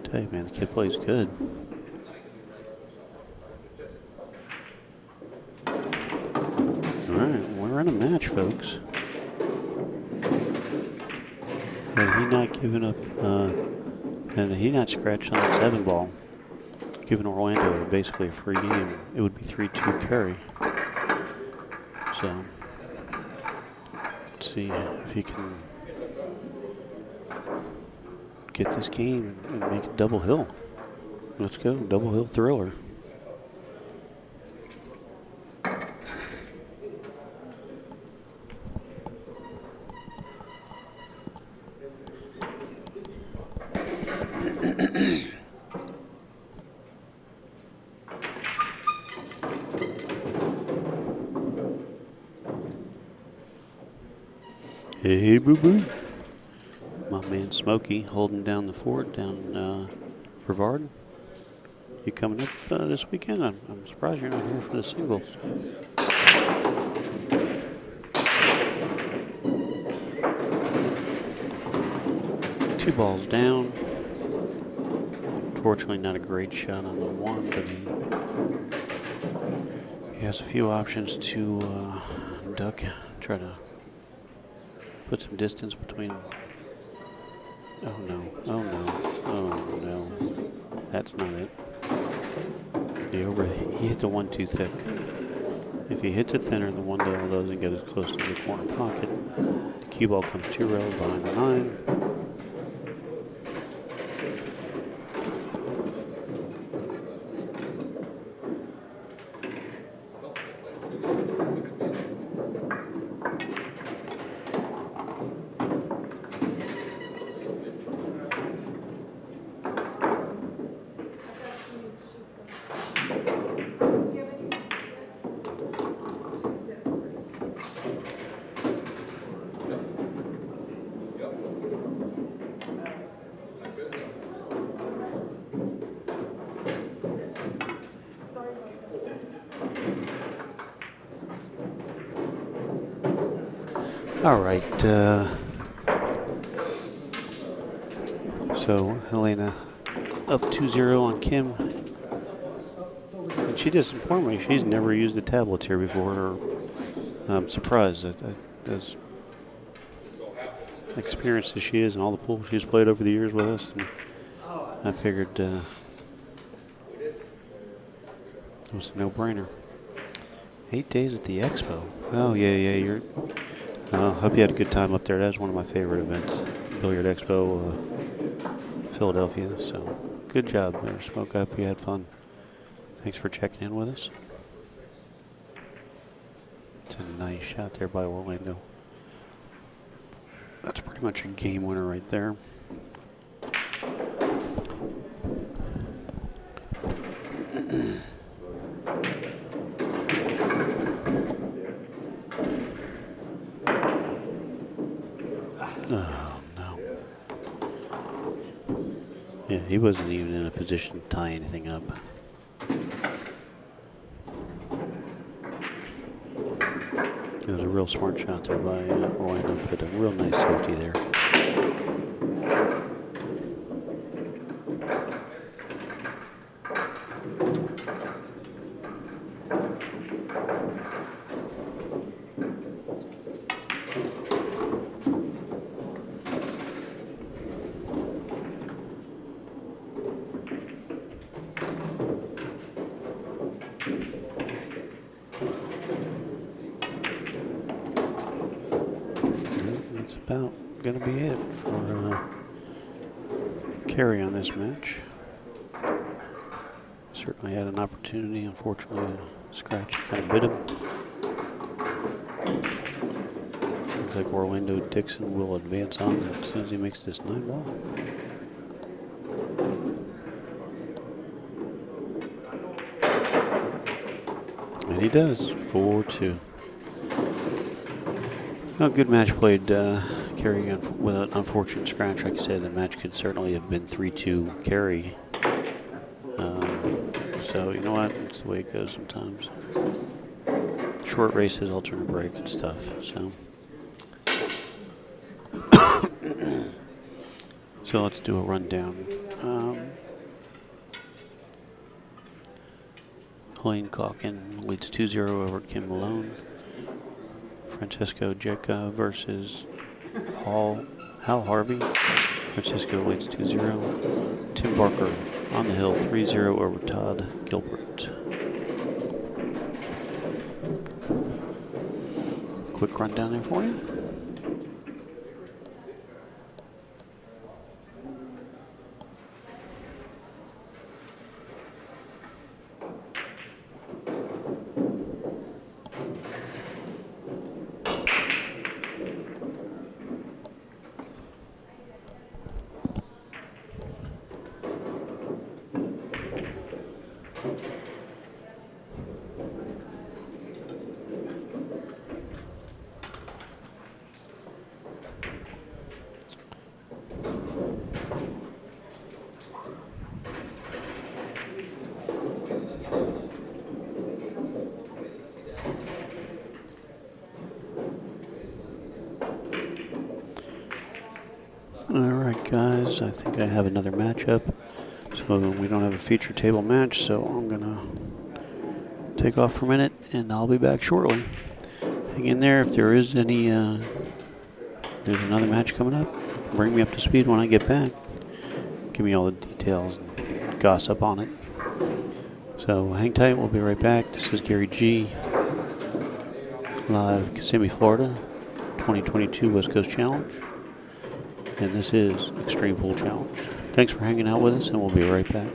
A: Tell you, man, the kid plays good. Alright, we're in a match, folks. And he not giving up, and he not scratched on that 7 ball. Giving Orlando basically a free game. It would be 3-2 carry. So, let's see if he can get this game and make it double hill. Let's go, double hill thriller. Hey, boo-boo. My man Smokey holding down the fort down Brevard. You coming up this weekend? I'm surprised you're not here for the singles. Two balls down. Unfortunately, not a great shot on the one, but he has a few options to duck, try to put some distance between. Oh no, oh no, oh no. That's not it. He hit the one too thick. If he hits it thinner, the one double doesn't get as close to the corner pocket. The cue ball comes 2 rails behind the 9. All right, so Helena up 2-0 on Kim. And she just informed me she's never used the tablets here before. I'm surprised that as experienced as she is and all the pools she's played over the years with us. And I figured it was a no-brainer. 8 days at the Expo. Oh, yeah, hope you had a good time up there. That's one of my favorite events, Billiard Expo, Philadelphia. So, good job there, Smoke. I hope you had fun. Thanks for checking in with us. It's a nice shot there by Orlando. That's pretty much a game winner right there. Oh, no. Yeah, he wasn't even in a position to tie anything up. It was a real smart shot there by Orlando, but a real nice safety there. That's about going to be it for carry on this match. Certainly had an opportunity, unfortunately, scratch kind of bit him. Looks like Orlando Dixon will advance on as soon as he makes this 9-ball. And he does, 4-2. A good match played, carry with an unfortunate scratch. Like I said, the match could certainly have been 3-2 carry. So, you know what? That's the way it goes sometimes. Short races, alternate break, and stuff. So, so let's do a rundown. Helene Calkin leads 2-0 over Kim Malone. Francisco Jeka versus Hal Harvey. Francisco leads 2-0. Tim Barker on the hill 3-0 over Todd Gilbert. Quick rundown there for you. Alright guys, I think I have another matchup. So we don't have a feature table match, so I'm gonna take off for a minute and I'll be back shortly. Hang in there. If there is any, there's another match coming up, bring me up to speed when I get back. Give me all the details and gossip on it. So hang tight, we'll be right back. This is Gary G, live Kissimmee, Florida, 2022 West Coast Challenge. And this is Xtreme Pool Challenge. Thanks for hanging out with us, and we'll be right back.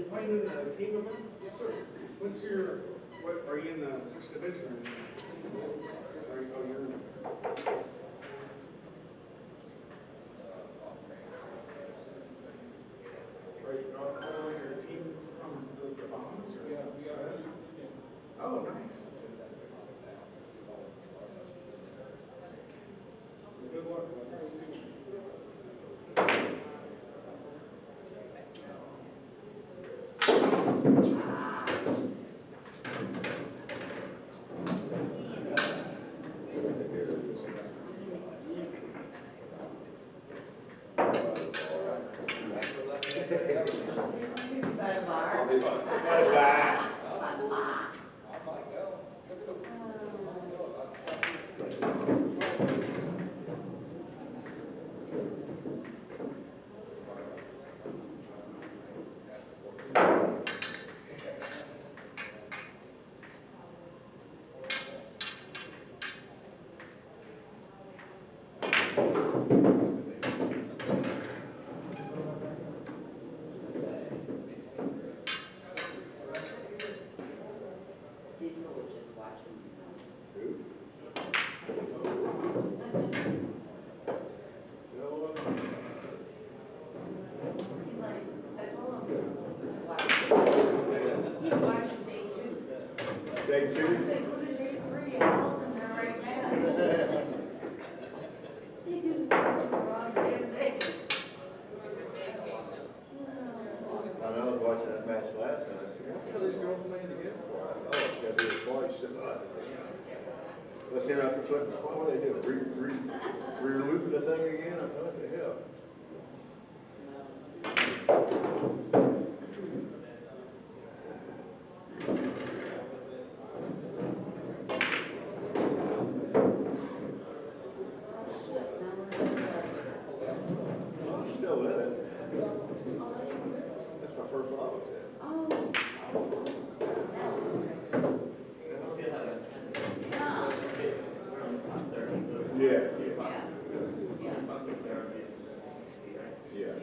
D: You playing in the team event? Yes, sir. What's your, what, are you in the, which division? Are you, oh, you're in. Are you calling your team from the Bahamas or? Yeah, we got oh, nice. Good luck.
E: Dave, serious? I know, I was watching that match last night. I said, what the hell is these girls playing against for? I thought, oh, it's gotta be a party sitting out there. Let's see after flipping. What are they doing? Re-looping the thing again? I thought, what the hell? I'm still in it. That's my first love with that. Yeah, yeah.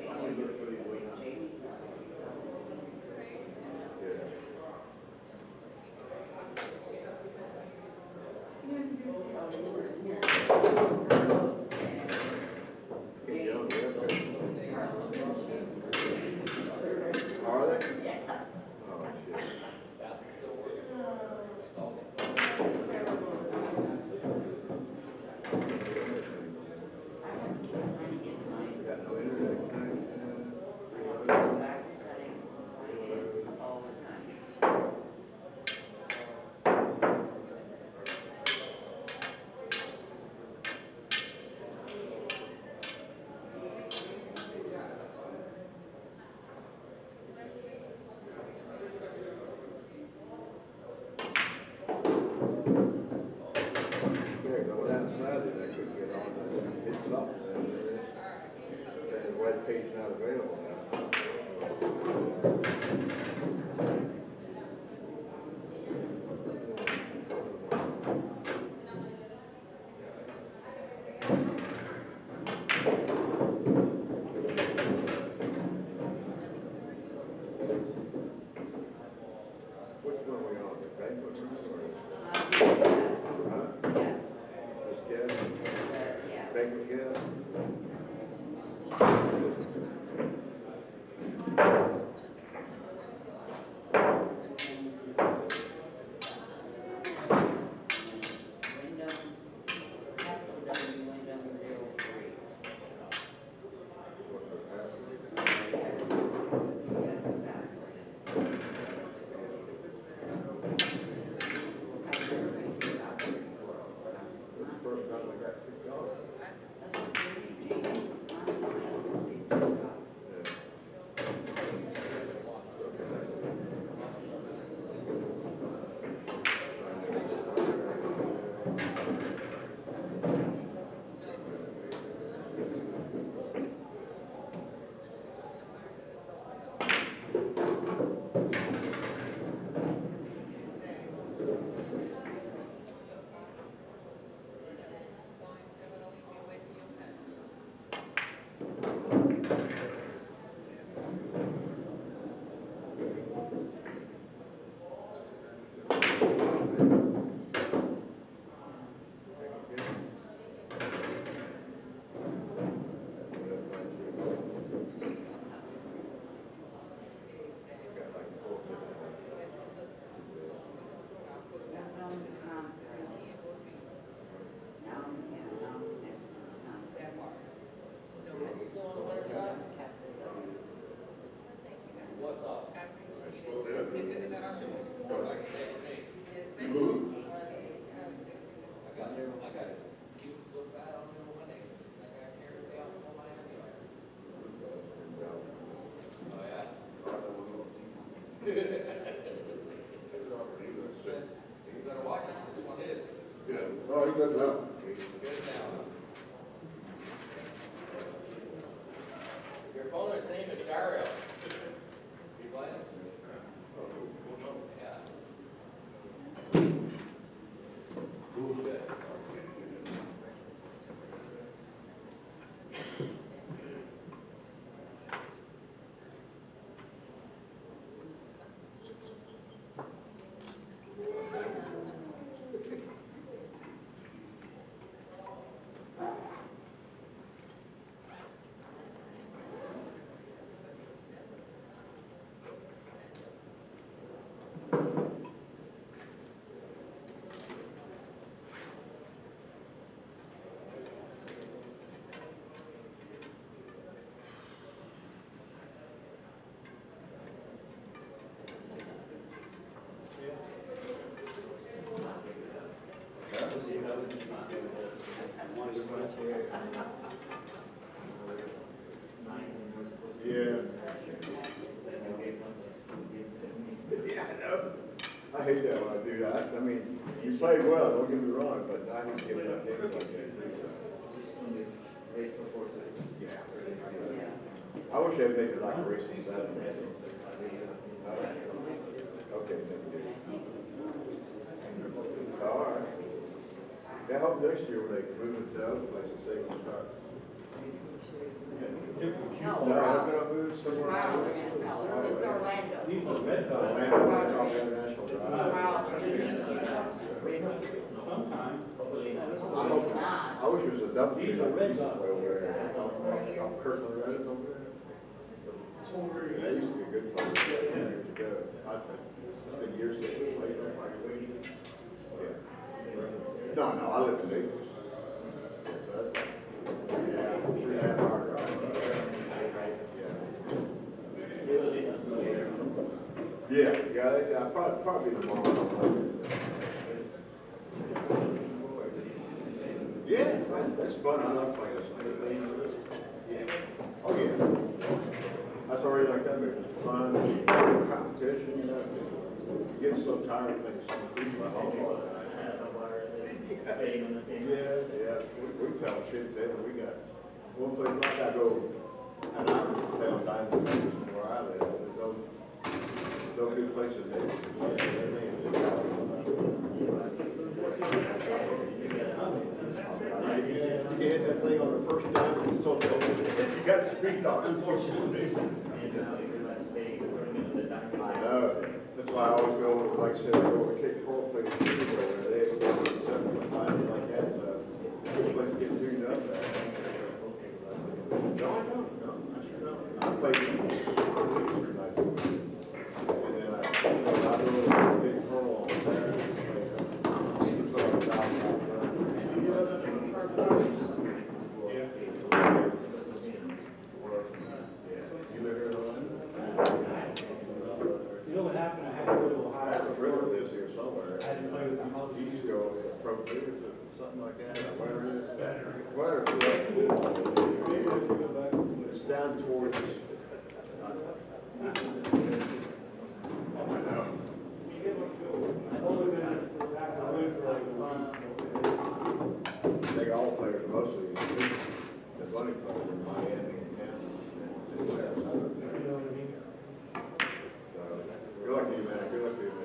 E: Are they? Oh, shit. Got no internet connection. Yeah, going outside and I couldn't get on. I hit something and the web page not available now. Which one are we on? The banquet room or? Huh? Just guess? Banquet guess? What's the password? This first time I got $6. Oh, you got that.
B: Your opponent's name is Dario. You playing? Yeah. Bullshit.
E: Yeah. Yeah, I know. I hate that when I do that. I mean, you played well, don't get me wrong, but I hate giving up games like that too. Yeah. I wish they'd make it like a race to 7. Okay, thank you. All right. I hope next year when they move it to other places, they can start. No, I'm gonna move somewhere.
M: It's Orlando.
E: Orlando, National Drive. I wish it was a double feature over there. Off Kirkland Road over there. That used to be a good place years ago. It's been years since we played there. Yeah. No, I live in Naples. Yeah, so that's like, yeah, 3.5 hour drive. Yeah, probably tomorrow. Yeah, that's fun. I love playing this. Yeah. Oh yeah. That's already like that, but it's fun. Competition, you know. You get so tired of things. Yeah. We tell shit there. We got one place like I go an hour to play on Diamond from where I live. There's no good places there. You hit that thing on the first time, it's still you got speed on it. Unfortunately. I know. That's why I always go, like I said, I go to kick ball place over there. They 7-foot lines like that, so good place to get tuned up. No, I don't. No, I sure don't. I play and then I go to kick ball on Saturday.
D: You know what happened? I had to go to Ohio.
E: I have a friend that lives here somewhere. He used to go pro players or something like that, or whatever it is. Whatever. It's down towards. I know. They all players mostly. The bunny players in Miami and Tampa and Sarasota. Good luck to you, man. Good luck to you, man.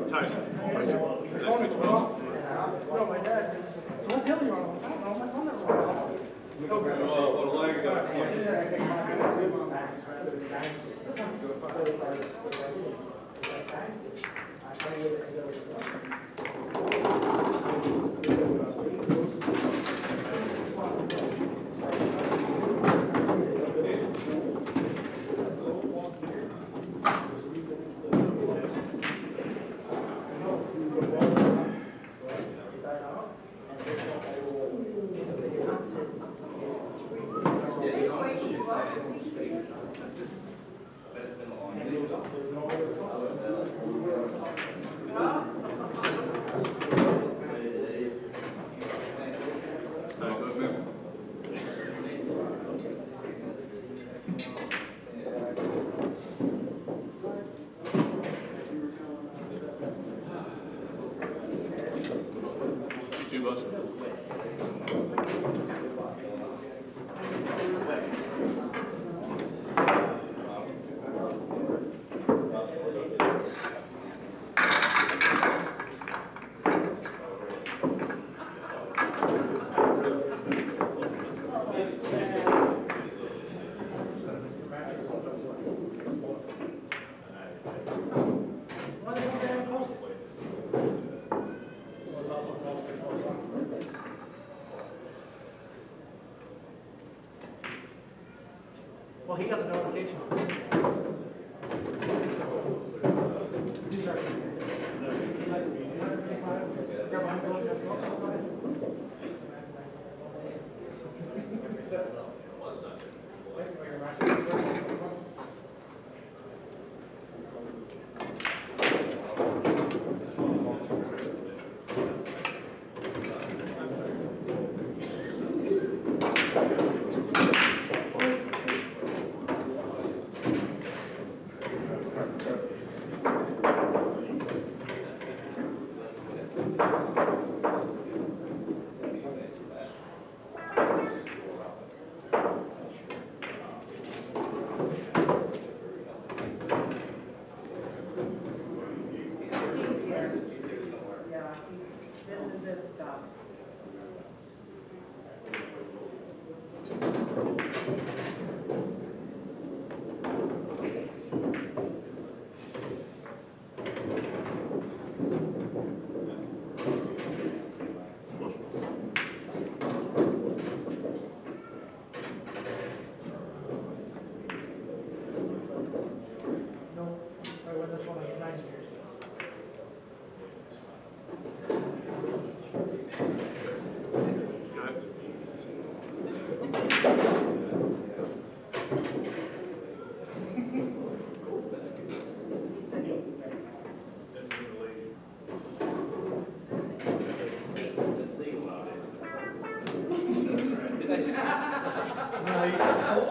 L: Tyson.
D: Nice to meet you, boss. No, my dad. So what's hill you on? I don't know, my phone never went off.
K: What a leg Two bucks.
D: Well, he got the notification. He's like, grab my phone, go ahead.
I: Yeah, this is this stuff.
D: No, I won this one like 9 years.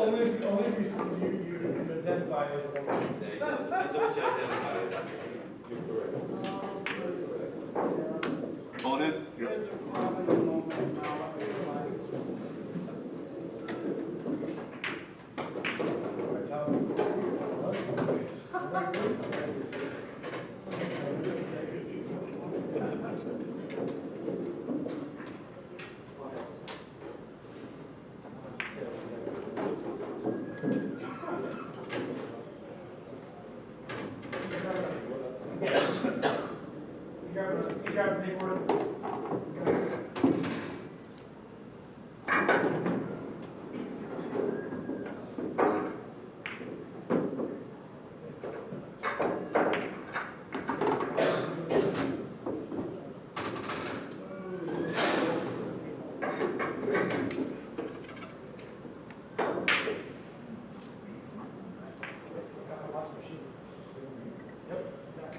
D: Only if you can identify as a woman.
C: There you go. That's what you identify as.
K: On in.
D: You got paperwork? Yep, exactly.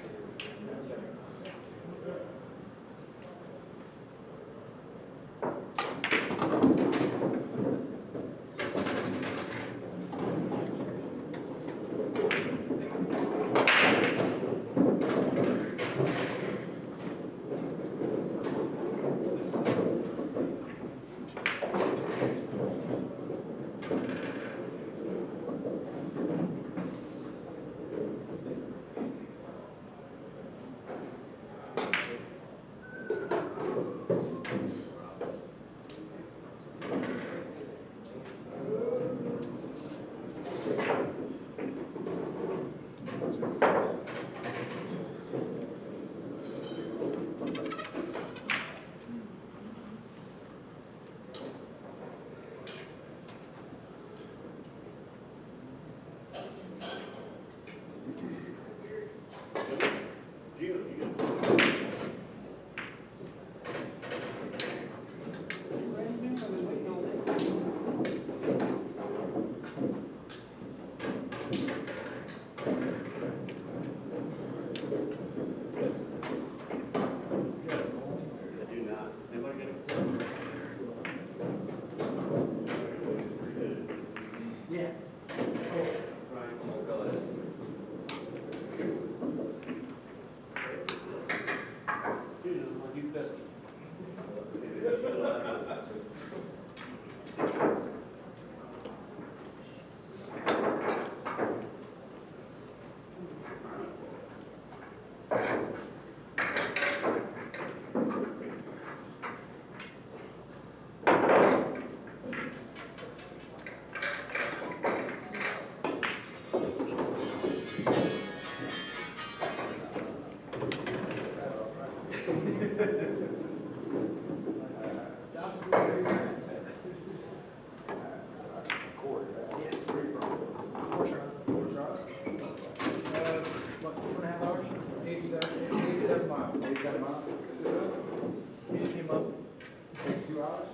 E: 2 hours?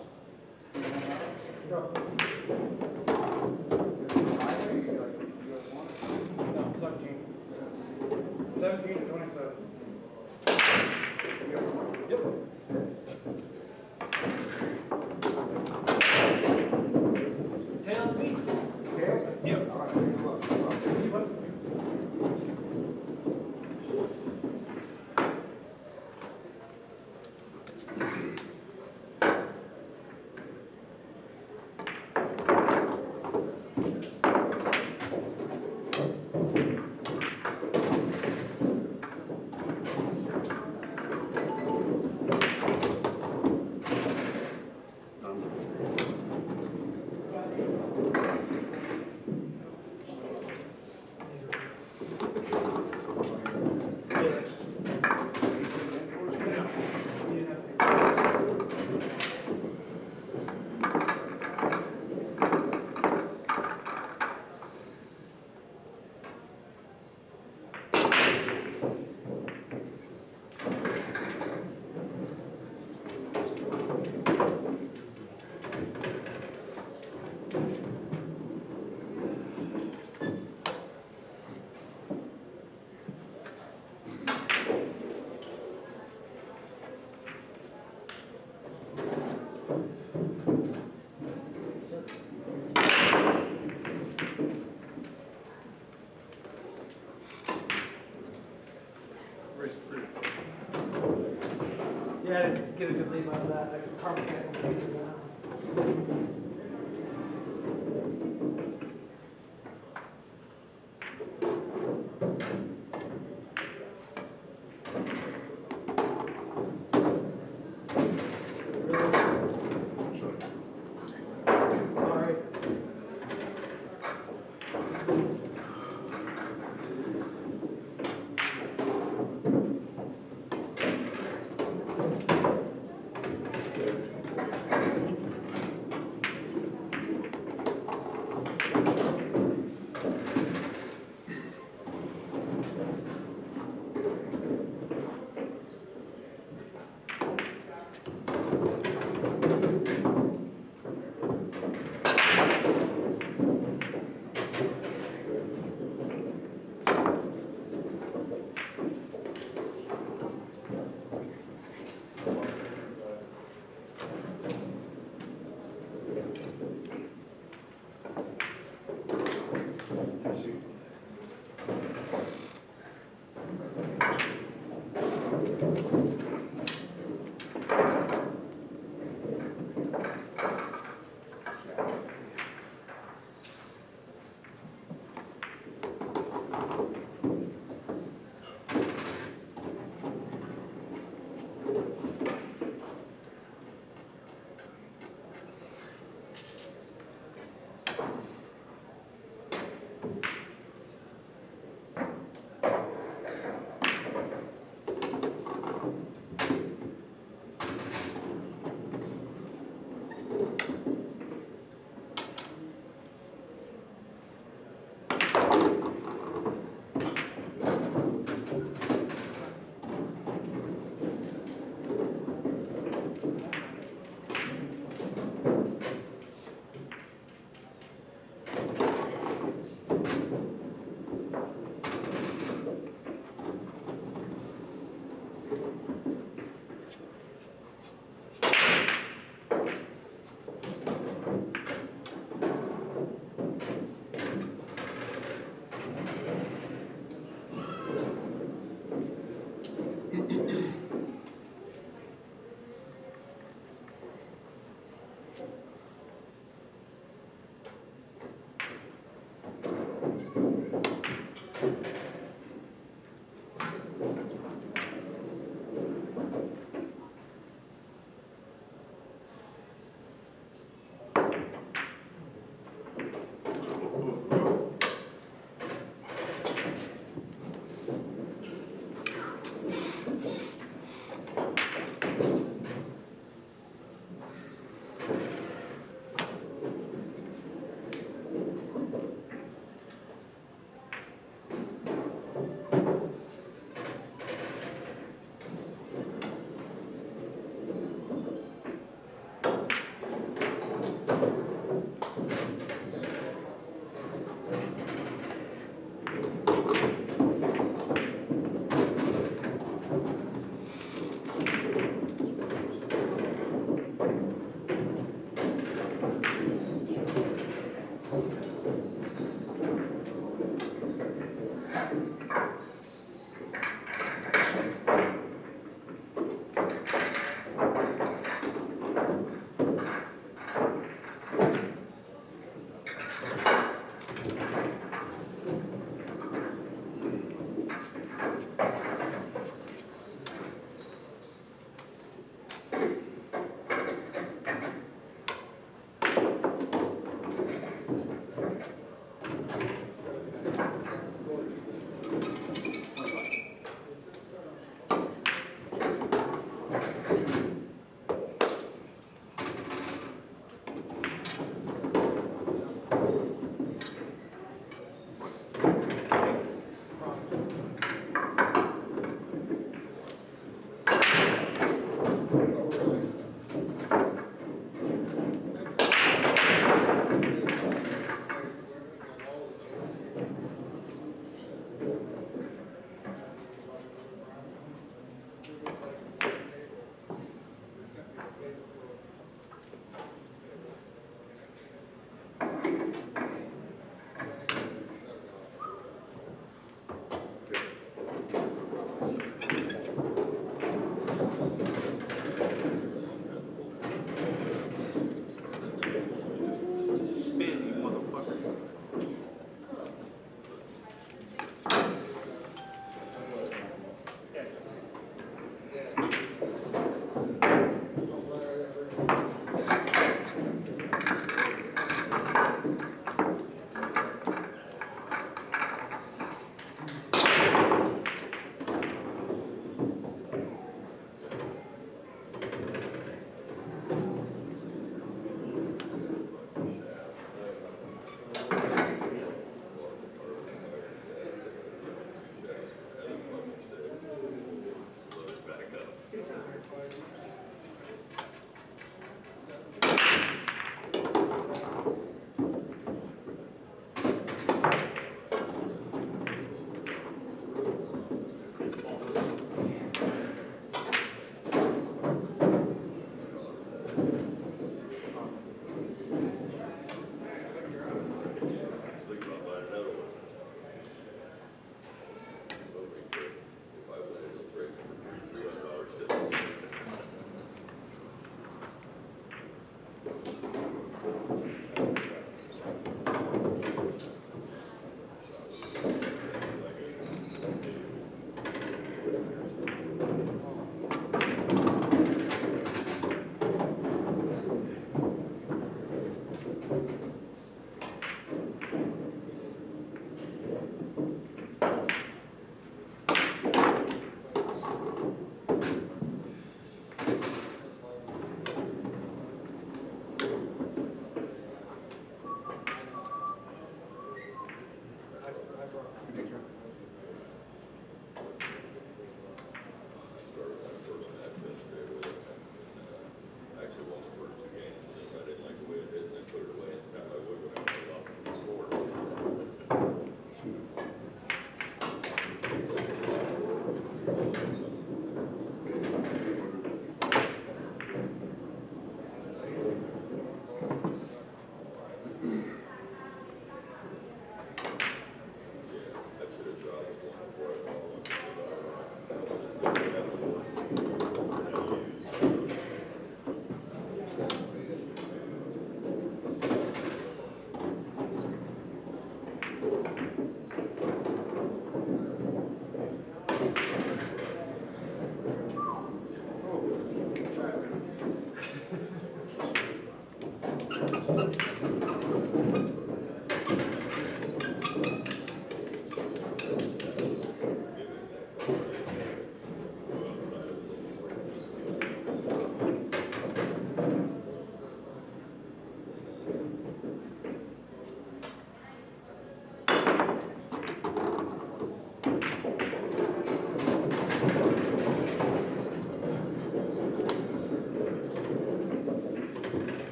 D: No, 17. 17 to 27. Yep.
B: Tails me?
D: Yep.
E: All right, good luck.
D: See what?
F: Yeah, I didn't get a good lead out of that. I was carbon checking. Sorry.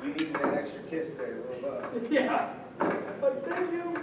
H: You need that extra kiss there, little bud.
D: Yeah. Like, thank you.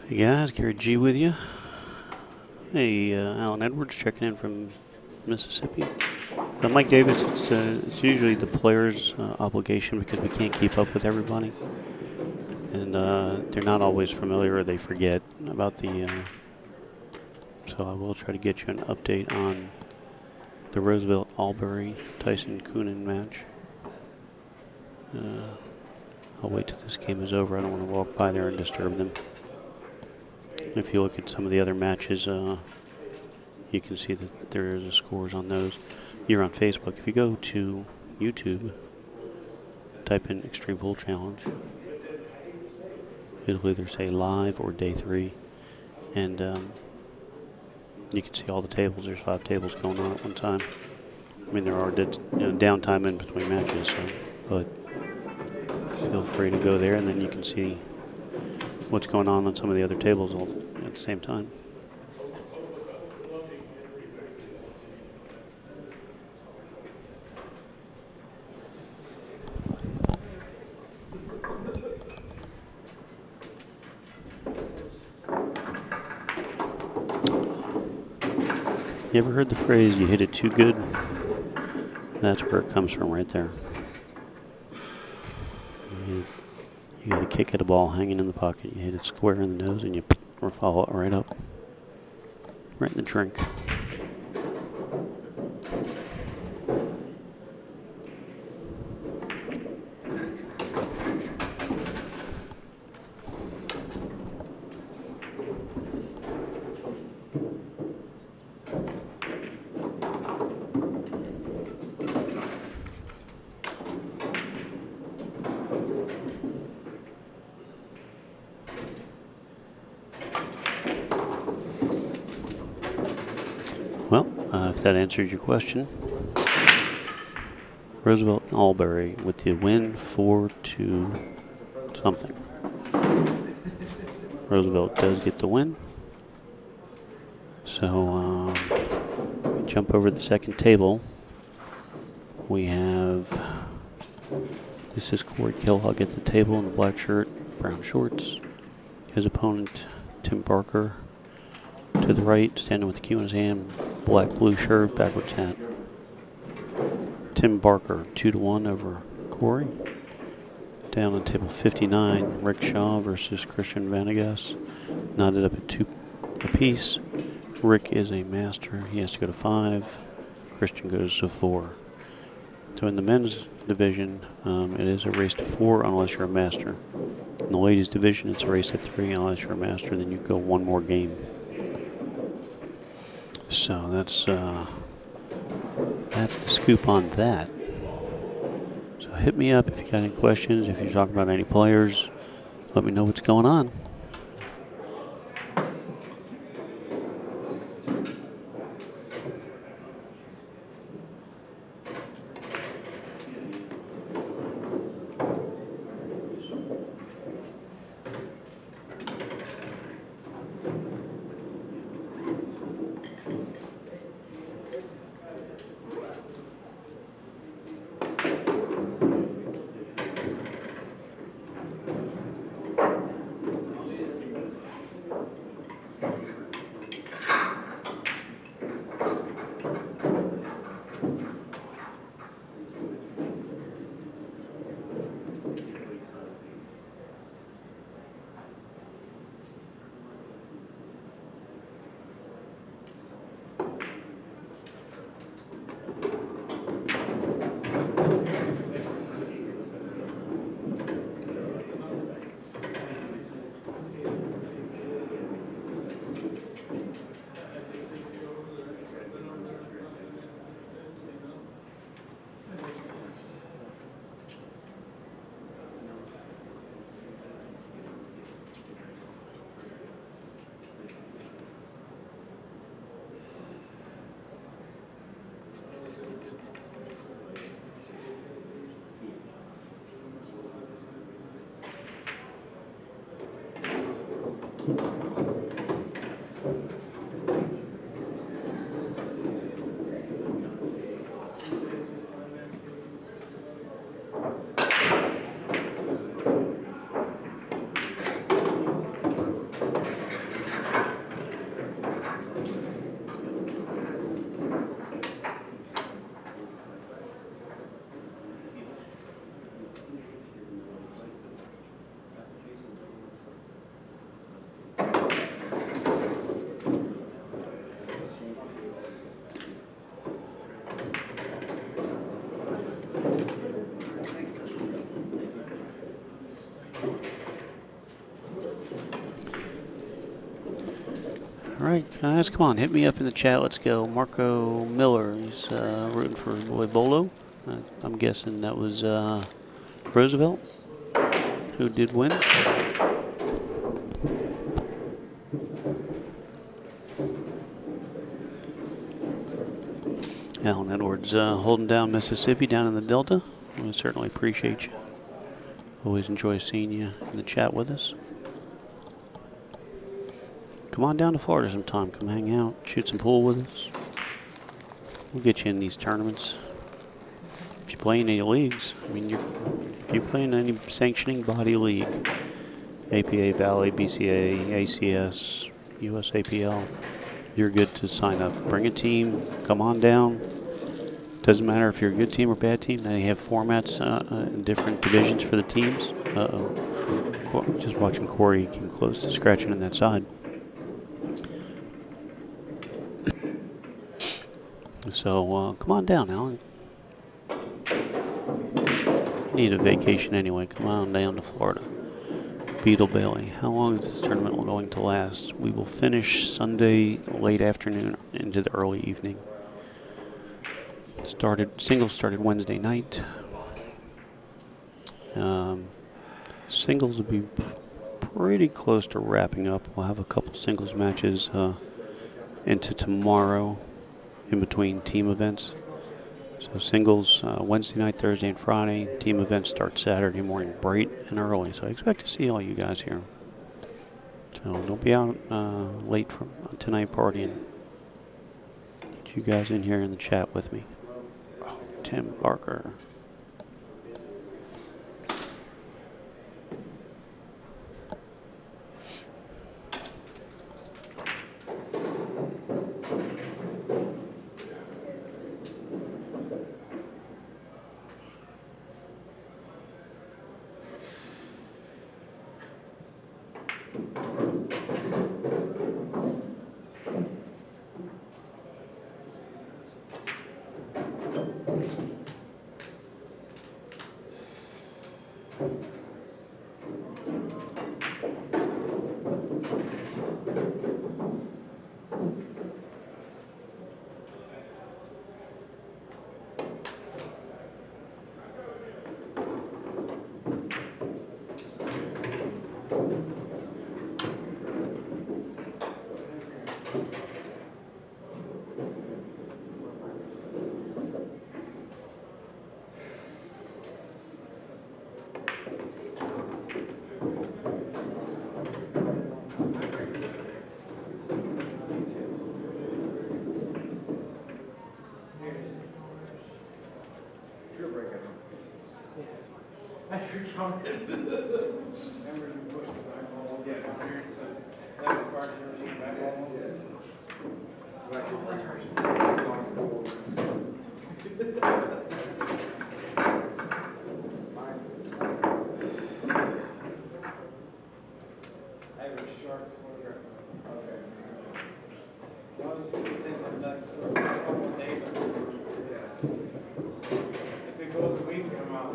A: Hey guys, Gary G with you. Hey, Alan Edwards checking in from Mississippi. Mike Davis, it's usually the players' obligation because we can't keep up with everybody. And they're not always familiar or they forget about the... so I will try to get you an update on the Roosevelt-Albury Tyson Coonan match. I'll wait till this game is over. I don't want to walk by there and disturb them. If you look at some of the other matches, you can see that there are the scores on those. You're on Facebook. If you go to YouTube, type in Xtreme Pool Challenge. It'll either say live or day 3. And you can see all the tables. There's 5 tables going on at one time. I mean, there are downtime in between matches, so, but feel free to go there, and then you can see what's going on some of the other tables all at the same time. You ever heard the phrase, you hit it too good? That's where it comes from right there. You got a kick at a ball hanging in the pocket. You hit it square in the nose and you or follow it right up. Right in the drink. Well, if that answers your question, Roosevelt and Albury with the win 4-2 something. Roosevelt does get the win. So we jump over the second table. We have, this is Corey Kellogg at the table in the black shirt, brown shorts. His opponent, Tim Barker, to the right, standing with the cue in his hand, black blue shirt, backwards hat. Tim Barker, 2-1 over Corey. Down on table 59, Rick Shaw versus Christian Vanegas. Knotted up at 2 apiece. Rick is a master. He has to go to 5. Christian goes to 4. So in the men's division, it is a race to 4 unless you're a master. In the ladies division, it's a race to 3 unless you're a master. Then you go one more game. So that's the scoop on that. So hit me up if you got any questions. If you're talking about any players, let me know what's going on. All right, guys, come on, hit me up in the chat. Let's go. Marco Miller, he's rooting for Boy Bolo. I'm guessing that was Roosevelt, who did win. Alan Edwards holding down Mississippi down in the Delta. We certainly appreciate you. Always enjoy seeing you in the chat with us. Come on down to Florida sometime. Come hang out, shoot some pool with us. We'll get you in these tournaments. If you play in any leagues, I mean, if you play in any sanctioning body league, APA, Valley, BCA, ACS, USAPL, you're good to sign up. Bring a team. Come on down. Doesn't matter if you're a good team or bad team. They have formats in different divisions for the teams. Uh-oh. Just watching Corey came close to scratching on that side. So come on down, Alan. You need a vacation anyway. Come on down to Florida. Beetle Bailey. How long is this tournament going to last? We will finish Sunday late afternoon into the early evening. Singles started Wednesday night. Singles will be pretty close to wrapping up. We'll have a couple singles matches into tomorrow in between team events. So singles Wednesday night, Thursday, and Friday. Team events start Saturday morning bright and early. So I expect to see all you guys here. So don't be out late from tonight partying. Get you guys in here in the chat with me. Oh, Tim Barker.
F: I recounted. Remember you pushed the back wall? Yeah, my parents said, that was part of the back wall. Yes. I have a sharp photograph. Okay. I was thinking that for a couple of days. If it goes a week, come out.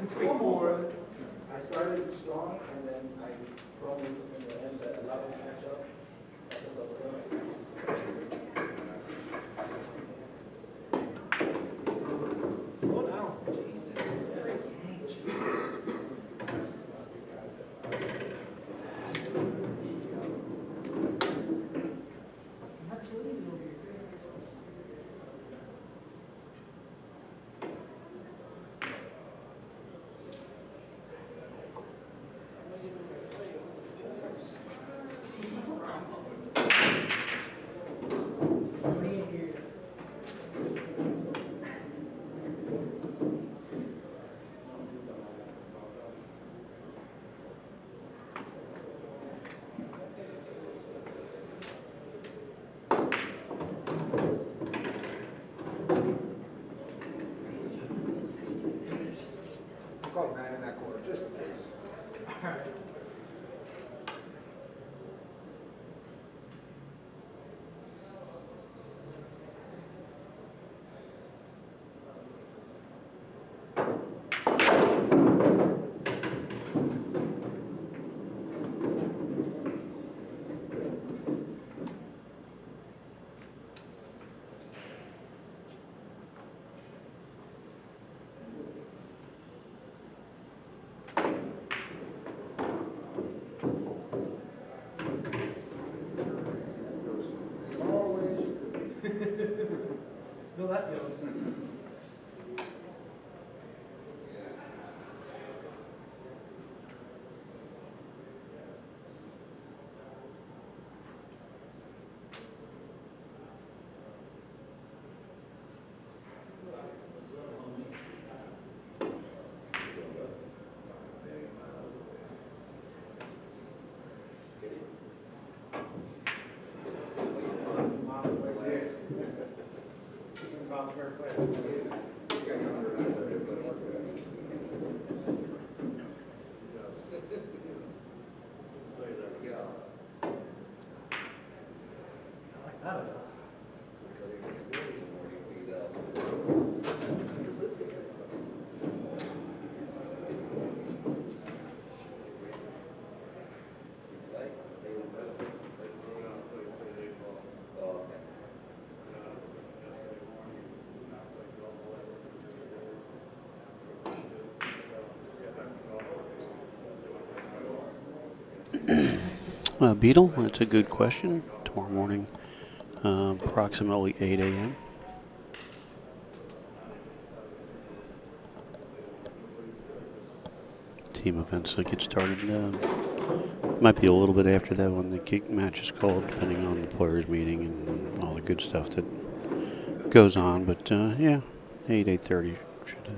H: Before, I started strong and then I probably in the end that allowed me to catch up. That's what I was doing.
F: Slow down. Jesus.
H: Call it 9 in that quarter, just in case.
F: Feel that feeling.
A: Beetle, that's a good question. Tomorrow morning, approximately 8 a.m. Team events that get started. Might be a little bit after that when the kick match is called, depending on the players' meeting and all the good stuff that goes on. But yeah, 8:30 should be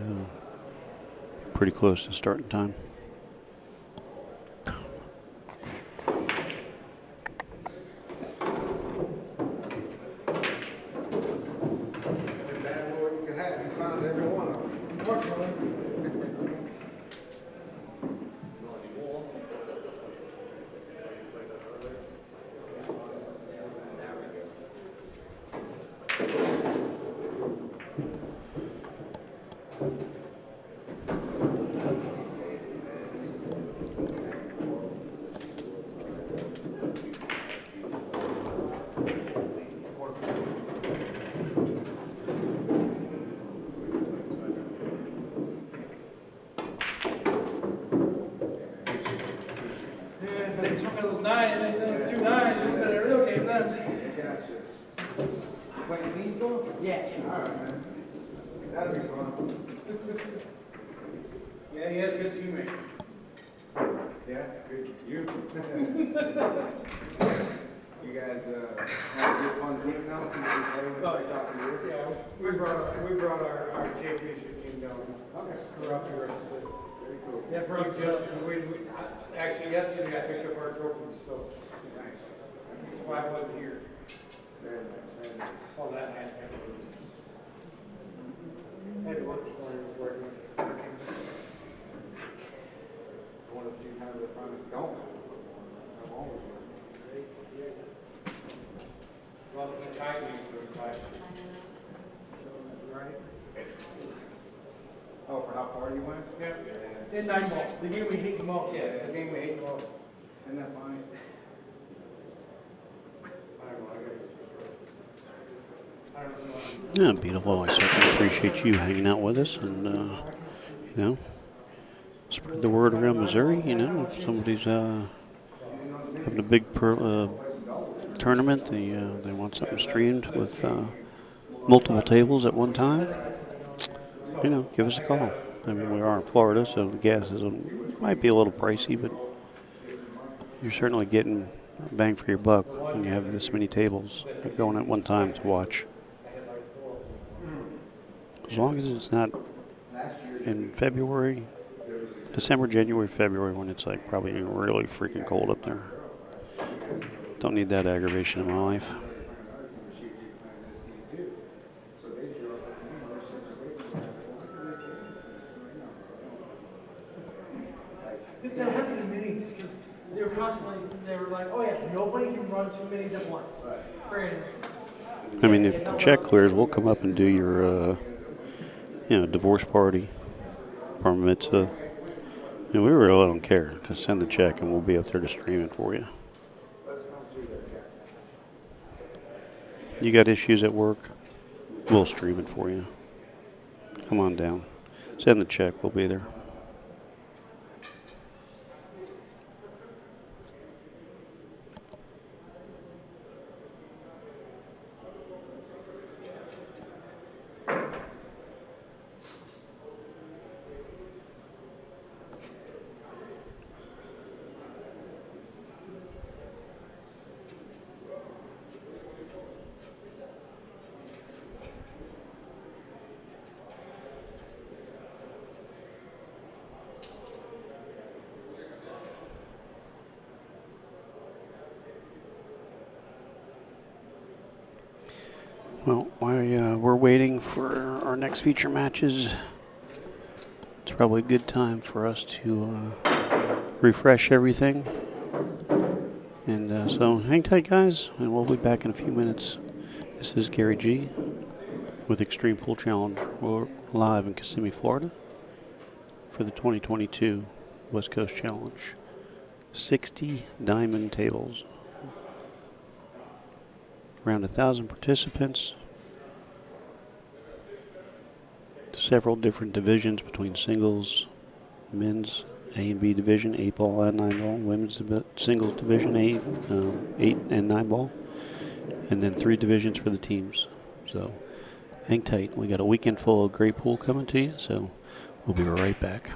A: pretty close to starting time.
F: Those 9, those 2 9s, isn't that a real game then?
H: Playing team still?
F: Yeah.
H: All right, man. That'll be fun.
F: Yeah, he has good teammates.
H: Yeah, good. You? You guys have a good fun team now? You can play with
F: Oh,
H: top of the year?
F: yeah, we brought our championship team down.
H: Okay.
F: We're up here, actually.
H: Very cool.
F: Yeah, for us, actually yesterday I picked up our trophies, so
H: Nice.
F: that's why I wasn't here.
H: Very nice, very nice.
F: All that had happened. I had to work this morning, was working.
H: One of the few times I finally don't. I'm always working.
F: Well, the time is right.
H: Oh, for
F: how far you went?
B: Yeah. In 9 ball, the game we hate the most.
F: Yeah.
B: The game we hate the most.
F: Isn't that funny?
A: Yeah, beautiful. I certainly appreciate you hanging out with us and, you know, spread the word around Missouri. You know, if somebody's having a big tournament, they want something streamed with multiple tables at one time, you know, give us a call. I mean, we are in Florida, so the gas might be a little pricey, but you're certainly getting a bang for your buck when you have this many tables going at one time to watch. As long as it's not in February, December, January, February, when it's like probably really freaking cold up there. Don't need that aggravation in my life.
B: That happened in minis because they were constantly, they were like, oh yeah, nobody can run 2 minis at once.
A: I mean, if the check clears, we'll come up and do your, you know, divorce party, bar mitzvah. And we really don't care. Just send the check and we'll be up there to stream it for you. You got issues at work? We'll stream it for you. Come on down. Send the check. We'll be there. Well, while we're waiting for our next feature matches, it's probably a good time for us to refresh everything. And so hang tight, guys, and we'll be back in a few minutes. This is Gary G with Xtreme Pool Challenge. We're live in Kissimmee, Florida for the 2022 West Coast Challenge. 60 diamond tables. Around 1,000 participants, several different divisions between singles, men's A and B division, 8 ball and 9 ball, women's singles division, 8 and 9 ball, and then 3 divisions for the teams. So hang tight. We got a weekend full of great pool coming to you, so we'll be right back.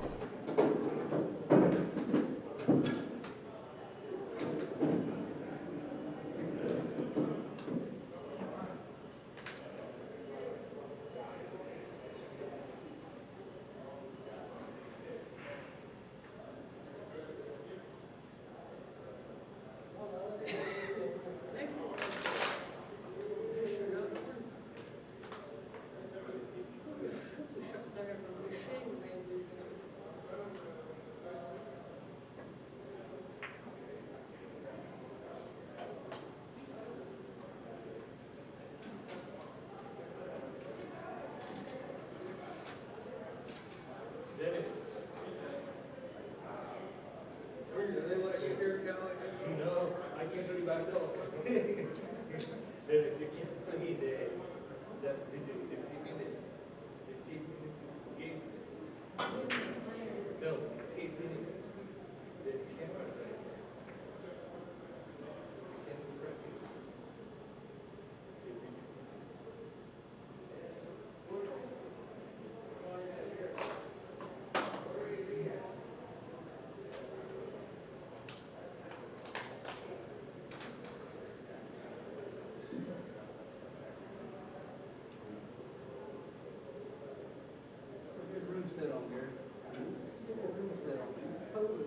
C: Room set on there. Room set on there. It's cold.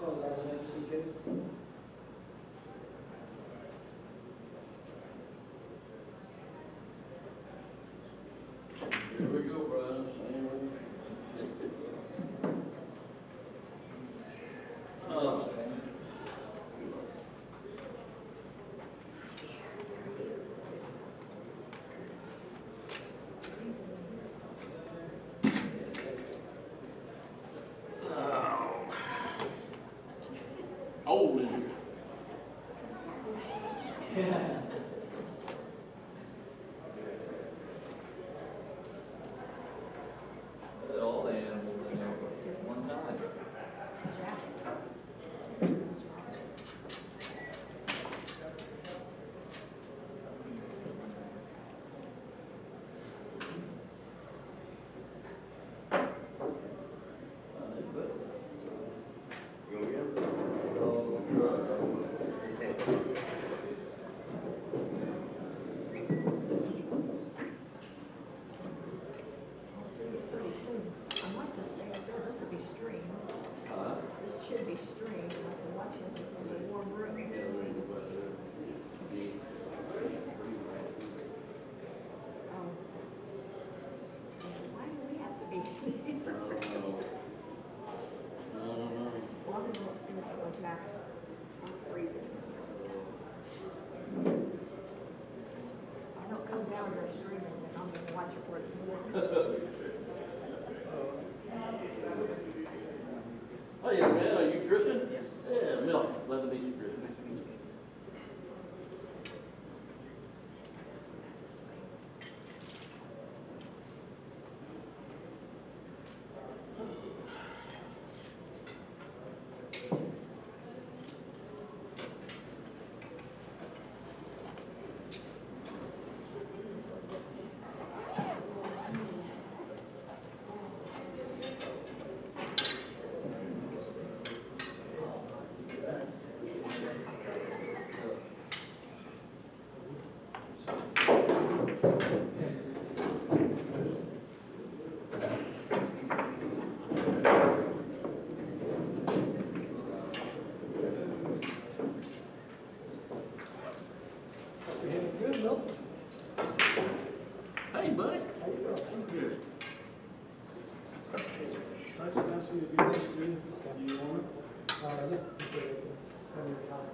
B: close that one just in case.
K: Here we go, Brian, same way. Oh. Oh, is it?
C: Put all the animals in there at one time.
I: Pretty soon, I might just stay up there, this will be streamed.
C: Huh?
I: This should be streamed, and I can watch it in the warm room. Um, Why do we have to be? Well, I'm gonna look, see if I go back. I'm freezing. I don't come down here streaming, and I'm gonna watch it where it's warm.
K: Oh, yeah, man, are you Christian? Yes. Yeah, Milton, glad to meet you, Christian.
F: Nice to meet you.
B: Good, Bill.
K: Hey, buddy.
B: How you doing?
K: Good.
B: Nice to ask you to be next to you. Do you want it? Yeah. Just so they can spend your time.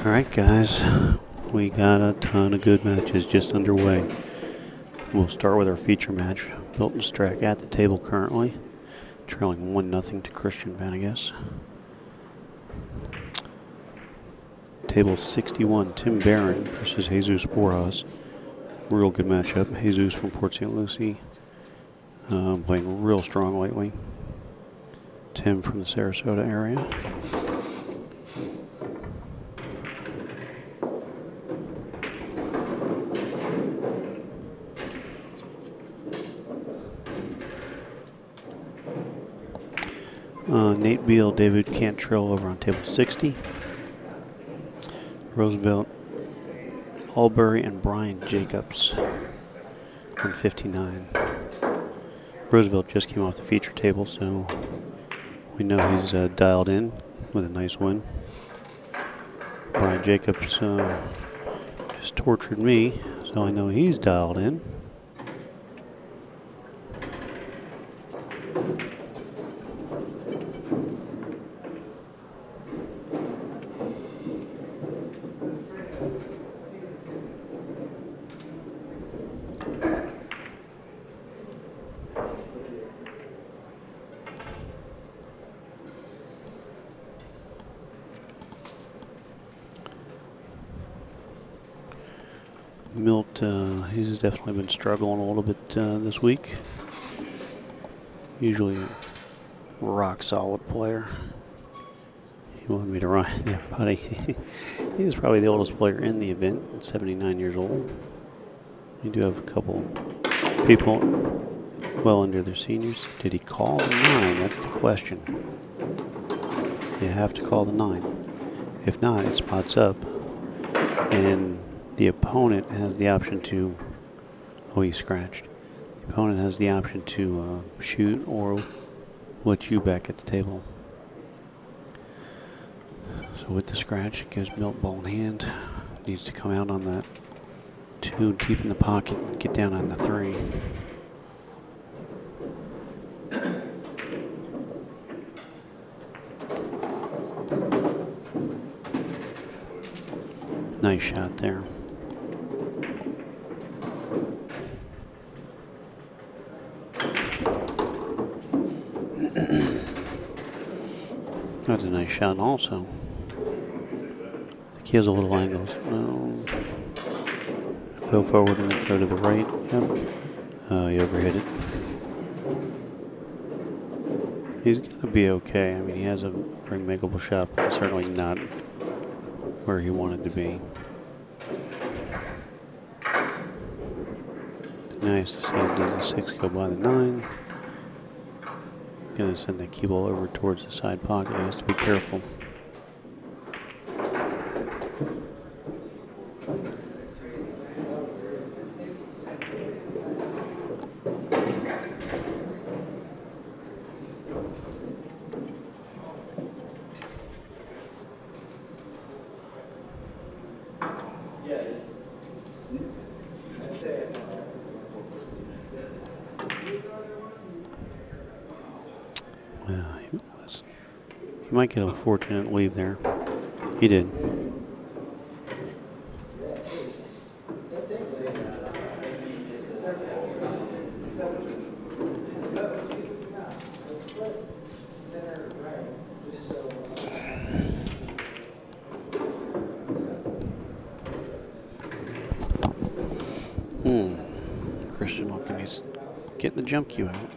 A: Alright guys, we got a ton of good matches just underway. We'll start with our feature match. Milton Strack at the table currently, trailing 1-0 to Christian Vanegas. Table 61, Tim Barron versus Jesus Borjas. Real good matchup. Jesus from Port St. Lucie, playing real strong lately. Tim from the Sarasota area. Nate Beal, David Cantrell over on table 60. Roosevelt, Albury, and Brian Jacobs on 59. Roosevelt just came off the feature table, so we know he's dialed in with a nice win. Brian Jacobs just tortured me, so I know he's dialed in. Milt, he's definitely been struggling a little bit this week. Usually a rock solid player. He wanted me to run. Yeah, buddy. He's probably the oldest player in the event, 79 years old. We do have a couple people well under their seniors. Did he call the 9? That's the question. You have to call the 9. If not, it spots up. And the opponent has the option to, oh, he scratched. The opponent has the option to shoot or let you back at the table. So with the scratch, it gives Milt ball in hand. Needs to come out on that 2 deep in the pocket and get down on the 3. Nice shot there. That's a nice shot also. I think he has a little angles. Go forward and then go to the right. Yep. He overhit it. He's going to be okay. I mean, he has a very makeable shot, but certainly not where he wanted to be. Nice to see him do the 6 go by the 9. Gonna send that cue ball over towards the side pocket. He has to be careful. He might get a fortunate leave there. He did. Christian looking, he's getting the jump cue out.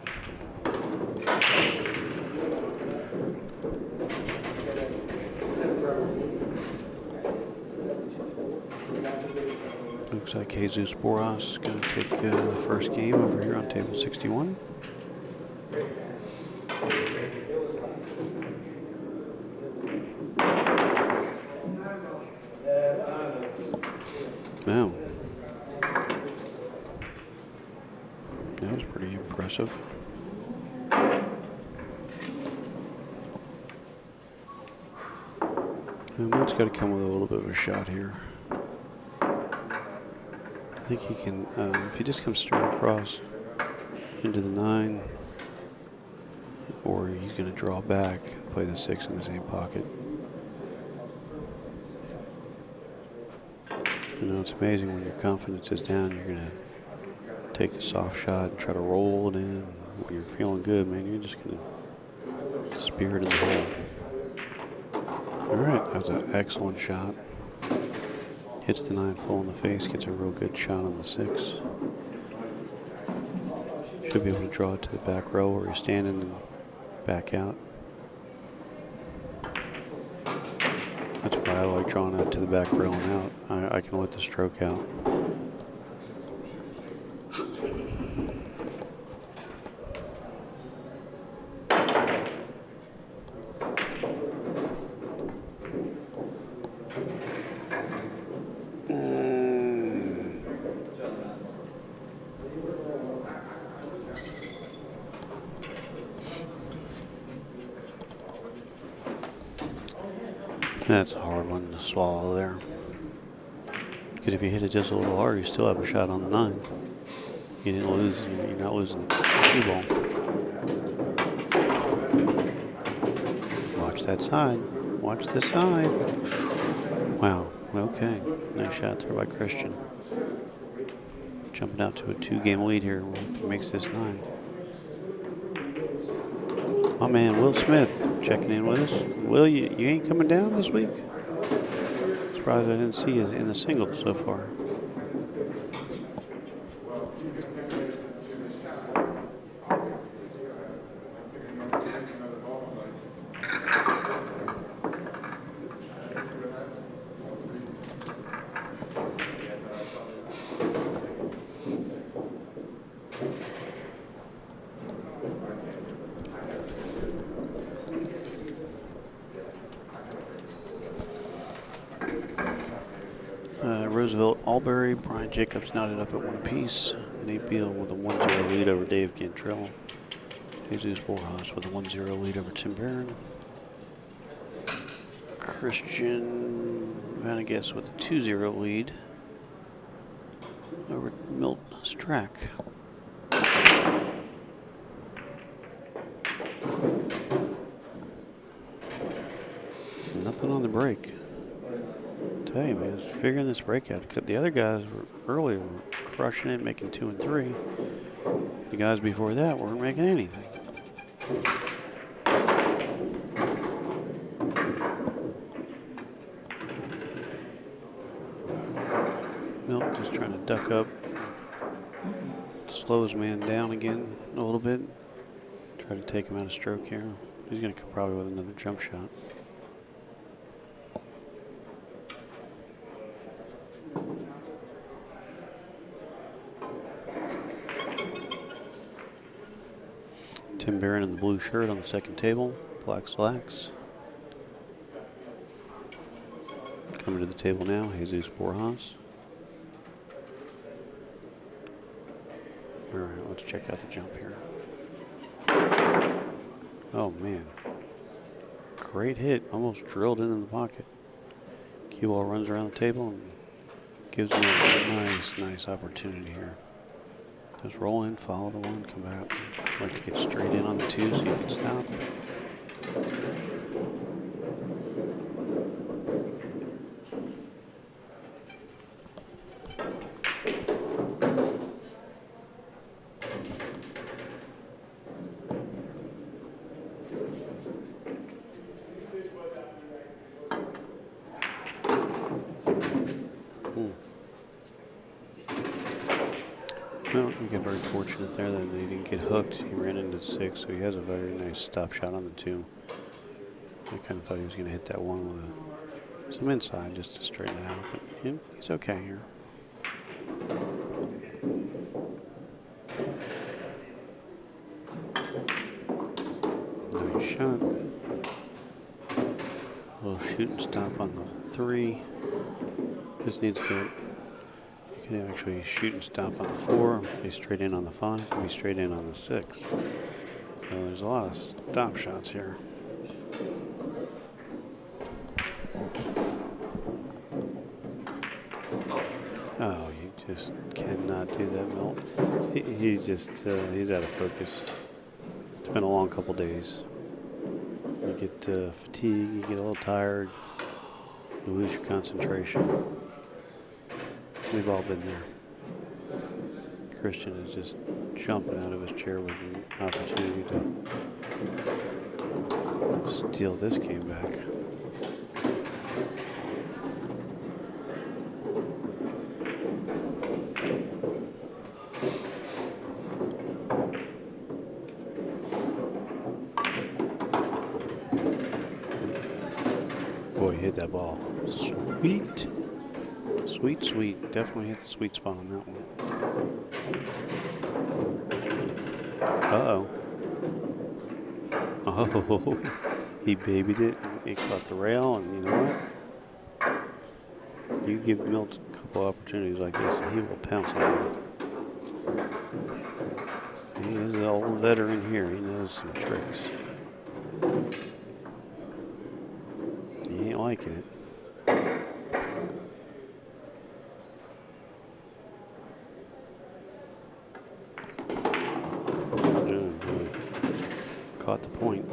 A: Looks like Jesus Borjas is going to take the first game over here on table 61. Wow. That was pretty impressive. Matt's got to come with a little bit of a shot here. I think he can, if he just comes straight across into the 9, or he's going to draw back, play the 6 in the same pocket. You know, it's amazing when your confidence is down, you're going to take the soft shot and try to roll it in. When you're feeling good, man, you're just going to spear it in the hole. All right, that's an excellent shot. Hits the 9 full in the face, gets a real good shot on the 6. Should be able to draw it to the back row where he's standing and back out. That's why I like drawing out to the back row and out. I can let the stroke out. That's a hard one to swallow there. Because if you hit it just a little hard, you still have a shot on the 9. You didn't lose, you're not losing the cue ball. Watch that side. Watch the side. Wow, okay. Nice shot there by Christian. Jumping out to a 2-game lead here. Makes this 9. My man, Will Smith, checking in with us. Will, you ain't coming down this week? Surprised I didn't see you in the singles so far. Roosevelt Albury, Brian Jacobs knotted up at 1 apiece. Nate Beal with a 1-0 lead over Dave Gantrell. Jesus Borjas with a 1-0 lead over Tim Barron. Christian Vanegas with a 2-0 lead over Milt Strack. Nothing on the break. Tell you, man, figuring this break out. The other guys were earlier were crushing it, making 2 and 3. The guys before that weren't making anything. Milt just trying to duck up, slows man down again a little bit. Try to take him out of stroke here. He's going to come probably with another jump shot. Tim Barron in the blue shirt on the second table, black slacks. Coming to the table now, Jesus Borjas. All right, let's check out the jump here. Oh man, great hit, almost drilled into the pocket. Cue ball runs around the table and gives me a nice opportunity here. Just roll in, follow the 1, come back. Like to get straight in on the 2 so you can stop. Well, he got very fortunate there that he didn't get hooked. He ran into 6, so he has a very nice stop shot on the 2. I kind of thought he was going to hit that 1 with some inside just to straighten it out, but he's okay here. Nice shot. A little shoot and stop on the 3. Just needs to get. You can actually shoot and stop on the 4, be straight in on the 5, and be straight in on the 6. So there's a lot of stop shots here. Oh, you just cannot do that, Milt. He's just, he's out of focus. It's been a long couple days. You get fatigued, you get a little tired, you lose your concentration. We've all been there. Christian is just jumping out of his chair with an opportunity to steal this game back. Boy, he hit that ball. Sweet. Sweet, sweet. Definitely hit the sweet spot on that one. Uh-oh. Oh, he babied it. He caught the rail, and you know what? You give Milt a couple opportunities like this, and he will pounce on you. He is an old veteran here. He knows some tricks. He ain't liking it. Caught the point.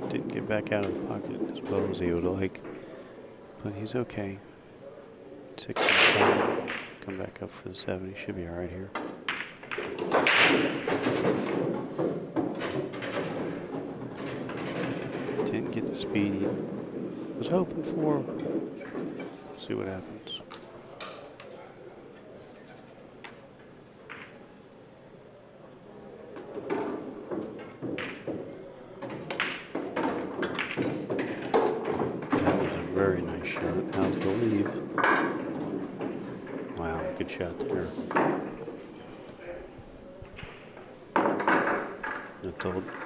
A: Didn't get back out of the pocket as well as he would like. But he's okay. 6 and 7. Come back up for the 7. He should be alright here. Didn't get the speed he was hoping for. See what happens. Very nice shot. How's the leave? Wow, good shot there.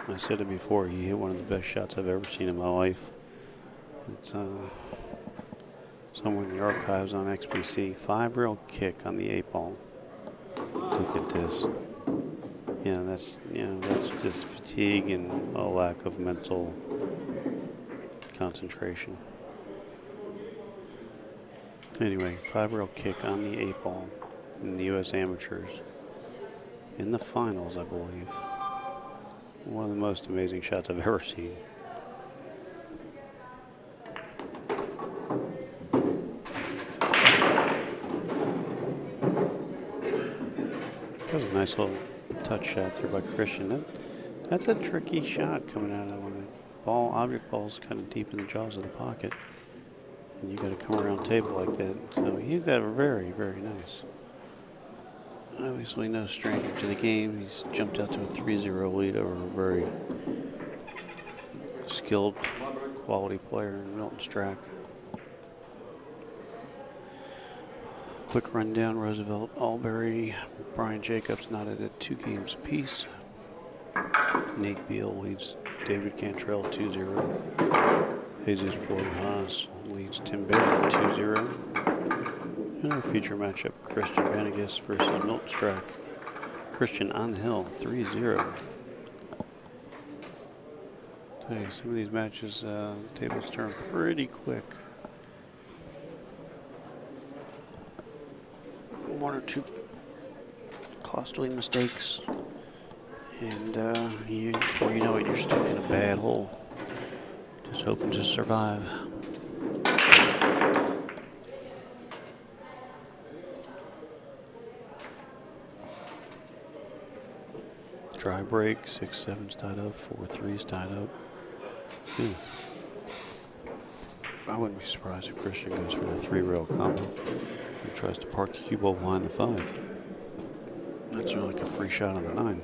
A: I said it before, he hit one of the best shots I've ever seen in my life. It's somewhere in the archives on XBC. 5-rail kick on the 8-ball. Look at this. That's just fatigue and a lack of mental concentration. Anyway, 5-rail kick on the 8-ball in the U.S. Amateurs in the finals, I believe. One of the most amazing shots I've ever seen. That was a nice little touch shot there by Christian. That's a tricky shot coming out of when the object ball's kind of deep in the jaws of the pocket. And you got to come around the table like that. So he did that very, very nice. Obviously no stranger to the game. He's jumped out to a 3-0 lead over a very skilled, quality player in Milton Strack. Quick rundown: Roosevelt, Albury, Brian Jacobs knotted at 2 games apiece. Nate Beal leads David Cantrell 2-0. Jesus Borjas leads Tim Bailey 2-0. And our feature matchup, Christian Vanegas versus Milton Strack. Christian on the hill, 3-0. Tell you, some of these matches, tables turn pretty quick. 1 or 2 costly mistakes, and before you know it, you're stuck in a bad hole. Just hoping to survive. Dry break, 6-7's tied up, 4-3's tied up. I wouldn't be surprised if Christian goes for the 3-rail combo and tries to park the cue ball behind the 5. That's really like a free shot on the 9.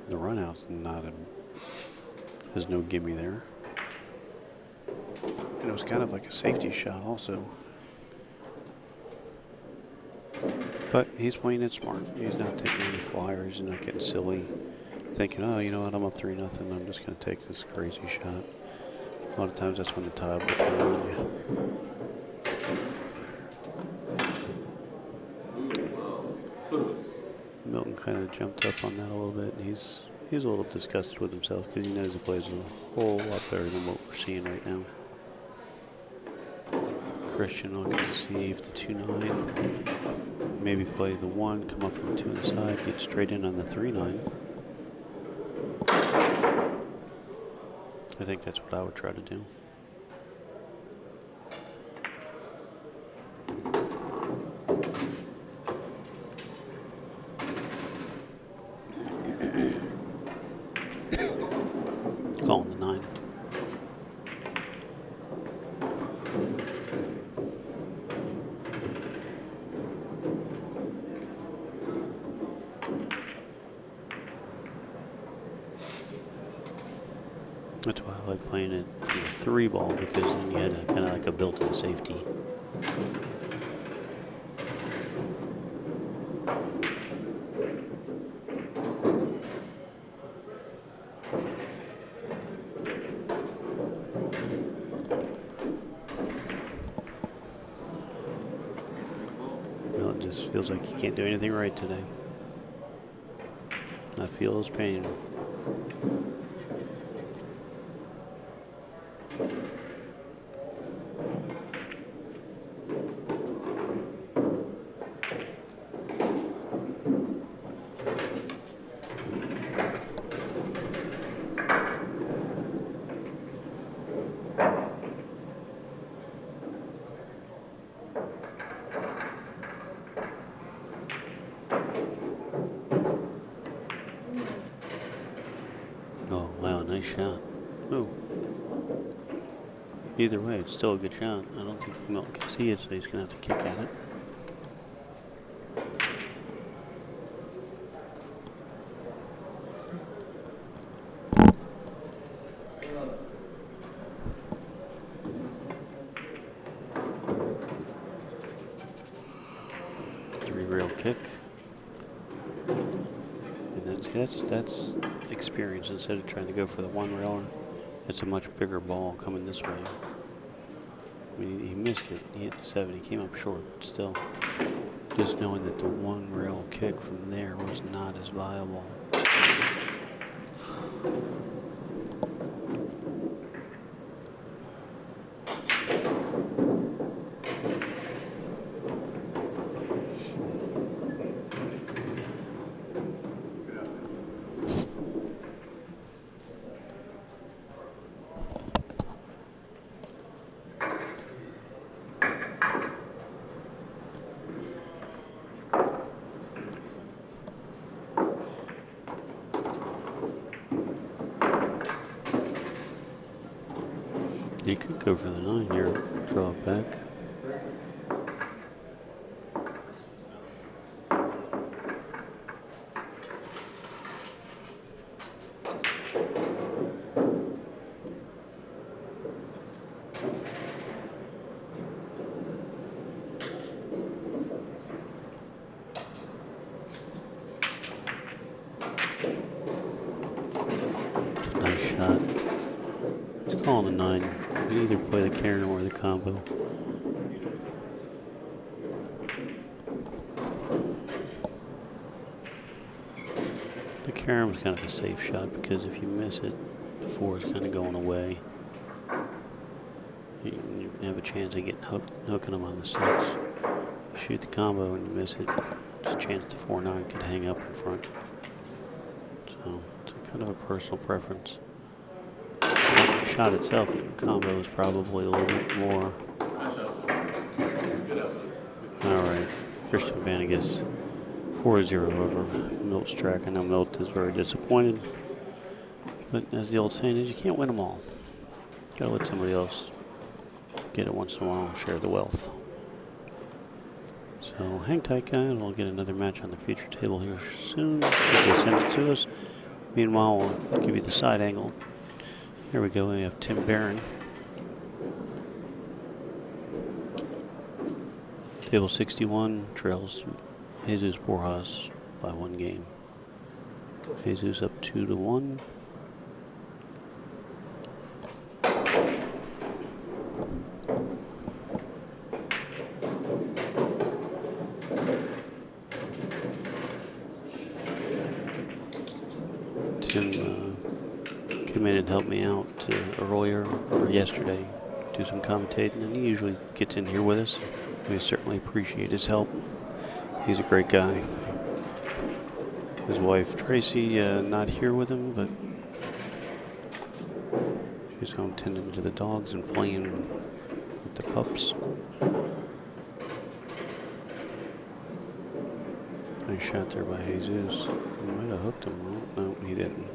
A: The run out's there's no gimme there. And it was kind of like a safety shot also. But he's playing it smart. He's not taking any flyers. He's not getting silly. Thinking, oh, you know what, I'm up 3-0. I'm just going to take this crazy shot. A lot of times that's when the tide will turn on you. Milton kind of jumped up on that a little bit. And he's a little disgusted with himself because he knows he plays a whole lot better than what we're seeing right now. Christian will get to see if the 2-9. Maybe play the 1, come up from the 2 on the side, get straight in on the 3-9. I think that's what I would try to do. That's why I like playing it from the 3 ball, because then you had kind of like a built-in safety. Well, it just feels like you can't do anything right today. I feel his pain. Oh, wow, nice shot. Oh. Either way, it's still a good shot. I don't think Milton can see it, so he's going to have to kick at it. Three-rail kick. And that's experience. Instead of trying to go for the one-railer, it's a much bigger ball coming this way. I mean, he missed it. He hit the 7. He came up short. Still, just knowing that the one-rail kick from there was not as viable. He could go for the 9 here, draw it back. Nice shot. He's calling the 9. You can either play the Karen or the combo. The Karen was kind of a safe shot because if you miss it, the 4 is kind of going away. You have a chance of getting hooking them on the 6. You shoot the combo and you miss it, there's a chance the 4-9 could hang up in front. So it's kind of a personal preference. The shot itself, the combo is probably a little bit more. Alright, Christian Vanegas 4-0 over Milt's track. I know Milt is very disappointed, but as the old saying is, you can't win them all. Gotta let somebody else get it once in a while and share the wealth. So hang tight, guys, and we'll get another match on the feature table here soon as they send it to us. Meanwhile, we'll give you the side angle. Here we go, we have Tim Barron. Table 61 trails Jesus Borjas by 1 game. Jesus up 2-1. Tim came in and helped me out earlier or yesterday, do some commentating, and he usually gets in here with us. We certainly appreciate his help. He's a great guy. His wife Tracy not here with him, but she's home tending to the dogs and playing with the pups. Nice shot there by Jesus. He might have hooked him. No, he didn't.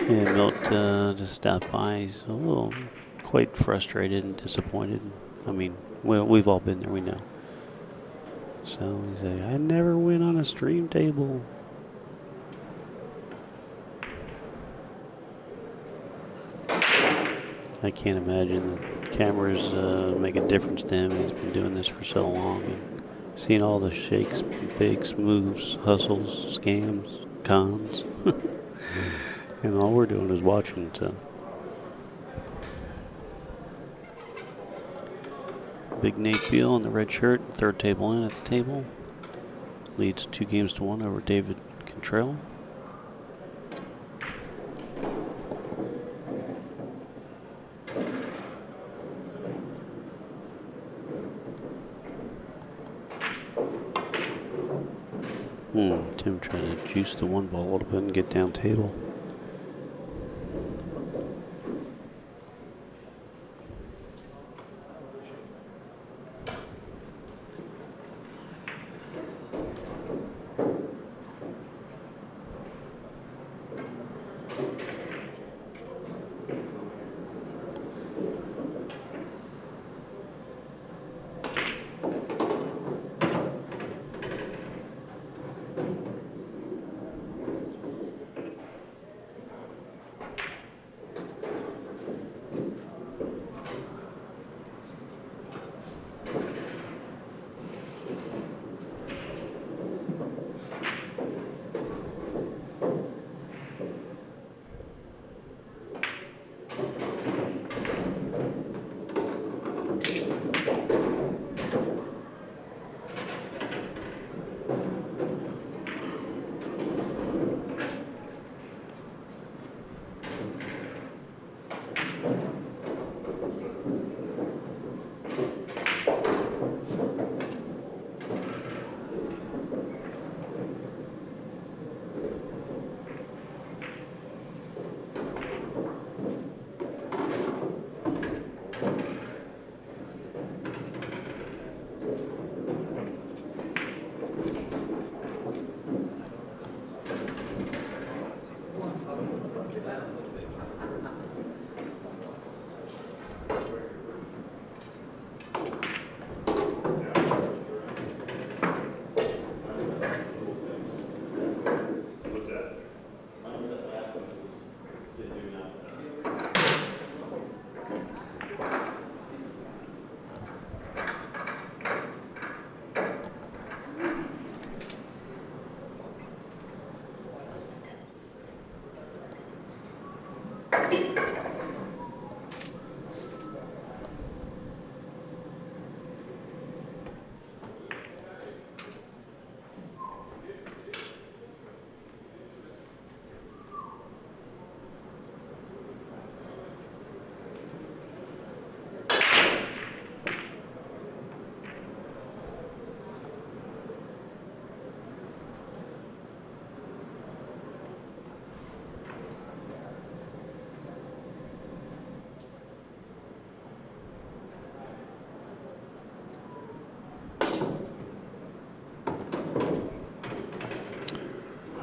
A: Yeah, Milt just stopped by. He's a little quite frustrated and disappointed. I mean, well, we've all been there, we know. So he's like, I never went on a stream table. I can't imagine that cameras make a difference to him. He's been doing this for so long. And seeing all the shakes, bakes, moves, hustles, scams, cons. And all we're doing is watching, so. Big Nate Beal in the red shirt, third table in at the table. Leads 2-1 over David Cantrell. Tim trying to juice the one ball a little bit and get down table.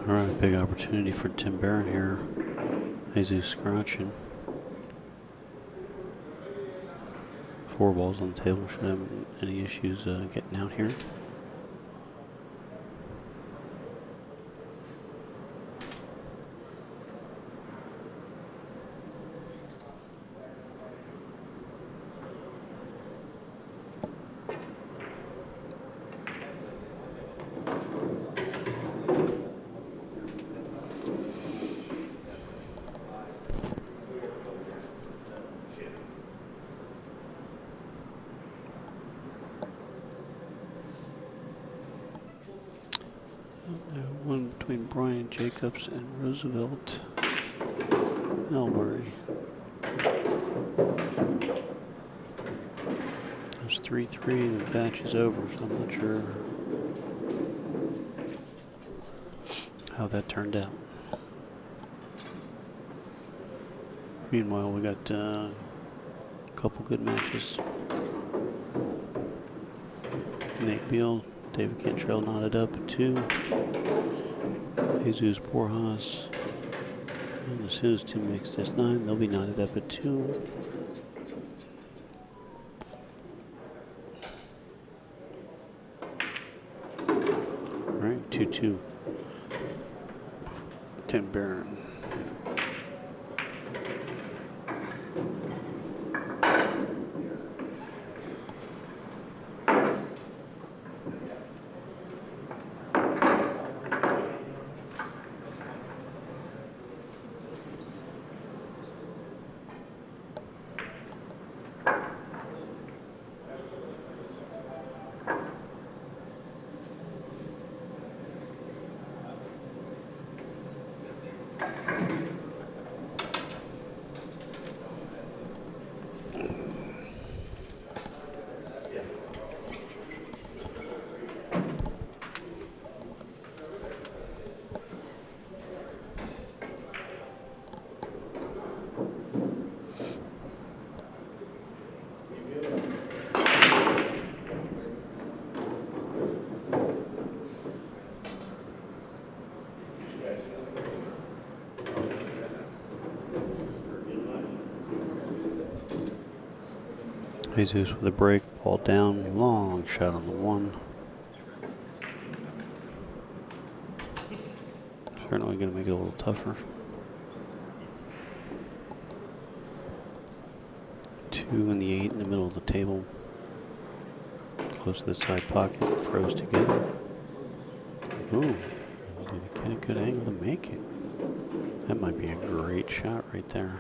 A: All right, big opportunity for Tim Barron here. Jesus scratching. 4 balls on the table. Should have any issues getting out here. One between Brian Jacobs and Roosevelt Albury. it's 3-3 and the match is over, so I'm not sure how that turned out. Meanwhile, we got a couple good matches. Nate Beal, David Cantrell knotted up at 2. Jesus Borjas. And as soon as Tim makes this 9, they'll be knotted up at 2. Alright, 2-2. Tim Barron. Jesus with a break, ball down, long shot on the 1. Certainly going to make it a little tougher. 2 and the 8 in the middle of the table. Close to the side pocket, froze together. Ooh, did he get a good angle to make it? That might be a great shot right there.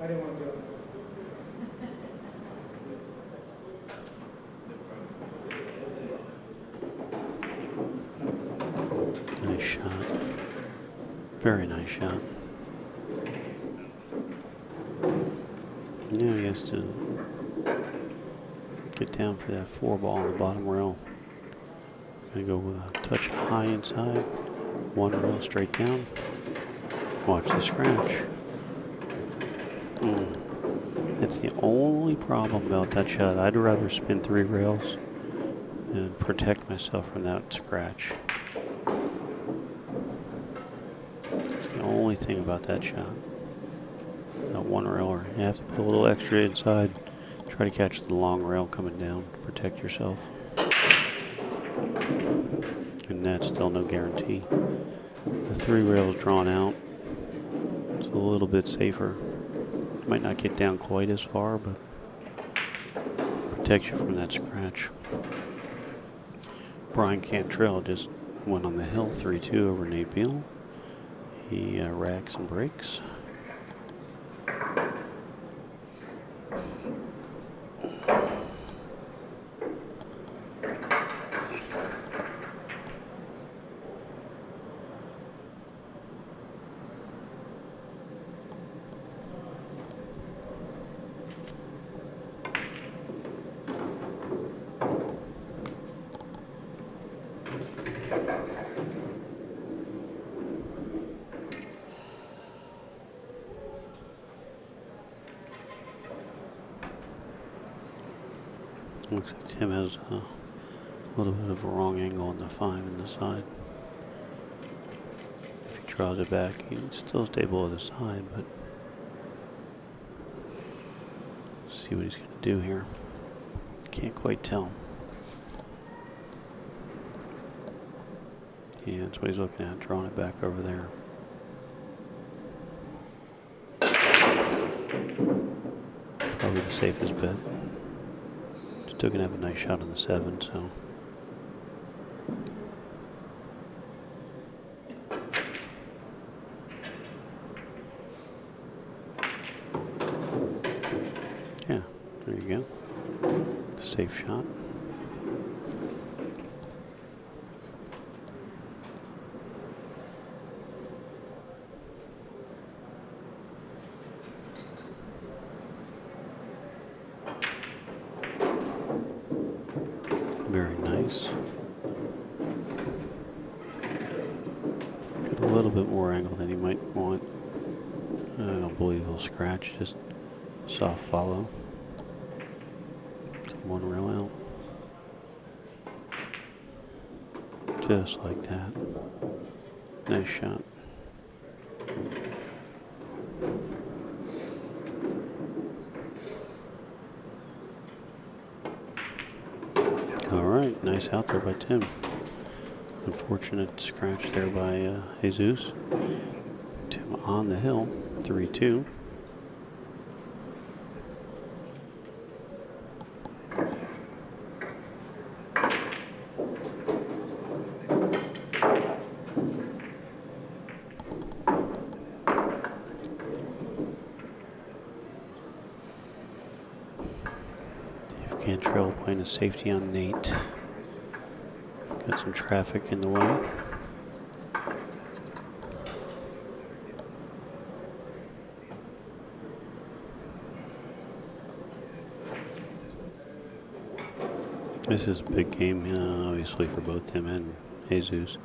B: I didn't want to do it.
A: Nice shot. Very nice shot. Now he has to get down for that 4 ball on the bottom rail. Gonna go with a touch high inside. 1 rail straight down. Watch the scratch. That's the only problem about that shot. I'd rather spin 3 rails and protect myself from that scratch. That's the only thing about that shot. That 1 railer. You have to put a little extra inside. Try to catch the long rail coming down to protect yourself. And that's still no guarantee. The 3 rails drawn out. It's a little bit safer. Might not get down quite as far, but protects you from that scratch. Brian Cantrell just went on the hill 3-2 over Nate Beal. He racks and breaks. Looks like Tim has a little bit of a wrong angle on the 5 in the side. If he draws it back, he still stay below the side, but see what he's going to do here. Can't quite tell. Yeah, that's what he's looking at, drawing it back over there. Probably the safest bet. Still gonna have a nice shot on the 7, so. Yeah, there you go. Safe shot. nice. Get a little bit more angle than you might want. I don't believe he'll scratch, just soft follow. Come one rail out. Just like that. Nice shot. All right, nice out there by Tim. Unfortunate scratch there by Jesus. Tim on the hill, 3-2. Cantrell playing a safety on Nate. Got some traffic in the way. This is a big game, obviously, for both him and Jesus.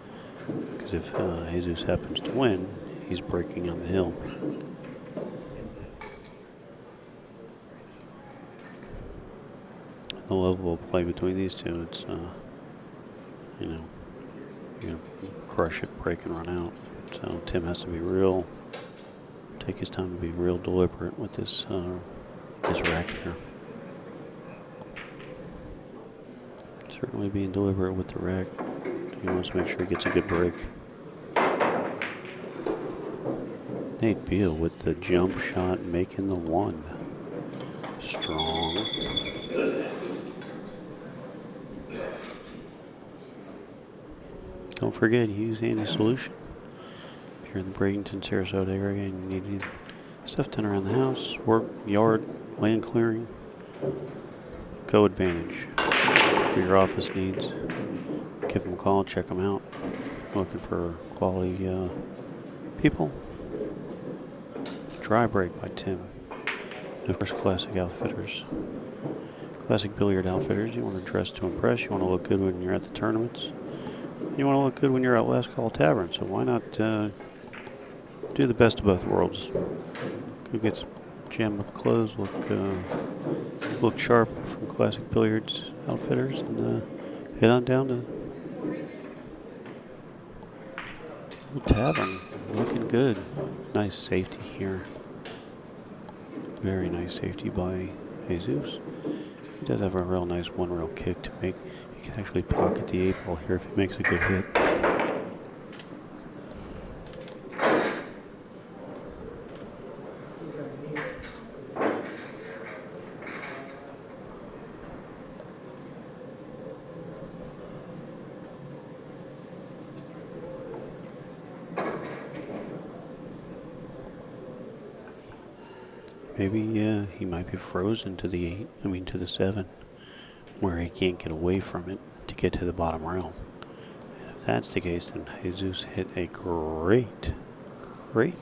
A: Because if Jesus happens to win, he's breaking on the hill. The level of play between these two, it's, you know, you're going to crush it, break and run out. So Tim has to be take his time to be real deliberate with this rack here. Certainly being deliberate with the rack. He wants to make sure he gets a good break. Nate Beal with the jump shot, making the one. Strong. Don't forget, use Handy Solution. If you're in the Bradenton, Sarasota area and you need stuff done around the house, work, yard, land clearing, go Advantage. For your office needs, give them a call, check them out. Looking for quality people. Dry Break by Tim. And of course, Classic Outfitters. Classic Billiard Outfitters. You want to dress to impress. You want to look good when you're at the tournaments. You want to look good when you're at Last Call Tavern. So why not do the best of both worlds? Go get some jam up clothes, look sharp from Classic Billiards Outfitters, and head on down to the tavern. Looking good. Nice safety here. Very nice safety by Jesus. He does have a real nice one-rail kick to make. He can actually pocket the 8-ball here if he makes a good hit. Maybe he might be frozen to the to the 7, where he can't get away from it to get to the bottom rail. And if that's the case, then Jesus hit a great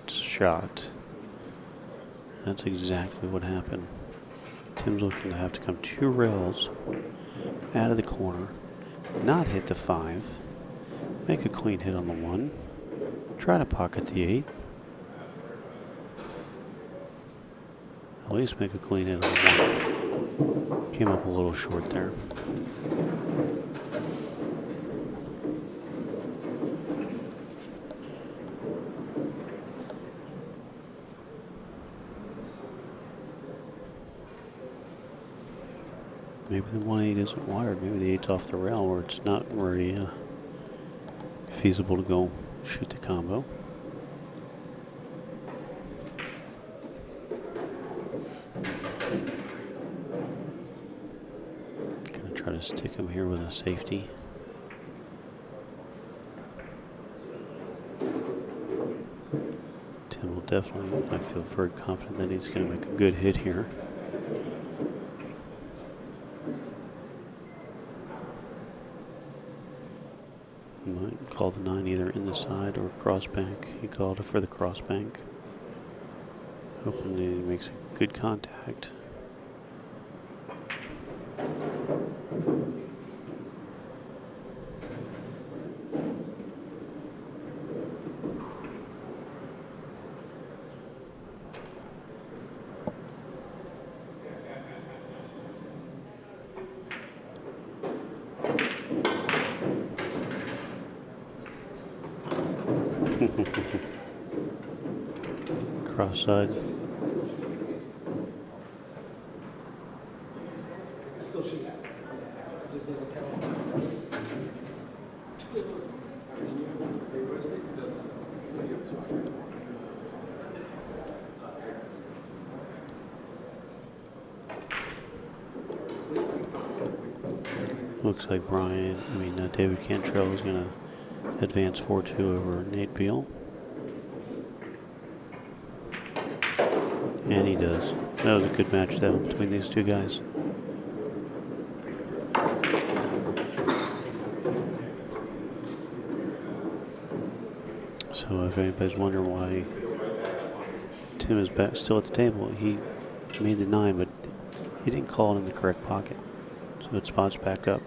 A: shot. That's exactly what happened. Tim's looking to have to come 2 rails out of the corner, not hit the 5, make a clean hit on the 1, try to pocket the 8. At least make a clean hit on the 1. Came up a little short there. Maybe the 1-8 isn't wired. Maybe the 8's off the rail where it's not very feasible to go shoot the combo. Try to stick him here with a safety. Tim will definitely, I feel very confident that he's going to make a good hit here. Might call the 9 either in the side or cross bank. He called it for the cross bank. Hoping that he makes a good contact. cross side.
B: Still shoot. Just doesn't count.
A: Looks like David Cantrell is going to advance 4-2 over Nate Beal. And he does. That was a good match, though, between these two guys. So if anybody's wondering why Tim is still at the table, he made the 9, but he didn't call it in the correct pocket. So it spots back up.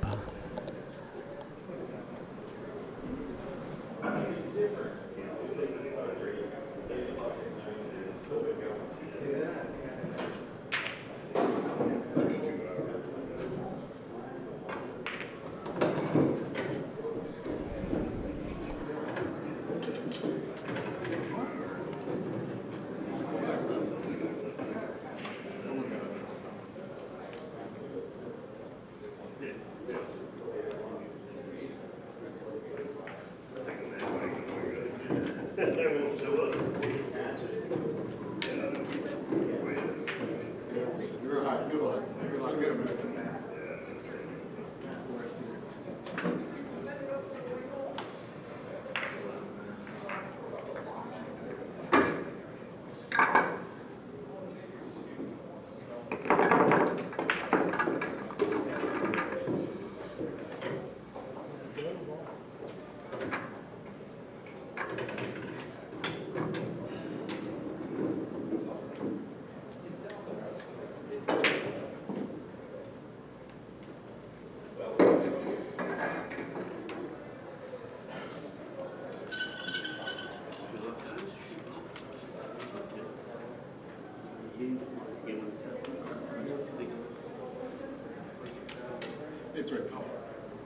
E: It's right.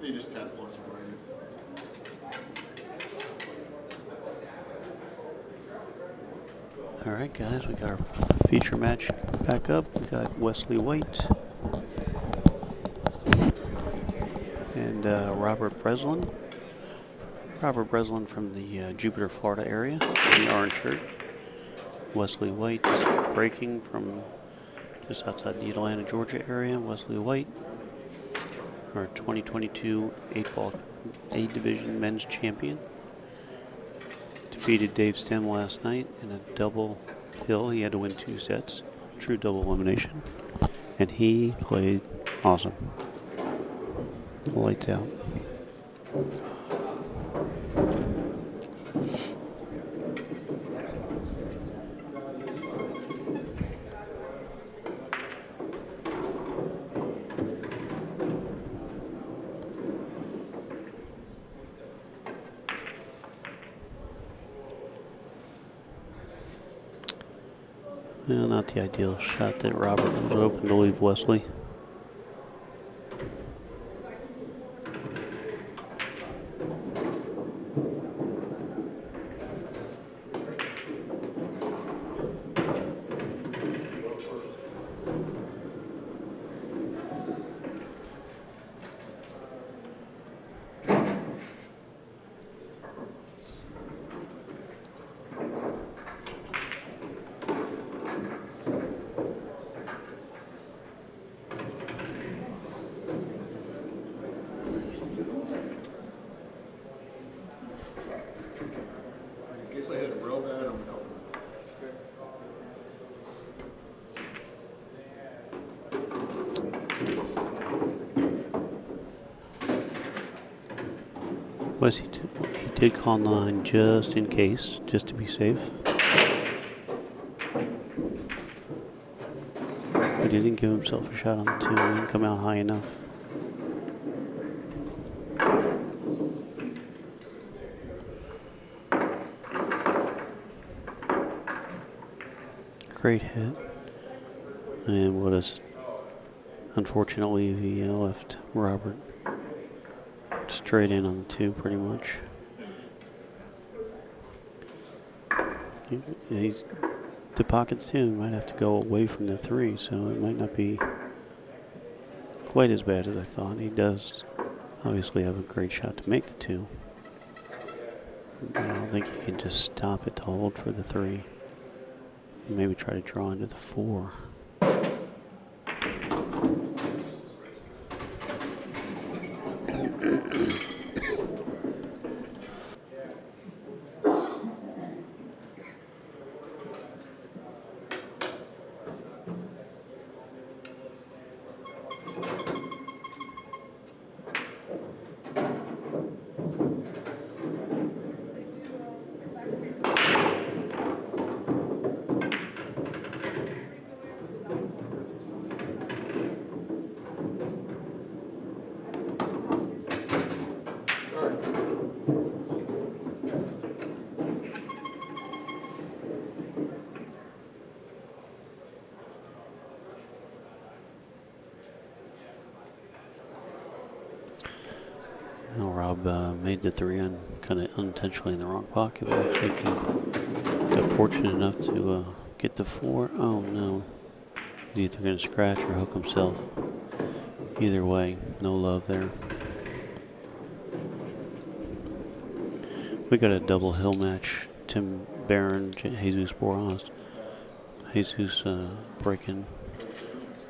E: You just tap plus right.
A: All right, guys, we got our feature match back up. We got Wesley White and Robert Breslin. Robert Breslin from the Jupiter, Florida area, in the orange shirt. Wesley White breaking from just outside the Atlanta, Georgia area. Wesley White, our 2022 A Division men's champion. Defeated Dave Stem last night in a double hill. He had to win 2 sets, true double elimination, and he played awesome. Lights out. Well, not the ideal shot that Robert was open to leave Wesley.
E: I hit it real bad on the elbow.
A: He did call 9 just in case, just to be safe. But he didn't give himself a shot on the 2. He didn't come out high enough. Great hit. And what is, unfortunately, he left Robert straight in on the 2 pretty much. He's to pockets too. Might have to go away from the 3, so it might not be quite as bad as I thought. He does obviously have a great shot to make the 2. But I don't think he can just stop it to hold for the 3. Maybe try to draw into the 4. Now Rob made the 3 on kind of unintentionally in the wrong pocket. But looks like he got fortunate enough to get the 4. Oh no. He's either going to scratch or hook himself. Either way, no love there. We got a double hill match. Tim Barron, Jesus Boras. Jesus breaking,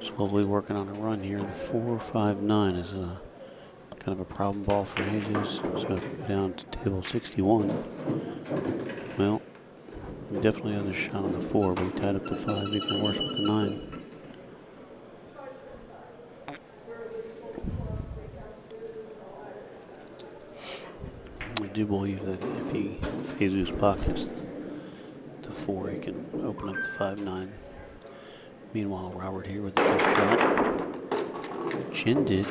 A: slowly working on a run here. The 4-5-9 is a kind of a problem ball for Jesus. So if you go down to table 61, well, he definitely has a shot on the 4, but he tied up the 5, even worse with the 9. I do believe that if Jesus pockets the 4, he can open up the 5-9. Meanwhile, Robert here with the jump shot. Chin did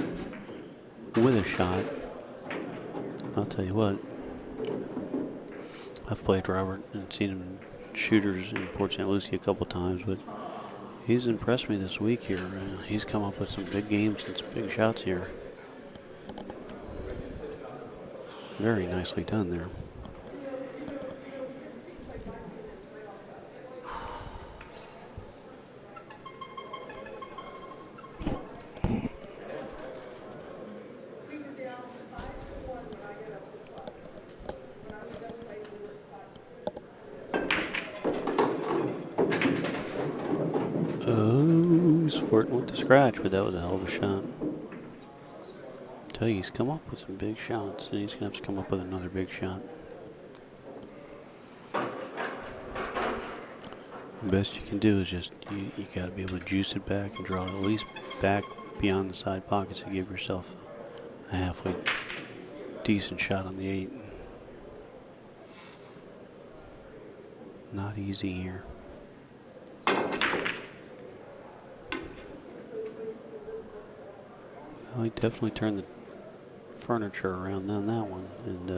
A: with a shot. I'll tell you what, I've played Robert and seen him in shooters in Port St. Lucie a couple times, but he's impressed me this week here. He's come up with some big games and some big shots here. Very nicely done there. Sport went to scratch, but that was a hell of a shot. Tell you, he's come up with some big shots, and he's gonna have to come up with another big shot. The best you can do is just you gotta be able to juice it back and draw it at least back beyond the side pockets to give yourself a halfway decent shot on the 8. Not easy here. Well, he definitely turned the furniture around on that one, and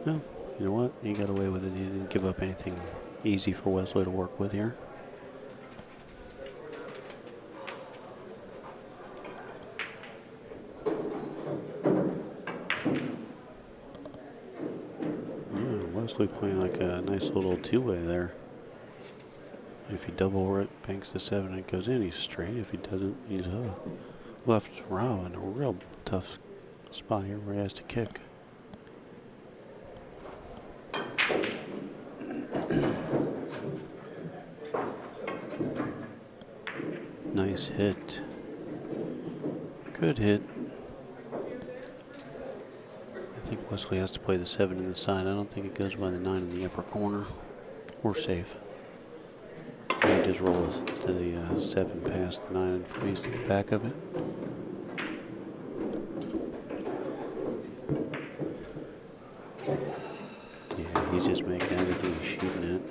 A: well, you know what? He got away with it. He didn't give up anything easy for Wesley to work with here. Wesley playing like a nice little two-way there. If he double it, banks the 7, it goes in, he's straight. If he doesn't, he's left Rob in a real tough spot here where he has to kick. Nice hit. Good hit. I think Wesley has to play the 7 in the side. I don't think it goes by the 9 in the upper corner. We're safe. He just rolls to the 7 past the 9 and frees to the back of it. Yeah, he's just making everything he's shooting at.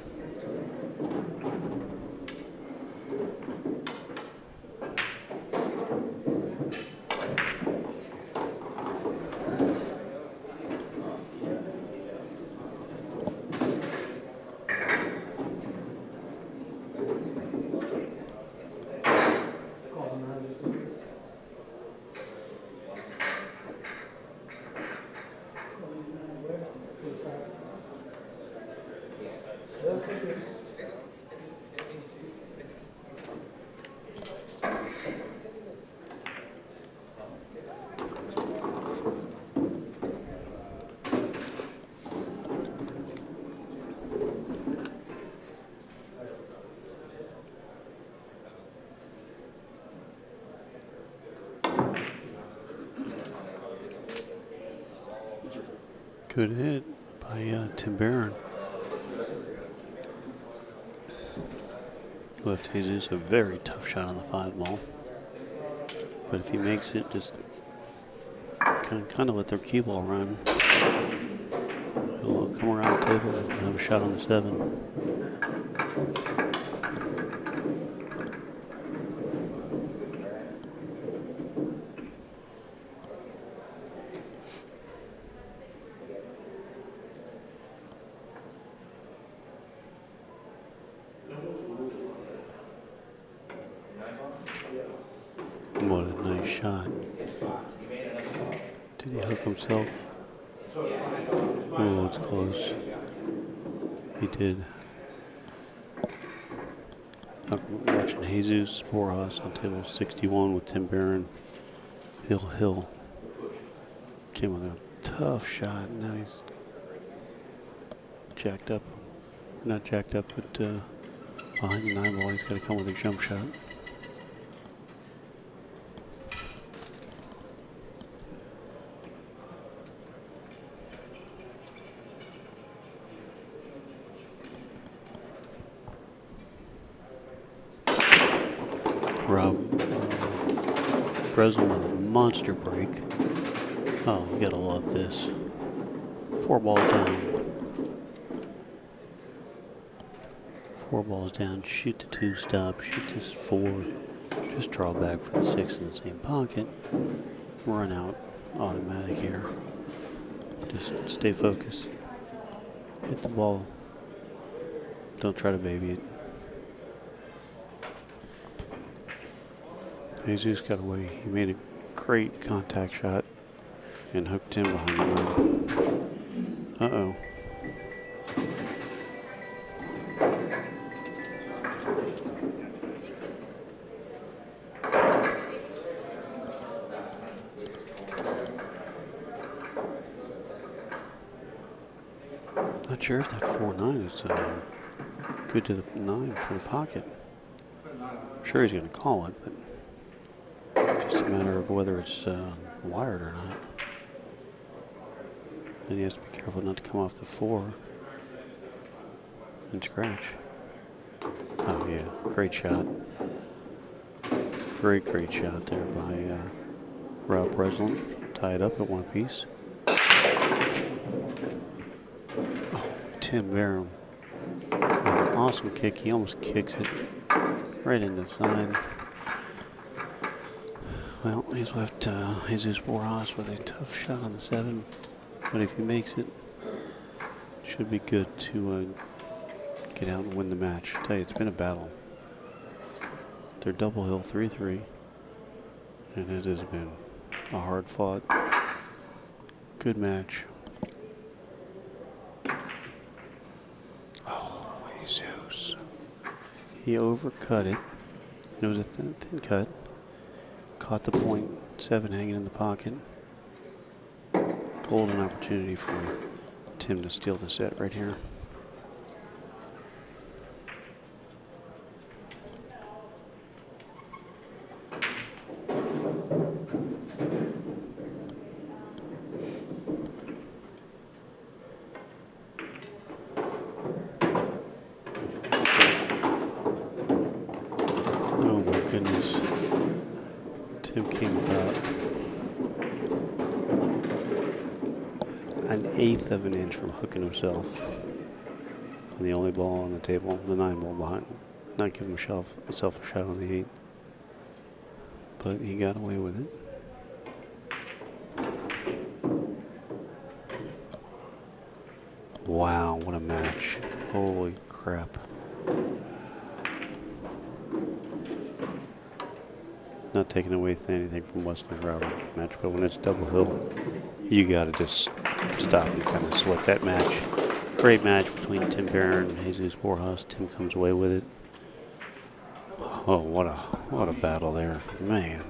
A: Good hit by Tim Barron. Left Jesus a very tough shot on the 5 ball. But if he makes it, just kind of let their cue ball run. He'll come around the table and have a shot on the 7. What a nice shot. Did he hook himself? Oh, it's close. He did. I'm watching Jesus Borjas on table 61 with Tim Barron. Hill. Came with a tough shot. Now he's jacked up. Not jacked up, but behind the 9 ball, he's got to come with a jump shot. Rob Breslin with a monster break. Oh, you gotta love this. 4 balls down. 4 balls down. Shoot the 2 stop. Shoot this 4. Just draw back for the 6 in the same pocket. Run out. Automatic here. Just stay focused. Hit the ball. Don't try to baby it. Jesus got away. He made a great contact shot and hooked him behind the line. Uh-oh. Not sure if that 4-9 is good to the 9 for the pocket. I'm sure he's going to call it, but just a matter of whether it's wired or not. And he has to be careful not to come off the 4 and scratch. Oh yeah, great shot. Great shot there by Rob Breslin. Tie it up at 1 apiece. Oh, Tim Barron with an awesome kick. He almost kicks it right into the side. Well, he's left Jesus Borjas with a tough shot on the 7, but if he makes it, should be good to get out and win the match. I tell you, it's been a battle. They're double hill 3-3, and it has been a hard fought, good match. Oh, Jesus. He overcut it. It was a thin cut. Caught the point, 7 hanging in the pocket. Golden opportunity for Tim to steal the set right here. Oh my goodness. Tim came about an 1/8 of an inch from hooking himself on the only ball on the table, the 9 ball behind. Not giving himself a shot on the 8. But he got away with it. Wow, what a match. Holy crap. Not taking away anything from Wesley Robert match, but when it's double hill, you got to just stop and kind of sweat that match. Great match between Tim Barron and Jesus Borjas. Tim comes away with it. Oh, what a battle there, man.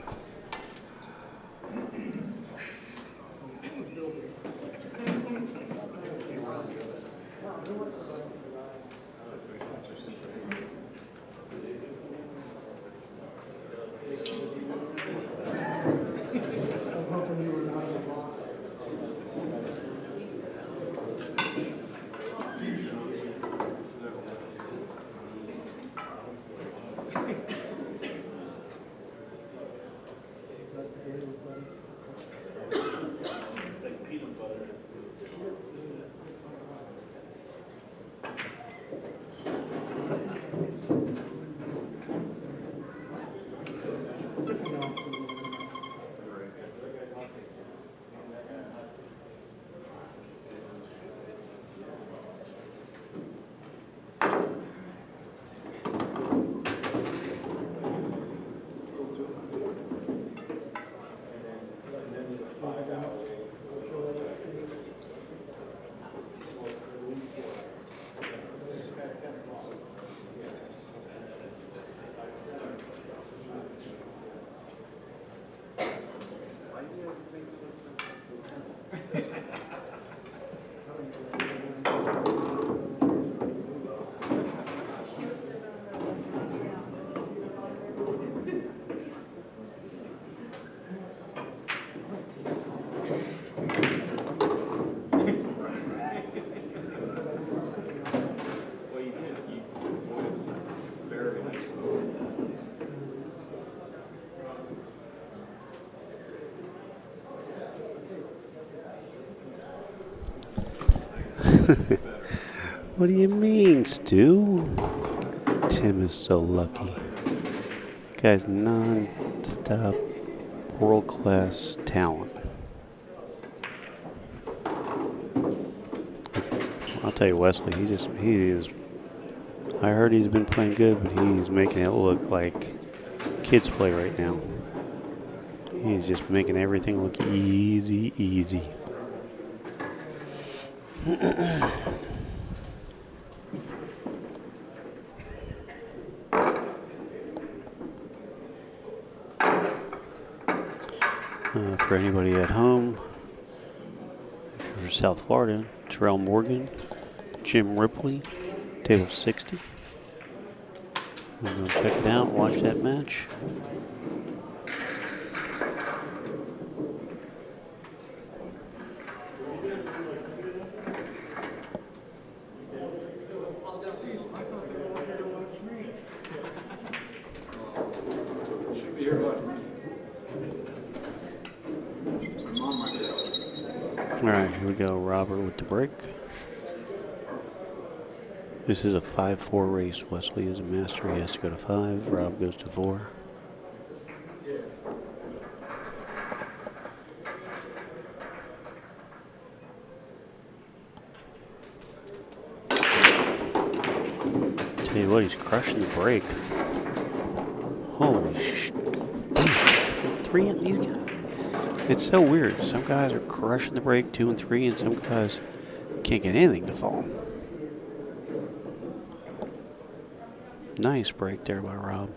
A: What do you mean, Stu? Tim is so lucky. That guy's non-stop world-class talent. I'll tell you, Wesley, he is. I heard he's been playing good, but he's making it look like kids play right now. He's just making everything look easy, easy. For anybody at home, if you're from South Florida, Terrell Morgan, Jim Ripley, table 60. We're going to check it out, watch that match.
H: Should be here watching me. My mom might be.
A: All right, here we go. Robert with the break. This is a 5-4 race. Wesley is a master. He has to go to 5. Rob goes to 4. Tell you what, he's crushing the brake. Holy sh! 3 on these guys. It's so weird. Some guys are crushing the brake 2 and 3, and some guys can't get anything to fall. Nice break there by Rob.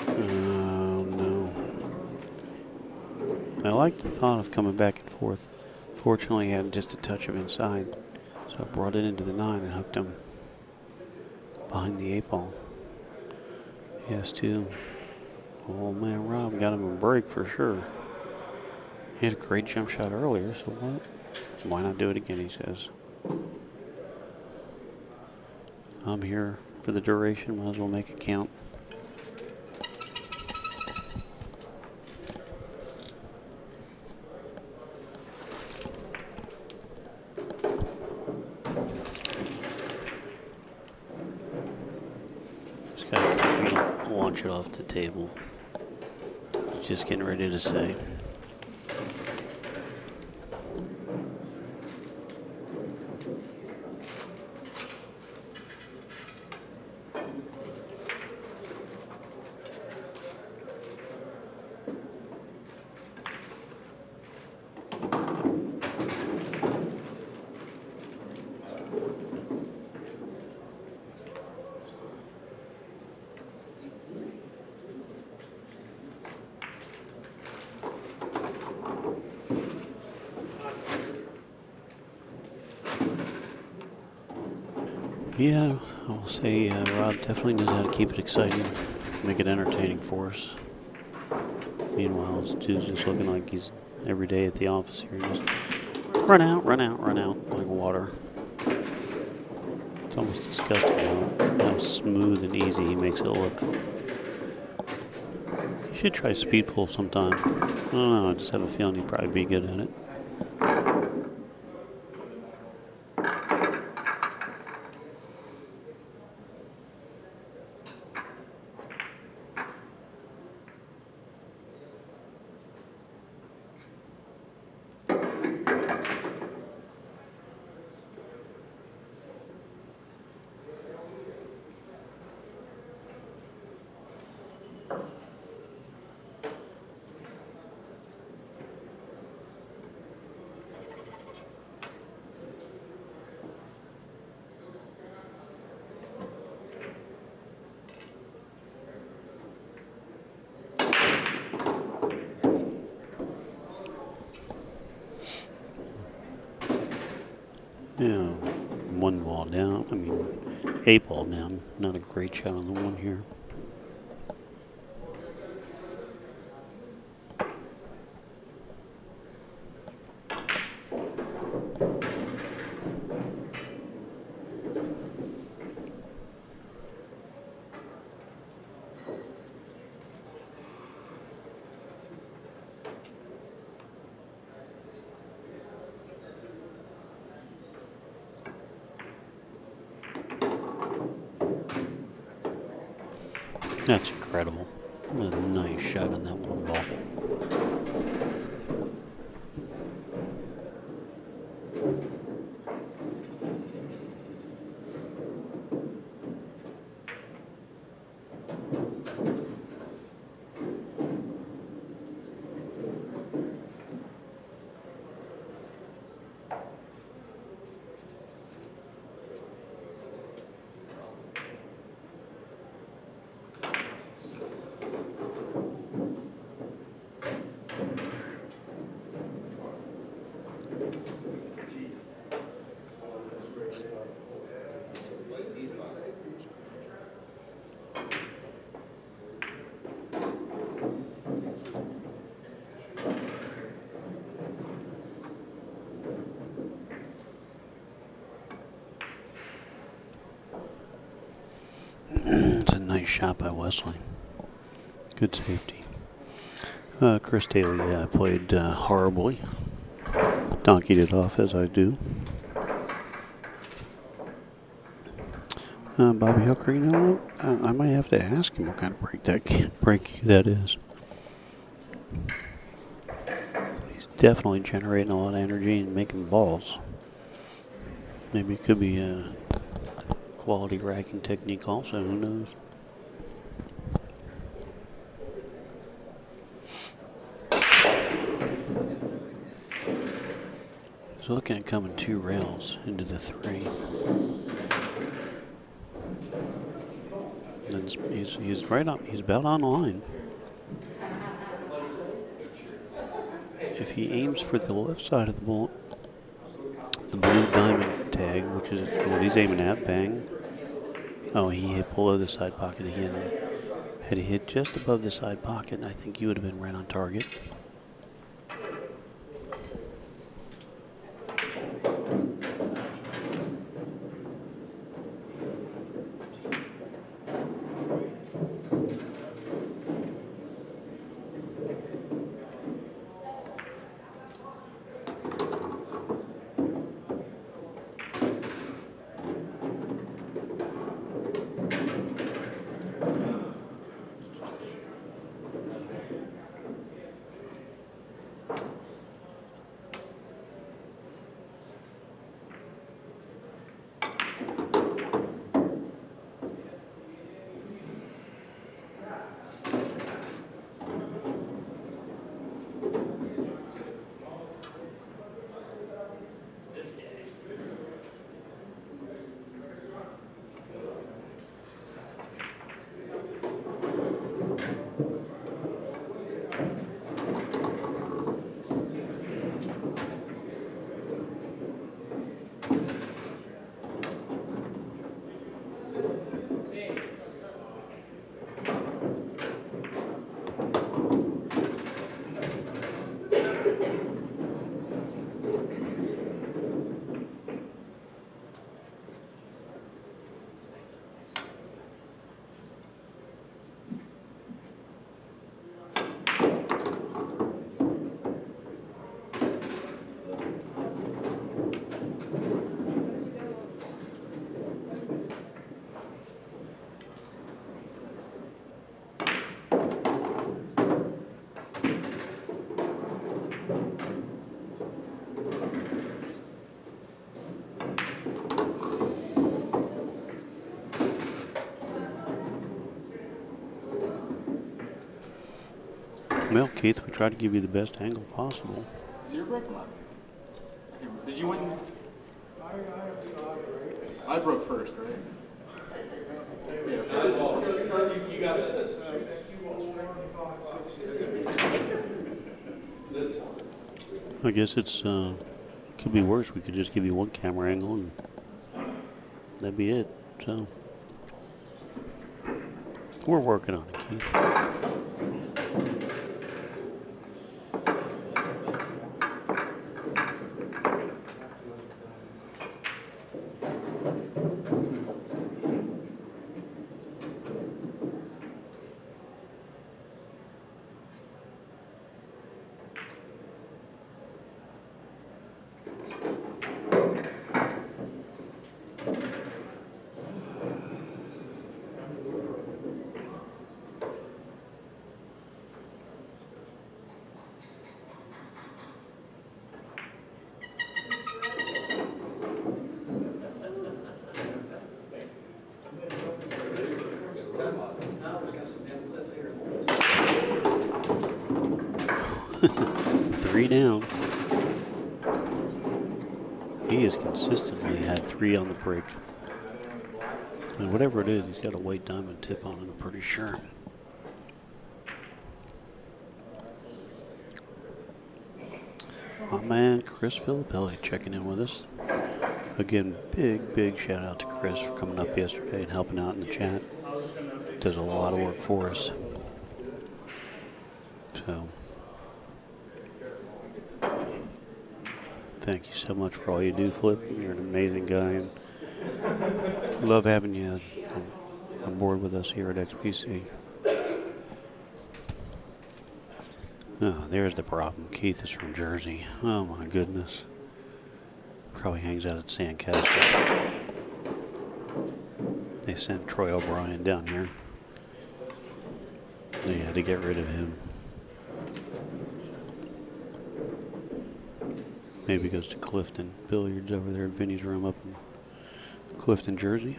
A: No. I like the thought of coming back and forth. Fortunately, I had just a touch of inside, so I brought it into the 9 and hooked him behind the 8 ball. Yes, too. Oh man, Rob got him a break for sure. He had a great jump shot earlier, so what? Why not do it again, he says. I'm here for the duration, might as well make it count. Just gotta launch it off the table. Just getting ready to say. Yeah, I will say Rob definitely knows how to keep it exciting, make it entertaining for us. Meanwhile, Stu's just looking like he's every day at the office here, just run out like water. It's almost disgusting how smooth and easy he makes it look. You should try speed pull sometime. I don't know, I just have a feeling he'd probably be good at it. Yeah, 1 ball down. 8 ball down. Not a great shot on the 1 here. That's incredible. What a nice shot on that one ball. It's a nice shot by Wesley. Good safety. Chris Daly played horribly. Donkeyed it off as I do. Bobby Hooker, you know what? I might have to ask him what kind of break that is. He's definitely generating a lot of energy and making balls. Maybe it could be a quality racking technique also, who knows? He's looking at coming 2 rails into the 3. And he's right on. He's about on the line. If he aims for the left side of the ball, the blue diamond tag, which is what he's aiming at, bang. Oh, he hit below the side pocket again. Had he hit just above the side pocket, I think he would have been right on target. Well, Keith, we tried to give you the best angle possible.
N: Is your break not? Did you win? I broke first, right? Yeah. You got it.
A: I guess it's could be worse. We could just give you one camera angle and that'd be it. So we're working on it, Keith. 3 down. He has consistently had 3 on the break. And whatever it is, he's got a white diamond tip on it, I'm pretty sure. My man, Chris Filippelli checking in with us. Again, big shout out to Chris for coming up yesterday and helping out in the chat. Does a lot of work for us. So, thank you so much for all you do, Flip. You're an amazing guy, and love having you on board with us here at XPC. Oh, there's the problem. Keith is from Jersey. Oh my goodness. Probably hangs out at Sandcastle. They sent Troy O'Brien down here. They had to get rid of him. Maybe he goes to Clifton Billiards over there at Vinny's room up in Clifton, Jersey.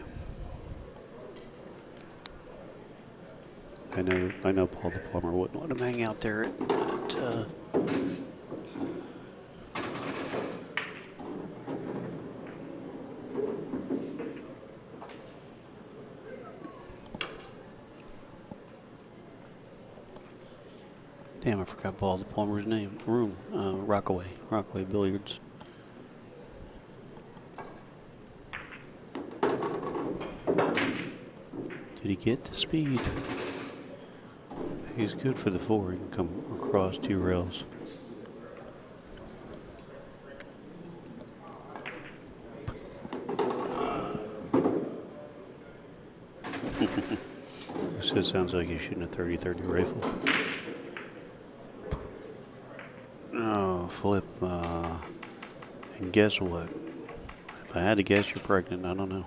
A: I know Paul the plumber wouldn't let him hang out there at damn, I forgot Paul the plumber's room. Rockaway Billiards. Did he get the speed? He's good for the 4. He can come across 2 rails. This sounds like he's shooting a 30-30 rifle. Oh, Flip. And guess what? If I had to guess, you're pregnant. I don't know.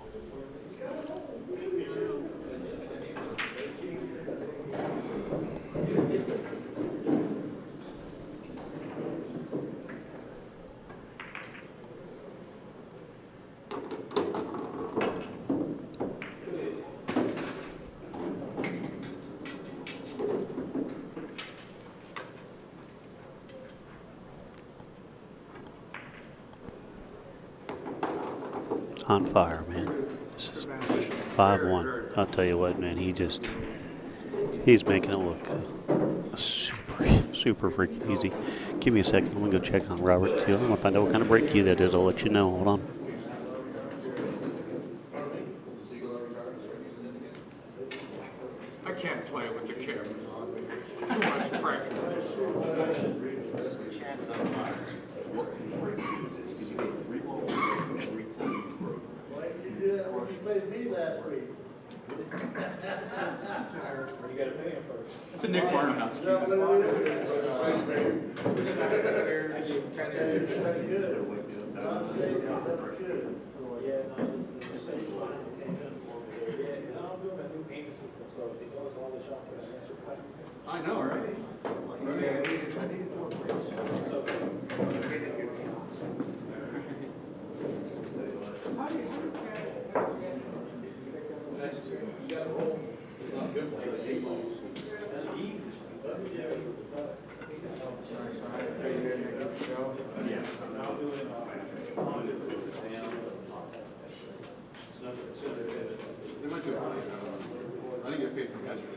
A: On fire, man. This is 5-1. I'll tell you what, man. He's making it look super freaking easy. Give me a second. I'm gonna go check on Robert. I'm gonna find out what kind of break key that is. I'll let you know. Hold on.
F: I can't play with the cameras on. Too much practice.
N: That's a Nick Barnhouse. I know, right? I didn't get paid from yesterday.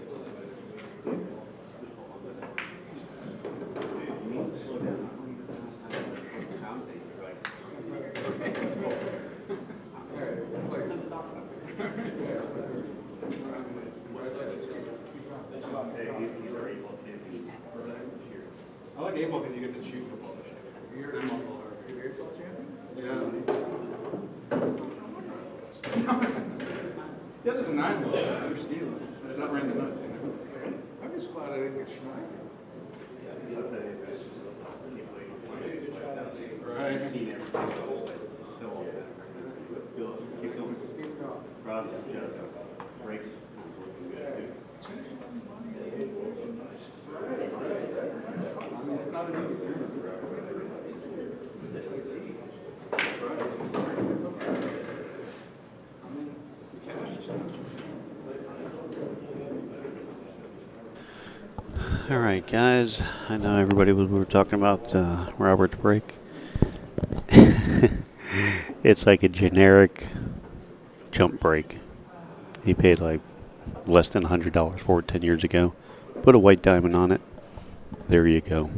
N: I like A-ball because you get to shoot football this year. You're an A-ball champion? Yeah. Yeah, there's a 9-ball. You're stealing. It's not random nuts, you know? I'm just glad I didn't get schmacked. Right. It's not an easy tournament.
A: All right, guys. I know everybody we were talking about Robert's break. It's like a generic jump break. He paid like less than $100 for it 10 years ago. Put a white diamond on it. There you go.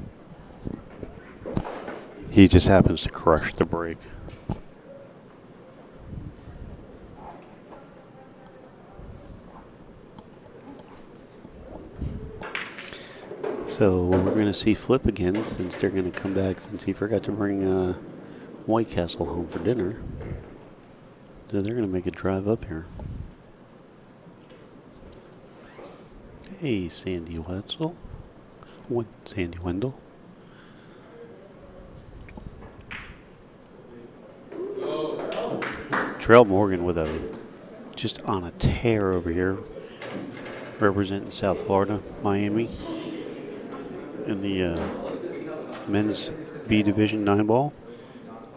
A: He just happens to crush the break. So we're going to see Flip again since they're going to come back since he forgot to bring White Castle home for dinner. So they're going to make a drive up here. Hey, Sandy Wetzel. What, Sandy Wendell? Terrell Morgan with a just on a tear over here, representing South Florida, Miami, in the men's B Division 9 ball.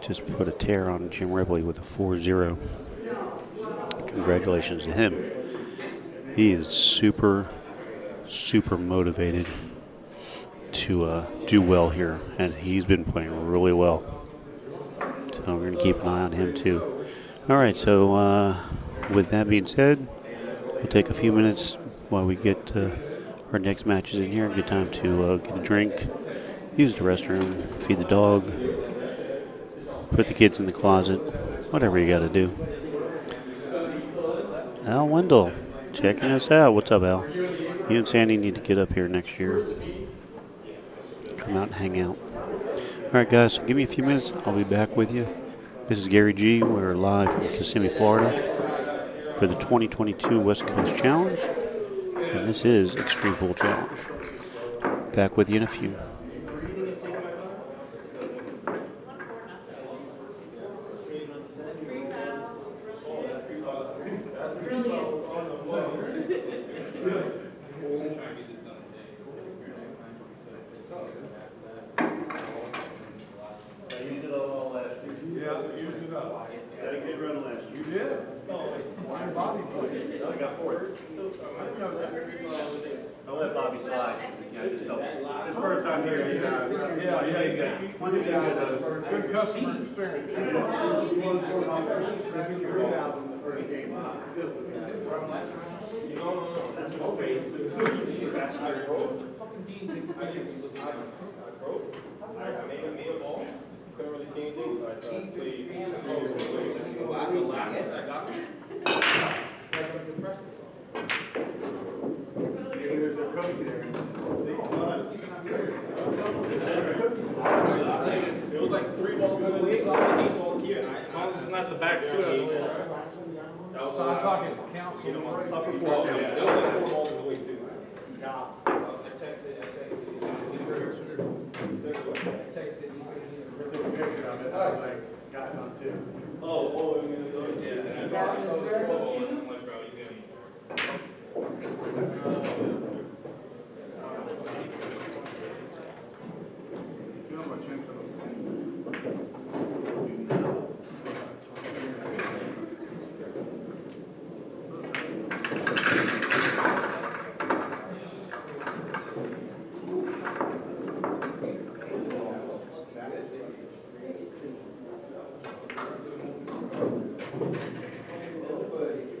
A: Just put a tear on Jim Ripley with a 4-0. Congratulations to him. He is super motivated to do well here, and he's been playing really well. So we're going to keep an eye on him too. All right, so with that being said, we'll take a few minutes while we get our next matches in here. Good time to get a drink, use the restroom, feed the dog, put the kids in the closet, whatever you got to do. Al Wendell checking us out. What's up, Al? You and Sandy need to get up here next year. Come out and hang out. All right, guys, so give me a few minutes. I'll be back with you. This is Gary G. We're live from Kissimmee, Florida for the 2022 West Coast Challenge. And this is Xtreme Pool Challenge. Back with you in a few.
G: Don't let Bobby slide. His first time here, you got
F: Good customer experience.
G: That's what we
L: Couldn't really see anything, so I
D: There's a cookie there.
L: It was like 3 balls in the league, 8 balls here. As long as it's not the back two. That was
F: I'm talking counts.
L: upper 4 balls. There was like 4 balls in the league too. I texted.
D: Took a picture of it. I was like, got some too.
L: Oh, yeah.
M: Is that Missouri too?
L: I'm like, bro, you can.
D: You know my chance of
C: Nobody.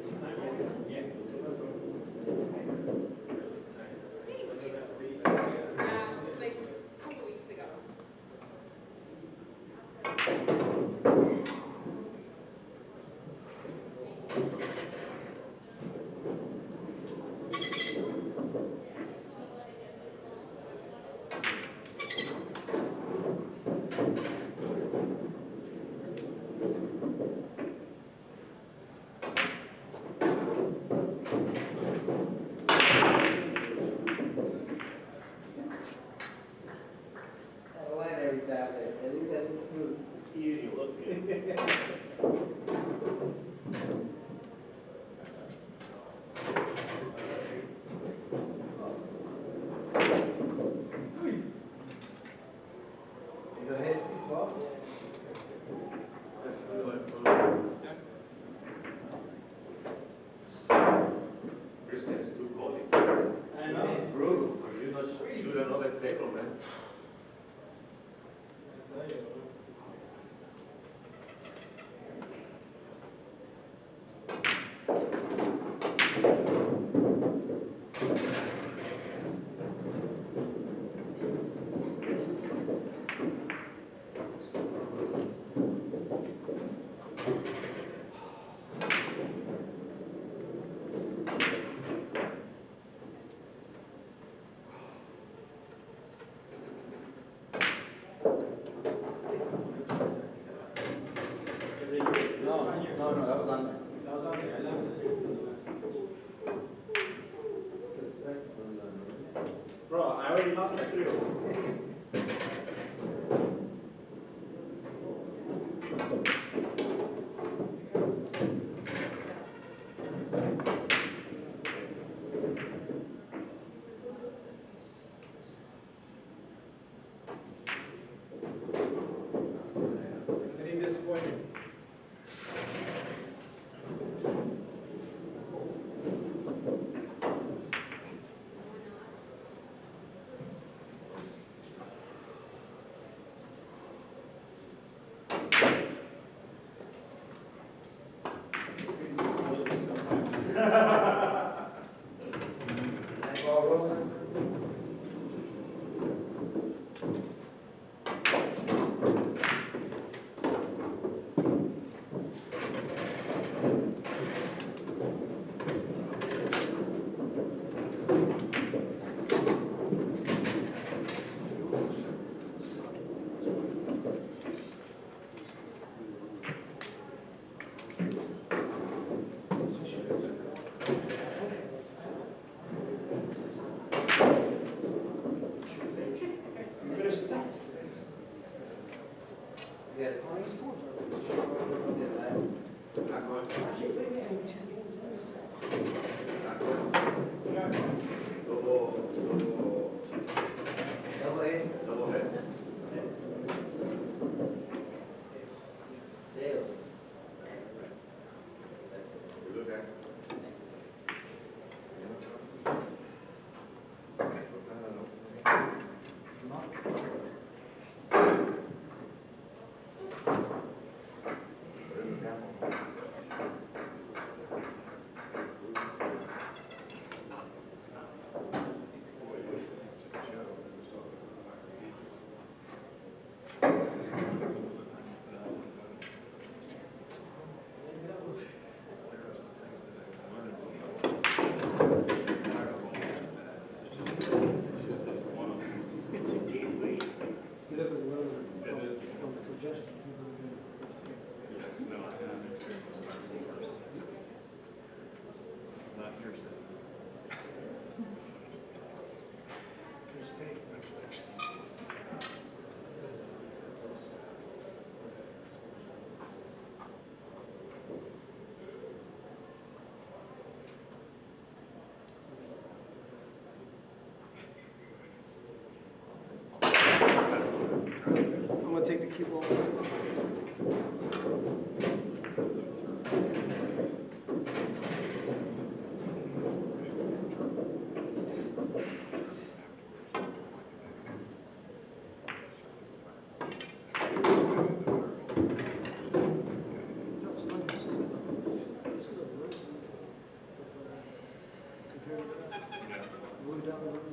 L: Oh, I already lost my 3.
F: Any disappointment?
E: Ball rolling.
B: He doesn't learn from suggestions. He learns in his
N: Yes, no, I have experience with my first. Not hearsay.
B: I'm gonna take the cue ball.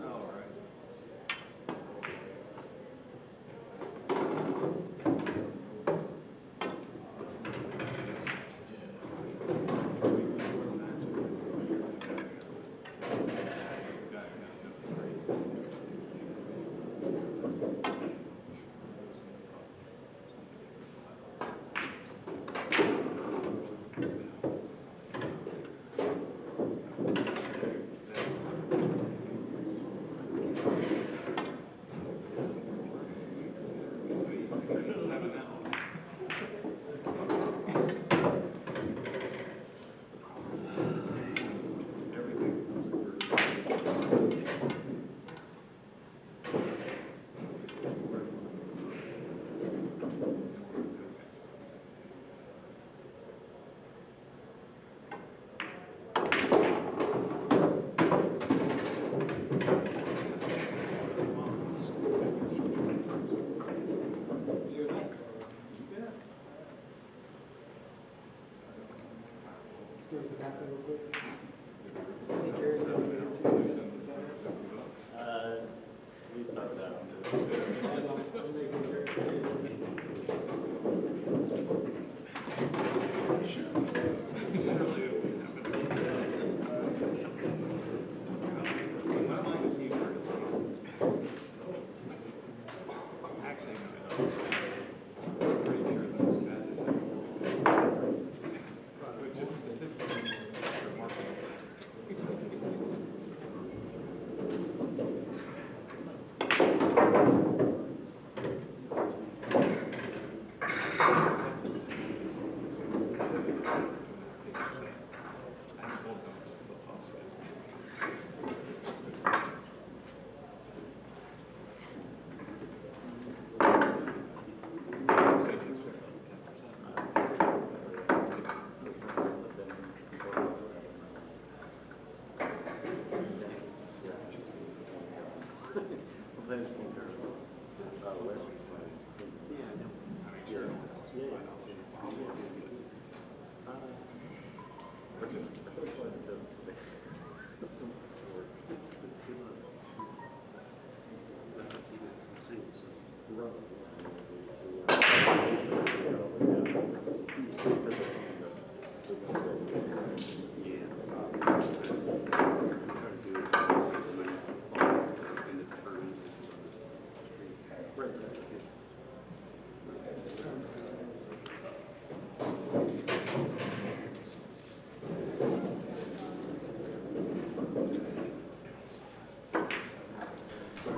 N: All right.
L: We start that one.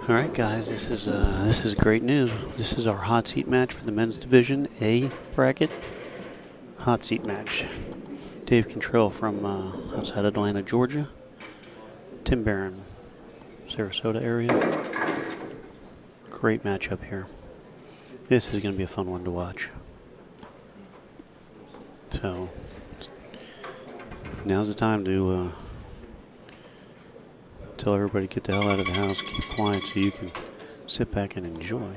A: All right, guys, this is great news. This is our hot seat match for the men's division A bracket. Hot seat match. Dave Cantrell from outside Atlanta, Georgia. Tim Barron, Sarasota area. Great matchup here. This is going to be a fun one to watch. So now's the time to tell everybody to get the hell out of the house, keep quiet so you can sit back and enjoy.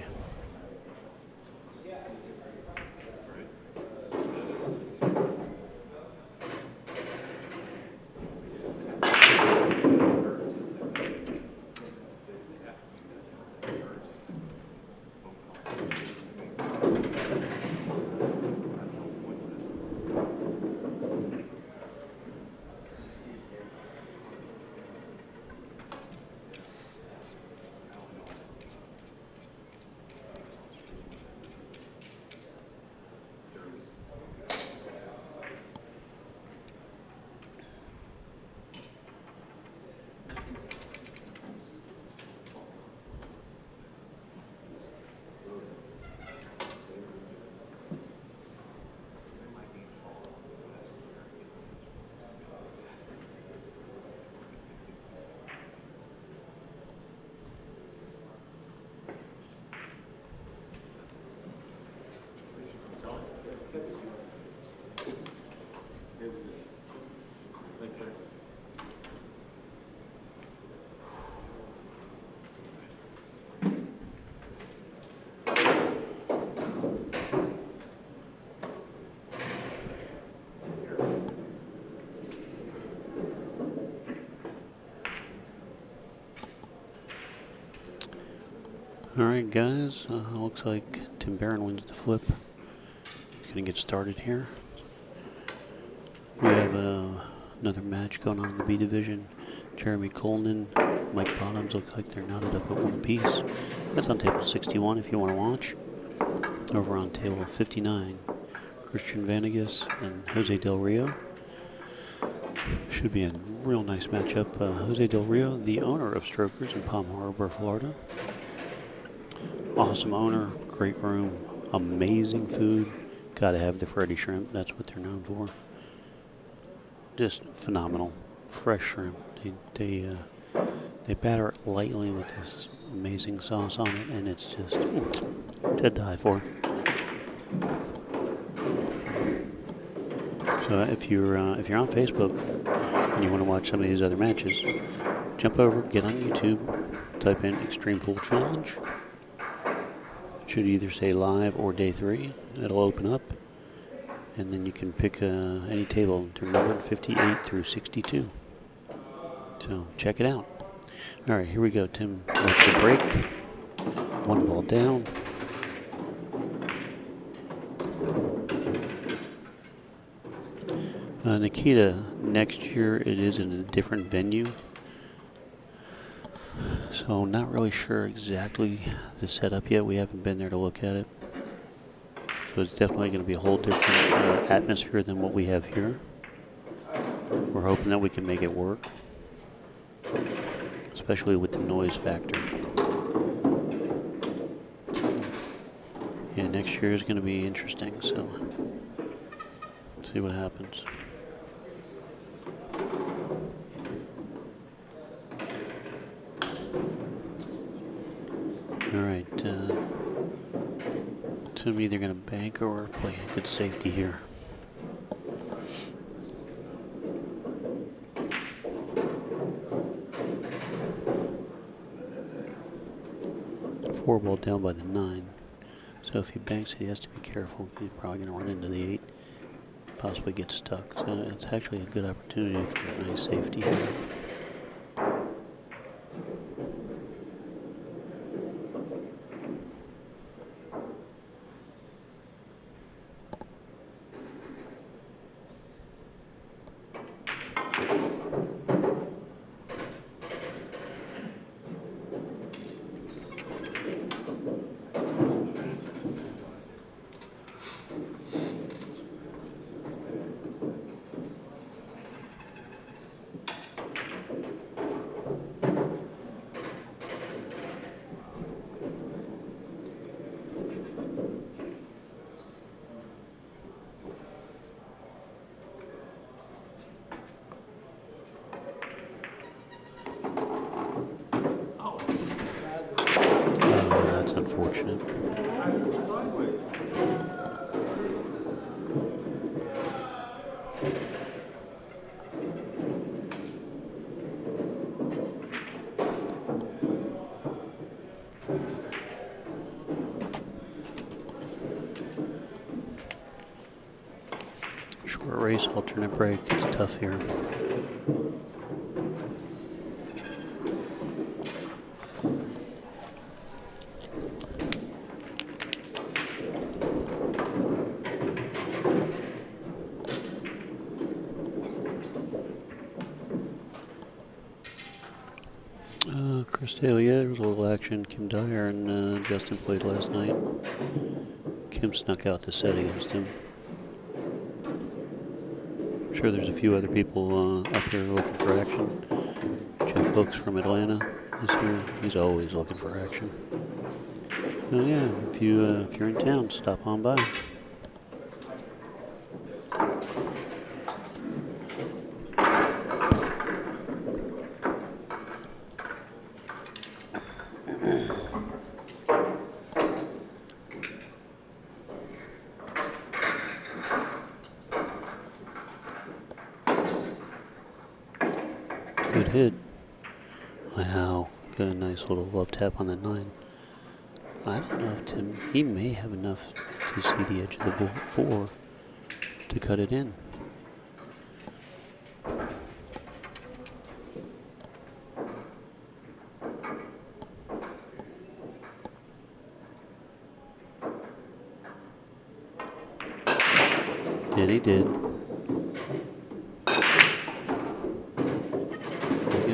A: Alright guys, looks like Tim Barron wins the flip. He's going to get started here. We have another match going on in the B division. Jeremy Coleman, Mike Bottoms look like they're knotted up at one apiece. That's on table 61 if you want to watch. Over on table 59, Christian Vanegas and Jose Del Rio. Should be a real nice matchup. Jose Del Rio, the owner of Strokers in Palm Harbor, Florida. Awesome owner, great room, amazing food. Gotta have the Freddy shrimp, that's what they're known for. Just phenomenal, fresh shrimp. They batter it lightly with this amazing sauce on it, and it's just to die for. So if you're on Facebook and you want to watch some of these other matches, jump over, get on YouTube, type in Xtreme Pool Challenge. Should either say live or day 3. It'll open up, and then you can pick any table. They're numbered 58 through 62. So check it out. All right, here we go. Tim makes the break. One ball down. Nikita, next year it is in a different venue. So not really sure exactly the setup yet. We haven't been there to look at it. So it's definitely going to be a whole different atmosphere than what we have here. We're hoping that we can make it work, especially with the noise factor. Yeah, next year is going to be interesting, so let's see what happens. Alright, so I'm either going to bank or play a good safety here. 4 ball down by the 9. So if he banks it, he has to be careful. He's probably going to run into the 8, possibly get stuck. So it's actually a good opportunity for a nice safety here. That's unfortunate. Short race, alternate break. It's tough here. Christale, yeah, there was a little action. Kim Dyer and Justin played last night. Kim snuck out the set against him. I'm sure there's a few other people up here looking for action. Jeff Hooks from Atlanta is here. He's always looking for action. Yeah, if you're in town, stop on by. Good hit. Wow, got a nice little love tap on the 9. I don't know if Tim, he may have enough to see the edge of the ball 4 to cut it in. And he did.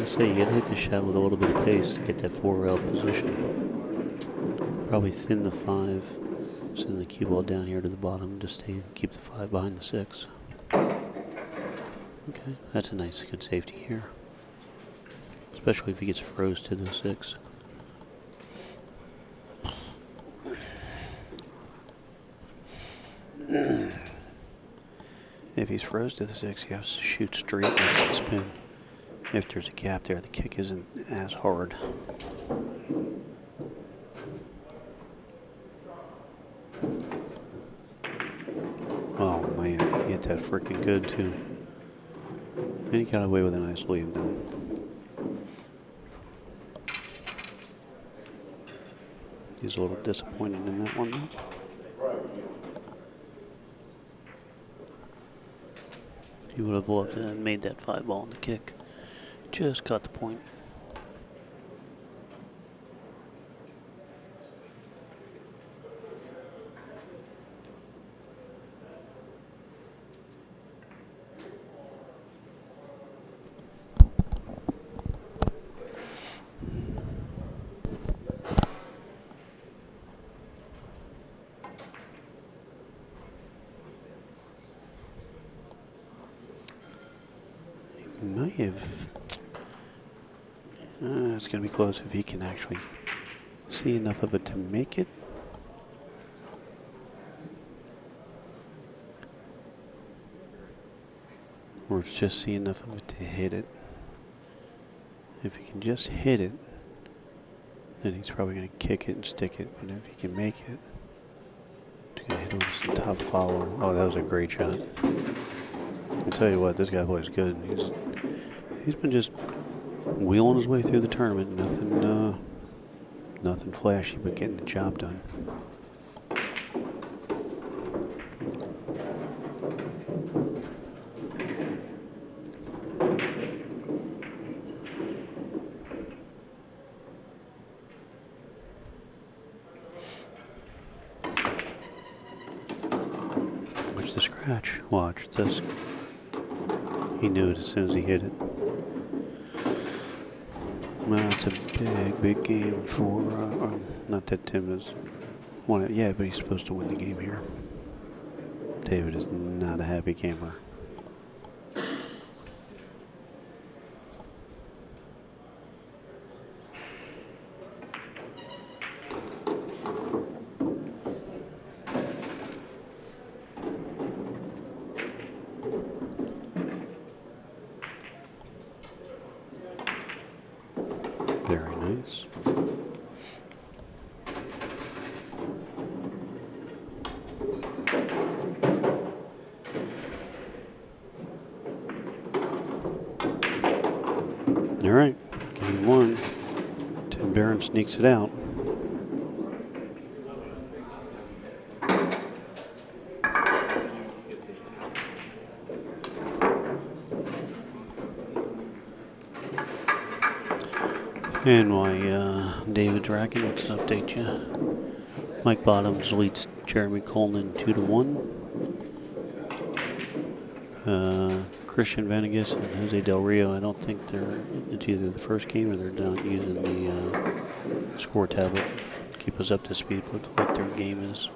A: So you gotta hit the shot with a little bit of pace to get that 4 rail position. Probably thin the 5, send the cue ball down here to the bottom to keep the 5 behind the 6. Okay, that's a nice good safety here, especially if he gets froze to the 6. If he's froze to the 6, he has to shoot straight and spin. If there's a gap there, the kick isn't as hard. Oh man, he hit that freaking good too. And he got away with a nice leave then. He's a little disappointed in that one though. He would have loved to have made that 5 ball on the kick. Just got the point. He might have. It's going to be close if he can actually see enough of it to make it. Or it's just see enough of it to hit it. If he can just hit it, then he's probably going to kick it and stick it. But if he can make it, he's going to hit it with some top follow. Oh, that was a great shot. I'll tell you what, this guy plays good. He's been just wheeling his way through the tournament. Nothing flashy, but getting the job done. Watch the scratch. Watch this. He knew it as soon as he hit it. Well, it's a big, big game for, not that Tim is won it yet, but he's supposed to win the game here. David is not a happy camper. Very nice. All right, game one. Tim Barron sneaks it out. And why David's racking, let's update you. Mike Bottoms leads Jeremy Coleman 2-1. Christian Venegas and Jose Del Rio, I don't think it's either the first game or they're not using the score tablet to keep us up to speed with what their game is.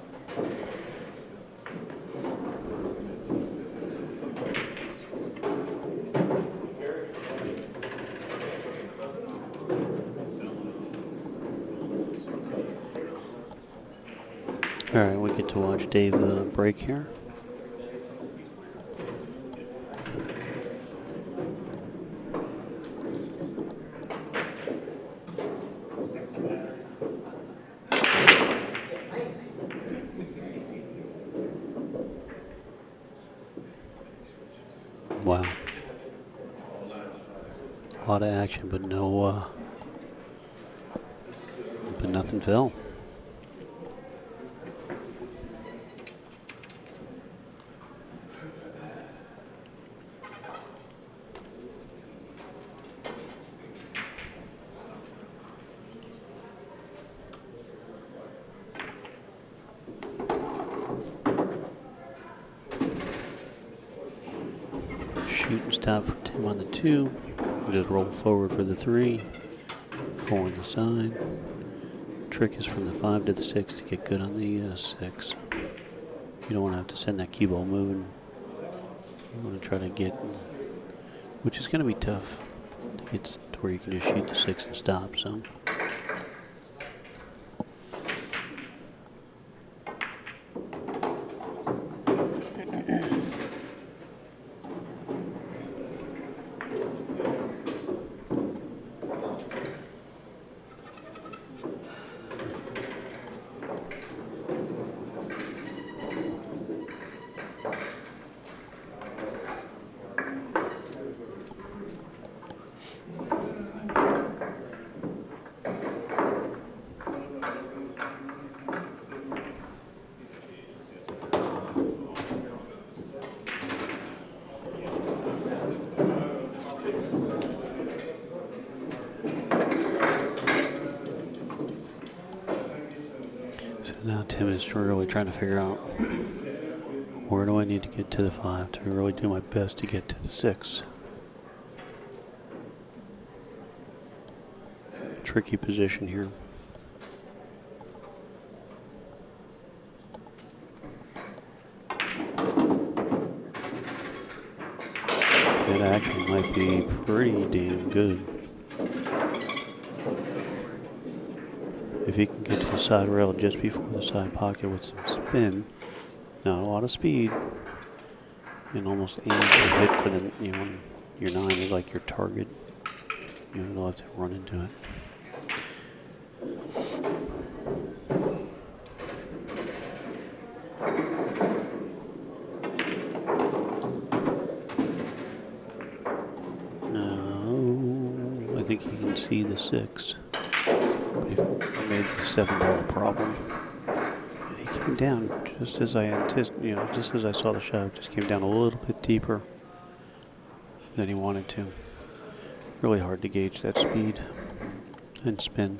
A: All right, we get to watch Dave break here. Wow. A lot of action, but no, but nothing fell. Shooting stop for Tim on the 2. We just roll forward for the 3. 4 on the side. Trick is from the 5 to the 6 to get good on the 6. You don't want to have to send that cue ball moving. You want to try to get, which is going to be tough to get to where you can just shoot the 6 and stop. So. So now Tim is really trying to figure out where do I need to get to the 5 to really do my best to get to the 6. Tricky position here. That action might be pretty damn good. If he can get to the side rail just before the side pocket with some spin, not a lot of speed, and almost aim to hit for the, your 9 is like your target. You don't have to run into it. No, I think he can see the 6. He made the 7-ball a problem. And he came down just as I anticipated, just as I saw the shot. Just came down a little bit deeper than he wanted to. Really hard to gauge that speed and spin.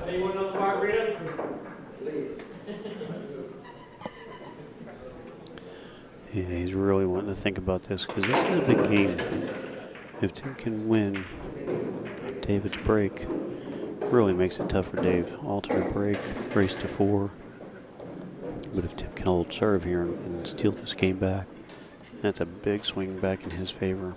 B: Anyone know the margarita?
A: Yeah, he's really wanting to think about this because this is a big game. If Tim can win on David's break, really makes it tough for Dave. Alternate break, race to 4. But if Tim can hold serve here and steal this game back, that's a big swing back in his favor.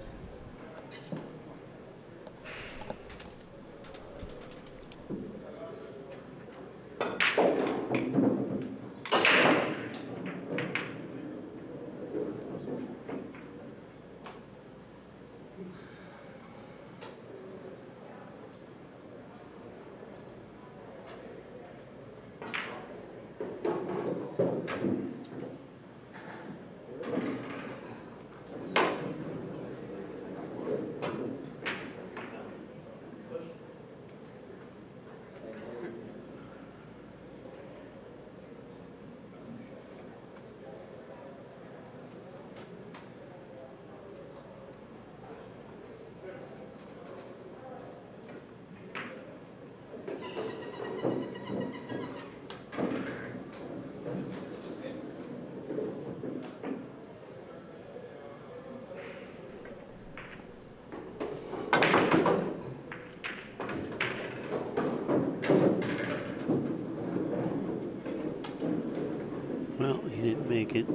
A: Well, he didn't make it.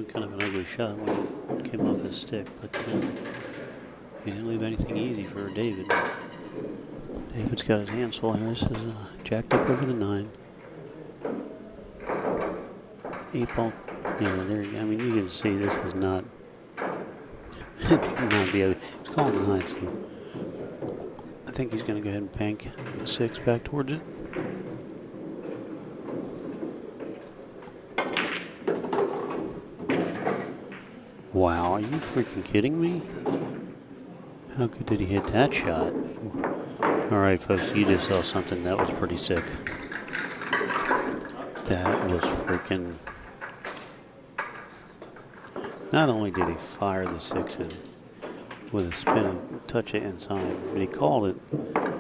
A: Kind of an ugly shot when it came off his stick, but he didn't leave anything easy for David. David's got his hands full here. This is jacked up over the 9. 8-ball. Yeah, there. I mean, you can see this is not not the. It's calling the 9, so I think he's going to go ahead and bank the 6 back towards it. Wow, are you freaking kidding me? How good did he hit that shot? Alright folks, you just saw something that was pretty sick. That was freaking... Not only did he fire the 6 in with a spin and touch it inside, but he called it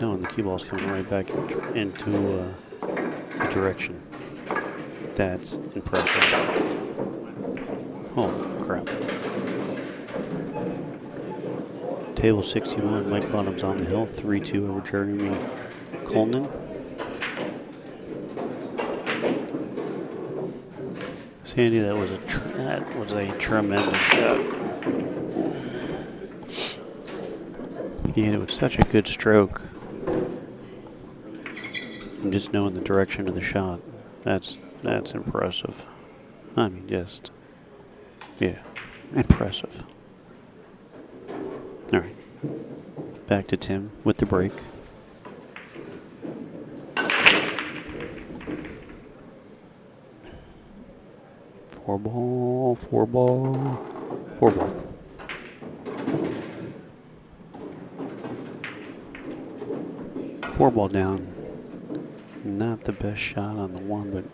A: knowing the cue ball's coming right back into the direction. That's impressive. Holy crap. Table 61, Mike Bottom's on the hill, 3-2 over Jeremy Coleman. Sandy, that was a tremendous shot. He hit it with such a good stroke. And just knowing the direction of the shot, that's impressive. I mean, just, yeah, impressive. All right, back to Tim with the break. Four ball. 4-ball down. Not the best shot on the 1, but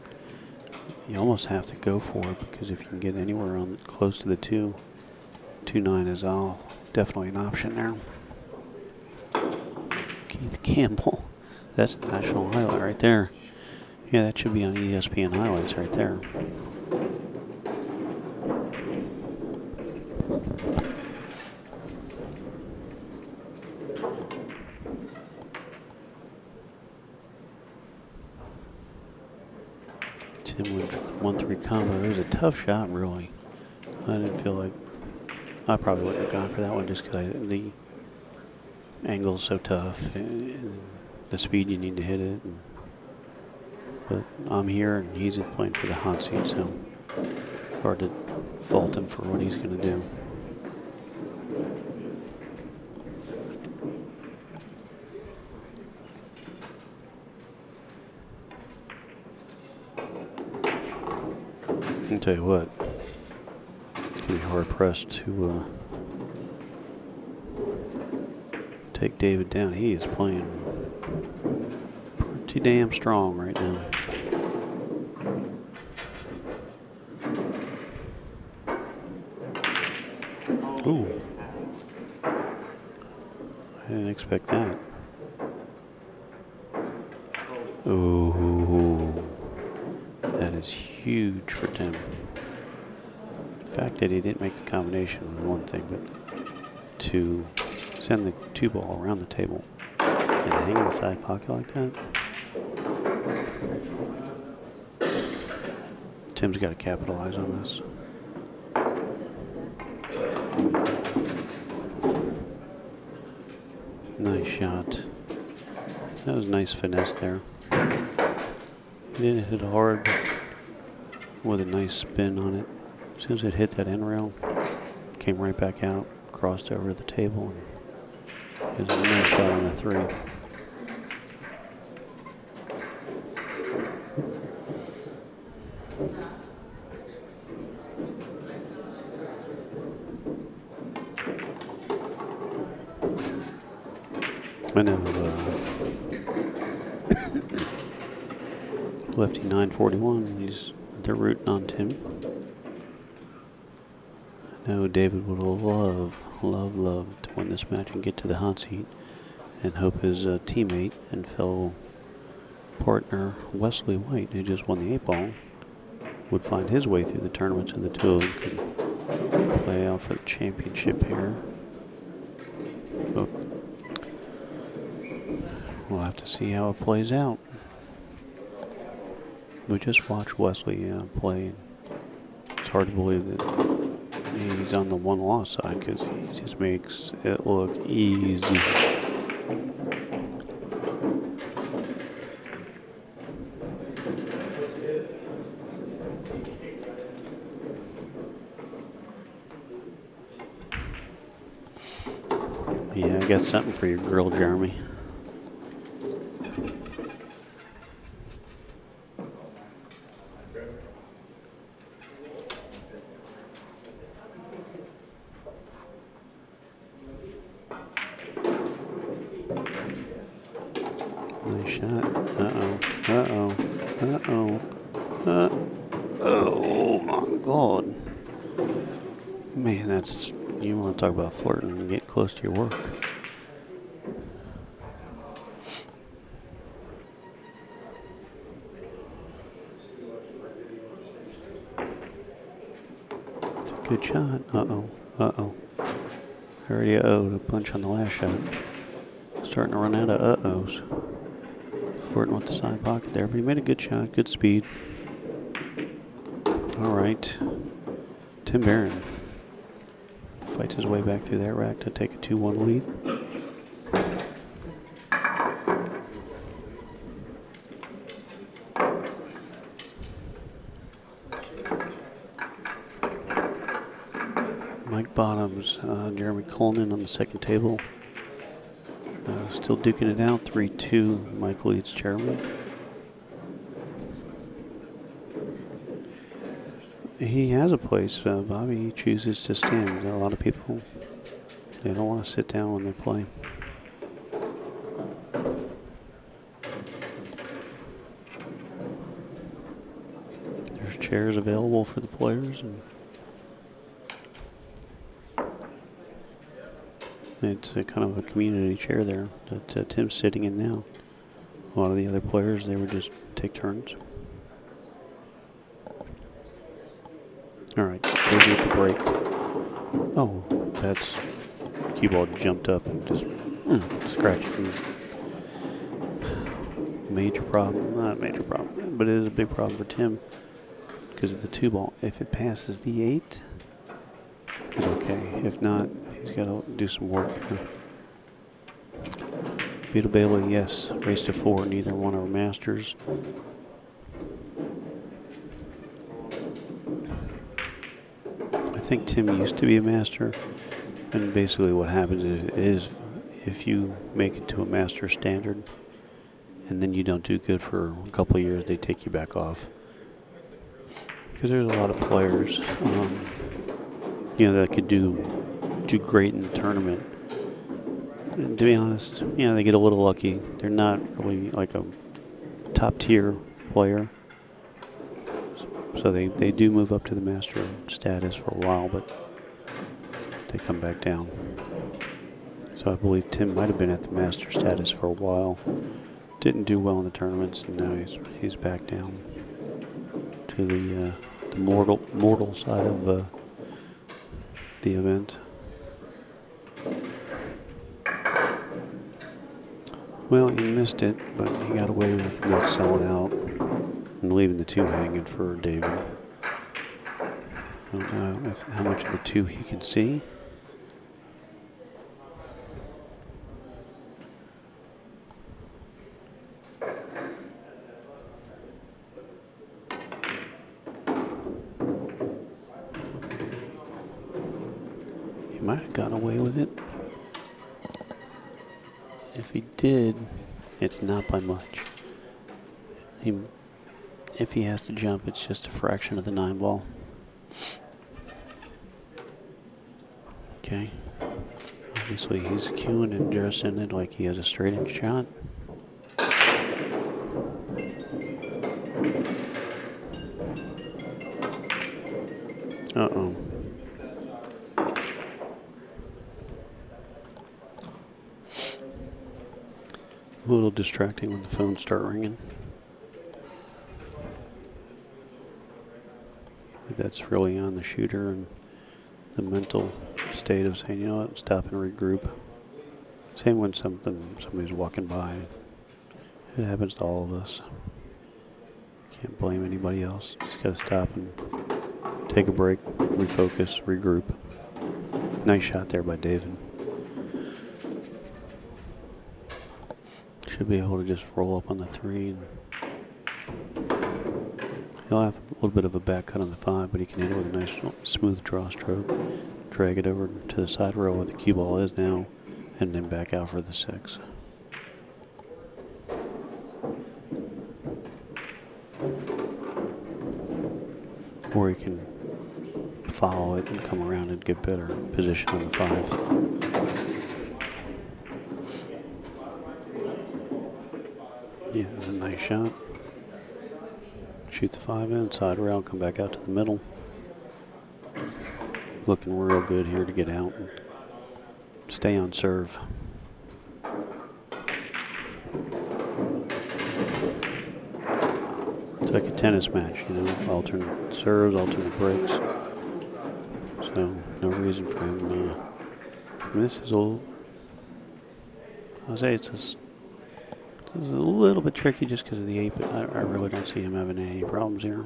A: you almost have to go for it because if you can get anywhere on close to the 2.9 is all definitely an option there. Keith Campbell, that's a national highlight right there. Yeah, that should be on ESPN highlights right there. Tim went for the 1-3 combo. It was a tough shot, really. I didn't feel like I probably wouldn't have gone for that one just because the angle's so tough. And the speed you need to hit it. But I'm here and he's playing for the hot seat, so hard to fault him for what he's going to do. I'll tell you what, it's going to be hard pressed to take David down. He is playing pretty damn strong right now. Ooh. I didn't expect that. Ooh. That is huge for Tim. The fact that he didn't make the combination was one thing, but to send the 2-ball around the table and hang in the side pocket like that. Tim's got to capitalize on this. Nice shot. That was nice finesse there. He didn't hit hard, but with a nice spin on it. As soon as it hit that end rail, came right back out, crossed over the table, and there's a nice shot on the 3. I know Lefty 941, they're rooting on Tim. I know David would love to win this match and get to the hot seat, and hope his teammate and fellow partner Wesley White, who just won the 8-ball, would find his way through the tournament so the two of them could play out for the championship here. But we'll have to see how it plays out. We just watched Wesley play. It's hard to believe that he's on the one-loss side because he just makes it look easy. Yeah, I got something for your girl, Jeremy. Nice shot. Oh my God. Man, that's, you want to talk about flirting and get close to your work. It's a good shot. Already a punch on the last shot. Starting to run out of uh-ohs. Flirting with the side pocket there, but he made a good shot, good speed. All right. Tim Barron fights his way back through that rack to take a 2-1 lead. Mike Bottoms, Jeremy Coleman on the second table. Still duking it out, 3-2. Mike leads Jeremy. He has a place, Bobby. He chooses to stand. A lot of people, they don't want to sit down when they play. There's chairs available for the players, and it's a kind of a community chair there that Tim's sitting in now. A lot of the other players, they would just take turns. All right, we'll get the break. Oh, that's cue ball jumped up and just scratched his major problem. Not a major problem, but it is a big problem for Tim because of the 2-ball. If it passes the 8, it's okay. If not, he's got to do some work. Beetle Bailey, yes. Race to 4. Neither one are masters. I think Tim used to be a master. And basically what happens is if you make it to a master standard and then you don't do good for a couple of years, they take you back off. Because there's a lot of players, that could do great in the tournament. And to be honest, they get a little lucky. They're not really like a top tier player. So they do move up to the master status for a while, but they come back down. So I believe Tim might have been at the master status for a while. Didn't do well in the tournaments, and now he's back down to the mortal side of the event. Well, he missed it, but he got away with not selling out and leaving the 2 hanging for David. I don't know how much of the 2 he can see. He might have gotten away with it. If he did, it's not by much. If he has to jump, it's just a fraction of the 9 ball. Okay. Obviously, he's queuing and dressing it like he has a straight-in shot. Uh-oh. A little distracting when the phones start ringing. That's really on the shooter and the mental state of saying, you know what, stop and regroup. Same when somebody's walking by. It happens to all of us. Can't blame anybody else. Just gotta stop and take a break, refocus, regroup. Nice shot there by David. Should be able to just roll up on the 3. And he'll have a little bit of a back cut on the 5, but he can hit it with a nice smooth draw stroke. Drag it over to the side row where the cue ball is now, and then back out for the 6. Or he can follow it and come around and get better position on the 5. Yeah, that's a nice shot. Shoot the 5 in, side rail, come back out to the middle. Looking real good here to get out and stay on serve. It's like a tennis match, alternate serves, alternate breaks. So no reason for him. This is I'll say it's a little bit tricky just because of the 8, but I really don't see him having any problems here.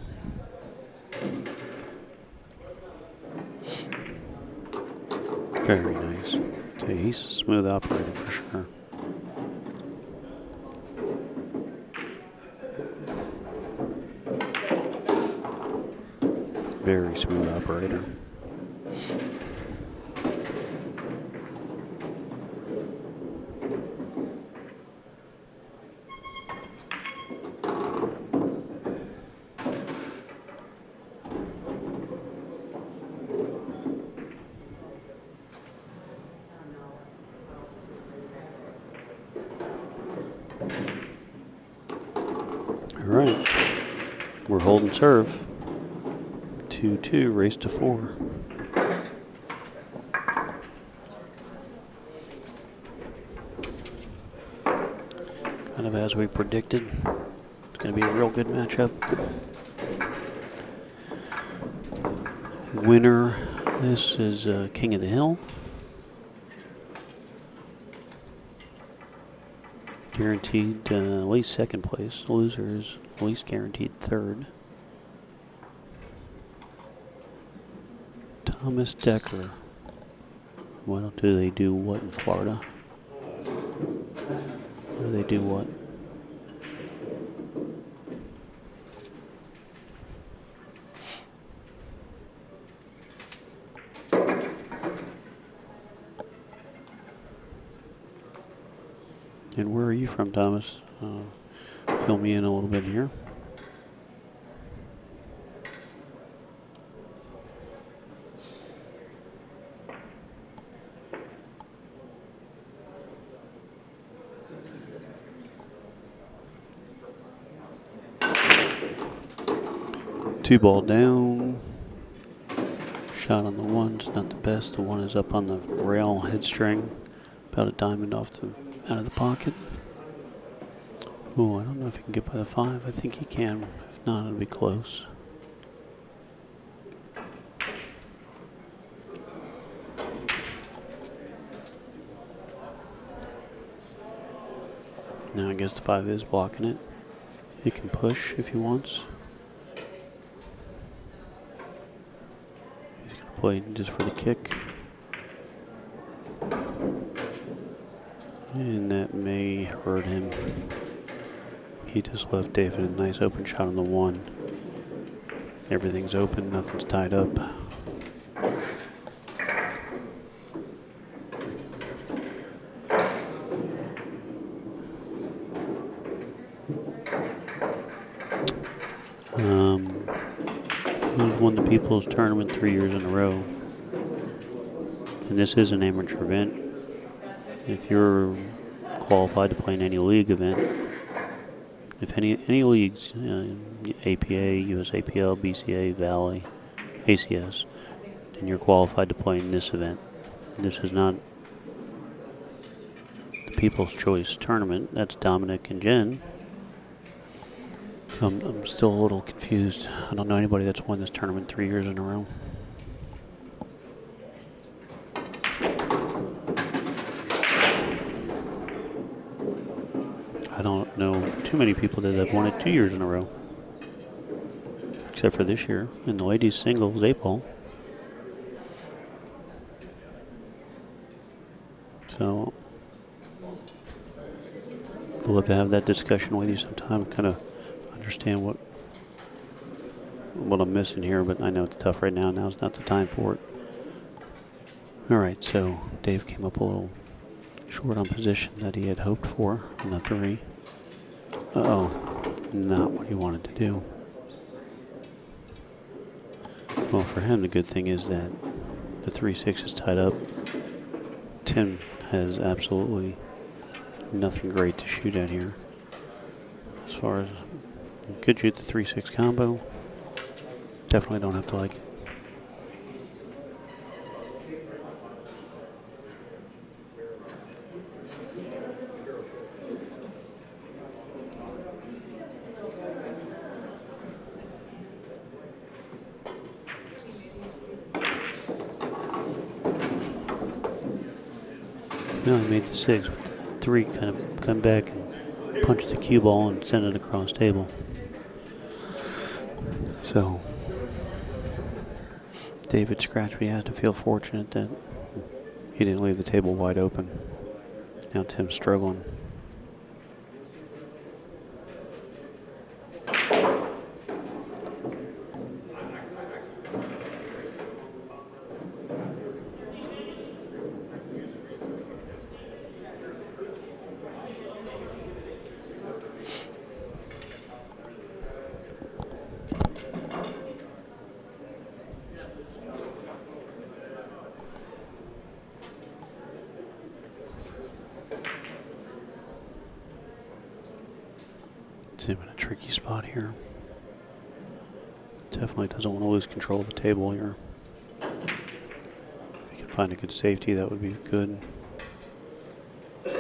A: Very nice. Tell you, he's a smooth operator for sure. Very smooth operator. All right, we're holding serve. 2-2, race to 4. Kind of as we predicted. It's going to be a real good matchup. Winner, this is King of the Hill. Guaranteed at least 2nd place. Loser is at least guaranteed 3rd. Thomas Decker. What do they do what in Florida? do they do what? And where are you from, Thomas? Fill me in a little bit here. Two ball down. Shot on the one's not the best. The one is up on the rail head string, about a diamond off the out of the pocket. Oh, I don't know if he can get by the 5. I think he can. If not, it'll be close. Now I guess the 5 is blocking it. He can push if he wants. He's gonna play just for the kick. And that may hurt him. He just left David a nice open shot on the 1. Everything's open, nothing's tied up. Who's won the People's Tournament 3 years in a row? And this is an amateur event. If you're qualified to play in any league event, if any leagues, APA, USAPL, BCA, Valley, ACS, then you're qualified to play in this event. This is not the People's Choice Tournament. That's Dominic and Jen. So I'm still a little confused. I don't know anybody that's won this tournament 3 years in a row. I don't know too many people that have won it 2 years in a row. Except for this year in the ladies singles 8-ball. So we'll love to have that discussion with you sometime, kind of understand what I'm missing here, but I know it's tough right now. Now's not the time for it. All right, so Dave came up a little short on position that he had hoped for on the 3. Uh-oh, not what he wanted to do. Well, for him, the good thing is that the 3-6 is tied up. Tim has absolutely nothing great to shoot at here. As far as could shoot the 3-6 combo, definitely don't have to like it. No, he made the 6, but the 3 kind of come back and punch the cue ball and send it across table. So David scratched, but he has to feel fortunate that he didn't leave the table wide open. Now Tim's struggling. Tim in a tricky spot here. Definitely doesn't want to lose control of the table here. If he can find a good safety, that would be good. All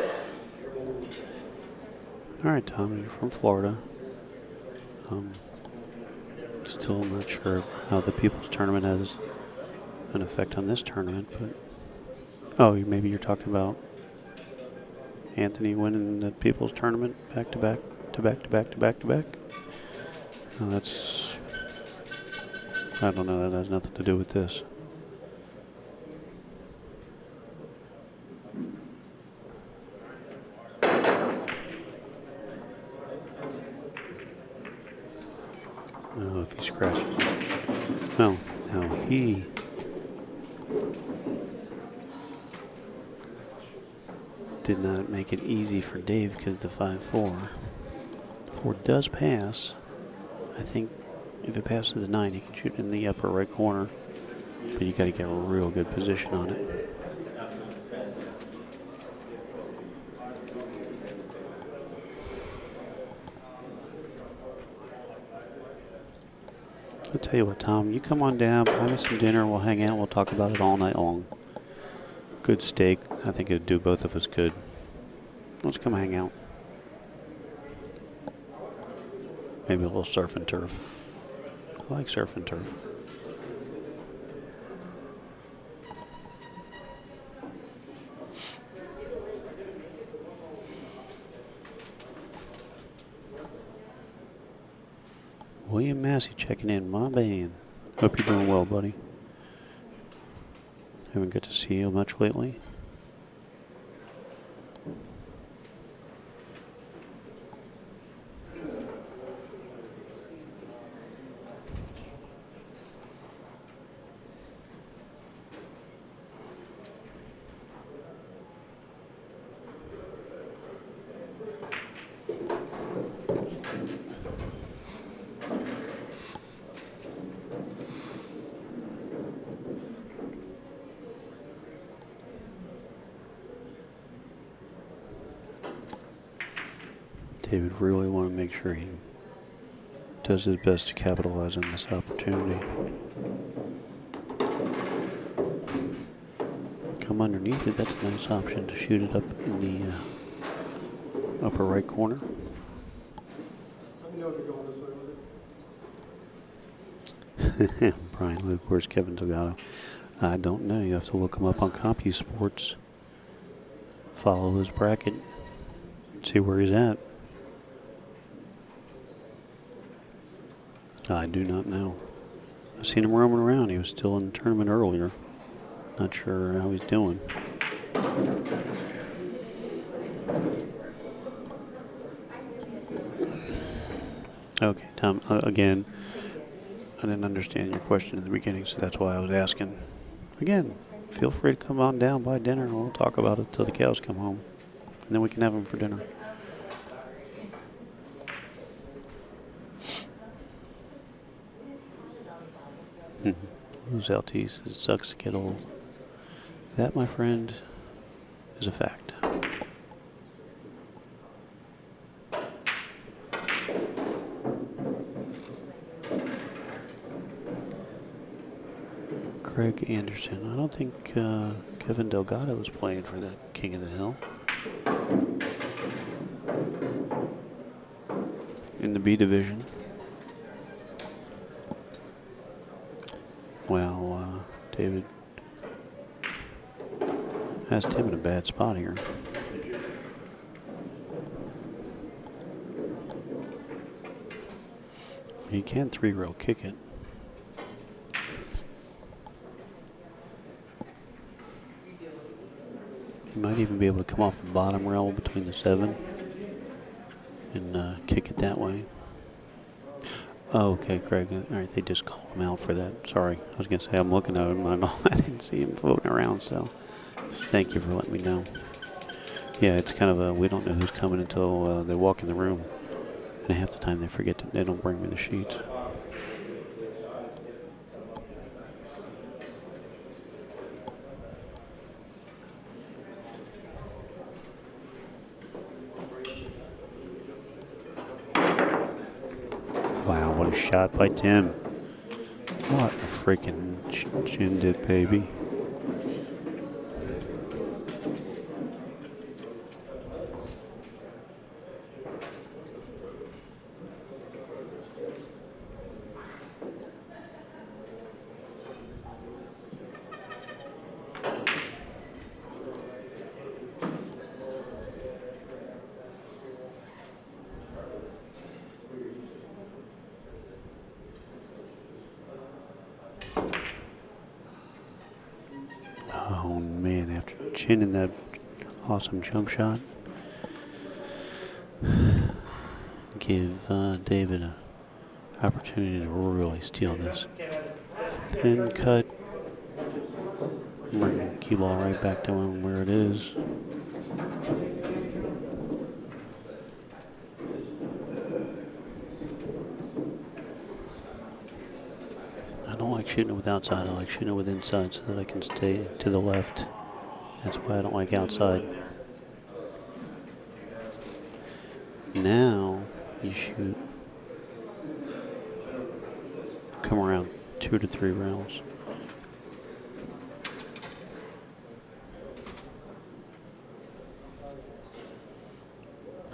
A: right, Tom, you're from Florida. Still not sure how the People's Tournament has an effect on this tournament, but oh, maybe you're talking about Anthony winning the People's Tournament back to back. No, that's, I don't know, that has nothing to do with this. Oh, if he scratches it. Well, now he did not make it easy for Dave because of the 5-4. 4 does pass. I think if it passes the 9, he can shoot in the upper right corner. But you got to get a real good position on it. I'll tell you what, Tom, you come on down, buy me some dinner, we'll hang out, we'll talk about it all night long. Good steak. I think it'd do both of us good. Let's come hang out. Maybe a little surf and turf. I like surf and turf. William Massey checking in, my man. Hope you're doing well, buddy. Haven't got to see you much lately. David really want to make sure he does his best to capitalize on this opportunity. Come underneath it, that's a nice option to shoot it up in the upper right corner.
E: Let me know if you're going this way.
A: Brian Luke, where's Kevin Delgado? I don't know. You have to look him up on CompuSports. Follow his bracket. See where he's at. I do not know. I've seen him roaming around. He was still in the tournament earlier. Not sure how he's doing. Okay, Tom, again, I didn't understand your question in the beginning, so that's why I was asking. Again, feel free to come on down, buy dinner, and we'll talk about it till the cows come home. And then we can have them for dinner. Those LTs, it sucks to get old. That, my friend, is a fact. Craig Anderson. I don't think Kevin Delgado was playing for the King of the Hill. In the B division. Well, David has Tim in a bad spot here. He can 3-row kick it. He might even be able to come off the bottom rail between the 7 and kick it that way. Oh, okay, Craig. All right, they just called him out for that. Sorry. I was going to say I'm looking at him. I didn't see him floating around, so thank you for letting me know. Yeah, it's kind of a, we don't know who's coming until they walk in the room. And half the time they forget that they don't bring me the sheets. Wow, what a shot by Tim. What a freaking chin dip, baby. Oh man, after chinning that awesome jump shot, give David a opportunity to really steal this. Thin cut. Bring the cue ball right back to where it is. I don't like shooting it with outside. I like shooting it with inside so that I can stay to the left. That's why I don't like outside. Now you shoot. Come around 2 to 3 rails.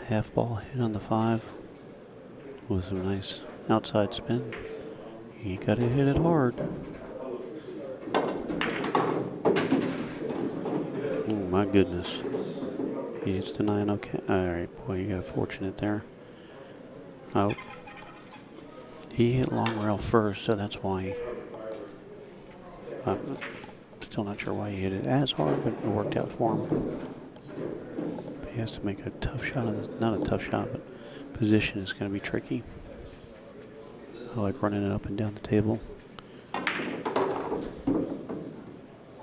A: Half ball hit on the 5 with some nice outside spin. You gotta hit it hard. Oh my goodness. He hits the 9, okay. Alright, boy, you got fortunate there. Oh. He hit long rail first, so that's why. I'm still not sure why he hit it as hard, but it worked out for him. But he has to make a tough shot of this. Not a tough shot, but position is going to be tricky. I like running it up and down the table. Oh boy,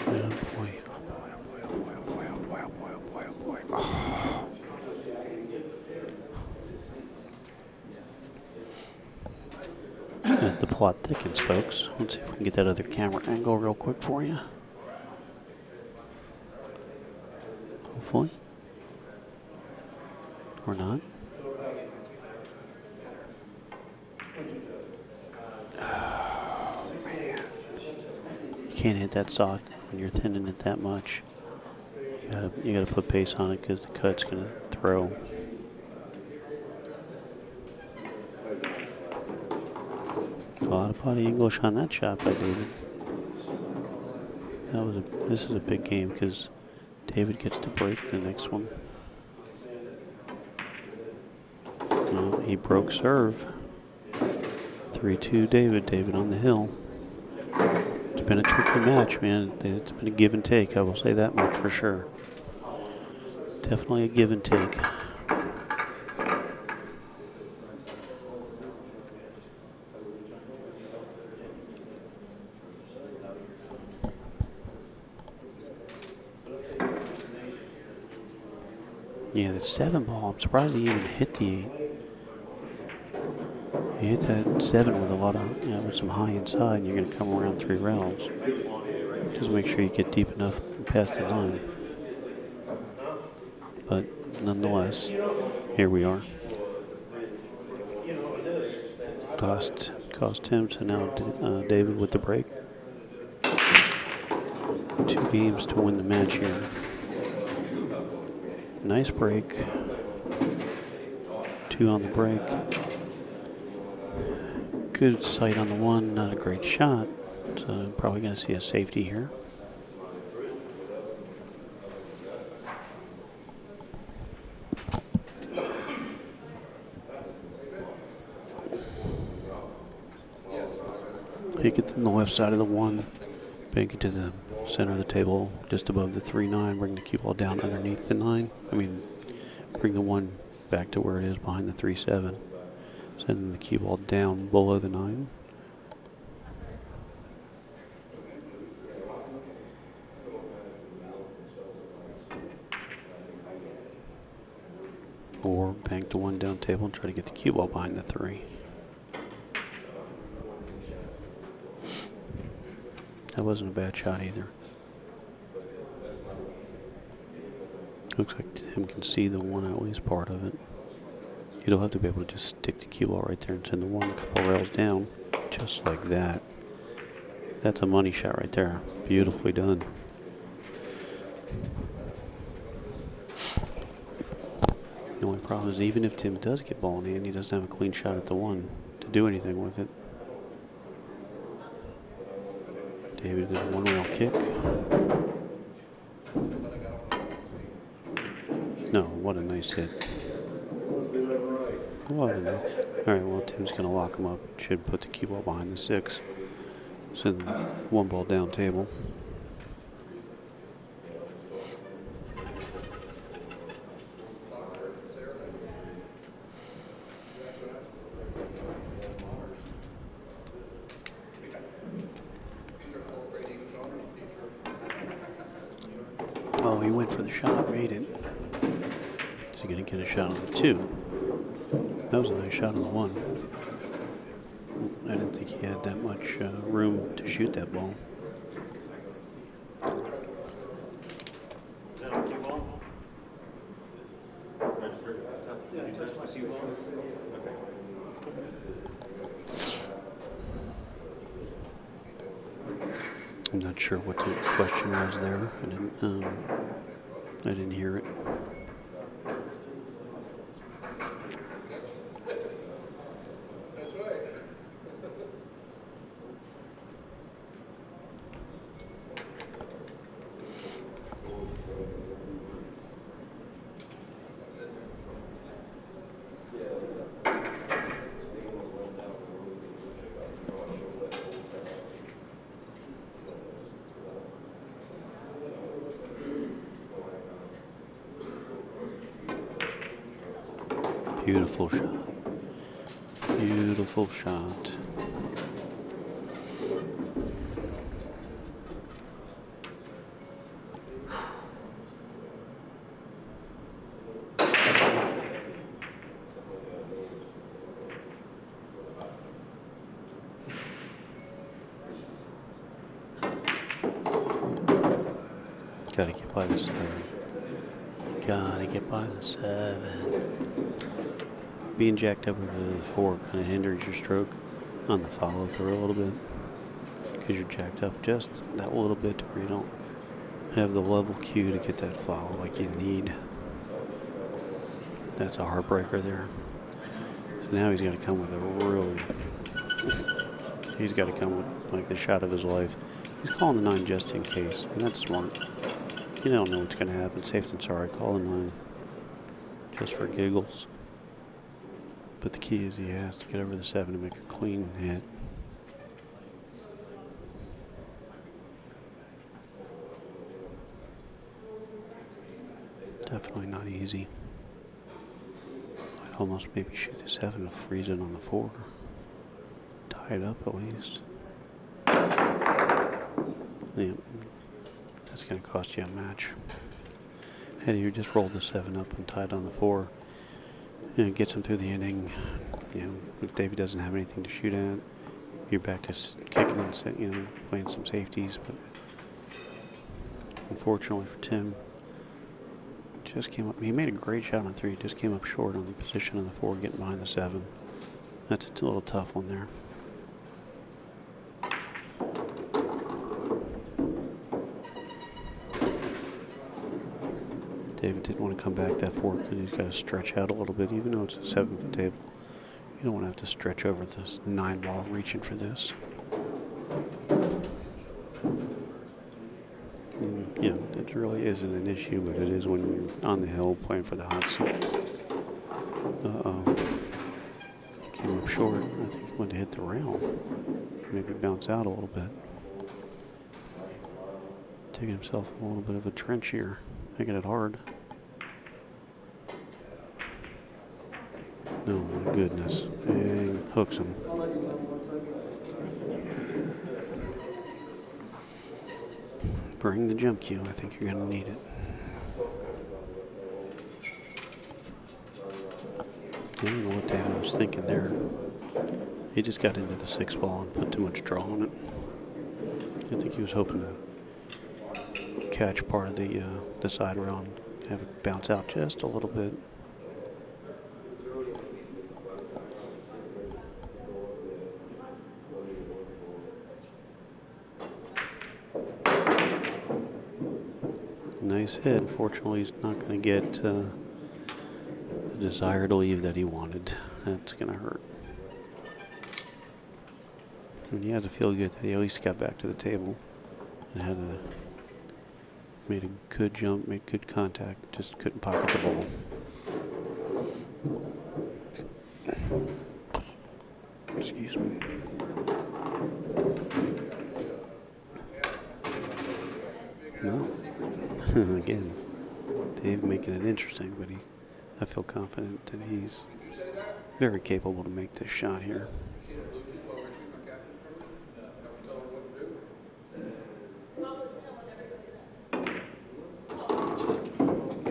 A: oh boy, oh boy, oh boy, oh boy, oh boy, oh boy, oh boy, oh boy. Oh. As the plot thickens, folks. Let's see if we can get that other camera angle real quick for you. Hopefully. Or not. Oh, man. You can't hit that sock when you're thinning it that much. You gotta put pace on it because the cut's gonna throw. A lot of body English on that shot by David. This is a big game because David gets to break the next one. Well, he broke serve. 3-2 David. David on the hill. It's been a tricky match, man. It's been a give and take. I will say that much for sure. Definitely a give and take. Yeah, the 7 ball, I'm surprised he even hit the 8. You hit that 7 with a lot of, with some high inside, and you're going to come around 3 rails. Just make sure you get deep enough past the 9. But nonetheless, here we are. Cost him, so now David with the break. 2 games to win the match here. Nice break. 2 on the break. Good sight on the 1, not a great shot. So probably going to see a safety here. Hit it on the left side of the 1. Bank it to the center of the table, just above the 3-9. Bring the cue ball down underneath the 9. Bring the 1 back to where it is behind the 3-7. Send the cue ball down below the 9. Or bank the 1 down table and try to get the cue ball behind the 3. That wasn't a bad shot either. Looks like Tim can see the 1, at least part of it. You'll have to be able to just stick the cue ball right there and send the 1 a couple rails down. Just like that. That's a money shot right there. Beautifully done. The only problem is even if Tim does get ball in hand, he doesn't have a clean shot at the 1 to do anything with it. David did a 1 rail kick. No, what a nice hit. What a nice. Alright, well, Tim's going to lock him up. Should put the cue ball behind the 6. Send 1 ball down table. for the shot, made it. Is he going to get a shot on the 2? That was a nice shot on the 1. I didn't think he had that much room to shoot that ball. I'm not sure what the question was there. I didn't hear it. Beautiful shot. Beautiful shot. Gotta get by the 7. Gotta get by the 7. Being jacked up into the 4 kind of hinders your stroke on the follow through a little bit because you're jacked up just that little bit to where you don't have the level cue to get that follow like you need. That's a heartbreaker there. So now he's got to come with a really, he's got to come with like the shot of his life. He's calling the 9 just in case, and that's smart. You don't know what's going to happen. Safe than sorry. Call the 9 just for giggles. But the key is he has to get over the 7 to make a clean hit. Definitely not easy. I'd almost maybe shoot the 7 and freeze it on the 4. Tie it up at least. Yeah, that's going to cost you a match. Had you just rolled the 7 up and tied on the 4, you know, gets him through the inning. You know, if Davey doesn't have anything to shoot at, you're back to kicking and, you know, playing some safeties. But unfortunately for Tim, just came up. He made a great shot on 3. Just came up short on the position of the 4, getting behind the 7. That's a little tough one there. David didn't want to come back that 4 because he's got to stretch out a little bit, even though it's a 7-foot table. You don't want to have to stretch over this 9 ball reaching for this. And, yeah, it really isn't an issue, but it is when you're on the hill playing for the hot seat. Uh-oh. Came up short. I think he went to hit the rail. Maybe bounce out a little bit. Taking himself a little bit of a trench here. Making it hard. Oh my goodness. And hooks him. Bring the jump cue. I think you're going to need it. I don't know what David was thinking there. He just got into the 6 ball and put too much draw on it. I think he was hoping to catch part of the side rail and have it bounce out just a little bit. Nice hit. Unfortunately, he's not going to get the desired leave that he wanted. That's going to hurt. And he had to feel good that he at least got back to the table and had made a good jump, made good contact, just couldn't pocket the ball. Excuse me. No. Again, Dave making it interesting, but I feel confident that he's very capable to make this shot here.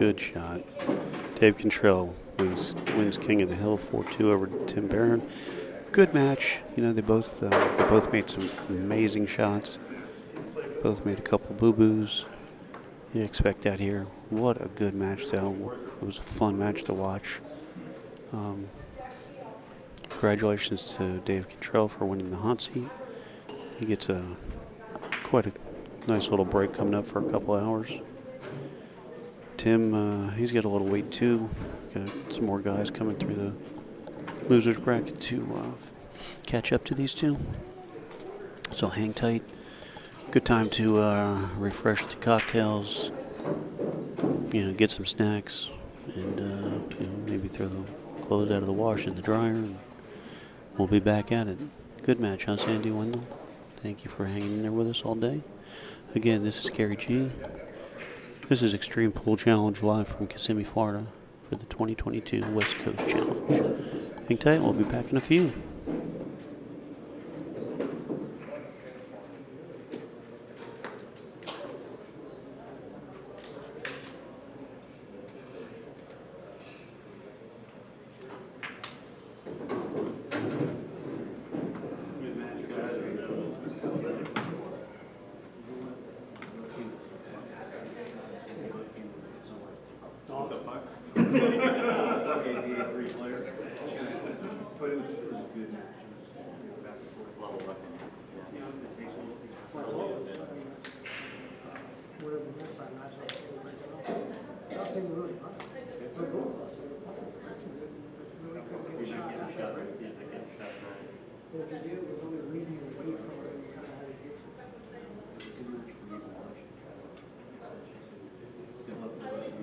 A: Good shot. Dave Cantrell wins King of the Hill 4-2 over Tim Barron. Good match. You know, they both made some amazing shots. Both made a couple boo-boos. You expect that here. What a good match, though. It was a fun match to watch. Congratulations to Dave Cantrell for winning the hot seat. He gets quite a nice little break coming up for a couple hours. Tim, he's got a little wait too. Got some more guys coming through the losers bracket to catch up to these two. So hang tight. Good time to refresh the cocktails. You know, get some snacks, and you know, maybe throw the clothes out of the wash in the dryer. And we'll be back at it. Good match, huh, Sandy Wendell? Thank you for hanging in there with us all day. Again, this is Gary G. This is Xtreme Pool Challenge live from Kissimmee, Florida for the 2022 West Coast Challenge. Hang tight, we'll be back in a few.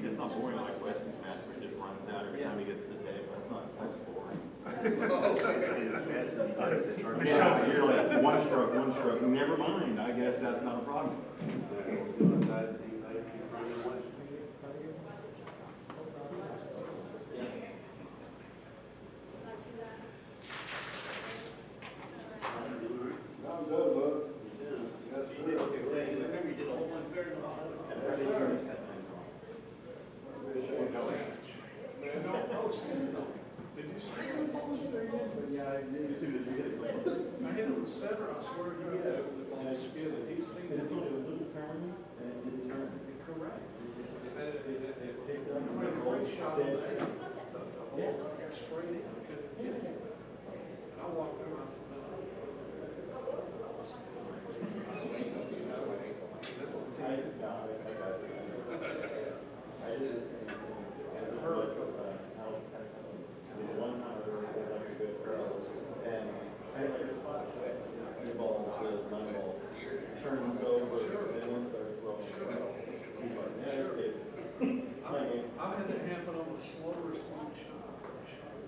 G: It's not boring like Weston's match where he just runs down every time he gets to the table. That's boring. Yeah, you're like one stroke. Never mind. I guess that's not a problem.
F: I've had that happen on the slower speed shot.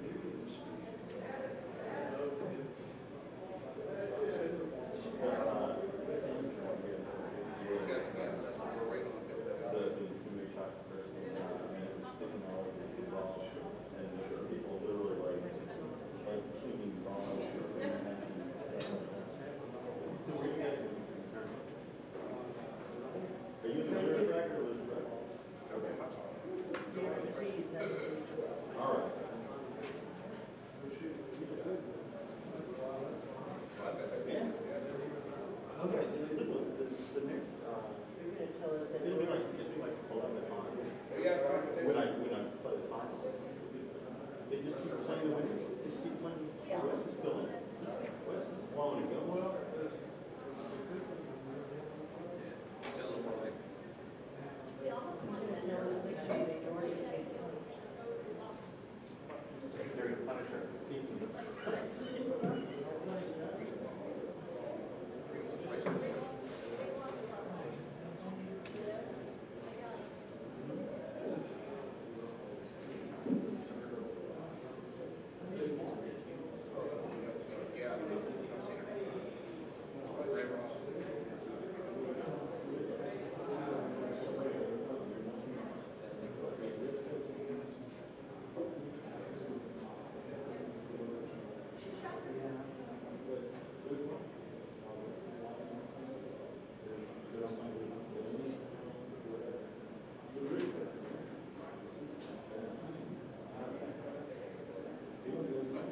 F: Medium speed.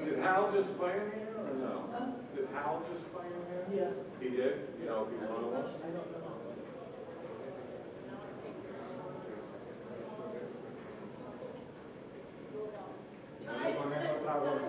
F: Did Hal just play in here or no? Did Hal just play in here?
M: Yeah.
F: He did? You know, if he won one?
M: I don't know.
B: I don't have no power.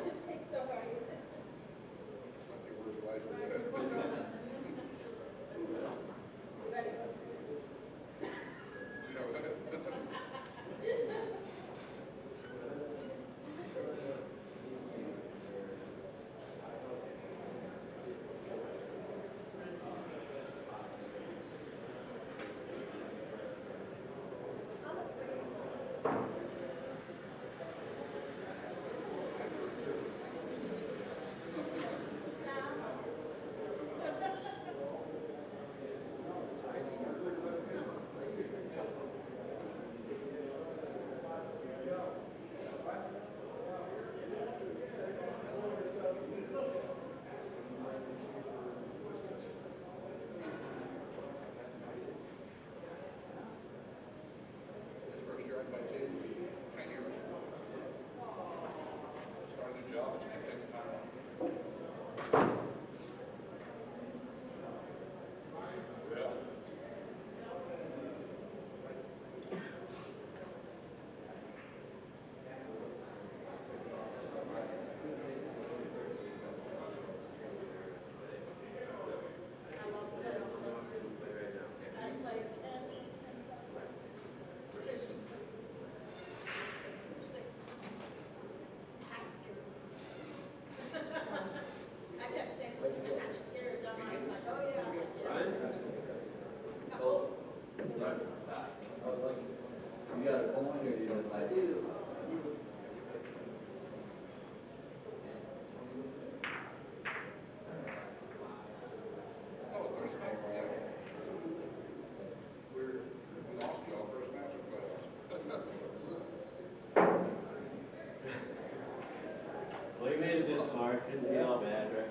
L: Well, you made it this far, couldn't be all bad, right?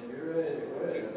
C: You're ready to quit.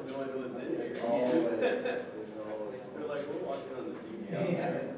L: No idea what's in here.
C: Always, there's always.
L: We're like, we're watching on the TV out there.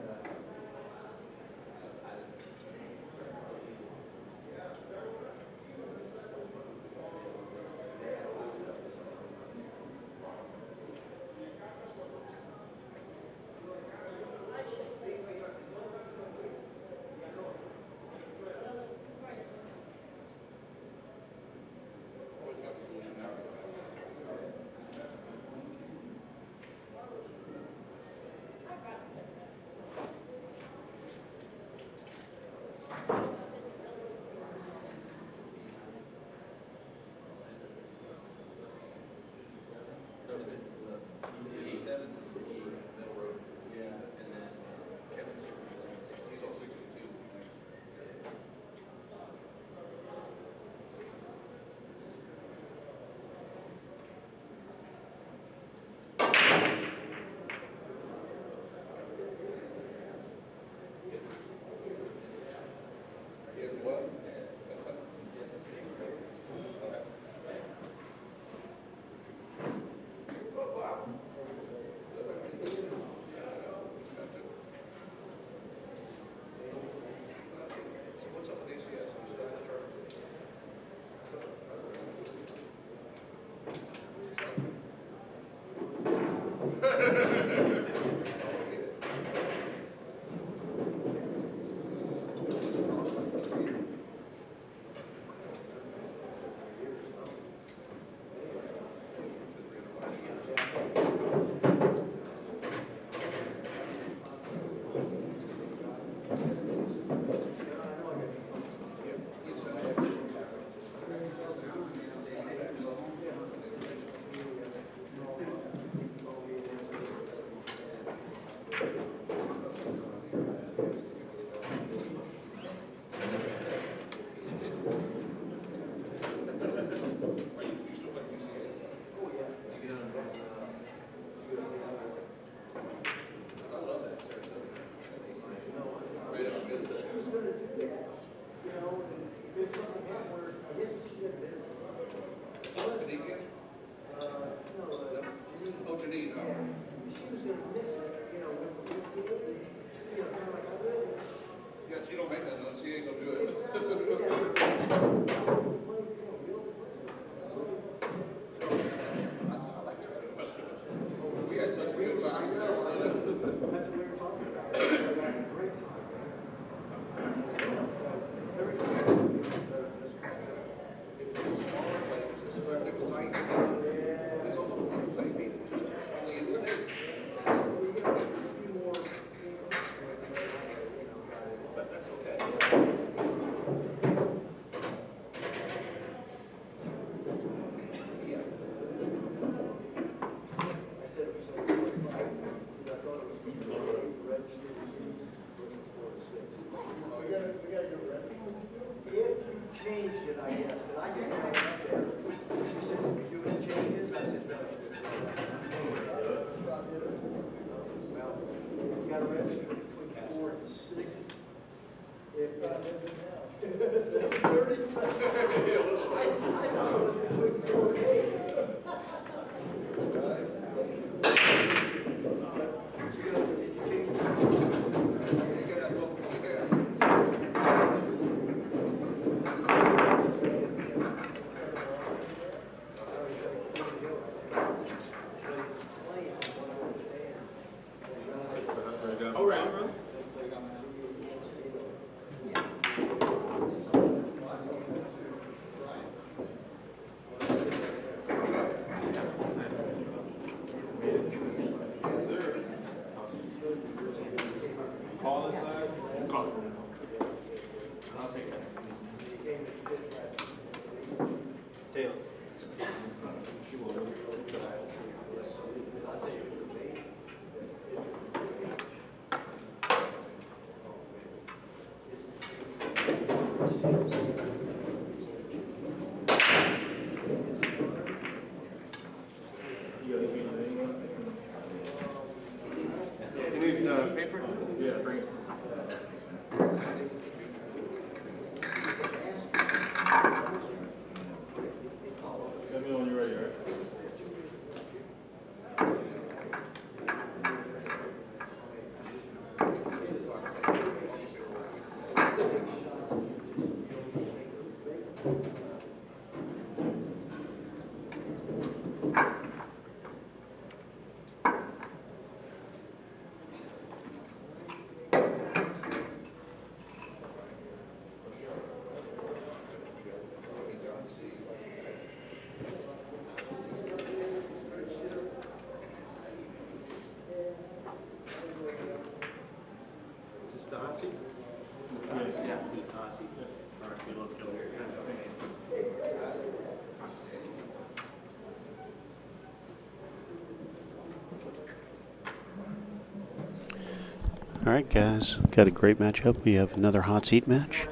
A: All right, guys, got a great matchup. We have another hot seat match.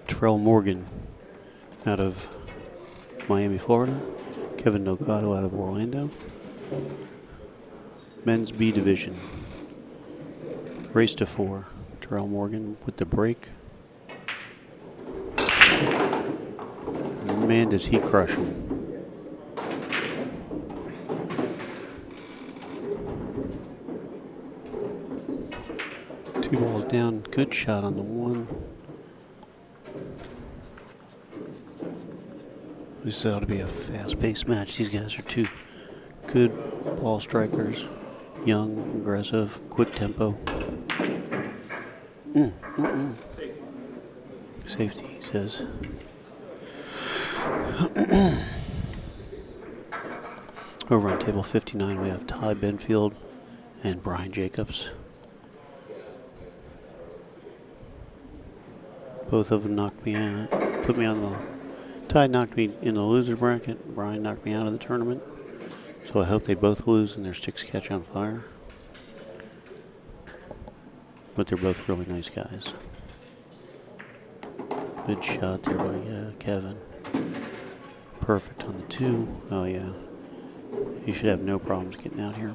A: Terrell Morgan out of Miami, Florida. Kevin Delgado out of Orlando. Men's B division. Race to 4. Terrell Morgan with the break. Man, does he crush him. Two balls down. Good shot on the one. This ought to be a fast-paced match. These guys are two good ball strikers. Young, aggressive, quick tempo. Safety, he says. Over on table 59, we have Ty Benfield and Brian Jacobs. Both of them knocked me out, put me on the... Ty knocked me in the loser bracket. Brian knocked me out of the tournament. So I hope they both lose and their sticks catch on fire. But they're both really nice guys. Good shot there by Kevin. Perfect on the 2. Oh yeah. You should have no problems getting out here.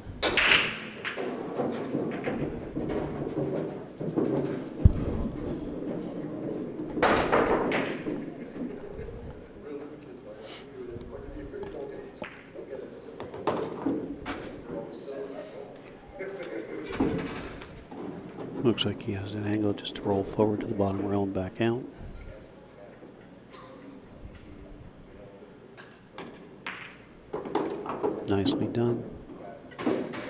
A: Looks like he has an angle just to roll forward to the bottom rail and back out. Nicely done.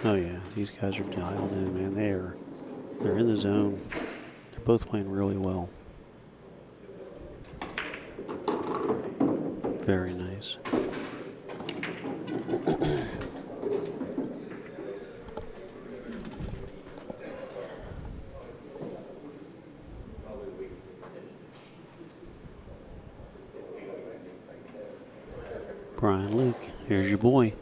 A: Oh yeah, these guys are dialed in, man. They're in the zone. They're both playing really well. Very nice. Brian Luke, here's your boy.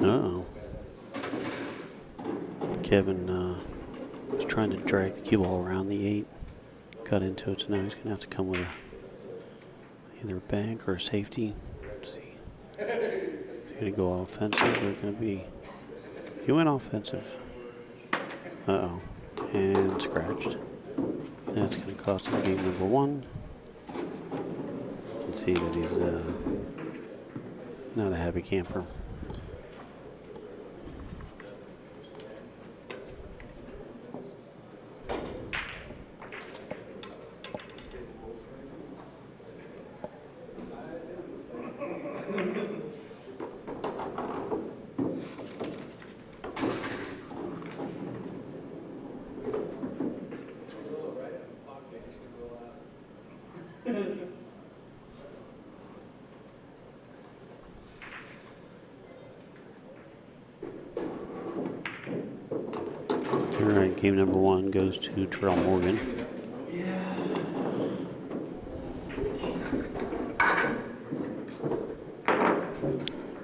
A: Uh-oh. Kevin was trying to drag the cue ball around the 8. Got into it, so now he's going to have to come with either a bank or a safety. Let's see. They're going to go offensive. They're going to be He went offensive. Uh-oh. And scratched. That's going to cost him game number 1. You can see that he's not a happy camper. All right, game number 1 goes to Terrell Morgan.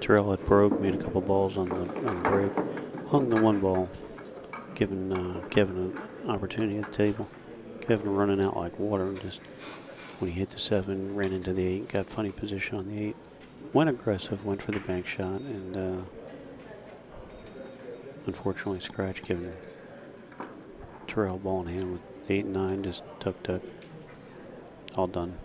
A: Terrell had broke, made a couple balls on the break, hung the 1 ball, giving Kevin an opportunity at the table. Kevin running out like water, and just when he hit the 7, ran into the 8, got funny position on the 8, went aggressive, went for the bank shot, and unfortunately scratched, giving Terrell ball in hand with 8 and 9, just tuck. All done.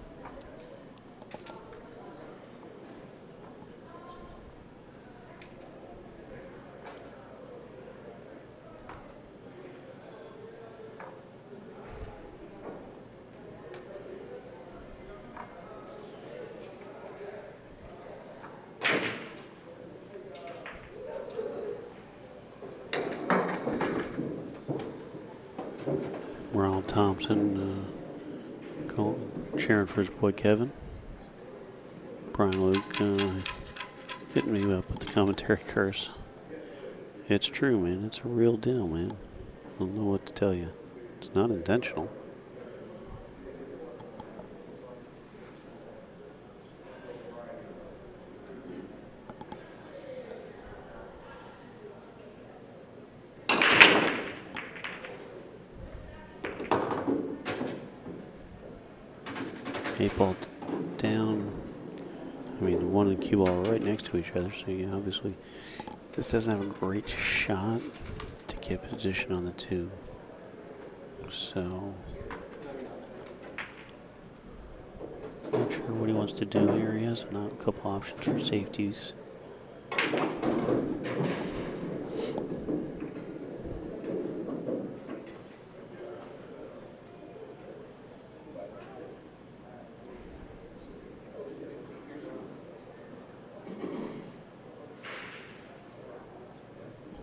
A: Ronald Thompson cheering for his boy Kevin. Brian Luke hitting me up with the commentary curse. It's true, man. It's a real deal, man. I don't know what to tell you. It's not intentional. Eight ball down. I mean, the 1 and cue ball right next to each other. So yeah, obviously, this doesn't have a great shot to get position on the 2. So, not sure what he wants to do here. He has a couple options for safeties.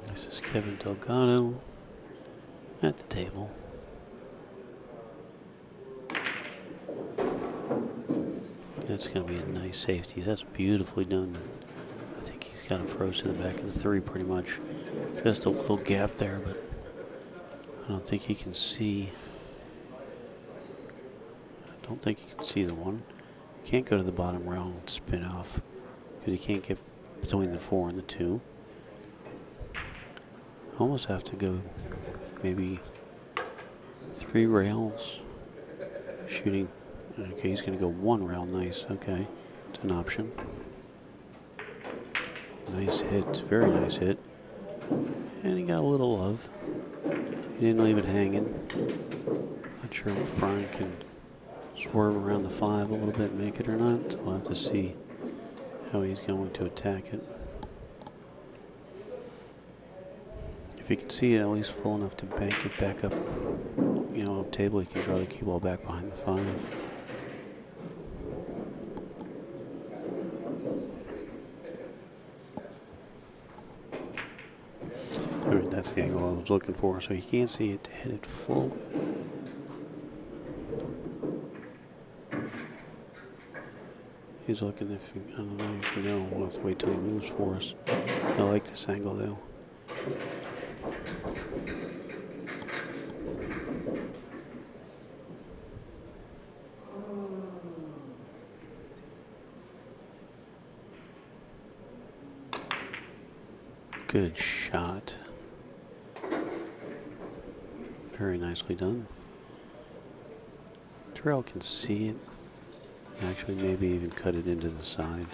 A: This is Kevin Delgado at the table. That's going to be a nice safety. That's beautifully done. I think he's got it froze to the back of the 3 pretty much. Just a little gap there, but I don't think he can see. I don't think he can see the 1. Can't go to the bottom rail and spin off because he can't get between the 4 and the 2. Almost have to go maybe 3 rails. Shooting. Okay, he's going to go 1 rail. Nice. Okay. It's an option. Nice hit. Very nice hit. And he got a little love. He didn't leave it hanging. Not sure if Brian can swerve around the 5 a little bit and make it or not. So we'll have to see how he's going to attack it. If you can see it at least full enough to bank it back up, you know, up table, he can draw the cue ball back behind the 5. All right, that's the angle I was looking for. So he can't see it to hit it full. He's looking if you, I don't know if you know. We'll have to wait till he moves for us. I like this angle though. Good shot. Very nicely done. Terrell can see it. Actually, maybe even cut it into the side.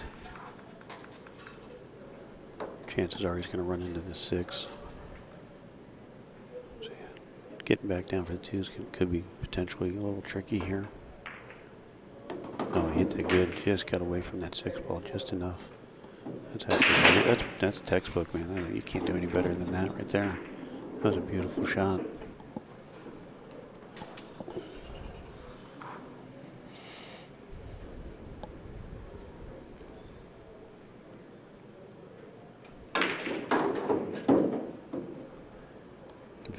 A: Chances are he's going to run into the 6. getting back down for the twos could be potentially a little tricky here. Oh, he hit that good. Just got away from that 6 ball just enough. That's actually that's textbook, man. You can't do any better than that right there. That was a beautiful shot.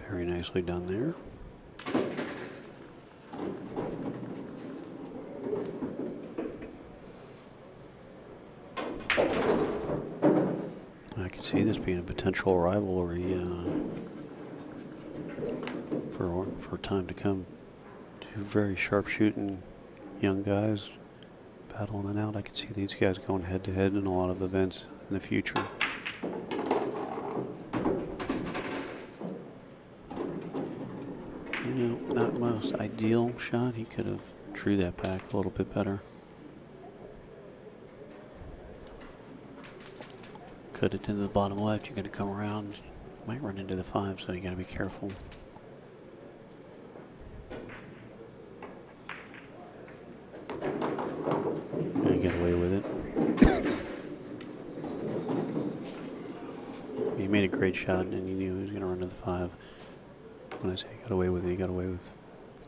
A: Very nicely done there. I can see this being a potential rivalry for time to come. Two very sharp-shooting young guys battling it out. I can see these guys going head-to-head in a lot of events in the future. You know, not most ideal shot. He could have drew that back a little bit better. Cut it to the bottom left. You're going to come around. Might run into the 5, so you got to be careful. Gonna get away with it. He made a great shot, and you knew he was going to run to the 5. When I say he got away with it, he got away with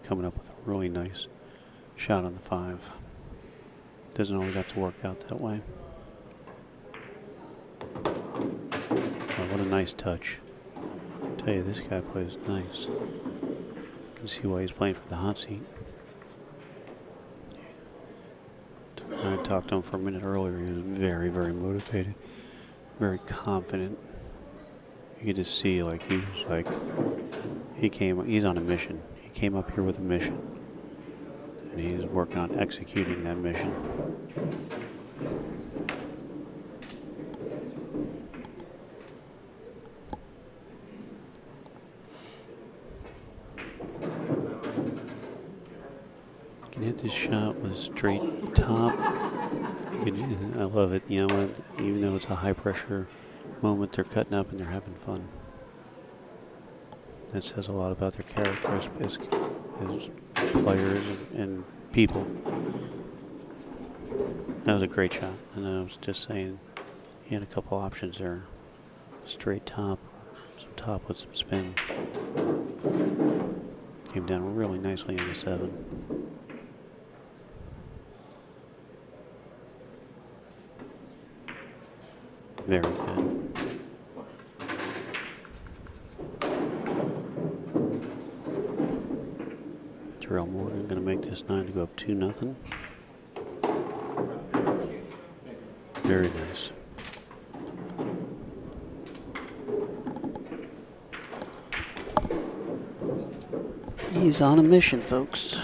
A: coming up with a really nice shot on the 5. Doesn't always have to work out that way. Oh, what a nice touch. I tell you, this guy plays nice. You can see why he's playing for the hot seat. I talked to him for a minute earlier. He was very, very motivated, very confident. You could just see, like, he was like, he's on a mission. He came up here with a mission, and he's working on executing that mission. You can hit this shot with straight top. I love it. You know what? Even though it's a high pressure moment, they're cutting up and they're having fun. That says a lot about their character as players and people. That was a great shot. And I was just saying, he had a couple options there. Straight top, some top with some spin. Came down really nicely in the 7. Very good. Terrell Morgan going to make this 9 to go up 2-0. Very nice. He's on a mission, folks.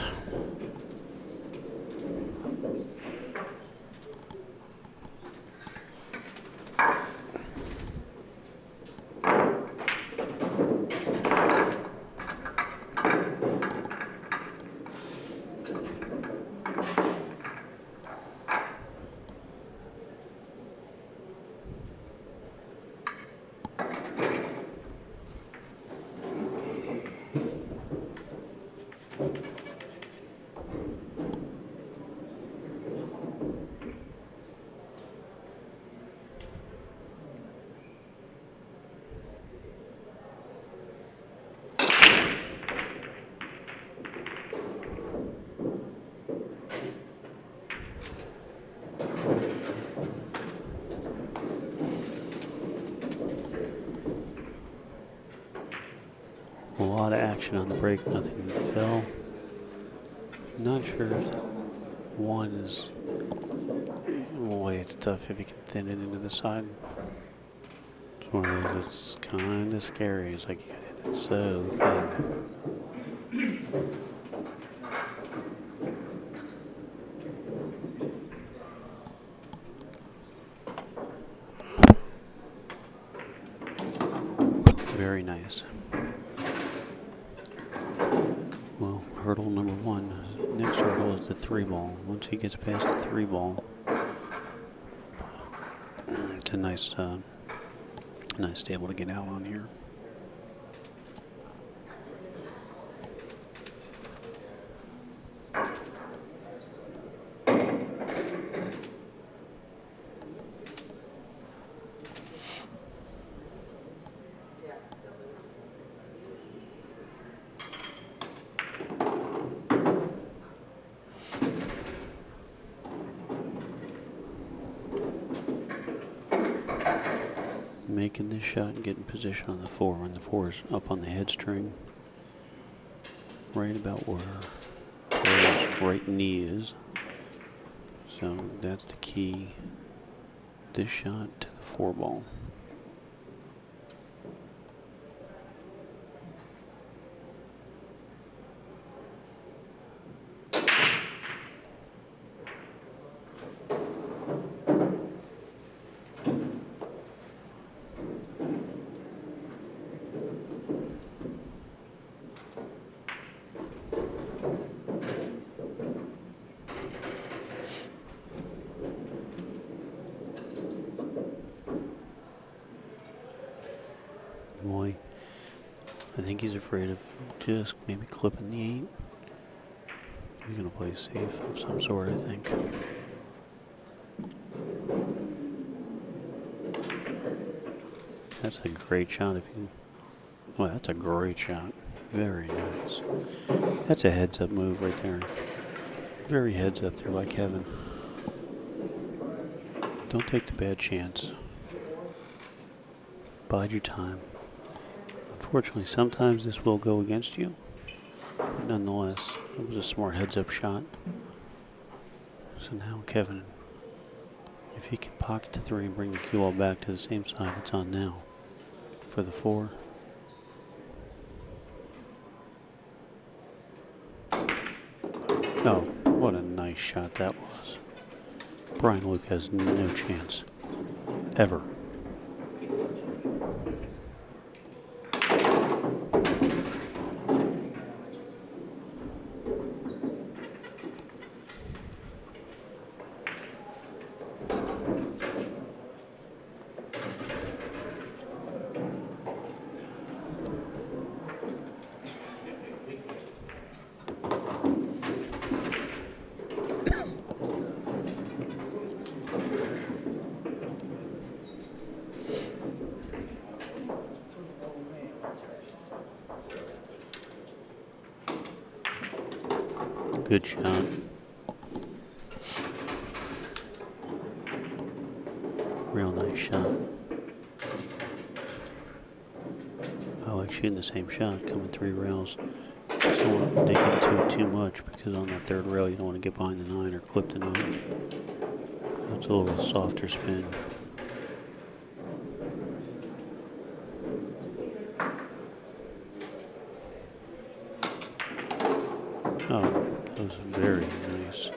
A: A lot of action on the break, nothing fell. Not sure if the 1 is... Boy, it's tough if you can thin it into the side. It's one of those that's kind of scary. It's like you gotta hit it so thin. Very nice. Well, hurdle number 1. Next hurdle is the 3 ball. Once he gets past the 3 ball, it's a nice table to get out on here. making this shot and getting position on the 4 when the 4 is up on the head string. Right about where his right knee is. So that's the key. This shot to the 4 ball. Boy, I think he's afraid of just maybe clipping the 8. He's going to play safe of some sort, I think. That's a great shot if you... Well, that's a great shot. Very nice. That's a heads-up move right there. Very heads-up there by Kevin. Don't take the bad chance. Bide your time. Unfortunately, sometimes this will go against you. But nonetheless, it was a smart heads-up shot. So now Kevin, if he can pocket the 3 and bring the cue ball back to the same side it's on now for the 4. Oh, what a nice shot that was. Brian Luke has no chance. Ever. Good shot. Real nice shot. I like shooting the same shot, coming 3 rails. Just don't want to dig into it too much because on that 3rd rail you don't want to get behind the 9 or clip the 9. It's a little softer spin. Oh, that was very nice.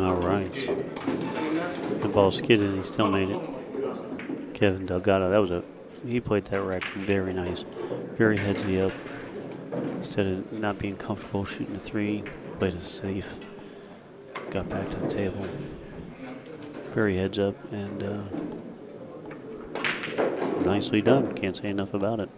A: All right. The ball skidded and he still made it. Kevin Delgado, he played that rack very nice. Very headsy up. Instead of not being comfortable shooting a 3, played it safe. Got back to the table. Very heads up and nicely done. Can't say enough about it.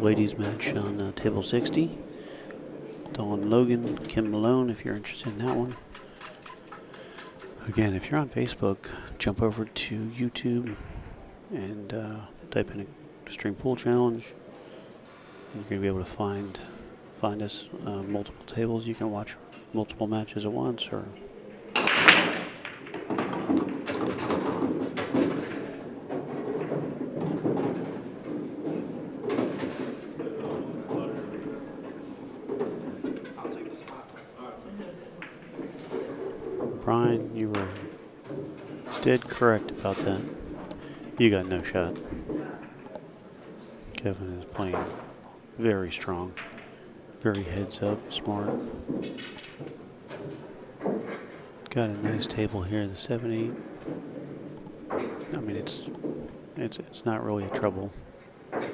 A: Ladies match on table 60. Dawn Logan, Kim Malone, if you're interested in that one. Again, if you're on Facebook, jump over to YouTube and type in Xtreme Pool Challenge. You're going to be able to find us multiple tables. You can watch multiple matches at once or Brian, you were dead correct about that. You got no shot. Kevin is playing very strong. Very heads up, smart. Got a nice table here, the 7-8. I mean, it's not really a trouble. You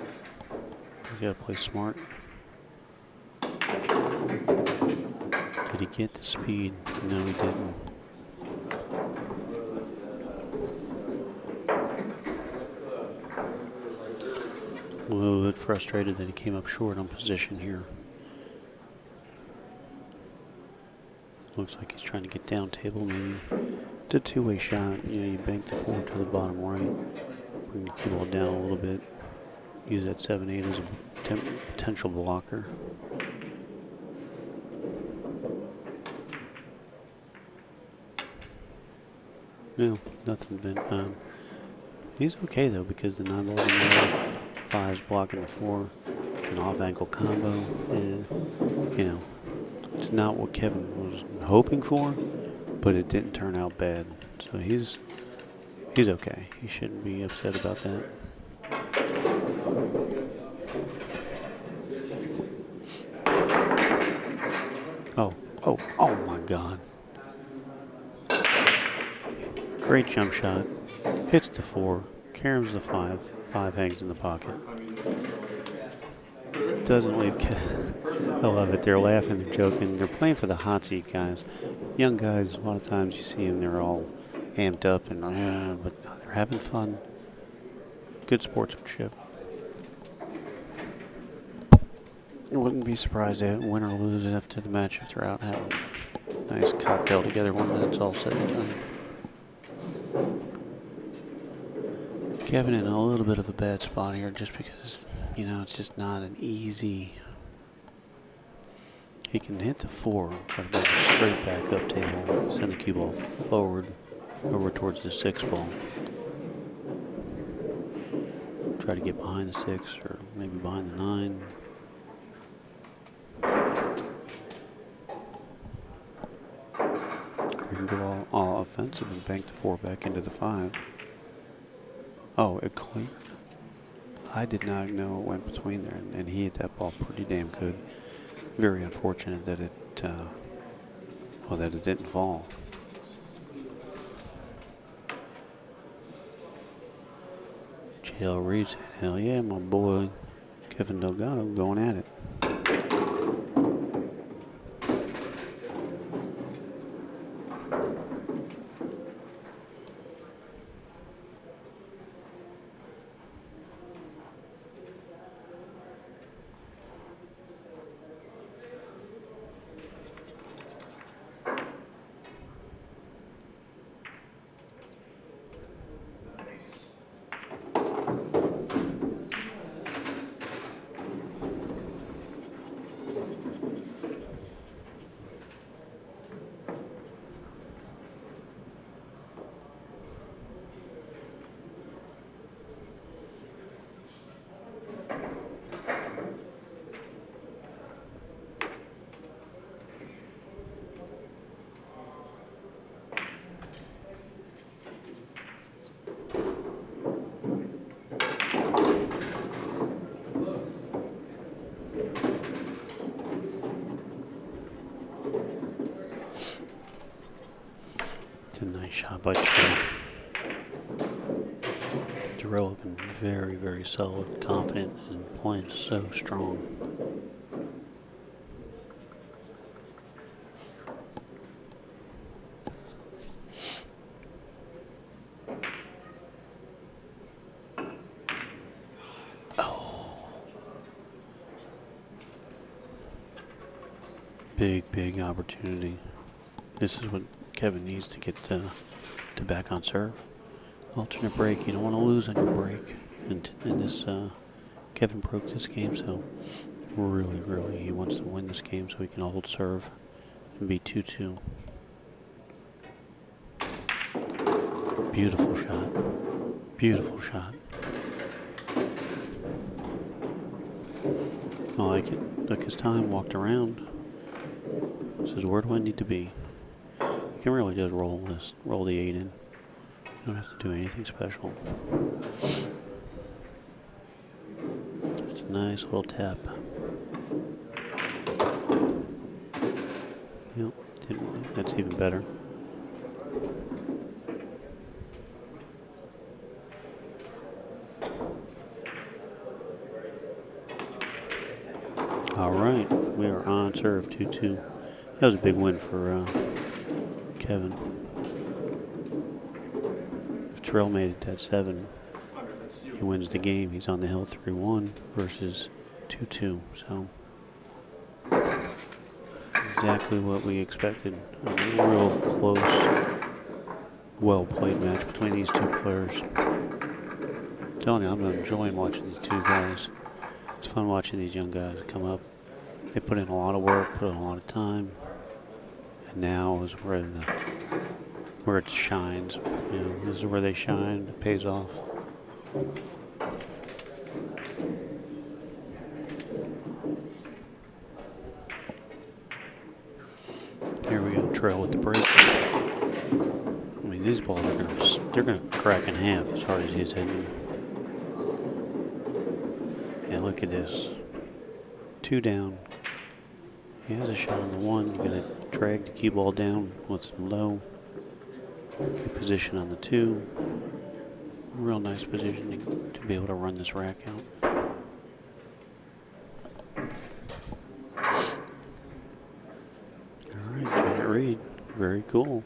A: gotta play smart. Did he get the speed? No, he didn't. A little bit frustrated that he came up short on position here. Looks like he's trying to get down table maybe. It's a two-way shot. You know, you bank the 4 to the bottom right. Bring the cue ball down a little bit. Use that 7-8 as a potential blocker. No, nothing been. He's okay though because the 9 ball in there, 5's blocking the 4, an off ankle combo. You know, it's not what Kevin was hoping for, but it didn't turn out bad. So he's okay. He shouldn't be upset about that. Oh my God. Great jump shot. Hits the 4. Caroms the 5. 5 hangs in the pocket. Doesn't leave. I love it. They're laughing. They're joking. They're playing for the hot seat, guys. Young guys, a lot of times you see them, they're all amped up, and but no, they're having fun. Good sportsmanship. I wouldn't be surprised if win or lose after the match if they're out having a nice cocktail together when it's all said and done. Kevin in a little bit of a bad spot here just because, you know, it's just not an easy. He can hit the 4, try to bring it straight back up table, send the cue ball forward, over towards the 6 ball. Try to get behind the 6 or maybe behind the 9. We can go all offensive and bank the 4 back into the 5. Oh, it cleared. I did not know it went between there, and he hit that ball pretty damn good. Very unfortunate that it didn't fall. JL Reed said, hell yeah, my boy Kevin Delgado going at it. It's a nice shot by Terrell. Terrell looking very, very solid, confident, and playing so strong. Big opportunity. This is what Kevin needs to get to back on serve. Alternate break. You don't want to lose on your break. And this, Kevin broke this game, so really, he wants to win this game so he can hold serve and be 2-2. Beautiful shot. Beautiful shot. I like it. Took his time, walked around. Says, where do I need to be? You can really just roll the 8 in. Don't have to do anything special. It's a nice little tap. Yep, that's even better. All right, we are on serve 2-2. That was a big win for Kevin. If Terrell made it at 7, he wins the game. He's on the hill 3-1 versus 2-2. So exactly what we expected. A real close, well-played match between these two players. I'm telling you, I'm enjoying watching these two guys. It's fun watching these young guys come up. They put in a lot of work, put in a lot of time, and now is where it shines. You know, this is where they shine. It pays off. Here we go, Trail with the break. I mean, these balls are they're gonna crack in half as hard as he's hitting them. Yeah, look at this. 2 down. He has a shot on the 1. You're gonna drag the cue ball down with some low. Good position on the 2. Real nice positioning to be able to run this rack out. Alright, Janet Reed. Very cool.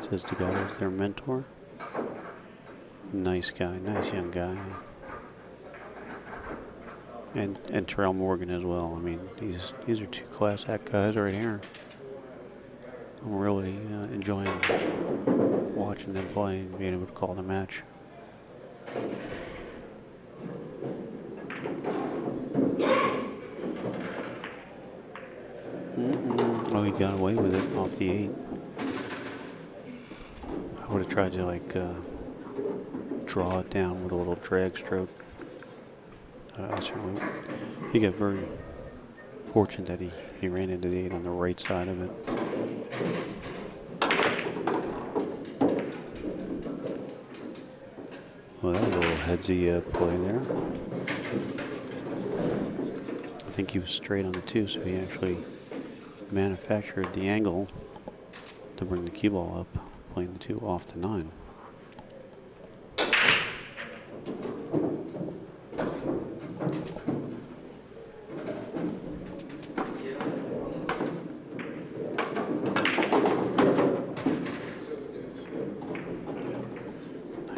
A: Says the guy is their mentor. Nice guy, nice young guy. And Terrell Morgan as well. I mean, these are 2 class act guys right here. I'm really enjoying watching them play and being able to call the match. Oh, he got away with it off the 8. I would have tried to like draw it down with a little drag stroke. He got very fortunate that he ran into the 8 on the right side of it. Well, that was a little headsy play there. I think he was straight on the 2, so he actually manufactured the angle to bring the cue ball up, playing the 2 off the 9.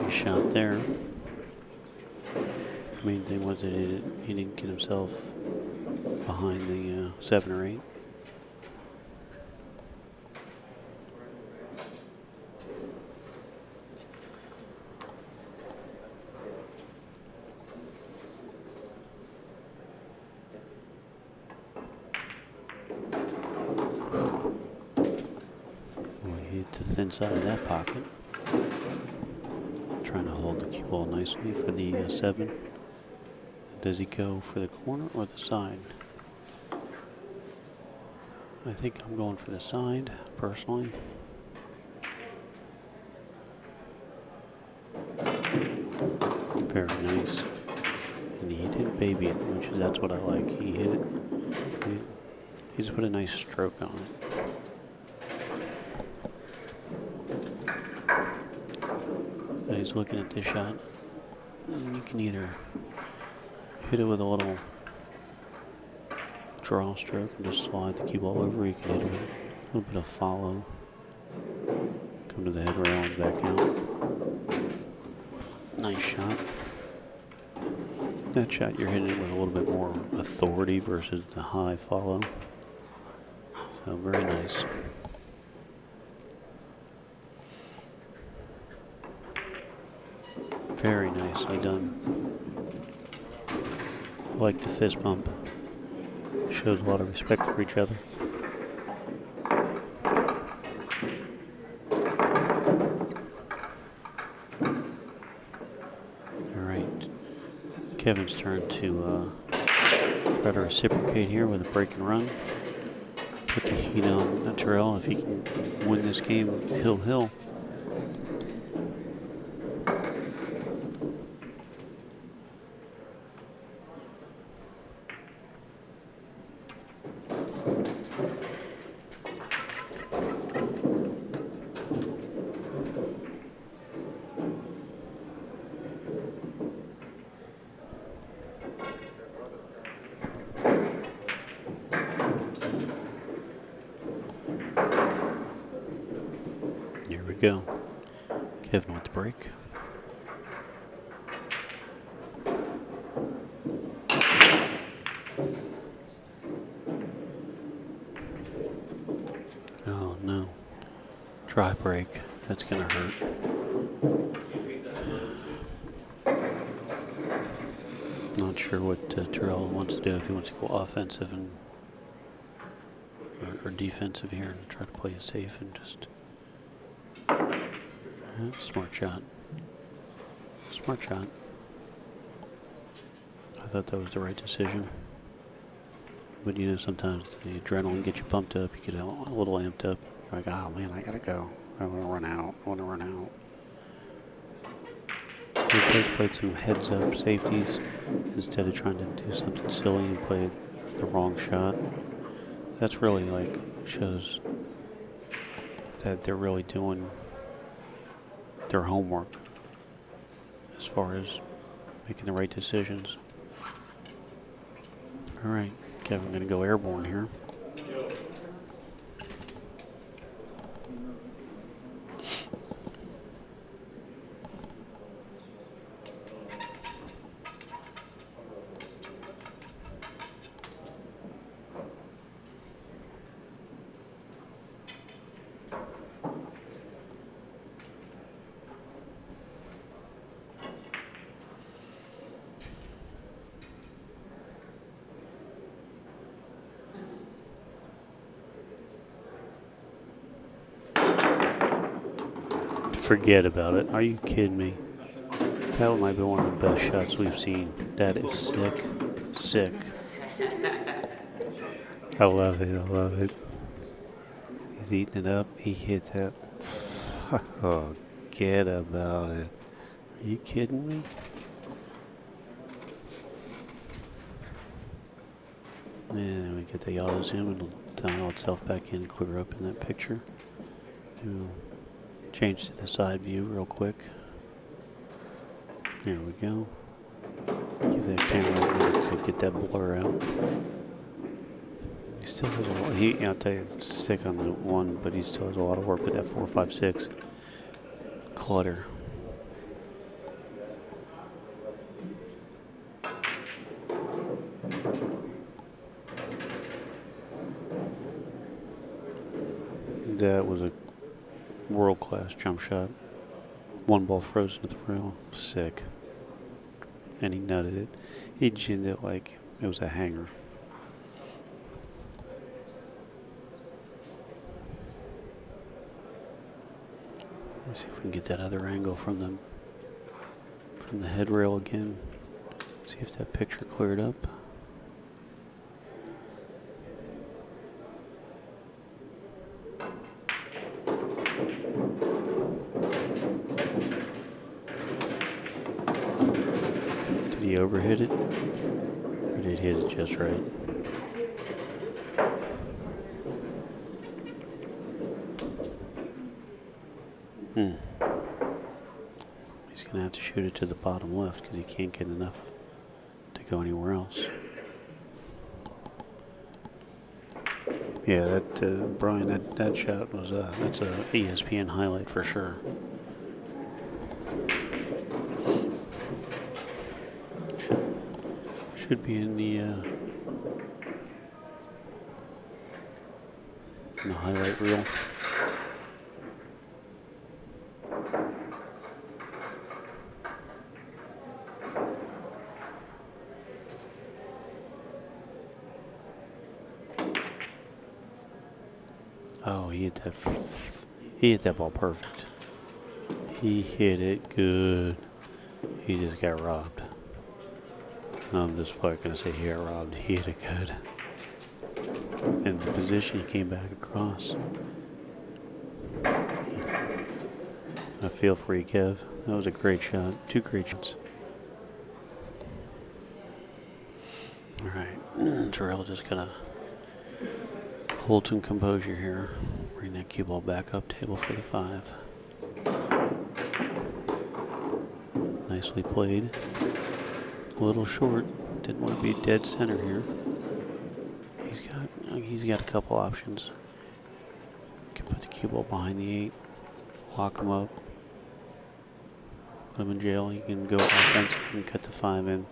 A: Shot there. Main thing was that he didn't get himself behind the 7 or 8. Well, he hit the thin side of that pocket. Trying to hold the cue ball nicely for the 7. Does he go for the corner or the side? I think I'm going for the side, personally. Very nice. And he didn't baby it, that's what I like. He hit it. He's put a nice stroke on it. He's looking at this shot. And you can either hit it with a little draw stroke and just slide the cue ball over. You can hit it with a little bit of follow. Come to the head rail and back out. Nice shot. That shot you're hitting it with a little bit more authority versus the high follow. So very nice. Very nicely done. I like the fist bump. Shows a lot of respect for each other. Alright. Kevin's turn to try to reciprocate here with a break and run. Put the heat on Terrell. If he can win this game hill. go. Kevin with the break. Oh no. Try break. That's gonna hurt. Not sure what Terrell wants to do, if he wants to go offensive and or defensive here and try to play it safe and just smart shot. Smart shot. I thought that was the right decision. But you know, sometimes the adrenaline gets you pumped up, you get a little amped up. You're like, oh man, I gotta go. I want to run out. I want to run out. He played some heads up safeties instead of trying to do something silly and play the wrong shot. That's really like shows that they're really doing their homework as far as making the right decisions. All right, Kevin, going to go airborne here. Forget about it. Are you kidding me? That might be one of the best shots we've seen. That is sick. Sick. I love it. I love it. He's eating it up. He hit that. Oh, forget about it. Are you kidding me? And we get the auto zoom. It'll dial itself back in, clear up in that picture. We'll change to the side view real quick. There we go. Give that camera a minute to get that blur out. He still has a lot. I'll tell you, it's sick on the one, but he still has a lot of work with that 456 clutter. That was a world-class jump shot. One ball frozen to the rail. Sick. And he nutted it. He ginned it like it was a hanger. Let's see if we can get that other angle from the head rail again. See if that picture cleared up. Did he overhit it? Or did he hit it just right? He's going to have to shoot it to the bottom left because he can't get enough to go anywhere else. Yeah, that Brian, that shot was that's a ESPN highlight for sure. Should be in the highlight reel. Oh, he hit that ball perfect. He hit it good. He just got robbed. I'm just fucking gonna say he got robbed. He hit it good. And the position he came back across. I feel for you, Kev. That was a great shot. Two great shots. Alright. Terrell just gonna hold some composure here. Bring that cue ball back up table for the 5. Nicely played. A little short. Didn't want to be dead center here. He's got a couple options. Can put the cue ball behind the 8. lock them up, put them in jail. You can go offensive and cut the 5 in.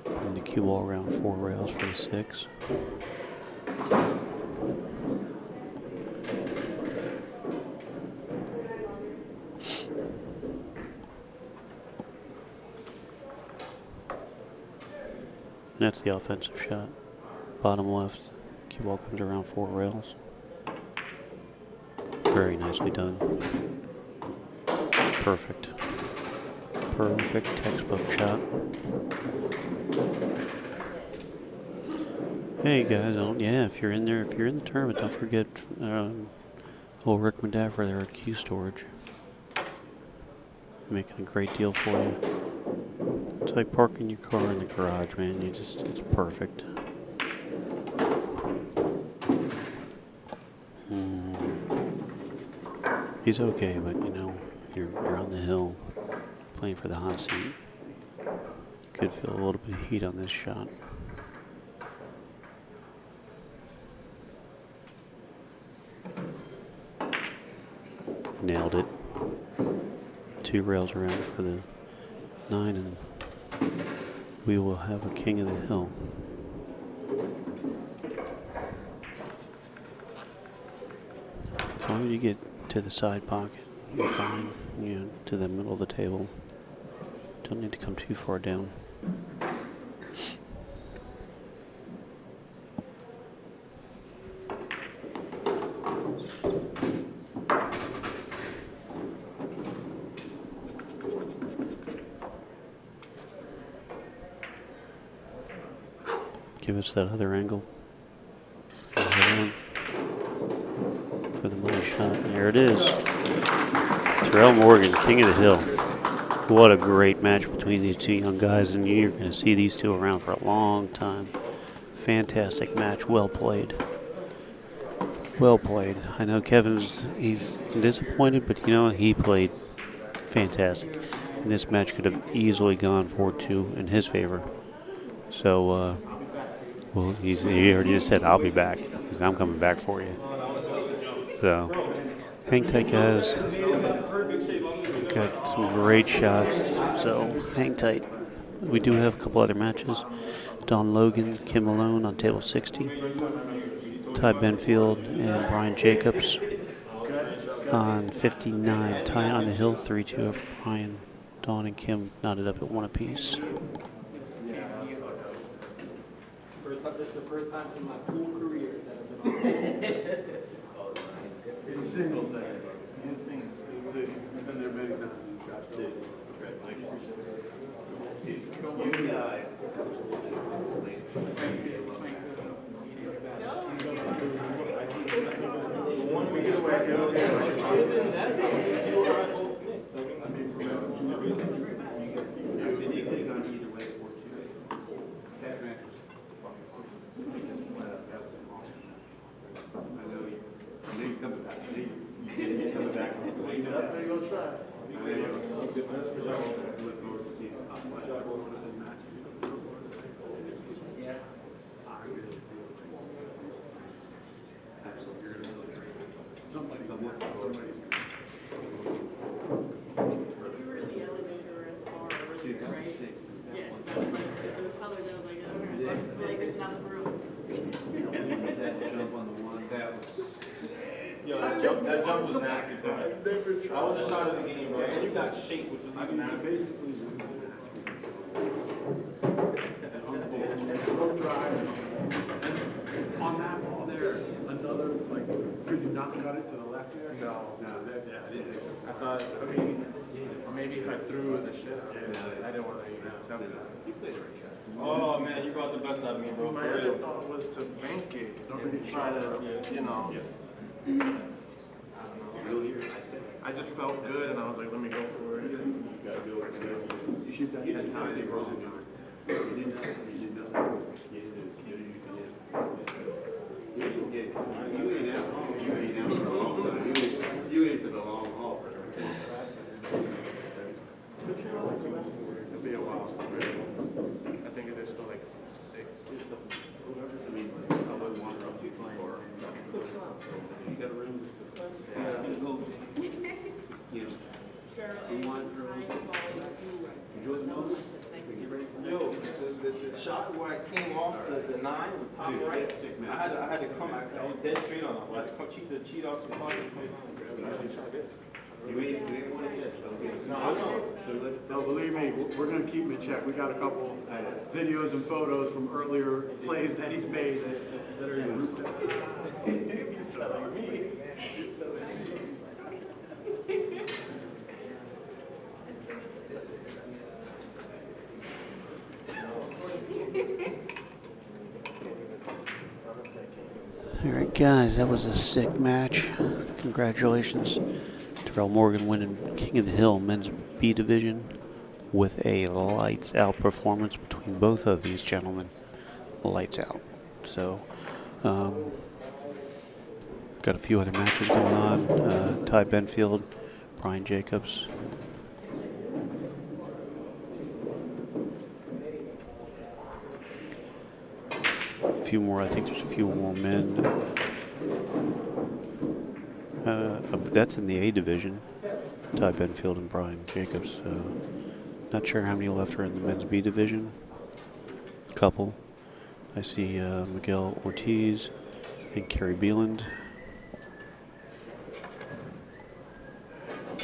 A: Bring the cue ball around 4 rails for the 6. That's the offensive shot. Bottom left, cue ball comes around 4 rails. Very nicely done. Perfect. Perfect textbook shot. Hey guys, if you're in there, if you're in the tournament, don't forget old Rick Medaffer there at Q Storage. Making a great deal for you. It's like parking your car in the garage, man. It's perfect. He's okay, but you know, you're on the hill playing for the hot seat. You could feel a little bit of heat on this shot. Nailed it. 2 rails around for the 9, and we will have a king of the hill. As long as you get to the side pocket, you're fine. You know, to the middle of the table. Don't need to come too far down. Give us that other angle. For the money shot. There it is. Terrell Morgan, king of the hill. What a great match between these 2 young guys, and you're going to see these 2 around for a long time. Fantastic match. Well played. Well played. I know he's disappointed, but you know, he played fantastic. And this match could have easily gone 4-2 in his favor. So, well, he already just said, I'll be back. He said, I'm coming back for you. So, hang tight, guys. Got some great shots, so hang tight. We do have a couple other matches. Don Logan, Kim Malone on table 60. Ty Benfield and Brian Jacobs on 59. Ty on the hill, 3-2 over Brian. Don and Kim knotted up at 1 apiece.
F: This is the first time in my pool career that I've been on. In singles, I guess. In singles. I've been there many times.
G: You guys.
F: One we get away, that jump was nasty, bro. That was the shot of the game, bro. You got shaped, which was even nasty. Basically,
D: On that ball there, another, like, could you not cut it to the left there? No, I didn't think so.
F: I thought, or maybe if I threw the shit out. I didn't want to,
G: You played the right shot.
F: Oh, man, you brought the best out of me, bro.
D: My other thought was to bank it, and try to, you know. I just felt good, and I was like, let me go for it. You gotta go for it. You shoot that 10 times, it goes in your. You did nothing. You did nothing.
G: You ain't out. You ain't out for the long time. You ain't for the long haul.
D: It'll be a while. I think it is still like 6.
G: I mean, I wouldn't want to be playing or. You got a room.
F: top right. I had to come. I was dead straight on him. I had to come cheat off the bottom and come down.
L: You ain't one yet.
F: No, I know.
L: No, believe me, we're gonna keep him in check. We got a couple videos and photos from earlier plays that he's made that are in group. You're telling me.
A: Alright guys, that was a sick match. Congratulations. Terrell Morgan winning King of the Hill men's B division with a lights out performance between both of these gentlemen. Lights out. So, got a few other matches going on. Ty Benfield, Brian Jacobs. A few more, I think there's a few more men. That's in the A division. Ty Benfield and Brian Jacobs. Not sure how many left are in the men's B division. Couple. I see Miguel Ortiz and Kerry Beeland.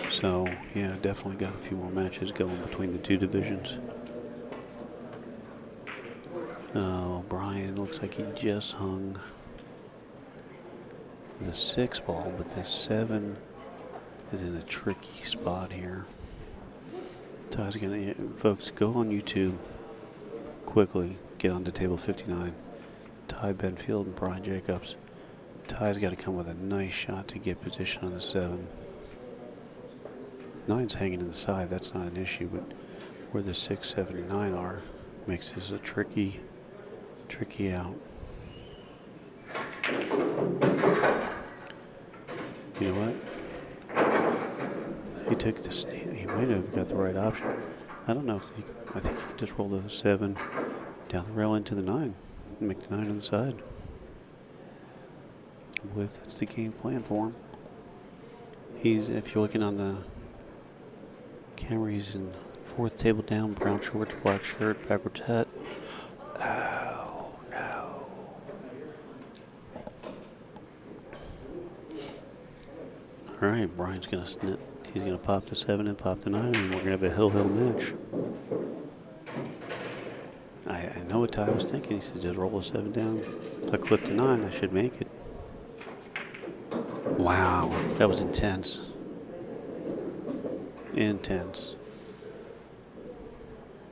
A: So, yeah, definitely got a few more matches going between the two divisions. Oh, Brian looks like he just hung the 6 ball, but the 7 is in a tricky spot here. Ty's gonna, folks, go on YouTube quickly, get onto table 59. Ty Benfield and Brian Jacobs. Ty's got to come with a nice shot to get position on the 7. 9's hanging in the side, that's not an issue, but where the 6, 7, and 9 are makes this a tricky out. You know what? He took this. He might have got the right option. I don't know if he. I think he could just roll the 7 down the rail into the 9 and make the 9 on the side. I believe that's the game plan for him. He's, if you're looking on the camera, he's in 4th table down, brown shorts, black shirt, backwards hat. Oh no. Alright, Brian's gonna snip. He's gonna pop the 7 and pop the 9, and we're gonna have a hill match. I know what Ty was thinking. He said just roll the 7 down. If I clip the 9, I should make it. Wow, that was intense. Intense.